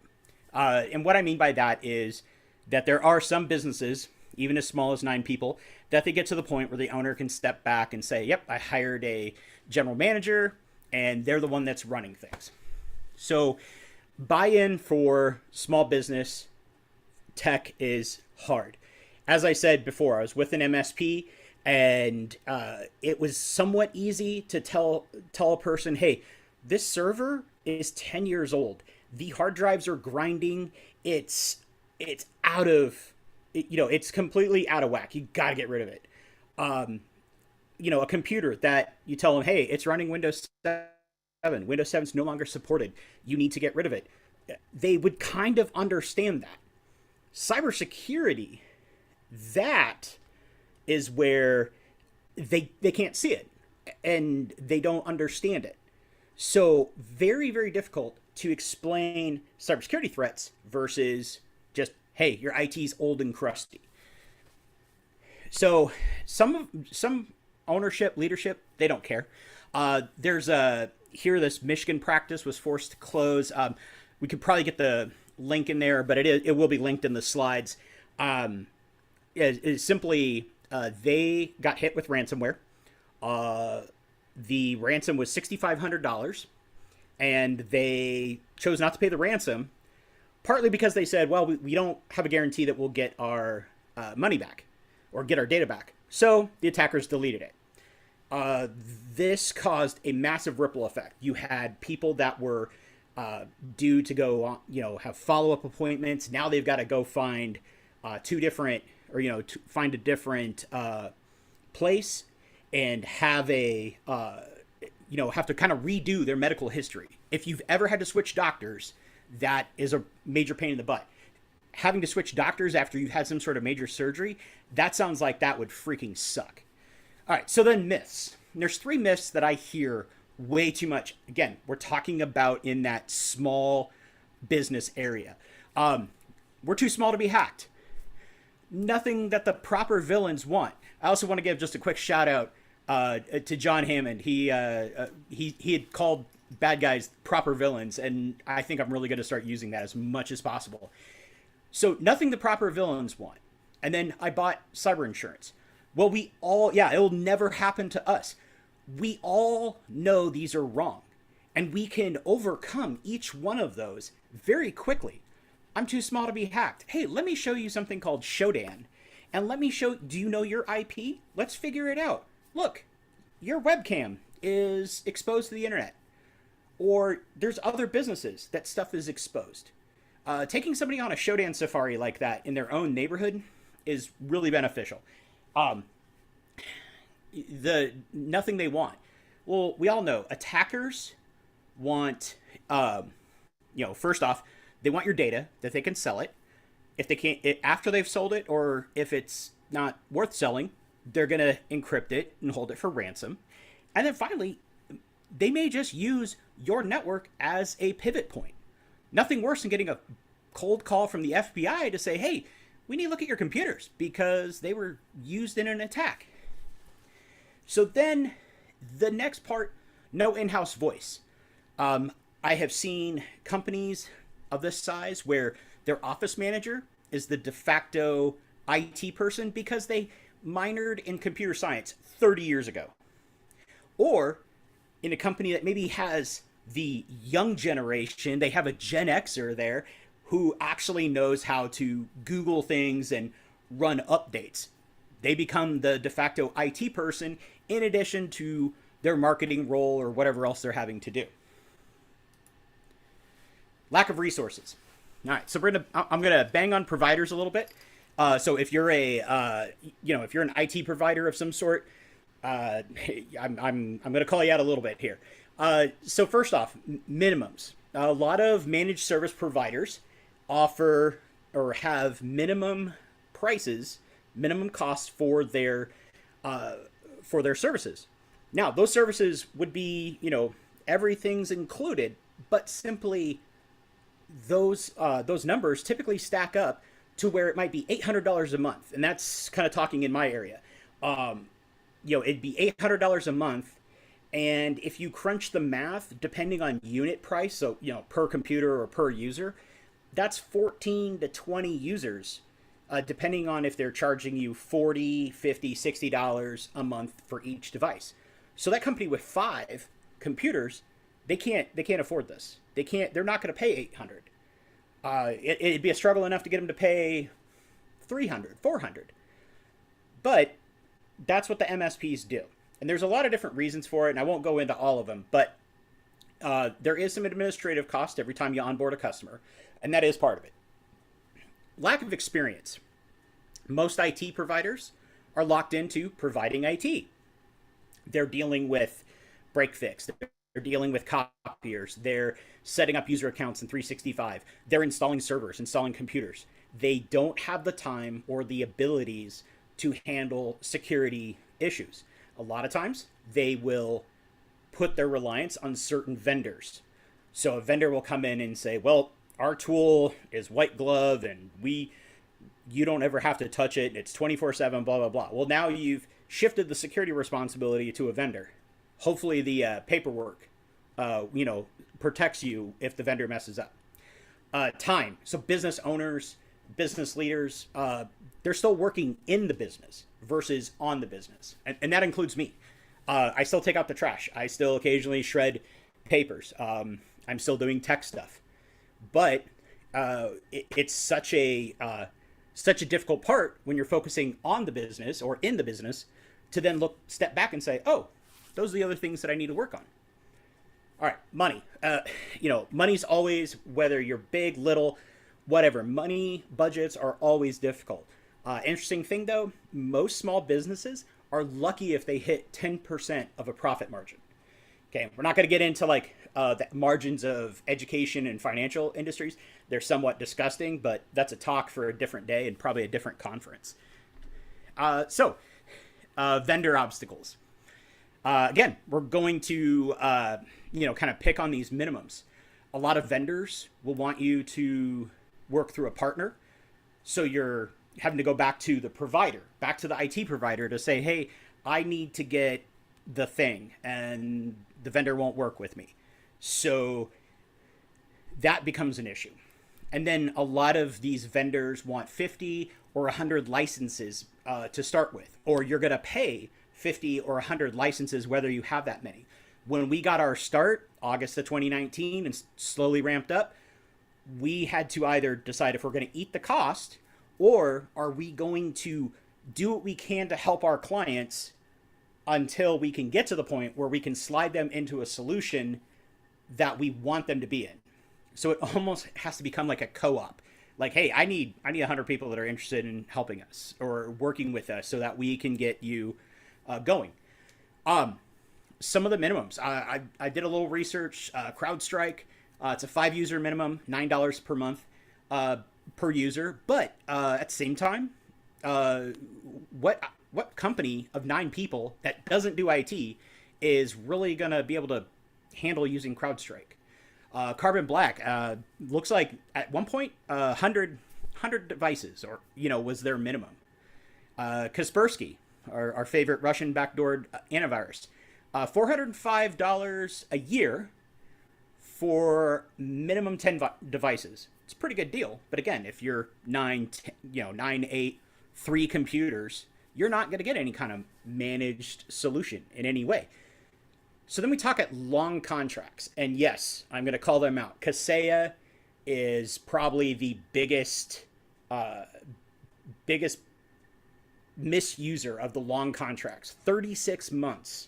And what I mean by that is that there are some businesses, even as small as 9 people, that they get to the point where the owner can step back and say, yep, I hired a general manager and they're the one that's running things. So buy-in for small business tech is hard. As I said before, I was with an MSP, and it was somewhat easy to tell a person, hey, this server is 10 years old. The hard drives are grinding. It's out of, it's completely out of whack. You got to get rid of it. A computer that you tell them, hey, it's running Windows 7. Windows 7 is no longer supported. You need to get rid of it. They would kind of understand that. Cybersecurity, that is where they can't see it and they don't understand it. So very, very difficult to explain cybersecurity threats versus just, hey, your IT's old and crusty. So some ownership, leadership, they don't care. This Michigan practice was forced to close. We could probably get the link in there, but it will be linked in the slides. They got hit with ransomware. The ransom was $6,500, and they chose not to pay the ransom, partly because they said, well, we don't have a guarantee that we'll get our money back or get our data back. So the attackers deleted it. This caused a massive ripple effect. You had people that were due to go on, have follow-up appointments. Now they've got to go find find a different place and have have to kind of redo their medical history. If you've ever had to switch doctors, that is a major pain in the butt. Having to switch doctors after you've had some sort of major surgery, that sounds like that would freaking suck. All right, so then myths. There's 3 myths that I hear way too much. Again, we're talking about in that small business area. We're too small to be hacked. Nothing that the proper villains want. I also want to give just a quick shout out to John Hammond. He had called bad guys proper villains, and I think I'm really going to start using that as much as possible. So nothing the proper villains want. And then I bought cyber insurance. Well, it'll never happen to us. We all know these are wrong, and we can overcome each one of those very quickly. I'm too small to be hacked. Hey, let me show you something called Shodan. And do you know your IP? Let's figure it out. Look, your webcam is exposed to the internet. Or there's other businesses that stuff is exposed. Taking somebody on a Shodan safari like that in their own neighborhood is really beneficial. Nothing they want. Well, we all know attackers want, first off, they want your data that they can sell it. If they can't, after they've sold it, or if it's not worth selling, they're going to encrypt it and hold it for ransom. And then finally, they may just use your network as a pivot point. Nothing worse than getting a cold call from the FBI to say, hey, we need to look at your computers because they were used in an attack. So then The next part, no in-house voice. I have seen companies of this size where their office manager is the de facto IT person because they minored in computer science 30 years ago. Or in a company that maybe has the young generation, they have a Gen Xer there who actually knows how to Google things and run updates. They become the de facto IT person in addition to their marketing role or whatever else they're having to do. Lack of resources. All right, so I'm gonna bang on providers a little bit. So if you're if you're an IT provider of some sort, I'm gonna call you out a little bit here. So first off, minimums. A lot of managed service providers offer or have minimum prices, minimum costs for their services. Now, those services would be, everything's included, but simply those numbers typically stack up to where it might be $800 a month, and that's kind of talking in my area. It'd be $800 a month, and if you crunch the math, depending on unit price, so per computer or per user, that's 14 to 20 users, depending on if they're charging you $40, $50, $60 a month for each device. So that company with 5 computers, they can't afford this. They're not going to pay $800. It'd be a struggle enough to get them to pay $300, $400. But that's what the MSPs do. And there's a lot of different reasons for it, and I won't go into all of them, but there is some administrative cost every time you onboard a customer, and that is part of it. Lack of experience. Most IT providers are locked into providing IT. They're dealing with break fix. They're dealing with copiers. They're setting up user accounts in 365. They're installing servers, installing computers. They don't have the time or the abilities to handle security issues. A lot of times, they will put their reliance on certain vendors. So a vendor will come in and say, well, our tool is white glove and you don't ever have to touch it. It's 24/7, blah, blah, blah. Well, now you've shifted the security responsibility to a vendor. Hopefully the paperwork, protects you if the vendor messes up. Time. So business owners, business leaders, they're still working in the business versus on the business. And that includes me. I still take out the trash. I still occasionally shred papers. I'm still doing tech stuff. But it's such a difficult part when you're focusing on the business or in the business to then step back and say, oh, those are the other things that I need to work on. All right, money. Money's always, whether you're big, little, whatever, money budgets are always difficult. Interesting thing though, most small businesses are lucky if they hit 10% of a profit margin. Okay, we're not going to get into the margins of education and financial industries. They're somewhat disgusting, but that's a talk for a different day and probably a different conference. Vendor obstacles. Again, we're going to, kind of pick on these minimums. A lot of vendors will want you to work through a partner. So you're having to go back to the provider, back to the IT provider to say, hey, I need to get the thing, and the vendor won't work with me. So that becomes an issue. And then a lot of these vendors want 50 or 100 licenses to start with, or you're going to pay 50 or 100 licenses whether you have that many. When we got our start, August of 2019, and slowly ramped up, we had to either decide if we're going to eat the cost, or are we going to do what we can to help our clients until we can get to the point where we can slide them into a solution that we want them to be in. So it almost has to become like a co-op. Like, hey, I need 100 people that are interested in helping us or working with us so that we can get you going. Some of the minimums. I did a little research. CrowdStrike. It's a 5-user minimum, $9 per month per user. But at the same time, what company of 9 people that doesn't do IT is really going to be able to handle using CrowdStrike? Carbon Black looks like at one point 100 devices, or was their minimum. Kaspersky, our favorite Russian backdoored antivirus, $405 a year for minimum 10 devices. It's a pretty good deal. But again, if you're 9, 8, 3 computers, you're not going to get any kind of managed solution in any way. So then we talk at long contracts. And yes, I'm going to call them out. Kaseya is probably the biggest misuser of the long contracts. 36 months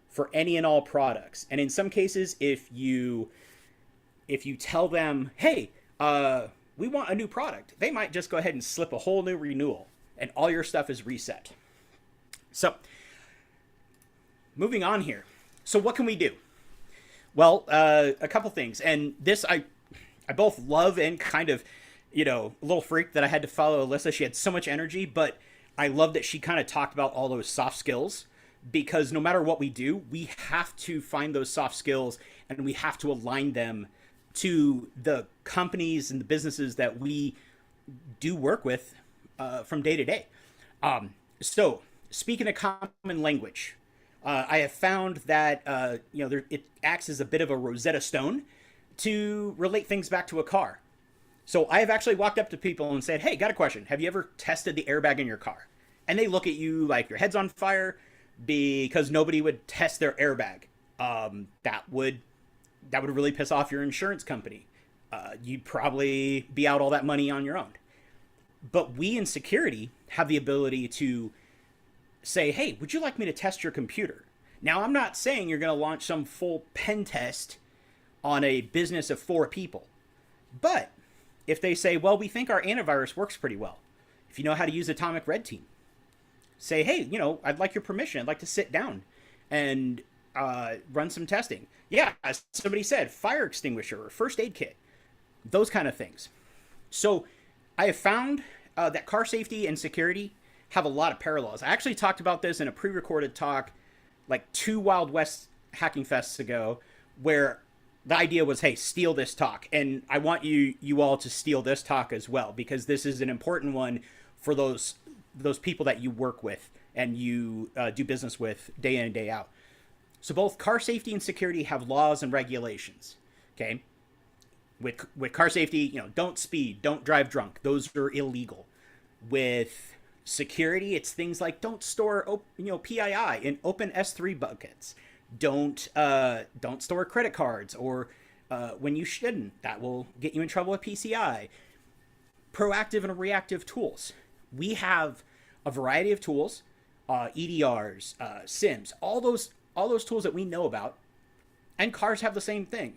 for any and all products. And in some cases, if you tell them, hey, we want a new product, they might just go ahead and slip a whole new renewal and all your stuff is reset. So moving on here. So what can we do? Well, a couple things. And this I both love and kind of, a little freak that I had to follow Alyssa. She had so much energy, but I love that she kind of talked about all those soft skills, because no matter what we do, we have to find those soft skills and we have to align them to the companies and the businesses that we do work with from day to day. So speaking of common language, I have found that, it acts as a bit of a Rosetta Stone to relate things back to a car. So I have actually walked up to people and said, hey, got a question. Have you ever tested the airbag in your car? And they look at you like your head's on fire because nobody would test their airbag. That would really piss off your insurance company. You'd probably be out all that money on your own. But we in security have the ability to say, hey, would you like me to test your computer? Now, I'm not saying you're going to launch some full pen test on a business of 4 people. But if they say, well, we think our antivirus works pretty well, if you know how to use Atomic Red Team, say, hey, I'd like your permission. I'd like to sit down and run some testing. Yeah, as somebody said, fire extinguisher or first aid kit, those kind of things. So I have found that car safety and security have a lot of parallels. I actually talked about this in a pre-recorded talk like 2 Wild West Hacking Fests ago, where the idea was, hey, steal this talk. And I want you all to steal this talk as well, because this is an important one for those people that you work with and you do business with day in and day out. So both car safety and security have laws and regulations, okay? With car safety, don't speed, don't drive drunk. Those are illegal. With security, it's things like don't store, PII in open S3 buckets. Don't store credit cards or when you shouldn't. That will get you in trouble with PCI. Proactive and reactive tools. We have a variety of tools, EDRs, SIMs, all those tools that we know about, and cars have the same thing.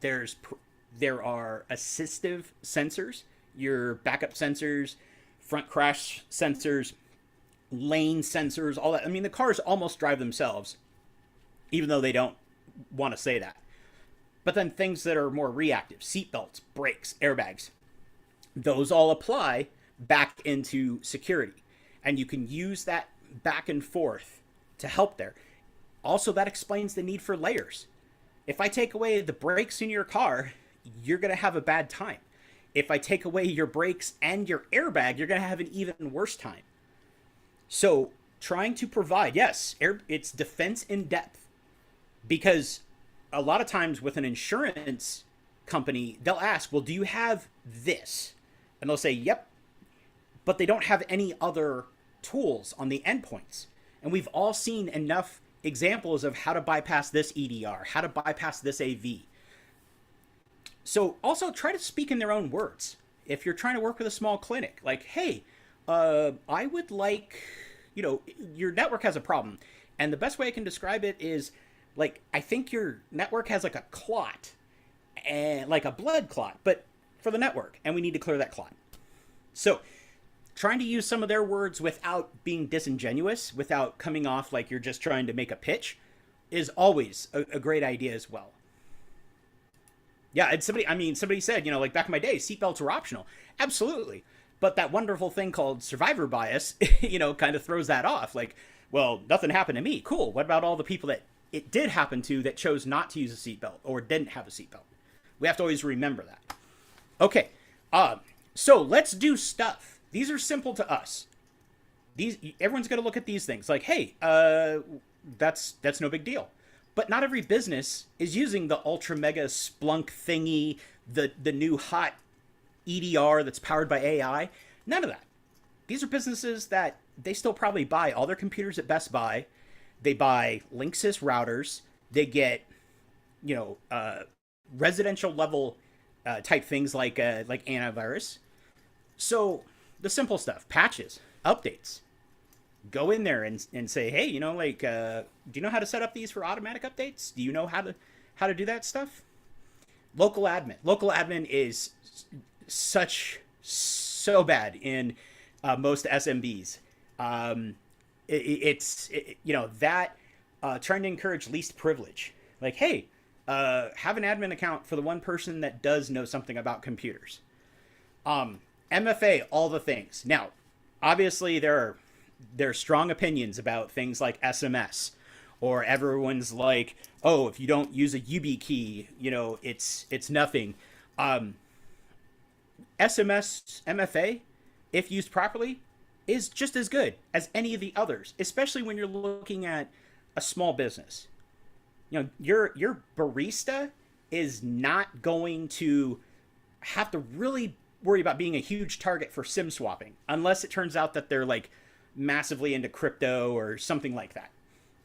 There are assistive sensors, your backup sensors, front crash sensors, lane sensors, all that. I mean, the cars almost drive themselves, even though they don't want to say that. But then things that are more reactive, seatbelts, brakes, airbags, those all apply back into security. And you can use that back and forth to help there. Also, that explains the need for layers. If I take away the brakes in your car, you're going to have a bad time. If I take away your brakes and your airbag, you're going to have an even worse time. So trying to provide, yes, it's defense in depth. Because a lot of times with an insurance company, they'll ask, well, do you have this? And they'll say, yep. But they don't have any other tools on the endpoints. And we've all seen enough examples of how to bypass this EDR, how to bypass this AV. So also try to speak in their own words. If you're trying to work with a small clinic, like, hey, I would like, your network has a problem. And the best way I can describe it is, like, I think your network has like a clot, and like a blood clot, but for the network, and we need to clear that clot. So trying to use some of their words without being disingenuous, without coming off like you're just trying to make a pitch, is always a great idea as well. Yeah, and somebody said, like back in my day, seatbelts were optional. Absolutely. But that wonderful thing called survivor bias, kind of throws that off. Like, well, nothing happened to me. Cool. What about all the people that it did happen to that chose not to use a seatbelt or didn't have a seatbelt? We have to always remember that. Okay. So let's do stuff. These are simple to us. Everyone's going to look at these things like, hey, that's no big deal. But not every business is using the ultra mega Splunk thingy, the new hot EDR that's powered by AI. None of that. These are businesses that they still probably buy all their computers at Best Buy. They buy Linksys routers. They get, residential level type things like antivirus. So the simple stuff, patches, updates. Go in there and say, hey, do you know how to set up these for automatic updates? Do you know how to do that stuff? Local admin is so bad in most SMBs. Trying to encourage least privilege. Like, hey, have an admin account for the one person that does know something about computers. MFA, all the things. Now, obviously there are strong opinions about things like SMS, or everyone's like, oh, if you don't use a YubiKey, it's nothing. SMS, MFA, if used properly, is just as good as any of the others, especially when you're looking at a small business. Your barista is not going to have to really worry about being a huge target for SIM swapping, unless it turns out that they're like massively into crypto or something like that.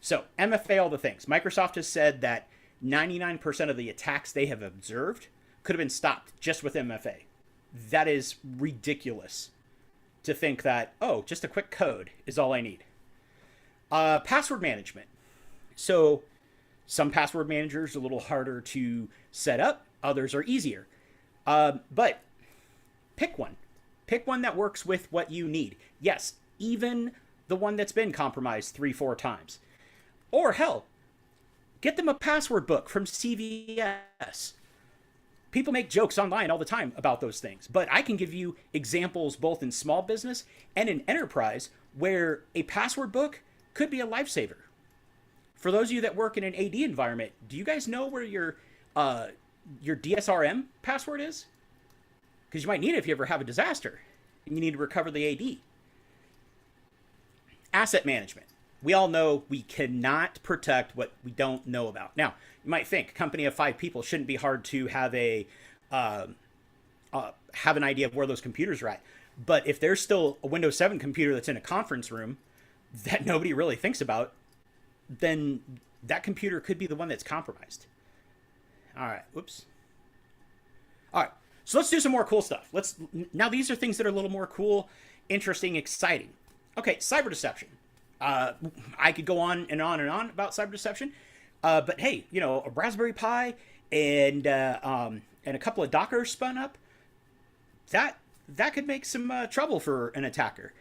So MFA, all the things. Microsoft has said that 99% of the attacks they have observed could have been stopped just with MFA. That is ridiculous to think that, oh, just a quick code is all I need. Password management. So some password managers are a little harder to set up. Others are easier. But pick one. Pick one that works with what you need. Yes, even the one that's been compromised 3-4 times. Or hell, get them a password book from CVS. People make jokes online all the time about those things, but I can give you examples both in small business and in enterprise where a password book could be a lifesaver. For those of you that work in an AD environment, do you guys know where your DSRM password is? Because you might need it if you ever have a disaster and you need to recover the AD. Asset management. We all know we cannot protect what we don't know about. Now, you might think a company of 5 people shouldn't be hard to have have an idea of where those computers are at. But if there's still a Windows 7 computer that's in a conference room that nobody really thinks about, then that computer could be the one that's compromised. All right. Whoops. All right. So let's do some more cool stuff. Now these are things that are a little more cool, interesting, exciting. Okay, cyber deception. I could go on and on and on about cyber deception, but hey, a Raspberry Pi and a couple of Dockers spun up, that could make some trouble for an attacker.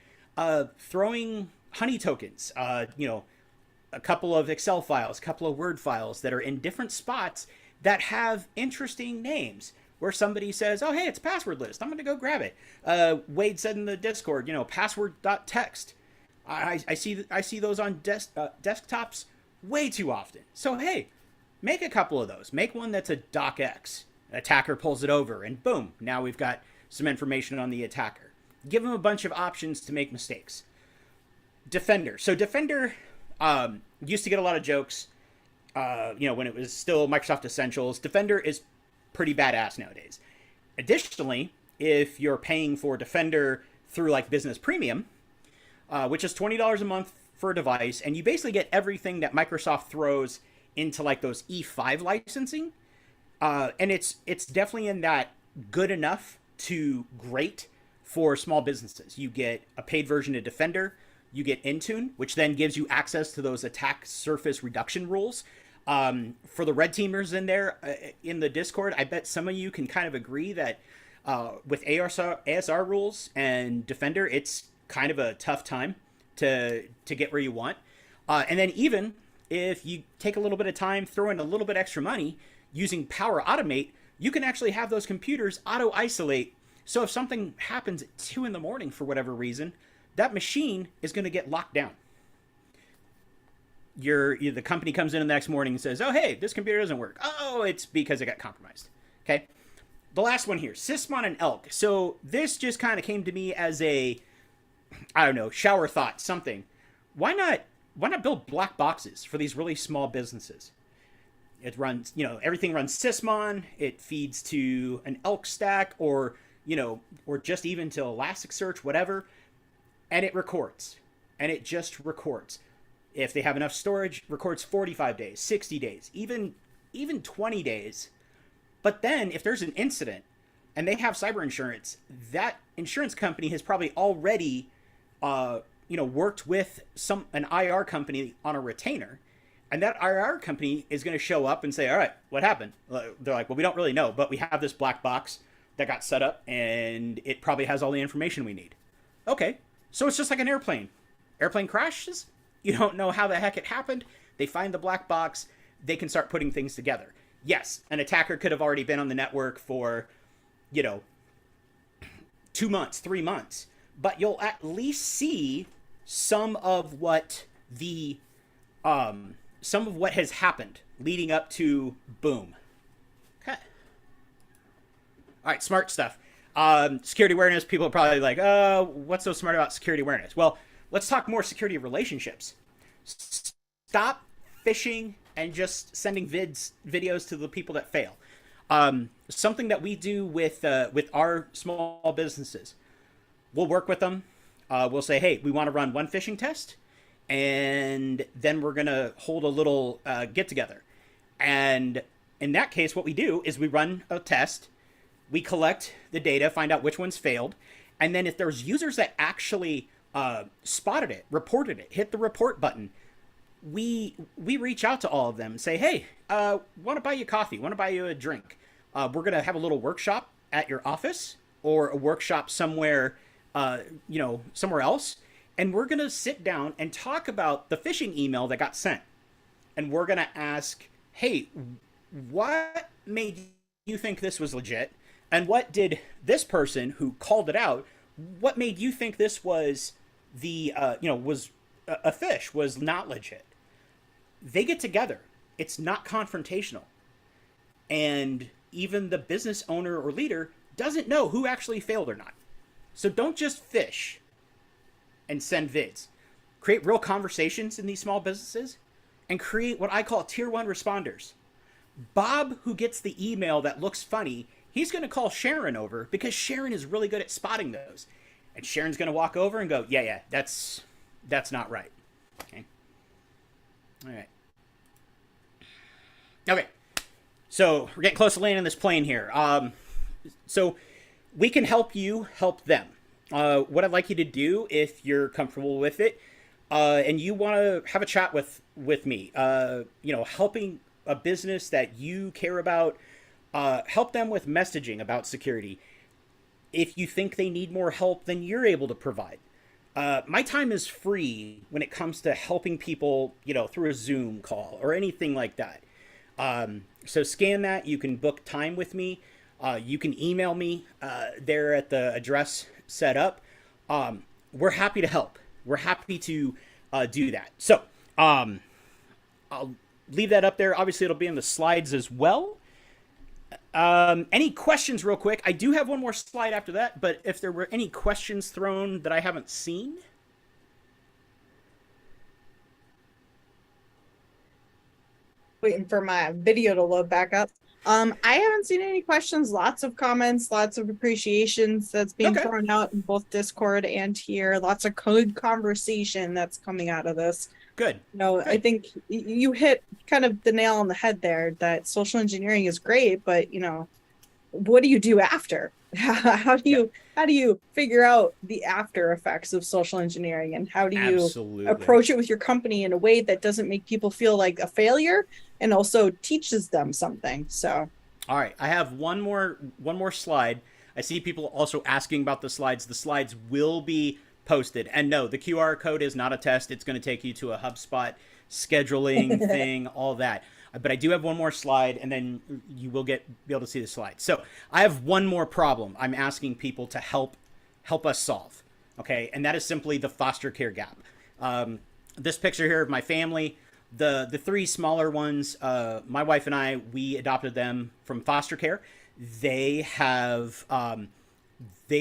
Throwing honey tokens, a couple of Excel files, a couple of Word files that are in different spots that have interesting names, where somebody says, oh, hey, it's password list, I'm going to go grab it. Wade said in the Discord, password.txt. I see those on desktops way too often. So, hey, make a couple of those. Make one that's a docx. An attacker pulls it over, and boom, now we've got some information on the attacker. Give them a bunch of options to make mistakes. Defender. So Defender used to get a lot of jokes, when it was still Microsoft Essentials. Defender is pretty badass nowadays. Additionally, if you're paying for Defender through like Business Premium, which is $20 a month for a device, and you basically get everything that Microsoft throws into like those E5 licensing, and it's definitely in that good enough to great for small businesses. You get a paid version of Defender, you get Intune, which then gives you access to those attack surface reduction rules. For the red teamers in there in the Discord, I bet some of you can kind of agree that with ASR rules and Defender, it's kind of a tough time to get where you want. And then even if you take a little bit of time, throw in a little bit extra money using Power Automate, you can actually have those computers auto isolate. So if something happens at 2 a.m. for whatever reason, that machine is going to get locked down. The company comes in the next morning and says, oh, hey, this computer doesn't work. Oh, it's because it got compromised. Okay. The last one here, Sysmon and Elk. So this just kind of came to me as a, I don't know, shower thought, something. Why not why not build black boxes for these really small businesses? It runs, everything runs Sysmon. It feeds to an Elk stack or just even to Elasticsearch, whatever. And it records. And it just records. If they have enough storage, records 45 days, 60 days, even 20 days. But then if there's an incident and they have cyber insurance, that insurance company has probably already, worked with an IR company on a retainer. And that IR company is going to show up and say, all right, what happened? They're like, well, we don't really know, but we have this black box that got set up and it probably has all the information we need. Okay. So it's just like an airplane. Airplane crashes. You don't know how the heck it happened. They find the black box. They can start putting things together. Yes, an attacker could have already been on the network for, 2 months, 3 months, but you'll at least see some of what has happened leading up to boom. Okay. All right, smart stuff. Security awareness, people are probably like, what's so smart about security awareness? Well, let's talk more security relationships. Stop phishing and just sending videos to the people that fail. Something that we do with our small businesses, we'll work with them. We'll say, hey, we want to run one phishing test, and then we're going to hold a little get together. And in that case, what we do is we run a test, we collect the data, find out which ones failed, and then if there's users that actually spotted it, reported it, hit the report button, we reach out to all of them and say, hey, want to buy you coffee, want to buy you a drink. We're going to have a little workshop at your office or a workshop somewhere, somewhere else. And we're going to sit down and talk about the phishing email that got sent. And we're going to ask, hey, what made you think this was legit? And what did this person who called it out, what made you think this was was a fish, was not legit? They get together. It's not confrontational. And even the business owner or leader doesn't know who actually failed or not. So don't just fish and send vids. Create real conversations in these small businesses and create what I call tier 1 responders. Bob, who gets the email that looks funny, he's going to call Sharon over because Sharon is really good at spotting those. And Sharon's going to walk over and go, yeah, that's not right. Okay. All right. Okay. So we're getting close to landing this plane here. So we can help you help them. What I'd like you to do, if you're comfortable with it, and you want to have a chat with me, helping a business that you care about, help them with messaging about security. If you think they need more help than you're able to provide. My time is free when it comes to helping people, through a Zoom call or anything like that. So scan that. You can book time with me. You can email me there at the address set up. We're happy to help. We're happy to do that. So I'll leave that up there. Obviously, it'll be in the slides as well. Any questions real quick? I do have one more slide after that, but if there were any questions thrown that I haven't seen. Waiting for my video to load back up. I haven't seen any questions, lots of comments, lots of appreciations that's being thrown out in both Discord and here. Lots of good conversation that's coming out of this. Good. I think you hit kind of the nail on the head there that social engineering is great, but what do you do after? How do you figure out the after effects of social engineering, and how do you approach it with your company in a way that doesn't make people feel like a failure and also teaches them something? So all right, I have one more slide. I see people also asking about the slides. The slides will be posted, and no, the QR code is not a test. It's going to take you to a HubSpot scheduling thing, all that. But I do have one more slide, and then you will be able to see the slide. So I have one more problem I'm asking people to help us solve, okay? And that is simply the foster care gap. This picture here of my family, the three smaller ones, my wife and I, we adopted them from foster care. They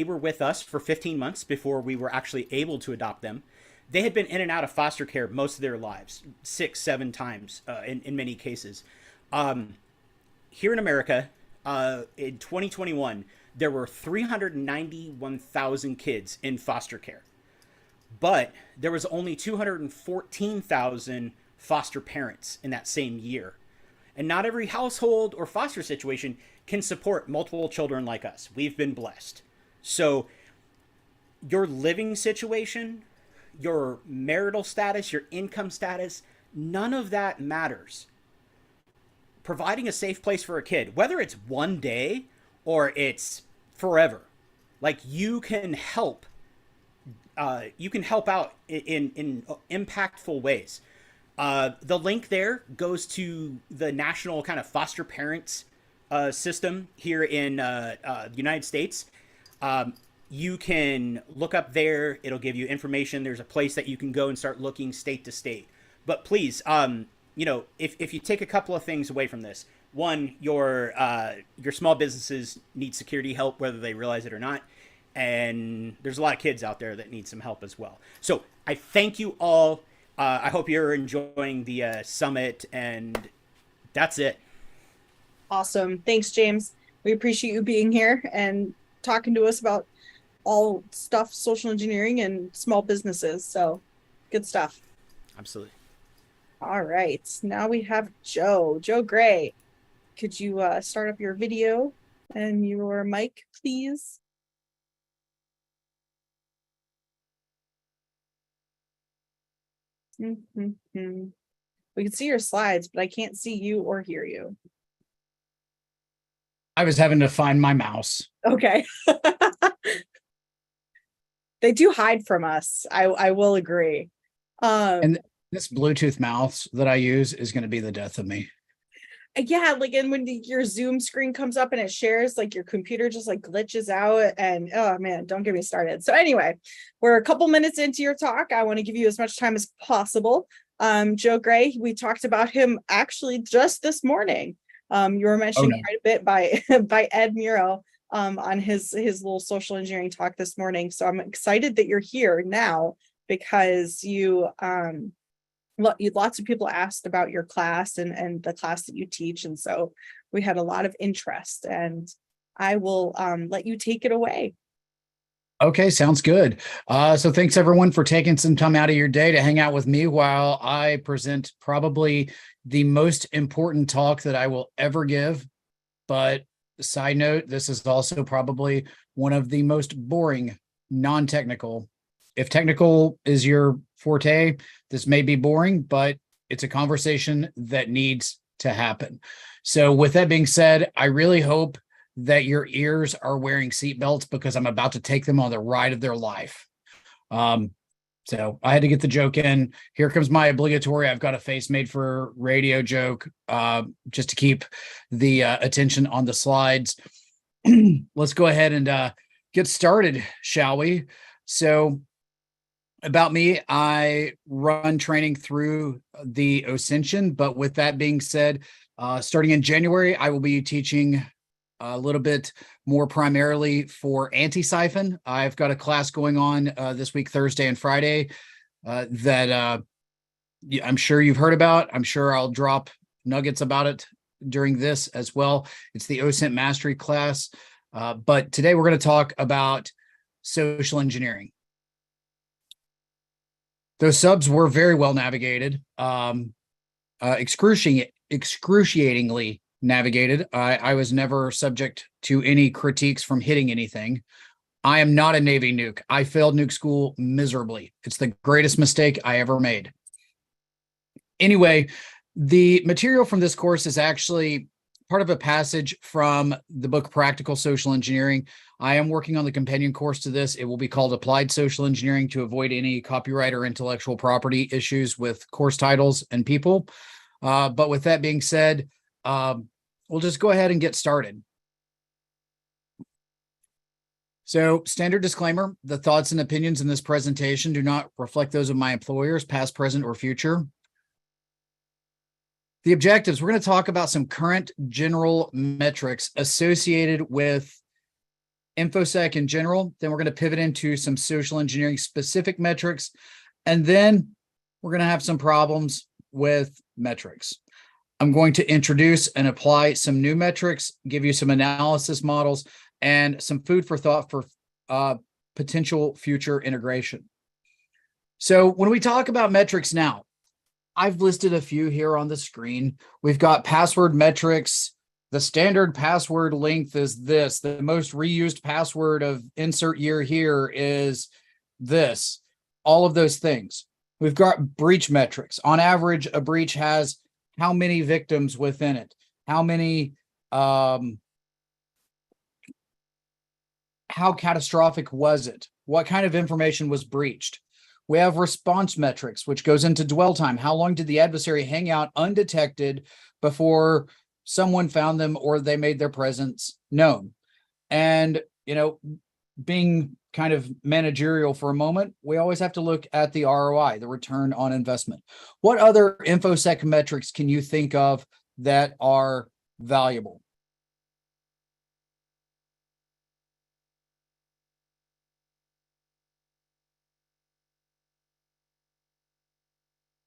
were with us for 15 months before we were actually able to adopt them. they had been in and out of foster care most of their lives, 6-7 times in many cases. Here in America, in 2021, there were 391,000 kids in foster care, but there was only 214,000 foster parents in that same year. And not every household or foster situation can support multiple children like us. We've been blessed. So your living situation, your marital status, your income status, none of that matters. Providing a safe place for a kid, whether it's one day or it's forever, like you can help out in impactful ways. The link there goes to the national kind of foster parents system here in the United States. You can look up there. It'll give you information. There's a place that you can go and start looking state to state. But please, if you take a couple of things away from this, one, your small businesses need security help, whether they realize it or not. And there's a lot of kids out there that need some help as well. So I thank you all. I hope you're enjoying the summit, and that's it. Awesome. Thanks, James. We appreciate you being here and talking to us about all stuff social engineering and small businesses. So good stuff. Absolutely. All right. Now we have Joe. Joe Gray. Could you start up your video and your mic, please? We can see your slides, but I can't see you or hear you. I was having to find my mouse. Okay. They do hide from us. I will agree. And this Bluetooth mouse that I use is going to be the death of me. Yeah, like, and when your Zoom screen comes up and it shares, like your computer just like glitches out, and oh man, don't get me started. So anyway, we're a couple minutes into your talk. I want to give you as much time as possible. Joe Gray, we talked about him actually just this morning. You were mentioned quite a bit by Ed Muro on his little social engineering talk this morning. So I'm excited that you're here now because lots of people asked about your class and the class that you teach. And so we had a lot of interest, and I will let you take it away. Okay, sounds good. So thanks everyone for taking some time out of your day to hang out with me while I present probably the most important talk that I will ever give. But side note, this is also probably one of the most boring, non-technical. If technical is your forte, this may be boring, but it's a conversation that needs to happen. So with that being said, I really hope that your ears are wearing seatbelts because I'm about to take them on the ride of their life. So I had to get the joke in. Here comes my obligatory, I've got a face made for radio joke, just to keep the attention on the slides. Let's go ahead and get started, shall we? So about me, I run training through the Osent, but with that being said, starting in January, I will be teaching a little bit more primarily for Antisyphon. I've got a class going on this week, Thursday and Friday, that I'm sure you've heard about. I'm sure I'll drop nuggets about it during this as well. It's the Osent Mastery class. But today we're going to talk about social engineering. Those subs were very well navigated, excruciatingly navigated. I was never subject to any critiques from hitting anything. I am not a Navy nuke. I failed nuke school miserably. It's the greatest mistake I ever made. Anyway, the material from this course is actually part of a passage from the book Practical Social Engineering. I am working on the companion course to this. It will be called Applied Social Engineering to avoid any copyright or intellectual property issues with course titles and people. But with that being said, we'll just go ahead and get started. So, standard disclaimer, the thoughts and opinions in this presentation do not reflect those of my employers, past, present, or future. The objectives, we're going to talk about some current general metrics associated with InfoSec in general. Then we're going to pivot into some social engineering specific metrics. And then we're going to have some problems with metrics. I'm going to introduce and apply some new metrics, give you some analysis models, and some food for thought for potential future integration. So when we talk about metrics now, I've listed a few here on the screen. We've got password metrics. The standard password length is this. The most reused password of insert year here is this. All of those things. We've got breach metrics. On average, a breach has how many victims within it? How many, how catastrophic was it? What kind of information was breached? We have response metrics, which goes into dwell time. How long did the adversary hang out undetected before someone found them or they made their presence known? And, being kind of managerial for a moment, we always have to look at the ROI, the return on investment. What other InfoSec metrics can you think of that are valuable?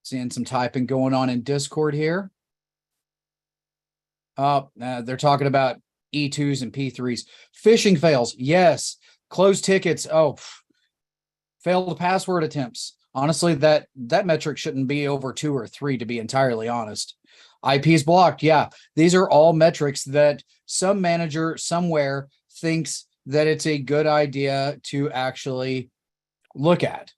Seeing some typing going on in Discord here. They're talking about E2s and P3s. Phishing fails, yes. Closed tickets, failed password attempts. Honestly, that metric shouldn't be over 2 or 3, to be entirely honest. IPs blocked, yeah. These are all metrics that some manager somewhere thinks that it's a good idea to actually look at.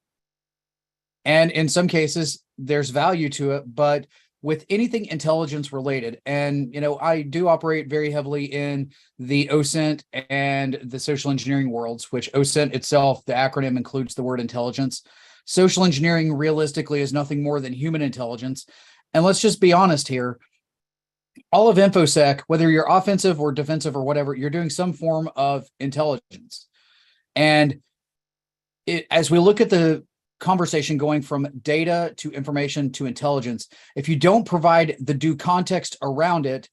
And in some cases, there's value to it, but with anything intelligence related, and I do operate very heavily in the Osent and the social engineering worlds, which Osent itself, the acronym includes the word intelligence. Social engineering realistically is nothing more than human intelligence. And let's just be honest here. All of InfoSec, whether you're offensive or defensive or whatever, you're doing some form of intelligence. And as we look at the conversation going from data to information to intelligence, if you don't provide the due context around it,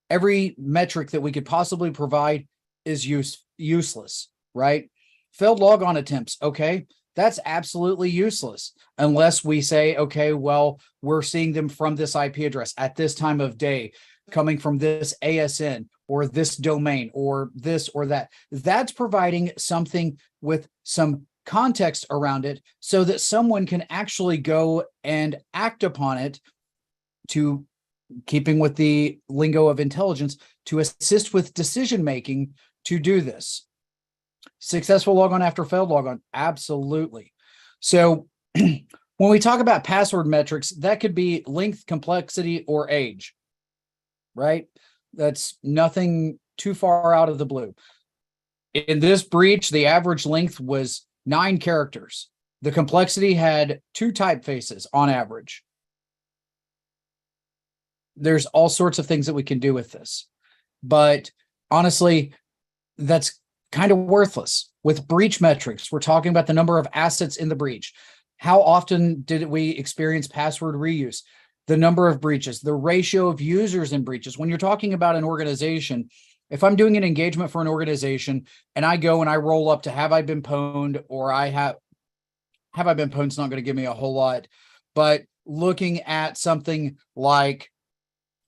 every metric that we could possibly provide is useless, right? Failed logon attempts, okay, that's absolutely useless unless we say, okay, well, we're seeing them from this IP address at this time of day, coming from this ASN or this domain or this or that. That's providing something with some context around it so that someone can actually go and act upon it, to keeping with the lingo of intelligence, to assist with decision making to do this. Successful logon after failed logon, absolutely. So when we talk about password metrics, that could be length, complexity, or age, right? That's nothing too far out of the blue. In this breach, the average length was 9 characters. The complexity had 2 typefaces on average. There's all sorts of things that we can do with this, but honestly, that's kind of worthless. With breach metrics, we're talking about the number of assets in the breach. How often did we experience password reuse? The number of breaches, the ratio of users in breaches. When you're talking about an organization, if I'm doing an engagement for an organization and I go and I roll up to have I been pwned, or have I been pwned is not going to give me a whole lot, but looking at something like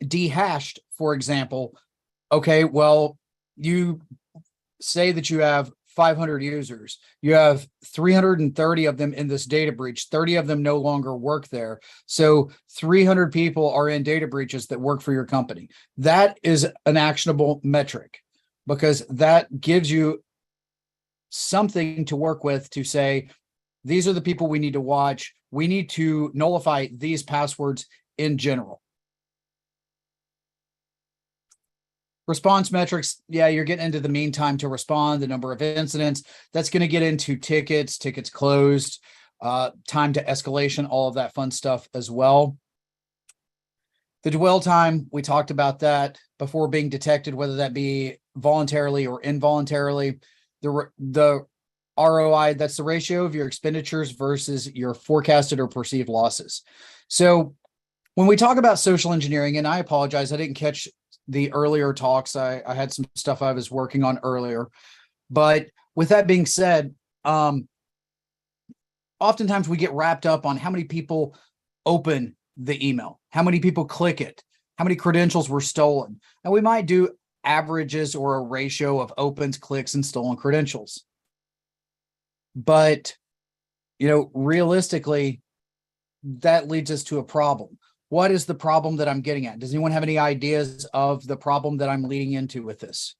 dehashed, for example, okay, well, you say that you have 500 users, you have 330 of them in this data breach, 30 of them no longer work there. So 300 people are in data breaches that work for your company. That is an actionable metric, because that gives you something to work with to say, these are the people we need to watch. We need to nullify these passwords in general. Response metrics, yeah, you're getting into the mean time to respond, the number of incidents. That's going to get into tickets closed, time to escalation, all of that fun stuff as well. The dwell time, we talked about that before being detected, whether that be voluntarily or involuntarily. The ROI, that's the ratio of your expenditures versus your forecasted or perceived losses. So when we talk about social engineering, and I apologize, I didn't catch the earlier talks. I had some stuff I was working on earlier, but with that being said, oftentimes we get wrapped up on how many people open the email, how many people click it, how many credentials were stolen. And we might do averages or a ratio of opens, clicks, and stolen credentials. But, realistically, that leads us to a problem. What is the problem that I'm getting at? Does anyone have any ideas of the problem that I'm leading into with this?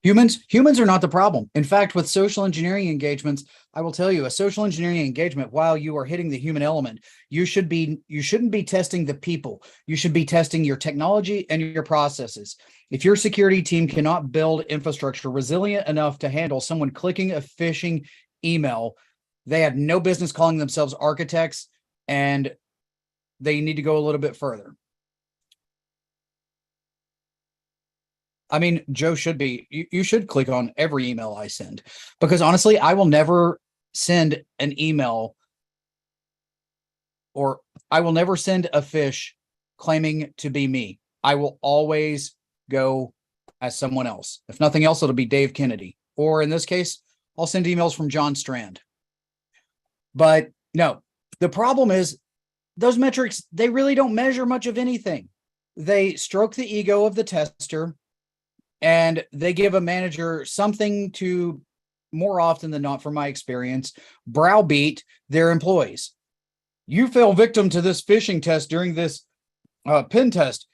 Humans are not the problem. In fact, with social engineering engagements, I will tell you, a social engineering engagement, while you are hitting the human element, you shouldn't be testing the people. You should be testing your technology and your processes. If your security team cannot build infrastructure resilient enough to handle someone clicking a phishing email, they have no business calling themselves architects, and they need to go a little bit further. I mean, Joe should be, you should click on every email I send, because honestly, I will never send an email, or I will never send a fish claiming to be me. I will always go as someone else. If nothing else, it'll be Dave Kennedy. Or in this case, I'll send emails from John Strand. But no, the problem is those metrics, they really don't measure much of anything. They stroke the ego of the tester, and they give a manager something to, more often than not, from my experience, browbeat their employees. You fell victim to this phishing test during this pen test.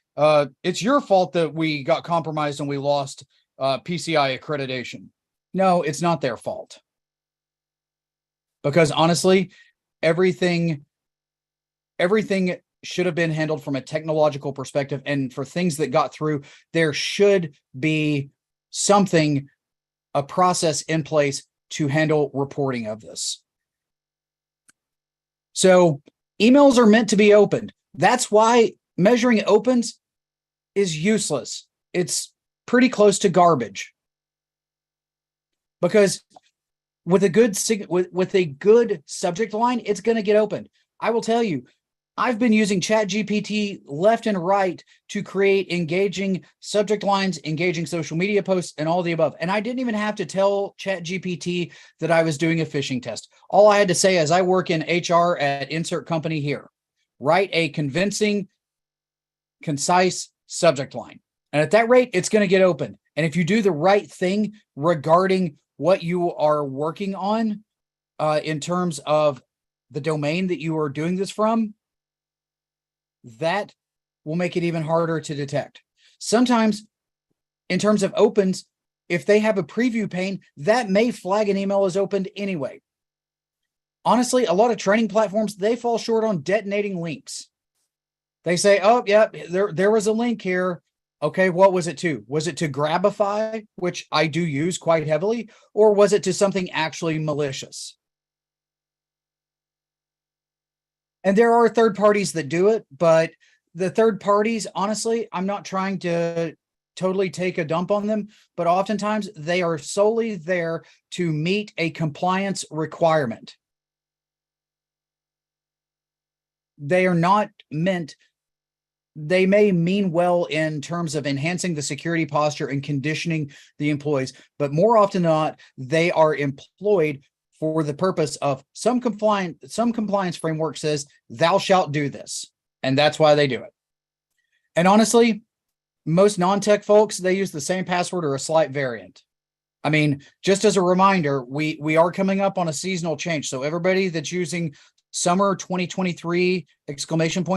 It's your fault that we got compromised and we lost PCI accreditation. No, it's not their fault. Because honestly, everything should have been handled from a technological perspective. And for things that got through, there should be something, a process in place to handle reporting of this. So emails are meant to be opened. That's why measuring opens is useless. It's pretty close to garbage. Because with a good subject line, it's going to get opened. I will tell you, I've been using ChatGPT left and right to create engaging subject lines, engaging social media posts, and all the above. And I didn't even have to tell ChatGPT that I was doing a phishing test. All I had to say is, I work in HR at insert company here. Write a convincing, concise subject line. And at that rate, it's going to get opened. And if you do the right thing regarding what you are working on in terms of the domain that you are doing this from, that will make it even harder to detect. Sometimes, in terms of opens, if they have a preview pane, that may flag an email as opened anyway. Honestly, a lot of training platforms, they fall short on detonating links. They say, oh, yeah, there was a link here. Okay, what was it to? Was it to Grabify, which I do use quite heavily, or was it to something actually malicious? And there are third parties that do it, but the third parties, honestly, I'm not trying to totally take a dump on them, but oftentimes they are solely there to meet a compliance requirement. They are not meant, they may mean well in terms of enhancing the security posture and conditioning the employees, but more often than not, they are employed for the purpose of some compliance framework says, thou shalt do this. And that's why they do it. And honestly, most non-tech folks, they use the same password or a slight variant. I mean, just as a reminder, we are coming up on a seasonal change. So everybody that's using summer 2023 !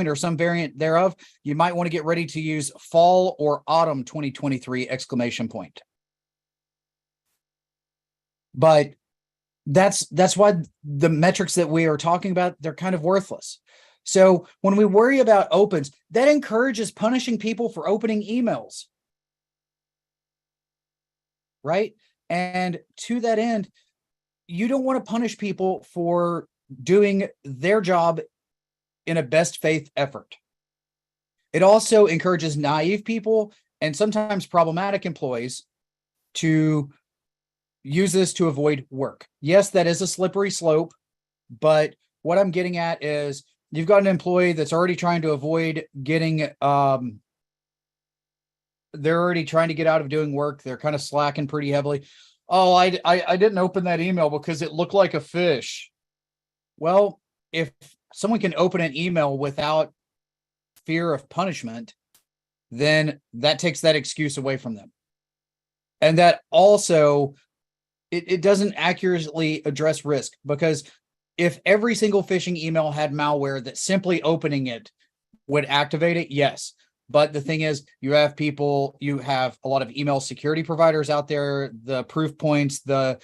Or some variant thereof, you might want to get ready to use fall or autumn 2023 ! But that's why the metrics that we are talking about, they're kind of worthless. So when we worry about opens, that encourages punishing people for opening emails. Right? And to that end, you don't want to punish people for doing their job in a best faith effort. It also encourages naive people and sometimes problematic employees to use this to avoid work. Yes, that is a slippery slope, but what I'm getting at is you've got an employee that's already trying to avoid getting, they're already trying to get out of doing work. They're kind of slacking pretty heavily. Oh, I didn't open that email because it looked like a fish. Well, if someone can open an email without fear of punishment, then that takes that excuse away from them. And that also, it doesn't accurately address risk, because if every single phishing email had malware that simply opening it would activate it, yes. But the thing is, you have a lot of email security providers out there, the proof points, the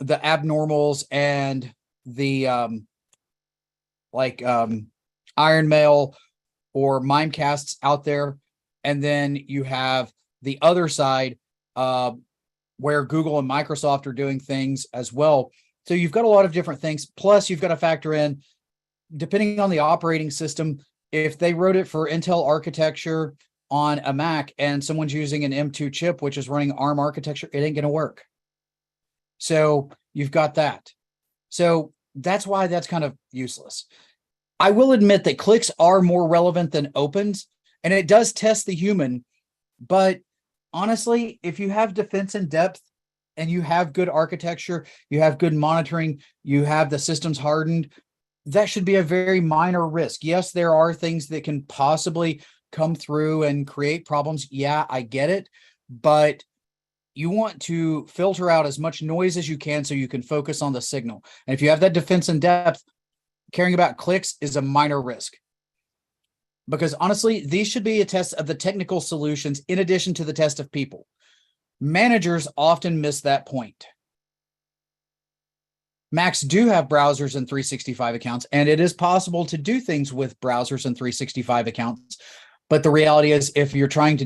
abnormals, and the Iron Mail or Mimecasts out there. And then you have the other side where Google and Microsoft are doing things as well. So you've got a lot of different things. Plus, you've got to factor in, depending on the operating system, if they wrote it for Intel architecture on a Mac and someone's using an M2 chip, which is running ARM architecture, it ain't going to work. So you've got that. So that's why that's kind of useless. I will admit that clicks are more relevant than opens, and it does test the human. But honestly, if you have defense in depth and you have good architecture, you have good monitoring, you have the systems hardened, that should be a very minor risk. Yes, there are things that can possibly come through and create problems. Yeah, I get it. But you want to filter out as much noise as you can so you can focus on the signal. And if you have that defense in depth, caring about clicks is a minor risk. Because honestly, these should be a test of the technical solutions in addition to the test of people. Managers often miss that point. Macs do have browsers and 365 accounts, and it is possible to do things with browsers and 365 accounts. But the reality is, if your threat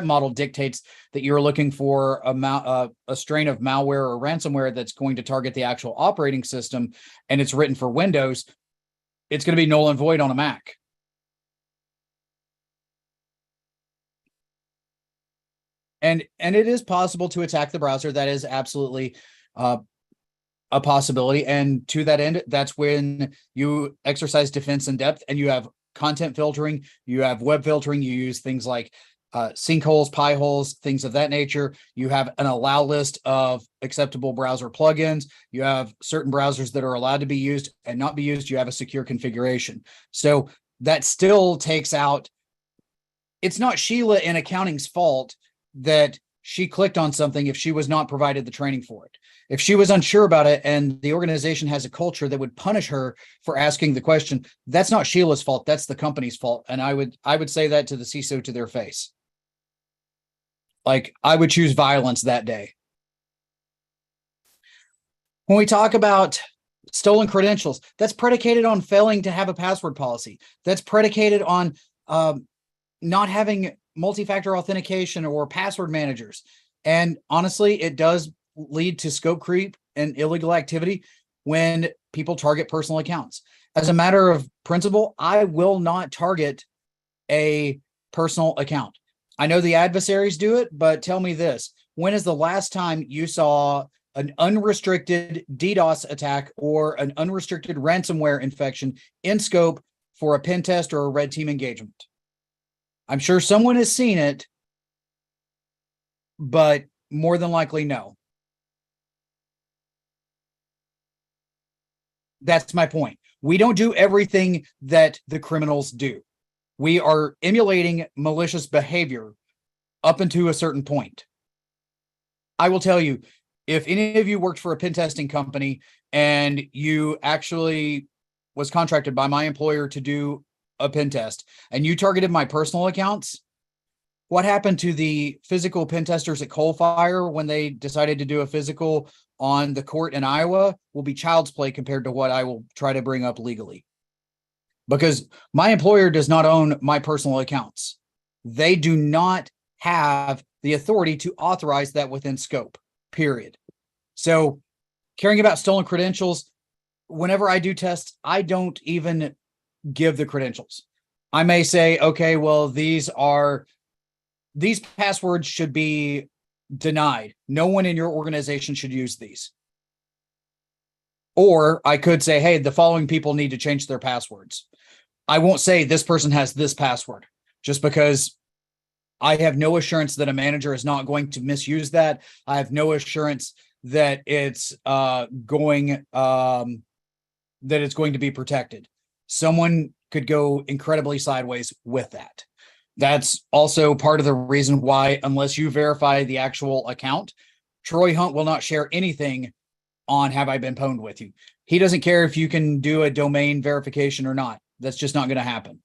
model dictates that you're looking for a strain of malware or ransomware that's going to target the actual operating system, and it's written for Windows, it's going to be null and void on a Mac. And it is possible to attack the browser. That is absolutely a possibility. And to that end, that's when you exercise defense in depth, and you have content filtering, you have web filtering, you use things like sinkholes, pie holes, things of that nature. You have an allow list of acceptable browser plugins. You have certain browsers that are allowed to be used and not be used. You have a secure configuration. So that still takes out, it's not Sheila in accounting's fault that she clicked on something if she was not provided the training for it. If she was unsure about it and the organization has a culture that would punish her for asking the question, that's not Sheila's fault. That's the company's fault. And I would say that to the CISO to their face. Like, I would choose violence that day. When we talk about stolen credentials, that's predicated on failing to have a password policy. That's predicated on not having multi-factor authentication or password managers. And honestly, it does lead to scope creep and illegal activity when people target personal accounts. As a matter of principle, I will not target a personal account. I know the adversaries do it, but tell me this: when is the last time you saw an unrestricted DDoS attack or an unrestricted ransomware infection in scope for a pen test or a red team engagement? I'm sure someone has seen it, but more than likely, no. That's my point. We don't do everything that the criminals do. We are emulating malicious behavior up until a certain point. I will tell you, if any of you worked for a pen testing company and you actually was contracted by my employer to do a pen test and you targeted my personal accounts, what happened to the physical pen testers at Coalfire when they decided to do a physical on the court in Iowa will be child's play compared to what I will try to bring up legally. Because my employer does not own my personal accounts. They do not have the authority to authorize that within scope, period. So caring about stolen credentials, whenever I do tests, I don't even give the credentials. I may say, okay, well, these passwords should be denied. No one in your organization should use these. Or I could say, hey, the following people need to change their passwords. I won't say this person has this password just because I have no assurance that a manager is not going to misuse that. I have no assurance that it's going to be protected. Someone could go incredibly sideways with that. That's also part of the reason why, unless you verify the actual account, Troy Hunt will not share anything on Have I Been Pwned with you. He doesn't care if you can do a domain verification or not. That's just not going to happen.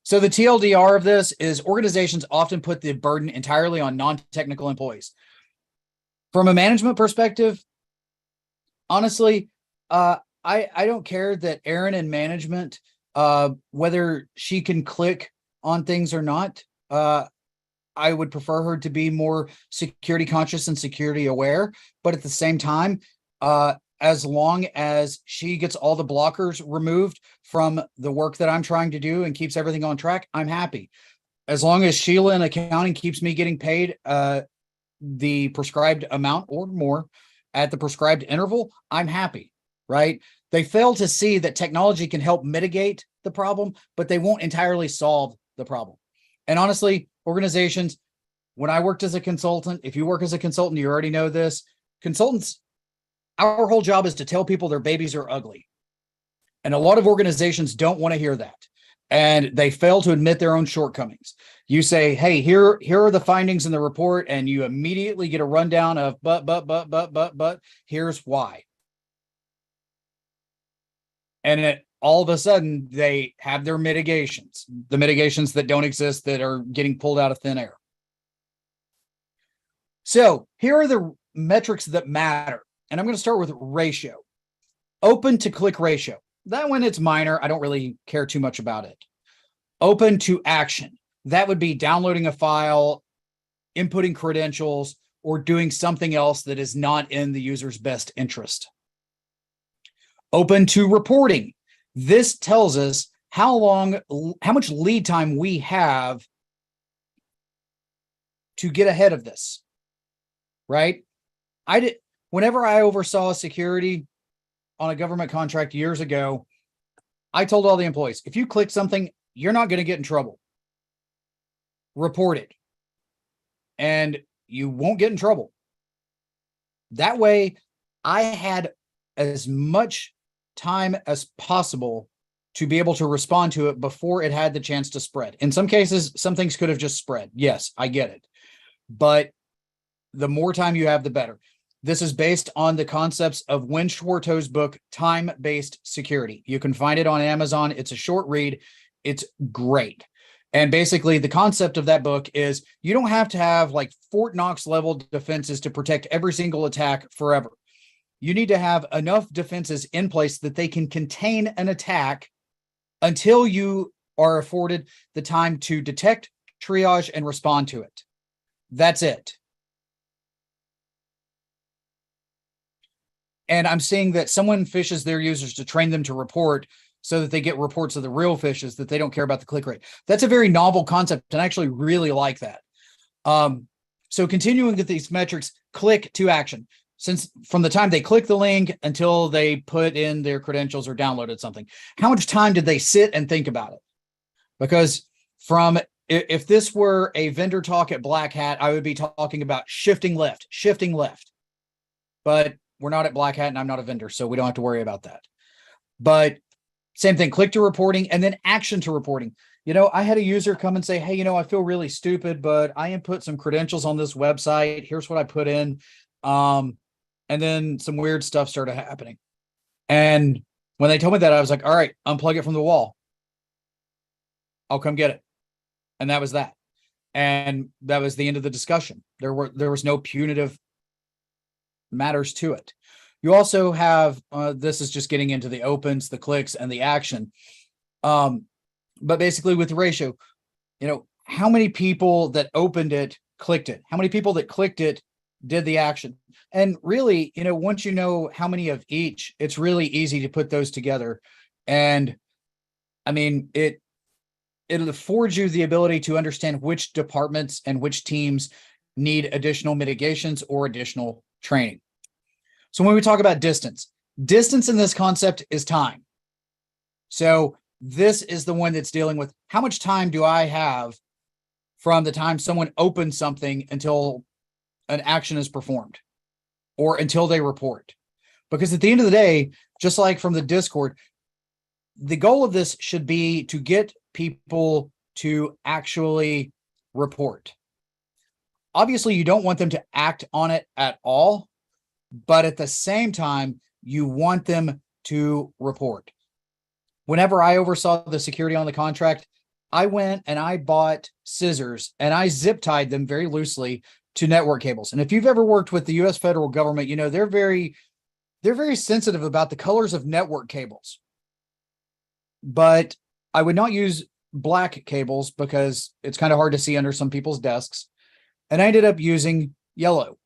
So the TLDR of this is organizations often put the burden entirely on non-technical employees. From a management perspective, honestly, I don't care that Erin in management, whether she can click on things or not. I would prefer her to be more security conscious and security aware. But at the same time, as long as she gets all the blockers removed from the work that I'm trying to do and keeps everything on track, I'm happy. As long as Sheila in accounting keeps me getting paid the prescribed amount or more at the prescribed interval, I'm happy, right? They fail to see that technology can help mitigate the problem, but they won't entirely solve the problem. And honestly, organizations, when I worked as a consultant, if you work as a consultant, you already know this, consultants, our whole job is to tell people their babies are ugly. And a lot of organizations don't want to hear that. And they fail to admit their own shortcomings. You say, hey, here are the findings in the report, and you immediately get a rundown of but here's why. And all of a sudden they have their mitigations, the mitigations that don't exist that are getting pulled out of thin air. So here are the metrics that matter. And I'm going to start with ratio. Open to click ratio. That one, it's minor. I don't really care too much about it. Open to action. That would be downloading a file, inputting credentials, or doing something else that is not in the user's best interest. Open to reporting. This tells us how much lead time we have to get ahead of this, right? Whenever I oversaw security on a government contract years ago, I told all the employees, if you click something, you're not going to get in trouble. Report it. And you won't get in trouble. That way, I had as much time as possible to be able to respond to it before it had the chance to spread. In some cases, some things could have just spread. Yes, I get it. But the more time you have, the better. This is based on the concepts of Win Schwarto's book, Time-Based Security. You can find it on Amazon. It's a short read. It's great. And basically, the concept of that book is you don't have to have like Fort Knox level defenses to protect every single attack forever. You need to have enough defenses in place that they can contain an attack until you are afforded the time to detect, triage, and respond to it. That's it. And I'm seeing that someone fishes their users to train them to report so that they get reports of the real fishes, that they don't care about the click rate. That's a very novel concept, and I actually really like that. So continuing with these metrics, click to action. Since from the time they click the link until they put in their credentials or downloaded something, how much time did they sit and think about it? Because if this were a vendor talk at Black Hat, I would be talking about shifting left. But we're not at Black Hat and I'm not a vendor, so we don't have to worry about that. But same thing, click to reporting and then action to reporting. You know, I had a user come and say, hey, you know, I feel really stupid, but I input some credentials on this website. Here's what I put in. And then some weird stuff started happening. And when they told me that, I was like, all right, unplug it from the wall. I'll come get it. And that was that. And that was the end of the discussion. There was no punitive matters to it. You also have, this is just getting into the opens, the clicks, and the action. But basically with the ratio, you know, how many people that opened it clicked it? How many people that clicked it did the action? And really, you know, once you know how many of each, it's really easy to put those together. And I mean, it affords you the ability to understand which departments and which teams need additional mitigations or additional training. So when we talk about distance, Distance in this concept is time. So this is the one that's dealing with how much time do I have from the time someone opens something until an action is performed or until they report. Because at the end of the day, just like from the Discord, the goal of this should be to get people to actually report. Obviously, you don't want them to act on it at all, but at the same time, you want them to report. Whenever I oversaw the security on the contract, I went and I bought scissors and I zip tied them very loosely to network cables. And if you've ever worked with the US federal government, you know, they're very sensitive about the colors of network cables. But I would not use black cables because it's kind of hard to see under some people's desks. And I ended up using yellow.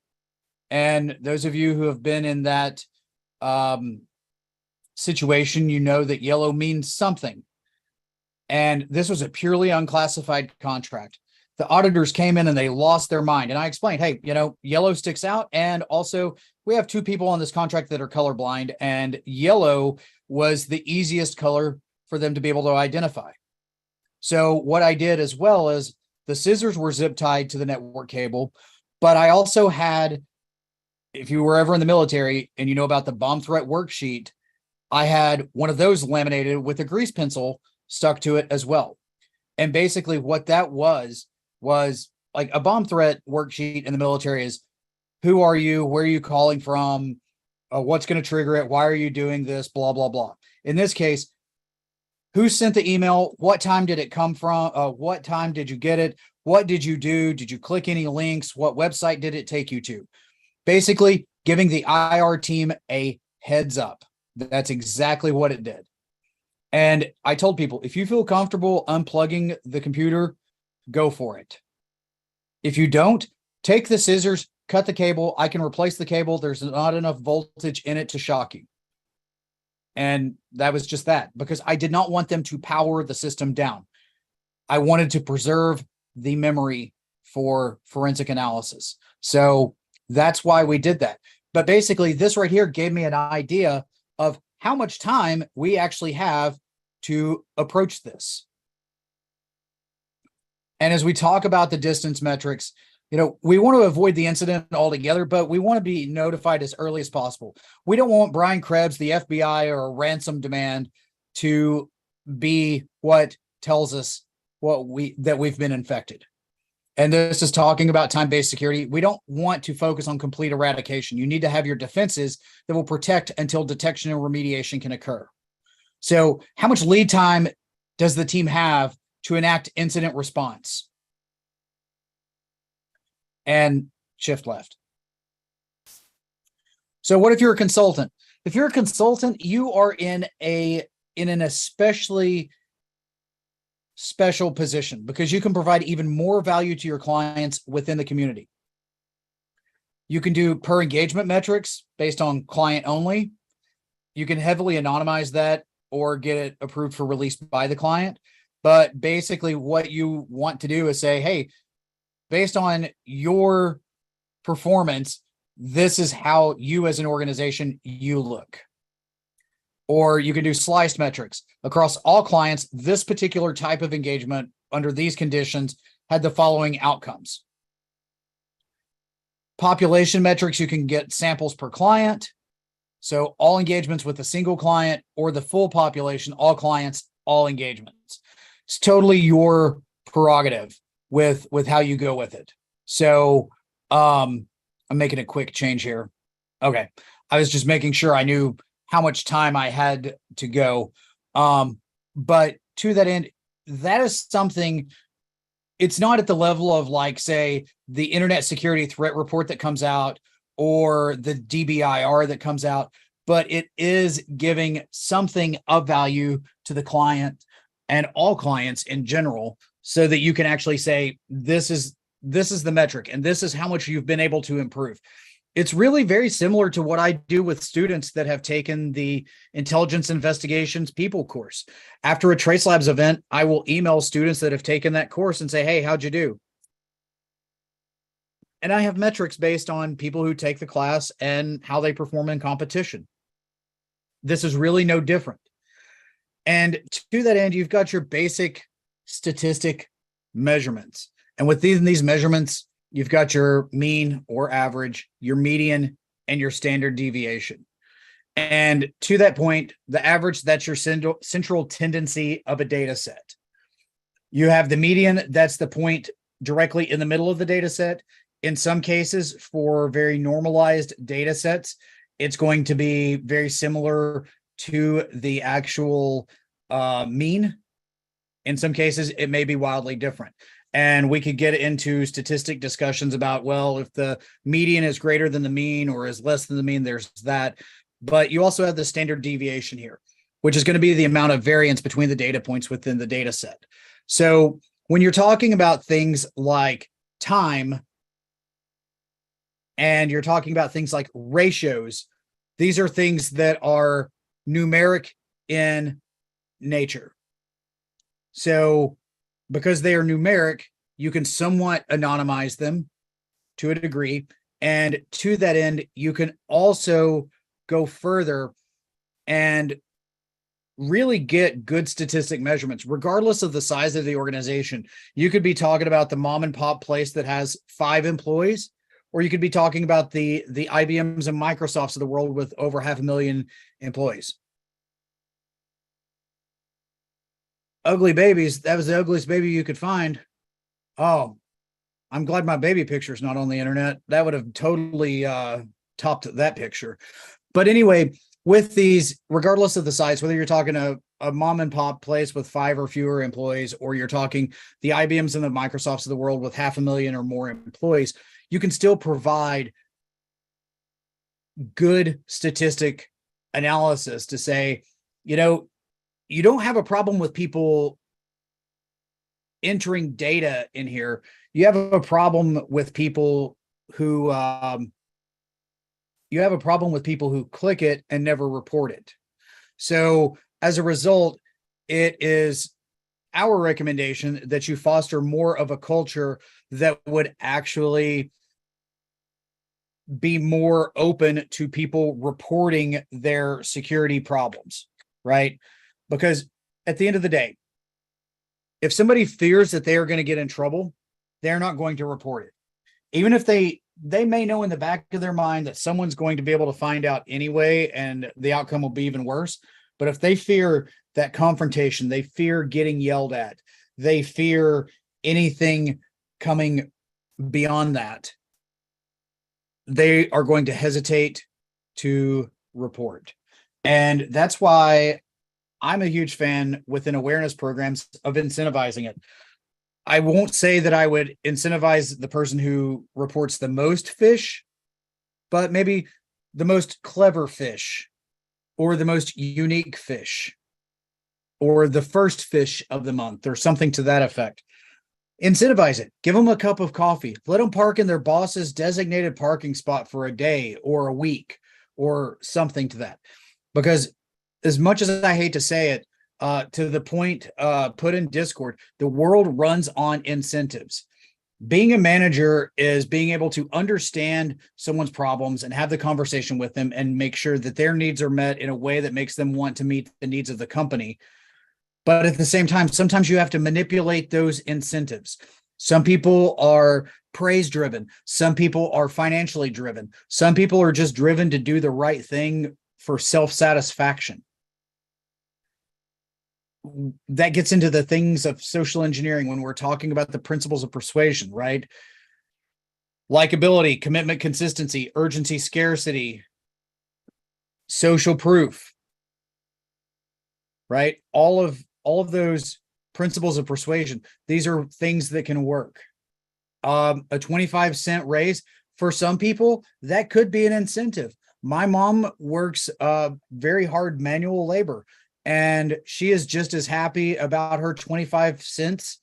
And those of you who have been in that situation, you know that yellow means something. And this was a purely unclassified contract. The auditors came in and they lost their mind. And I explained, hey, you know, yellow sticks out. And also we have 2 people on this contract that are colorblind, and yellow was the easiest color for them to be able to identify. So what I did as well is the scissors were zip tied to the network cable, but I also had, if you were ever in the military and you know about the bomb threat worksheet, I had one of those laminated with a grease pencil stuck to it as well. And basically what that was like a bomb threat worksheet in the military is, who are you? Where are you calling from? What's going to trigger it? Why are you doing this? Blah, blah, blah. In this case, who sent the email? What time did it come from? What time did you get it? What did you do? Did you click any links? What website did it take you to? Basically, giving the IR team a heads up. That's exactly what it did. And I told people, if you feel comfortable unplugging the computer, go for it. If you don't, take the scissors, cut the cable. I can replace the cable. There's not enough voltage in it to shock you. And that was just that, because I did not want them to power the system down. I wanted to preserve the memory for forensic analysis. So that's why we did that. But basically, this right here gave me an idea of how much time we actually have to approach this. And as we talk about the distance metrics, you know, we want to avoid the incident altogether, but we want to be notified as early as possible. We don't want Brian Krebs, the FBI, or a ransom demand to be what tells us that we've been infected. And this is talking about time-based security. We don't want to focus on complete eradication. You need to have your defenses that will protect until detection and remediation can occur. So how much lead time does the team have to enact incident response? And shift left. So what if you're a consultant? If you're a consultant, you are in an especially special position because you can provide even more value to your clients within the community. You can do per engagement metrics based on client only. You can heavily anonymize that or get it approved for release by the client. But basically what you want to do is say, hey, based on your performance, this is how you as an organization, you look. Or you can do sliced metrics across all clients. This particular type of engagement under these conditions had the following outcomes. Population metrics, you can get samples per client. So all engagements with a single client or the full population, all clients, all engagements. It's totally your prerogative with how you go with it. So I'm making a quick change here. Okay. I was just making sure I knew how much time I had to go. But to that end, that is something, it's not at the level of like, say, the Internet Security Threat Report that comes out or the DBIR that comes out, but it is giving something of value to the client and all clients in general, so that you can actually say, this is the metric and this is how much you've been able to improve. It's really very similar to what I do with students that have taken the Intelligence Investigations People course. After a Trace Labs event, I will email students that have taken that course and say, hey, how'd you do? And I have metrics based on people who take the class and how they perform in competition. this is really no different. And to that end, you've got your basic statistic measurements. And within these measurements, you've got your mean or average, your median, and your standard deviation. And to that point, the average, that's your central tendency of a data set. You have the median, that's the point directly in the middle of the data set. In some cases, for very normalized data sets, it's going to be very similar to the actual mean. In some cases, it may be wildly different. And we could get into statistic discussions about, well, if the median is greater than the mean or is less than the mean, there's that. But you also have the standard deviation here, which is going to be the amount of variance between the data points within the data set. So when you're talking about things like time, and you're talking about things like ratios, these are things that are numeric in nature. So because they are numeric, you can somewhat anonymize them to a degree. And to that end, you can also go further and really get good statistic measurements, regardless of the size of the organization. You could be talking about the mom and pop place that has 5 employees, or you could be talking about the IBMs and Microsofts of the world with over 500,000 employees. Ugly babies, that was the ugliest baby you could find. Oh, I'm glad my baby picture is not on the internet. That would have totally topped that picture. But anyway, with these, regardless of the size, whether you're talking a mom and pop place with 5 or fewer employees, or you're talking the IBMs and the Microsofts of the world with 500,000 or more employees, you can still provide good statistic analysis to say, you know, you don't have a problem with people entering data in here. You have a problem with people who click it and never report it. So as a result, it is our recommendation that you foster more of a culture that would actually be more open to people reporting their security problems, right? Because at the end of the day, if somebody fears that they are going to get in trouble, they're not going to report it. Even if they may know in the back of their mind that someone's going to be able to find out anyway, and the outcome will be even worse. But if they fear that confrontation, they fear getting yelled at, they fear anything coming beyond that, they are going to hesitate to report. And that's why I'm a huge fan within awareness programs of incentivizing it. I won't say that I would incentivize the person who reports the most fish, but maybe the most clever fish, or the most unique fish, or the first fish of the month, or something to that effect. Incentivize it. Give them a cup of coffee. Let them park in their boss's designated parking spot for a day or a week or something to that. Because as much as I hate to say it, to the point put in Discord, the world runs on incentives. Being a manager is being able to understand someone's problems and have the conversation with them and make sure that their needs are met in a way that makes them want to meet the needs of the company. But at the same time, sometimes you have to manipulate those incentives. Some people are praise driven. Some people are financially driven. Some people are just driven to do the right thing for self-satisfaction. That gets into the things of social engineering when we're talking about the principles of persuasion, right? Likability, commitment, consistency, urgency, scarcity, social proof, right? All of those principles of persuasion, these are things that can work. A 25-cent raise for some people, that could be an incentive. My mom works very hard manual labor, and she is just as happy about her 25 cents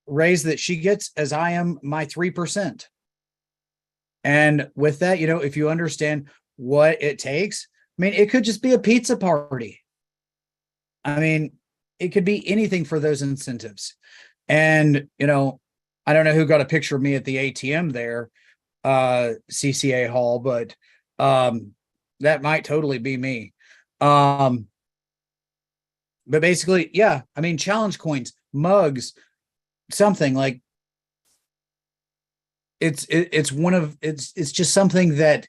raise that she gets as I am my 3%. And with that, you know, if you understand what it takes, I mean, it could just be a pizza party. I mean, it could be anything for those incentives. And, you know, I don't know who got a picture of me at the ATM there, CCA Hall, but that might totally be me. But basically, yeah, I mean, challenge coins, mugs, something like it's just something that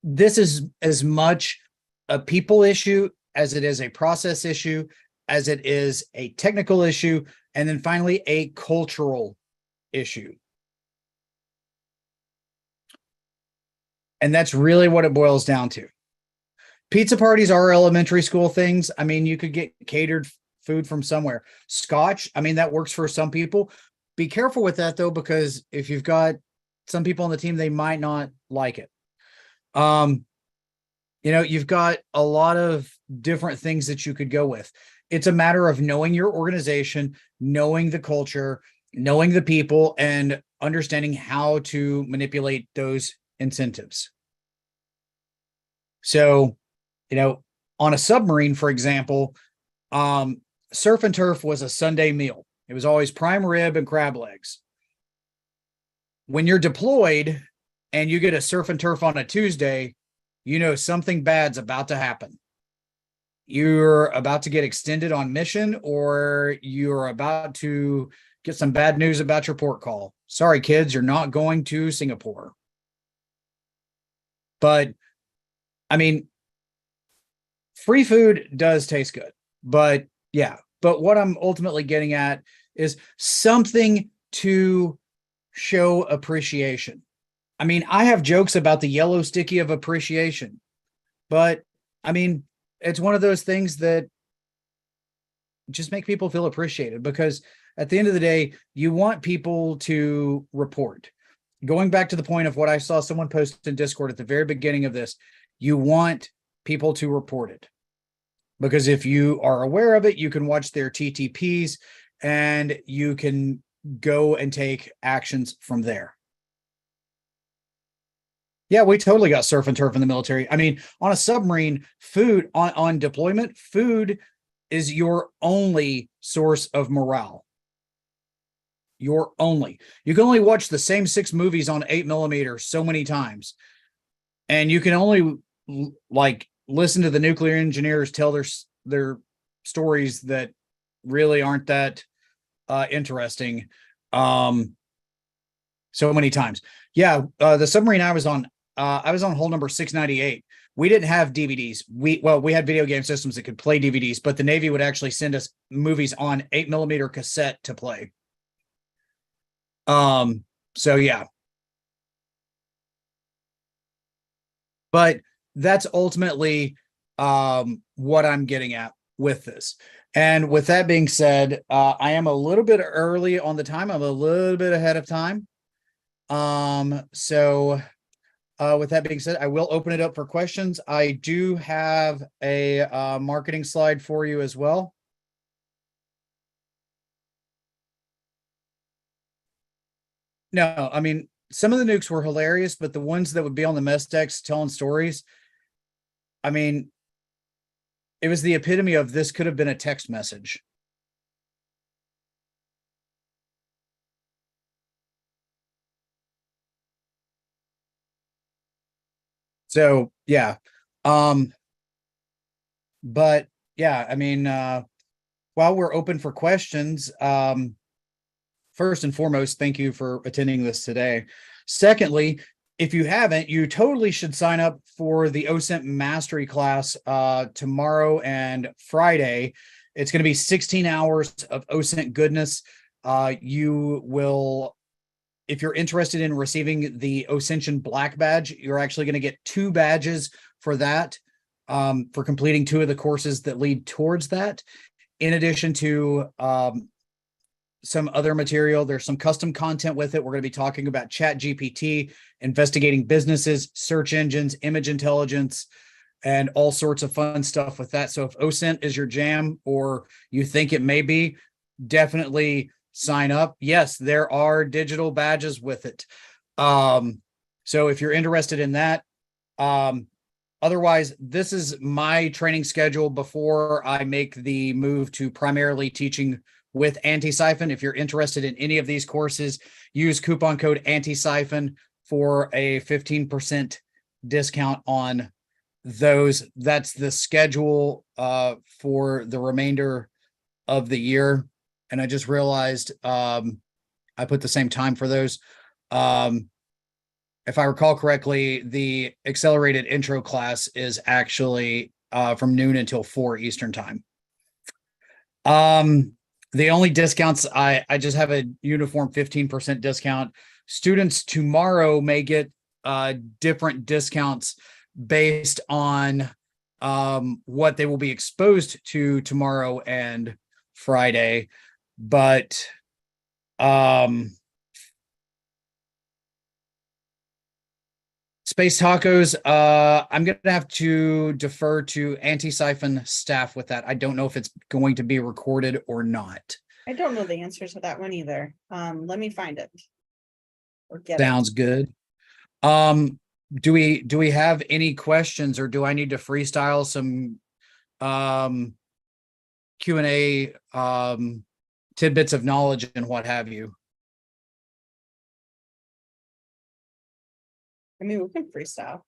this is as much a people issue as it is a process issue, as it is a technical issue, and then finally a cultural issue. And that's really what it boils down to. Pizza parties are elementary school things. I mean, you could get catered food from somewhere. Scotch, I mean, that works for some people. Be careful with that though, because if you've got some people on the team, they might not like it. You've got a lot of different things that you could go with. It's a matter of knowing your organization, knowing the culture, knowing the people, and understanding how to manipulate those incentives. So, on a submarine, for example, surf and turf was a Sunday meal. It was always prime rib and crab legs. When you're deployed and you get a surf and turf on a Tuesday, something bad's about to happen. You're about to get extended on mission, or you're about to get some bad news about your port call. Sorry, kids, you're not going to Singapore. But, I mean, free food does taste good. But, yeah. But what I'm ultimately getting at is something to show appreciation. I mean, I have jokes about the yellow sticky of appreciation, but I mean, it's one of those things that just make people feel appreciated, because at the end of the day, you want people to report. Going back to the point of what I saw someone post in Discord at the very beginning of this, you want people to report it, because if you are aware of it, you can watch their TTPs and you can go and take actions from there. Yeah, we totally got surf and turf in the military. I mean, on a submarine, food on deployment, food is your only source of morale. You can only watch the same 6 movies on 8mm so many times. And you can only listen to the nuclear engineers tell their stories that really aren't that interesting so many times. Yeah, the submarine I was on hull number 698. We didn't have DVDs. We had video game systems that could play DVDs, but the Navy would actually send us movies on 8mm cassette to play. So yeah. But that's ultimately what I'm getting at with this. And with that being said, I am a little bit early on the time. I'm a little bit ahead of time. With that being said, I will open it up for questions. I do have a marketing slide for you as well. No, I mean, some of the nukes were hilarious, but the ones that would be on the mess decks telling stories, I mean, it was the epitome of this could have been a text message. So, yeah. But yeah, I mean, while we're open for questions, first and foremost, thank you for attending this today. Secondly, if you haven't, you totally should sign up for the Osent Mastery class tomorrow and Friday. It's going to be 16 hours of Osent goodness. You will, if you're interested in receiving the Ascension Black Badge, you're actually going to get 2 badges for that, for completing 2 of the courses that lead towards that. In addition to some other material, there's some custom content with it. We're going to be talking about ChatGPT, investigating businesses, search engines, image intelligence, and all sorts of fun stuff with that. So if Osent is your jam, or you think it may be, definitely sign up. Yes, there are digital badges with it. So if you're interested in that, otherwise, this is my training schedule before I make the move to primarily teaching with Antisyphon. If you're interested in any of these courses, use coupon code Antisyphon for a 15% discount on that's the schedule for the remainder of the year. And I just realized I put the same time for those. If I recall correctly, the accelerated intro class is actually from noon until 4 Eastern time. The only discounts, I just have a uniform 15% discount. Students tomorrow may get different discounts based on what they will be exposed to tomorrow and Friday. But Space Tacos, I'm going to have to defer to Antisyphon staff with that. I don't know if it's going to be recorded or not. I don't know the answer to that one either. Let me find it. Or get Sounds good. Do we have any questions, or do I need to freestyle some Q&A tidbits of knowledge and what have you? I mean, we can freestyle.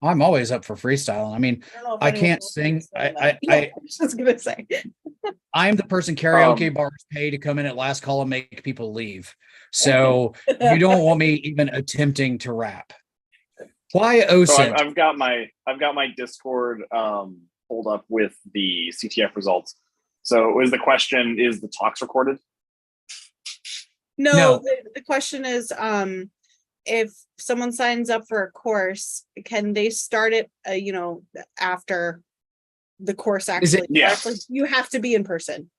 I'm always up for freestyle. I mean, I can't sing. I was gonna say. I'm the person karaoke bars pay to come in at last call and make people leave. So you don't want me even attempting to rap. Why Osent? So I've got my Discord pulled up with the CTF results. So was the question, is the talks recorded? No. The question is, if someone signs up for a course, can they start it, after the course actually starts? Like, you have to be in person.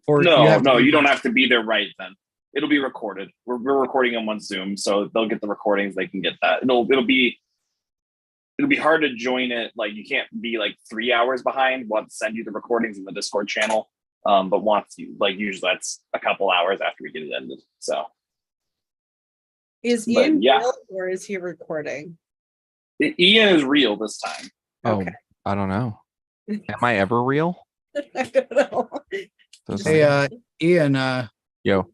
Or no, you don't have to be there right then. It'll be recorded. We're recording them on Zoom, so they'll get the recordings. They can get that. It'll be hard to join it. Like, you can't be like 3 hours behind. We'll have to send you the recordings in the Discord channel. But once you usually that's a couple hours after we get it ended. So is Ian real, or is he recording? Ian is real this time. Oh, okay. I don't know. Am I ever real? I don't know. Hey, Ian. Yo.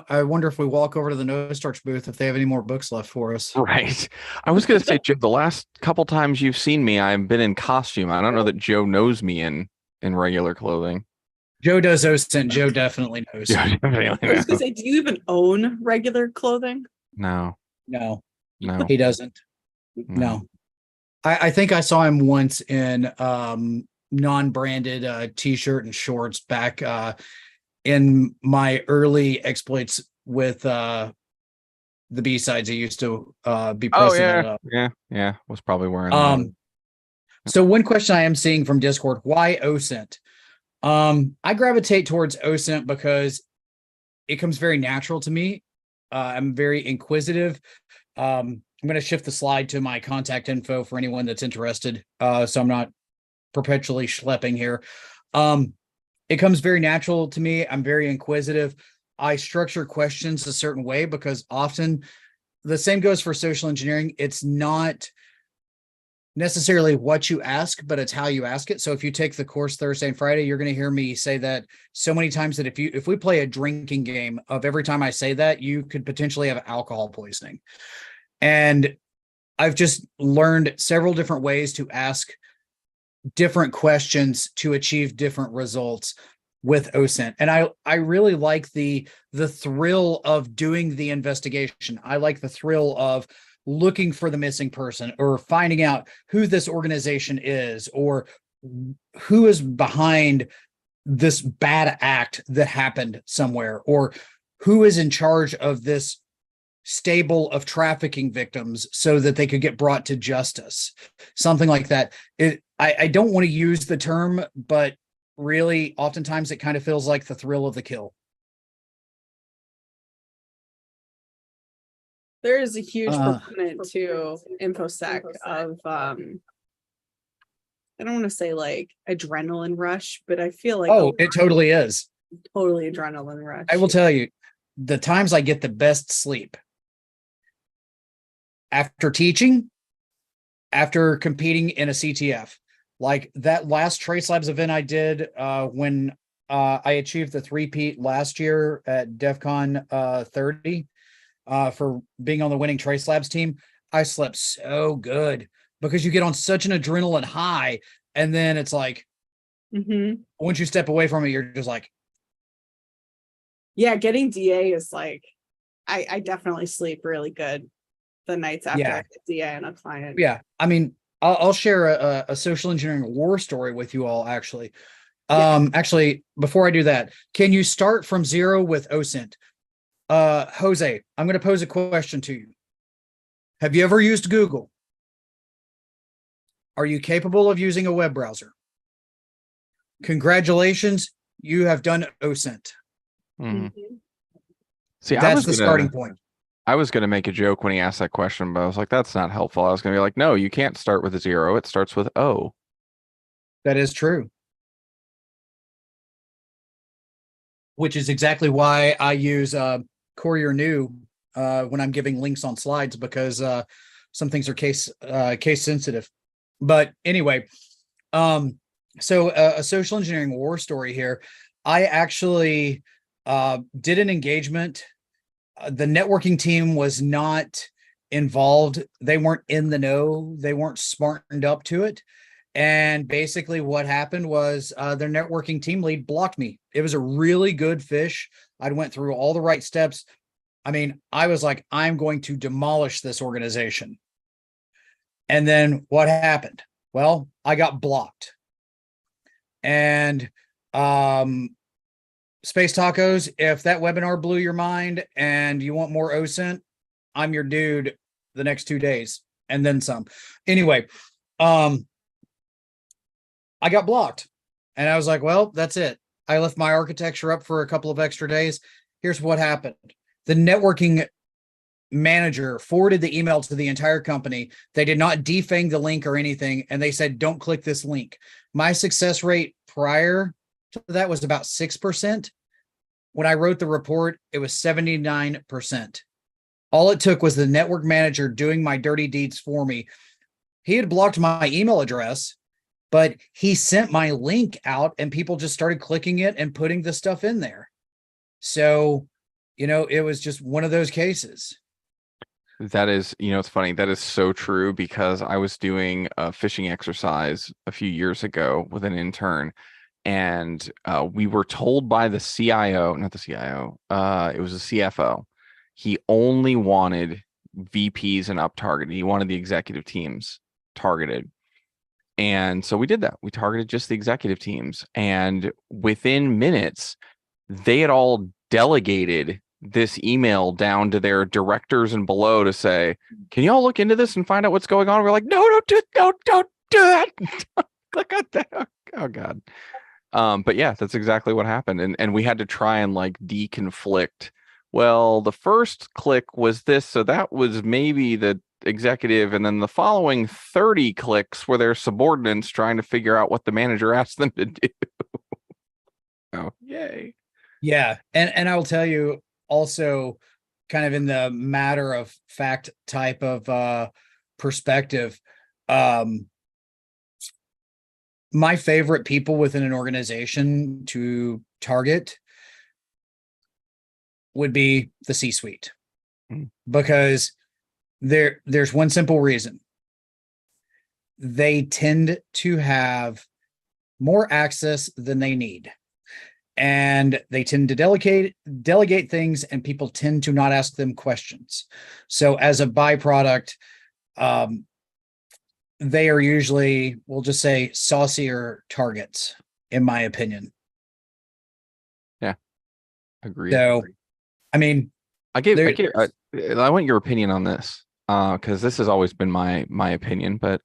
I wonder if we walk over to the No Starch booth if they have any more books left for us. Right. I was going to say, Joe, the last couple times you've seen me, I've been in costume. I don't know that Joe knows me in regular clothing. Joe does Osent. Joe definitely knows. I was going to say, do you even own regular clothing? No. He doesn't. No. I think I saw him once in non-branded t-shirt and shorts back in my early exploits with the B-sides. I used to be president of. Yeah. Was probably wearing So one question I am seeing from Discord, why Osent? I gravitate towards Osent because it comes very natural to me. I'm very inquisitive. I'm going to shift the slide to my contact info for anyone that's interested, so I'm not perpetually schlepping here. It comes very natural to me. I'm very inquisitive. I structure questions a certain way because often the same goes for social engineering. It's not necessarily what you ask, but it's how you ask it. So if you take the course Thursday and Friday, you're going to hear me say that so many times that if we play a drinking game of every time I say that, you could potentially have alcohol poisoning. And I've just learned several different ways to ask different questions to achieve different results with Osent. And I really like the thrill of doing the investigation. I like the thrill of looking for the missing person or finding out who this organization is or who is behind this bad act that happened somewhere, or who is in charge of this stable of trafficking victims so that they could get brought to justice, something like that. I don't want to use the term, but really oftentimes it kind of feels like the thrill of the kill. There is a huge proponent to InfoSec of I don't want to say like adrenaline rush, but I feel like it totally is. Totally adrenaline rush. I will tell you, the times I get the best sleep after teaching, after competing in a CTF, like that last Trace Labs event I did when I achieved the 3-peat last year at DEF CON 30 for being on the winning Trace Labs team. I slept so good because you get on such an adrenaline high, and then it's like once you step away from it, you're just like, yeah, getting DA is like, I definitely sleep really good the nights after I get DA and a client. yeah. I mean, I'll share a social engineering war story with you all, actually. Actually, before I do that, can you start from zero with Osent? Jose, I'm going to pose a question to you. Have you ever used Google? Are you capable of using a web browser? Congratulations, you have done Osent. See, that's the starting point. I was going to make a joke when he asked that question, but I was like, that's not helpful. I was going to be like, no, you can't start with a 0. It starts with O. That is true. Which is exactly why I use Courier New when I'm giving links on slides, because some things are case sensitive. But anyway, so a social engineering war story here. I actually did an engagement. The networking team was not involved. They weren't in the know. They weren't smartened up to it. And basically what happened was their networking team lead blocked me. It was a really good fish. I went through all the right steps. I mean, I was like, I'm going to demolish this organization. And then what happened? Well, I got blocked. And Space Tacos, if that webinar blew your mind and you want more Osent, I'm your dude the next 2 days and then some. Anyway, I got blocked and I was like, well, that's it. I left my architecture up for a couple of extra days. Here's what happened. The networking manager forwarded the email to the entire company. They did not defang the link or anything. And they said, don't click this link. My success rate prior to that was about 6%. When I wrote the report, it was 79%. All it took was the network manager doing my dirty deeds for me. He had blocked my email address, but he sent my link out and people just started clicking it and putting the stuff in there. So, it was just one of those cases. That is, it's funny. That is so true, because I was doing a phishing exercise a few years ago with an intern, and we were told by the CIO, not the CIO, it was the CFO. He only wanted VPs and up targeted. He wanted the executive teams targeted. And so we did that. We targeted just the executive teams. And within minutes, they had all delegated this email down to their directors and below to say, can you all look into this and find out what's going on? We're like, no, don't do that. Click on that. Oh God. But yeah, that's exactly what happened. And we had to try and like deconflict. Well, the first click was this, so that was maybe the executive, and then the following 30 clicks were their subordinates trying to figure out what the manager asked them to do. Oh, yay. Yeah. And I will tell you also, kind of in the matter of fact type of perspective, my favorite people within an organization to target would be the C-suite, because there's one simple reason. They tend to have more access than they need, and they tend to delegate things, and people tend to not ask them questions. So as a byproduct, they are usually, we'll just say, saucier targets, in my opinion. Yeah, agreed. So, I mean, I want your opinion on this, because this has always been my opinion, but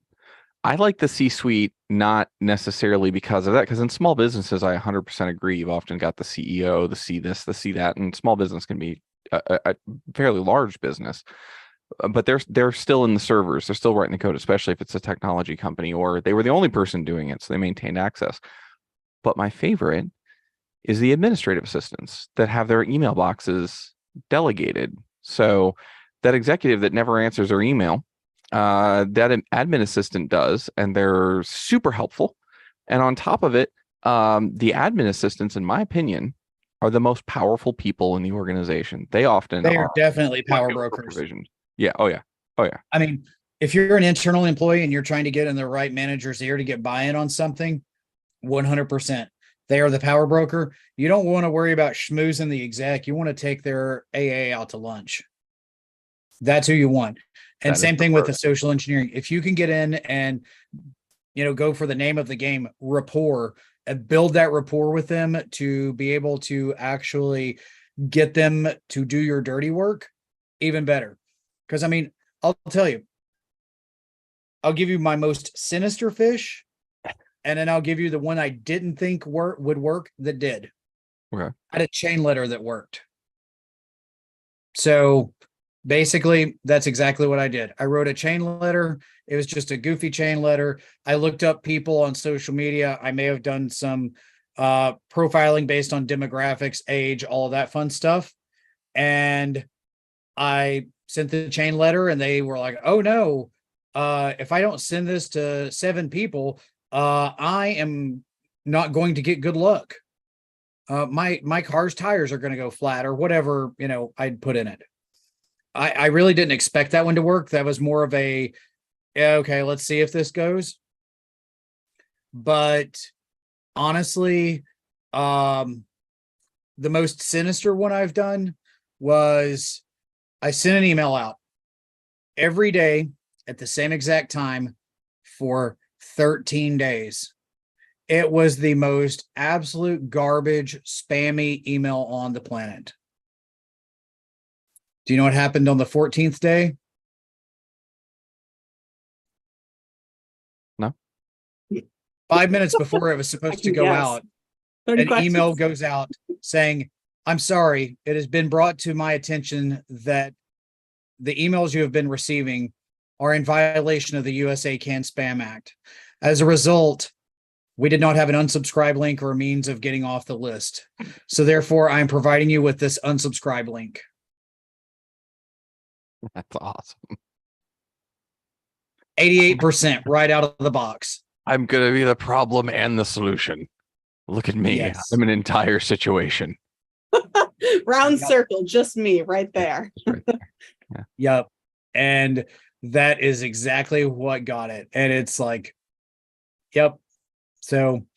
I like the C-suite not necessarily because of that, because in small businesses, I 100% agree. You've often got the CEO, the C this, the C that, and small business can be a fairly large business. But they're still in the servers. They're still writing the code, especially if it's a technology company, or they were the only person doing it, so they maintained access. But my favorite is the administrative assistants that have their email boxes delegated. So that executive that never answers their email, that an admin assistant does, and they're super helpful. And on top of it, the admin assistants, in my opinion, are the most powerful people in the organization. They often are definitely power brokers. Provision. Yeah. Oh yeah. I mean, if you're an internal employee and you're trying to get in the right manager's ear to get buy-in on something, 100%. They are the power broker. You don't want to worry about schmoozing the exec. You want to take their AA out to lunch. That's who you want. And same thing with the social engineering. If you can get in and, go for the name of the game, rapport, and build that rapport with them to be able to actually get them to do your dirty work, even better. Because, I'll tell you, I'll give you my most sinister fish, and then I'll give you the one I didn't think would work that did. Okay. I had a chain letter that worked. So basically, that's exactly what I did. I wrote a chain letter. It was just a goofy chain letter. I looked up people on social media. I may have done some profiling based on demographics, age, all of that fun stuff. And I sent the chain letter, and they were like, oh no, if I don't send this to 7 people, I am not going to get good luck. My car's tires are going to go flat, or whatever, I'd put in it. I really didn't expect that one to work. That was more of a, okay, let's see if this goes. But honestly, the most sinister one I've done was I sent an email out every day at the same exact time for 13 days. It was the most absolute garbage, spammy email on the planet. Do you know what happened on the 14th day? No. 5 minutes before it was supposed to go out, an email goes out saying, I'm sorry, it has been brought to my attention that the emails you have been receiving are in violation of the USA Can Spam Act. As a result, we did not have an unsubscribe link or a means of getting off the list. So therefore, I'm providing you with this unsubscribe link. That's awesome. 88% right out of the box. I'm going to be the problem and the solution. Look at me. Yes. I'm an entire situation. Round circle, just me right there. Yep. And that is exactly what got it. And it's like, yep. So,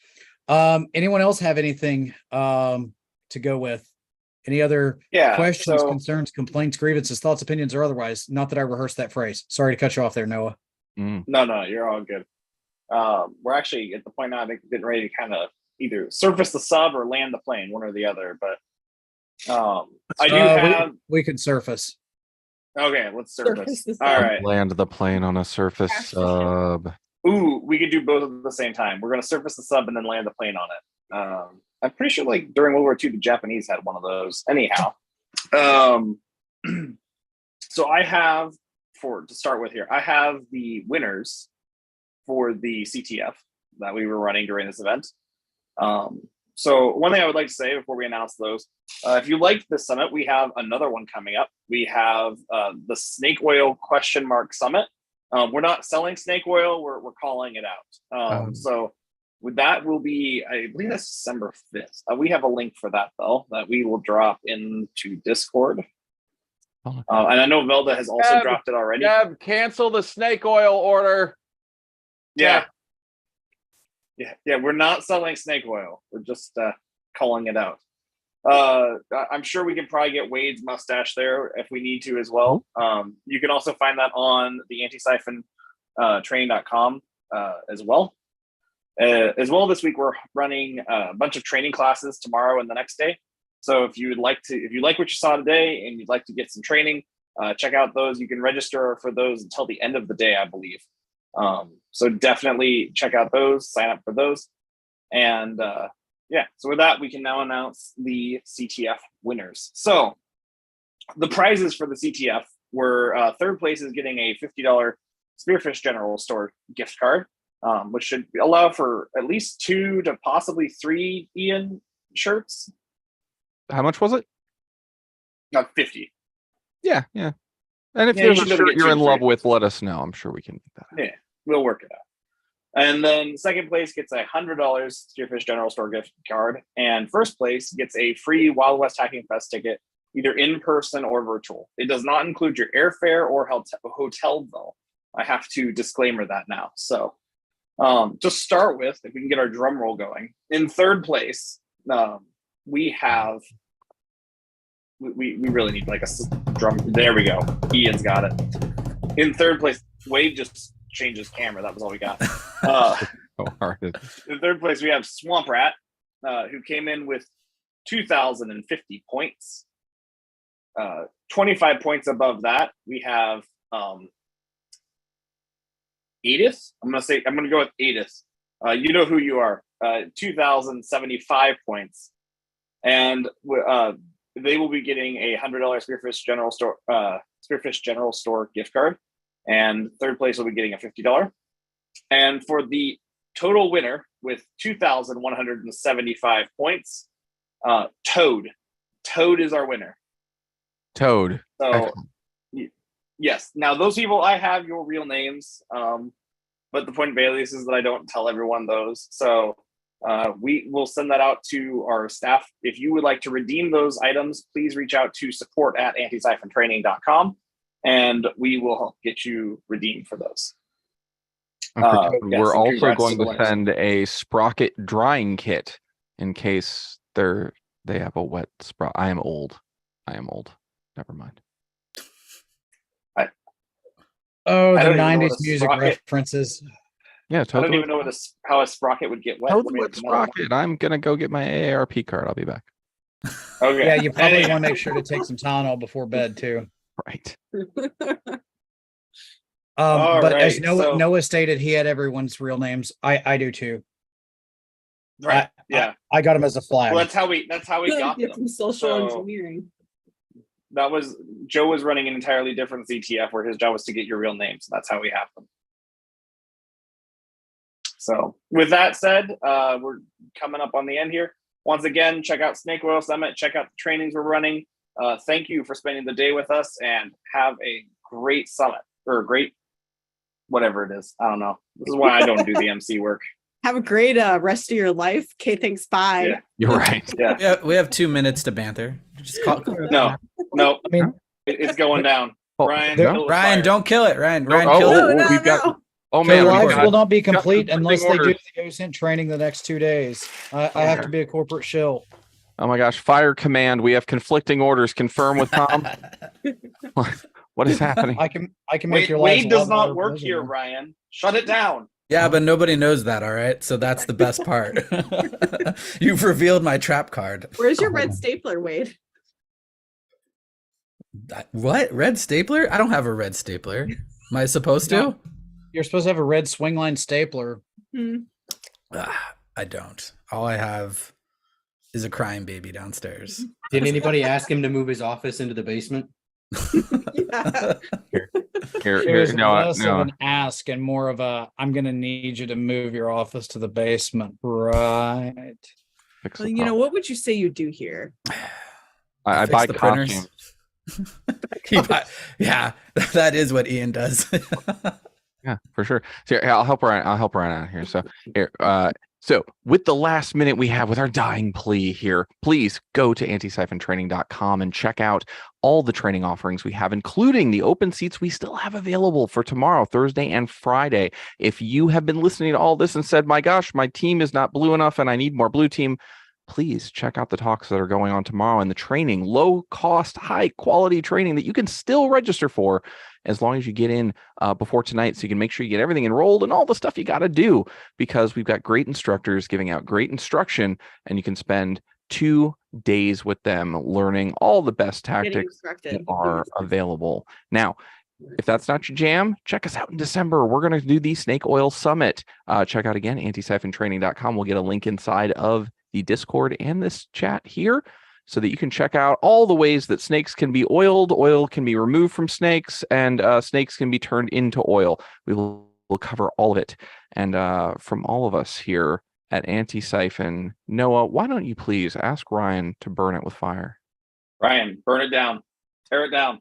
anyone else have anything to go with? Any other questions, concerns, complaints, grievances, thoughts, opinions, or otherwise? Not that I rehearsed that phrase. Sorry to cut you off there, Noah. No, you're all good. We're actually at the point now, I think, getting ready to kind of either surface the sub or land the plane, one or the other. But I do have. We can surface. Okay, let's surface. All right. Land the plane on a surface sub. Ooh, we could do both at the same time. We're going to surface the sub and then land the plane on it. I'm pretty sure, like, during World War II, the Japanese had one of those. Anyhow, so I have, to start with here, I have the winners for the CTF that we were running during this event. So one thing I would like to say before we announce those, if you liked this summit, we have another one coming up. We have the Snake Oil ? Summit. We're not selling snake oil. We're calling it out. So with that will be, I believe that's December 5th. We have a link for that, though, that we will drop into Discord. And I know Velda has also dropped it already. Cancel the snake oil order. Yeah, we're not selling snake oil. We're just calling it out. I'm sure we can probably get Wade's mustache there if we need to as well. You can also find that on the Antisyphon training.com as well. This week we're running a bunch of training classes tomorrow and the next day. So if you like what you saw today and you'd like to get some training, check out those. You can register for those until the end of the day, I believe. So definitely check out those, sign up for those. And so with that, we can now announce the CTF winners. So the prizes for the CTF were third place is getting a $50 Spearfish General Store gift card, which should allow for at least 2 to possibly 3 Ian shirts. How much was it? 50. Yeah. And if there's a shirt you're in love with, let us know. I'm sure we can get that. Yeah, we'll work it out. And then second place gets a $100 Spearfish General Store gift card. And first place gets a free Wild West Hacking Fest ticket, either in person or virtual. It does not include your airfare or hotel, though. I have to disclaimer that now. So to start with, if we can get our drum roll going, in third place, we have, we really need like a drum. There we go. Ian's got it. In third place, Wade just changed his camera. That was all we got. So hard. In third place, we have Swamp Rat, who came in with 2,050 points. 25 points above that, we have Edith. I'm gonna go with Edith. You know who you are. 2,075 points, and they will be getting a $100 Spearfish General Store gift card, and third place will be getting a $50. And for the total winner with 2,175 points, Toad is our winner. Toad. So yes, now those people, I have your real names, but the point of alias is that I don't tell everyone those. So we will send that out to our staff. If you would like to redeem those items, please reach out to support@antisyphontraining.com, and we will get you redeemed for those. We're also going to send a sprocket drying kit in case they have a wet sprocket. I am old. Never mind. Oh, I the don't even know 90s what a music sprocket- references. Yeah, I totally. don't even know how a sprocket would get wet. Toad wet sprocket. I'm gonna go get my AARP card. I'll be back. Okay. Yeah, you probably want to make sure to take some Tylenol before bed too. Right. But as right, Noah stated, he had everyone's real names. I do too. Right. Yeah. I got him as a flag. Well, that's how we got Get them. from social So- engineering. That was Joe was running an entirely different ZTF where his job was to get your real names. That's how we have them. So with that said, we're coming up on the end here. Once again, check out Snake Oil Summit. Check out the trainings we're running. Thank you for spending the day with us, and have a great summit, or a great whatever it is. I don't know. This is why I don't do the MC work. Have a great rest of your life. Okay, thanks. Bye. Yeah. You're right. Yeah. We have 2 minutes to banter. Just call. No. I mean, It's going down. Ryan, kill the Ryan, fire. don't kill it. Ryan, kill it. We've got. Oh the man, we've lives got will not be complete conflicting unless they do orders. the Osent training the next 2 days. I have to be a corporate shill. Oh my gosh, fire command. We have conflicting orders. Confirm with Tom. What is happening? I can make your life. Wade does not work here, Ryan. Shut it down. Yeah, but nobody knows that, all right? So that's the best part. You've revealed my trap card. Where's your red stapler, Wade? What? Red stapler? I don't have a red stapler. Am I supposed to? You're supposed to have a red swing line stapler. I don't. All I have is a crying baby downstairs. Did anybody ask him to move his office into the basement? There's less of an ask and more of a, I'm going to need you to move your office to the basement. Right. Well, you know, what would you say you do here? I Fix buy the printers. costumes. Yeah, that is what Ian does. Yeah, for sure. So here, I'll help Ryan out here. So here, so with the last minute we have with our dying plea here, please go to antisyphontraining.com and check out all the training offerings we have, including the open seats we still have available for tomorrow, Thursday, and Friday. If you have been listening to all this and said, my gosh, my team is not blue enough and I need more blue team, please check out the talks that are going on tomorrow and the training, low cost, high quality training that you can still register for as long as you get in before tonight, so you can make sure you get everything enrolled and all the stuff you got to do, because we've got great instructors giving out great instruction, and you can spend 2 days with them learning all the best tactics that are available. Now, if that's not your jam, check us out in December. We're going to do the Snake Oil Summit. Check out again, antisyphontraining.com. We'll get a link inside of the Discord and this chat here, so that you can check out all the ways that snakes can be oiled, oil can be removed from snakes, and snakes can be turned into oil. We'll cover all of it. And from all of us here at Antisyphon, Noah, why don't you please ask Ryan to burn it with fire? Ryan, burn it down. Tear it down.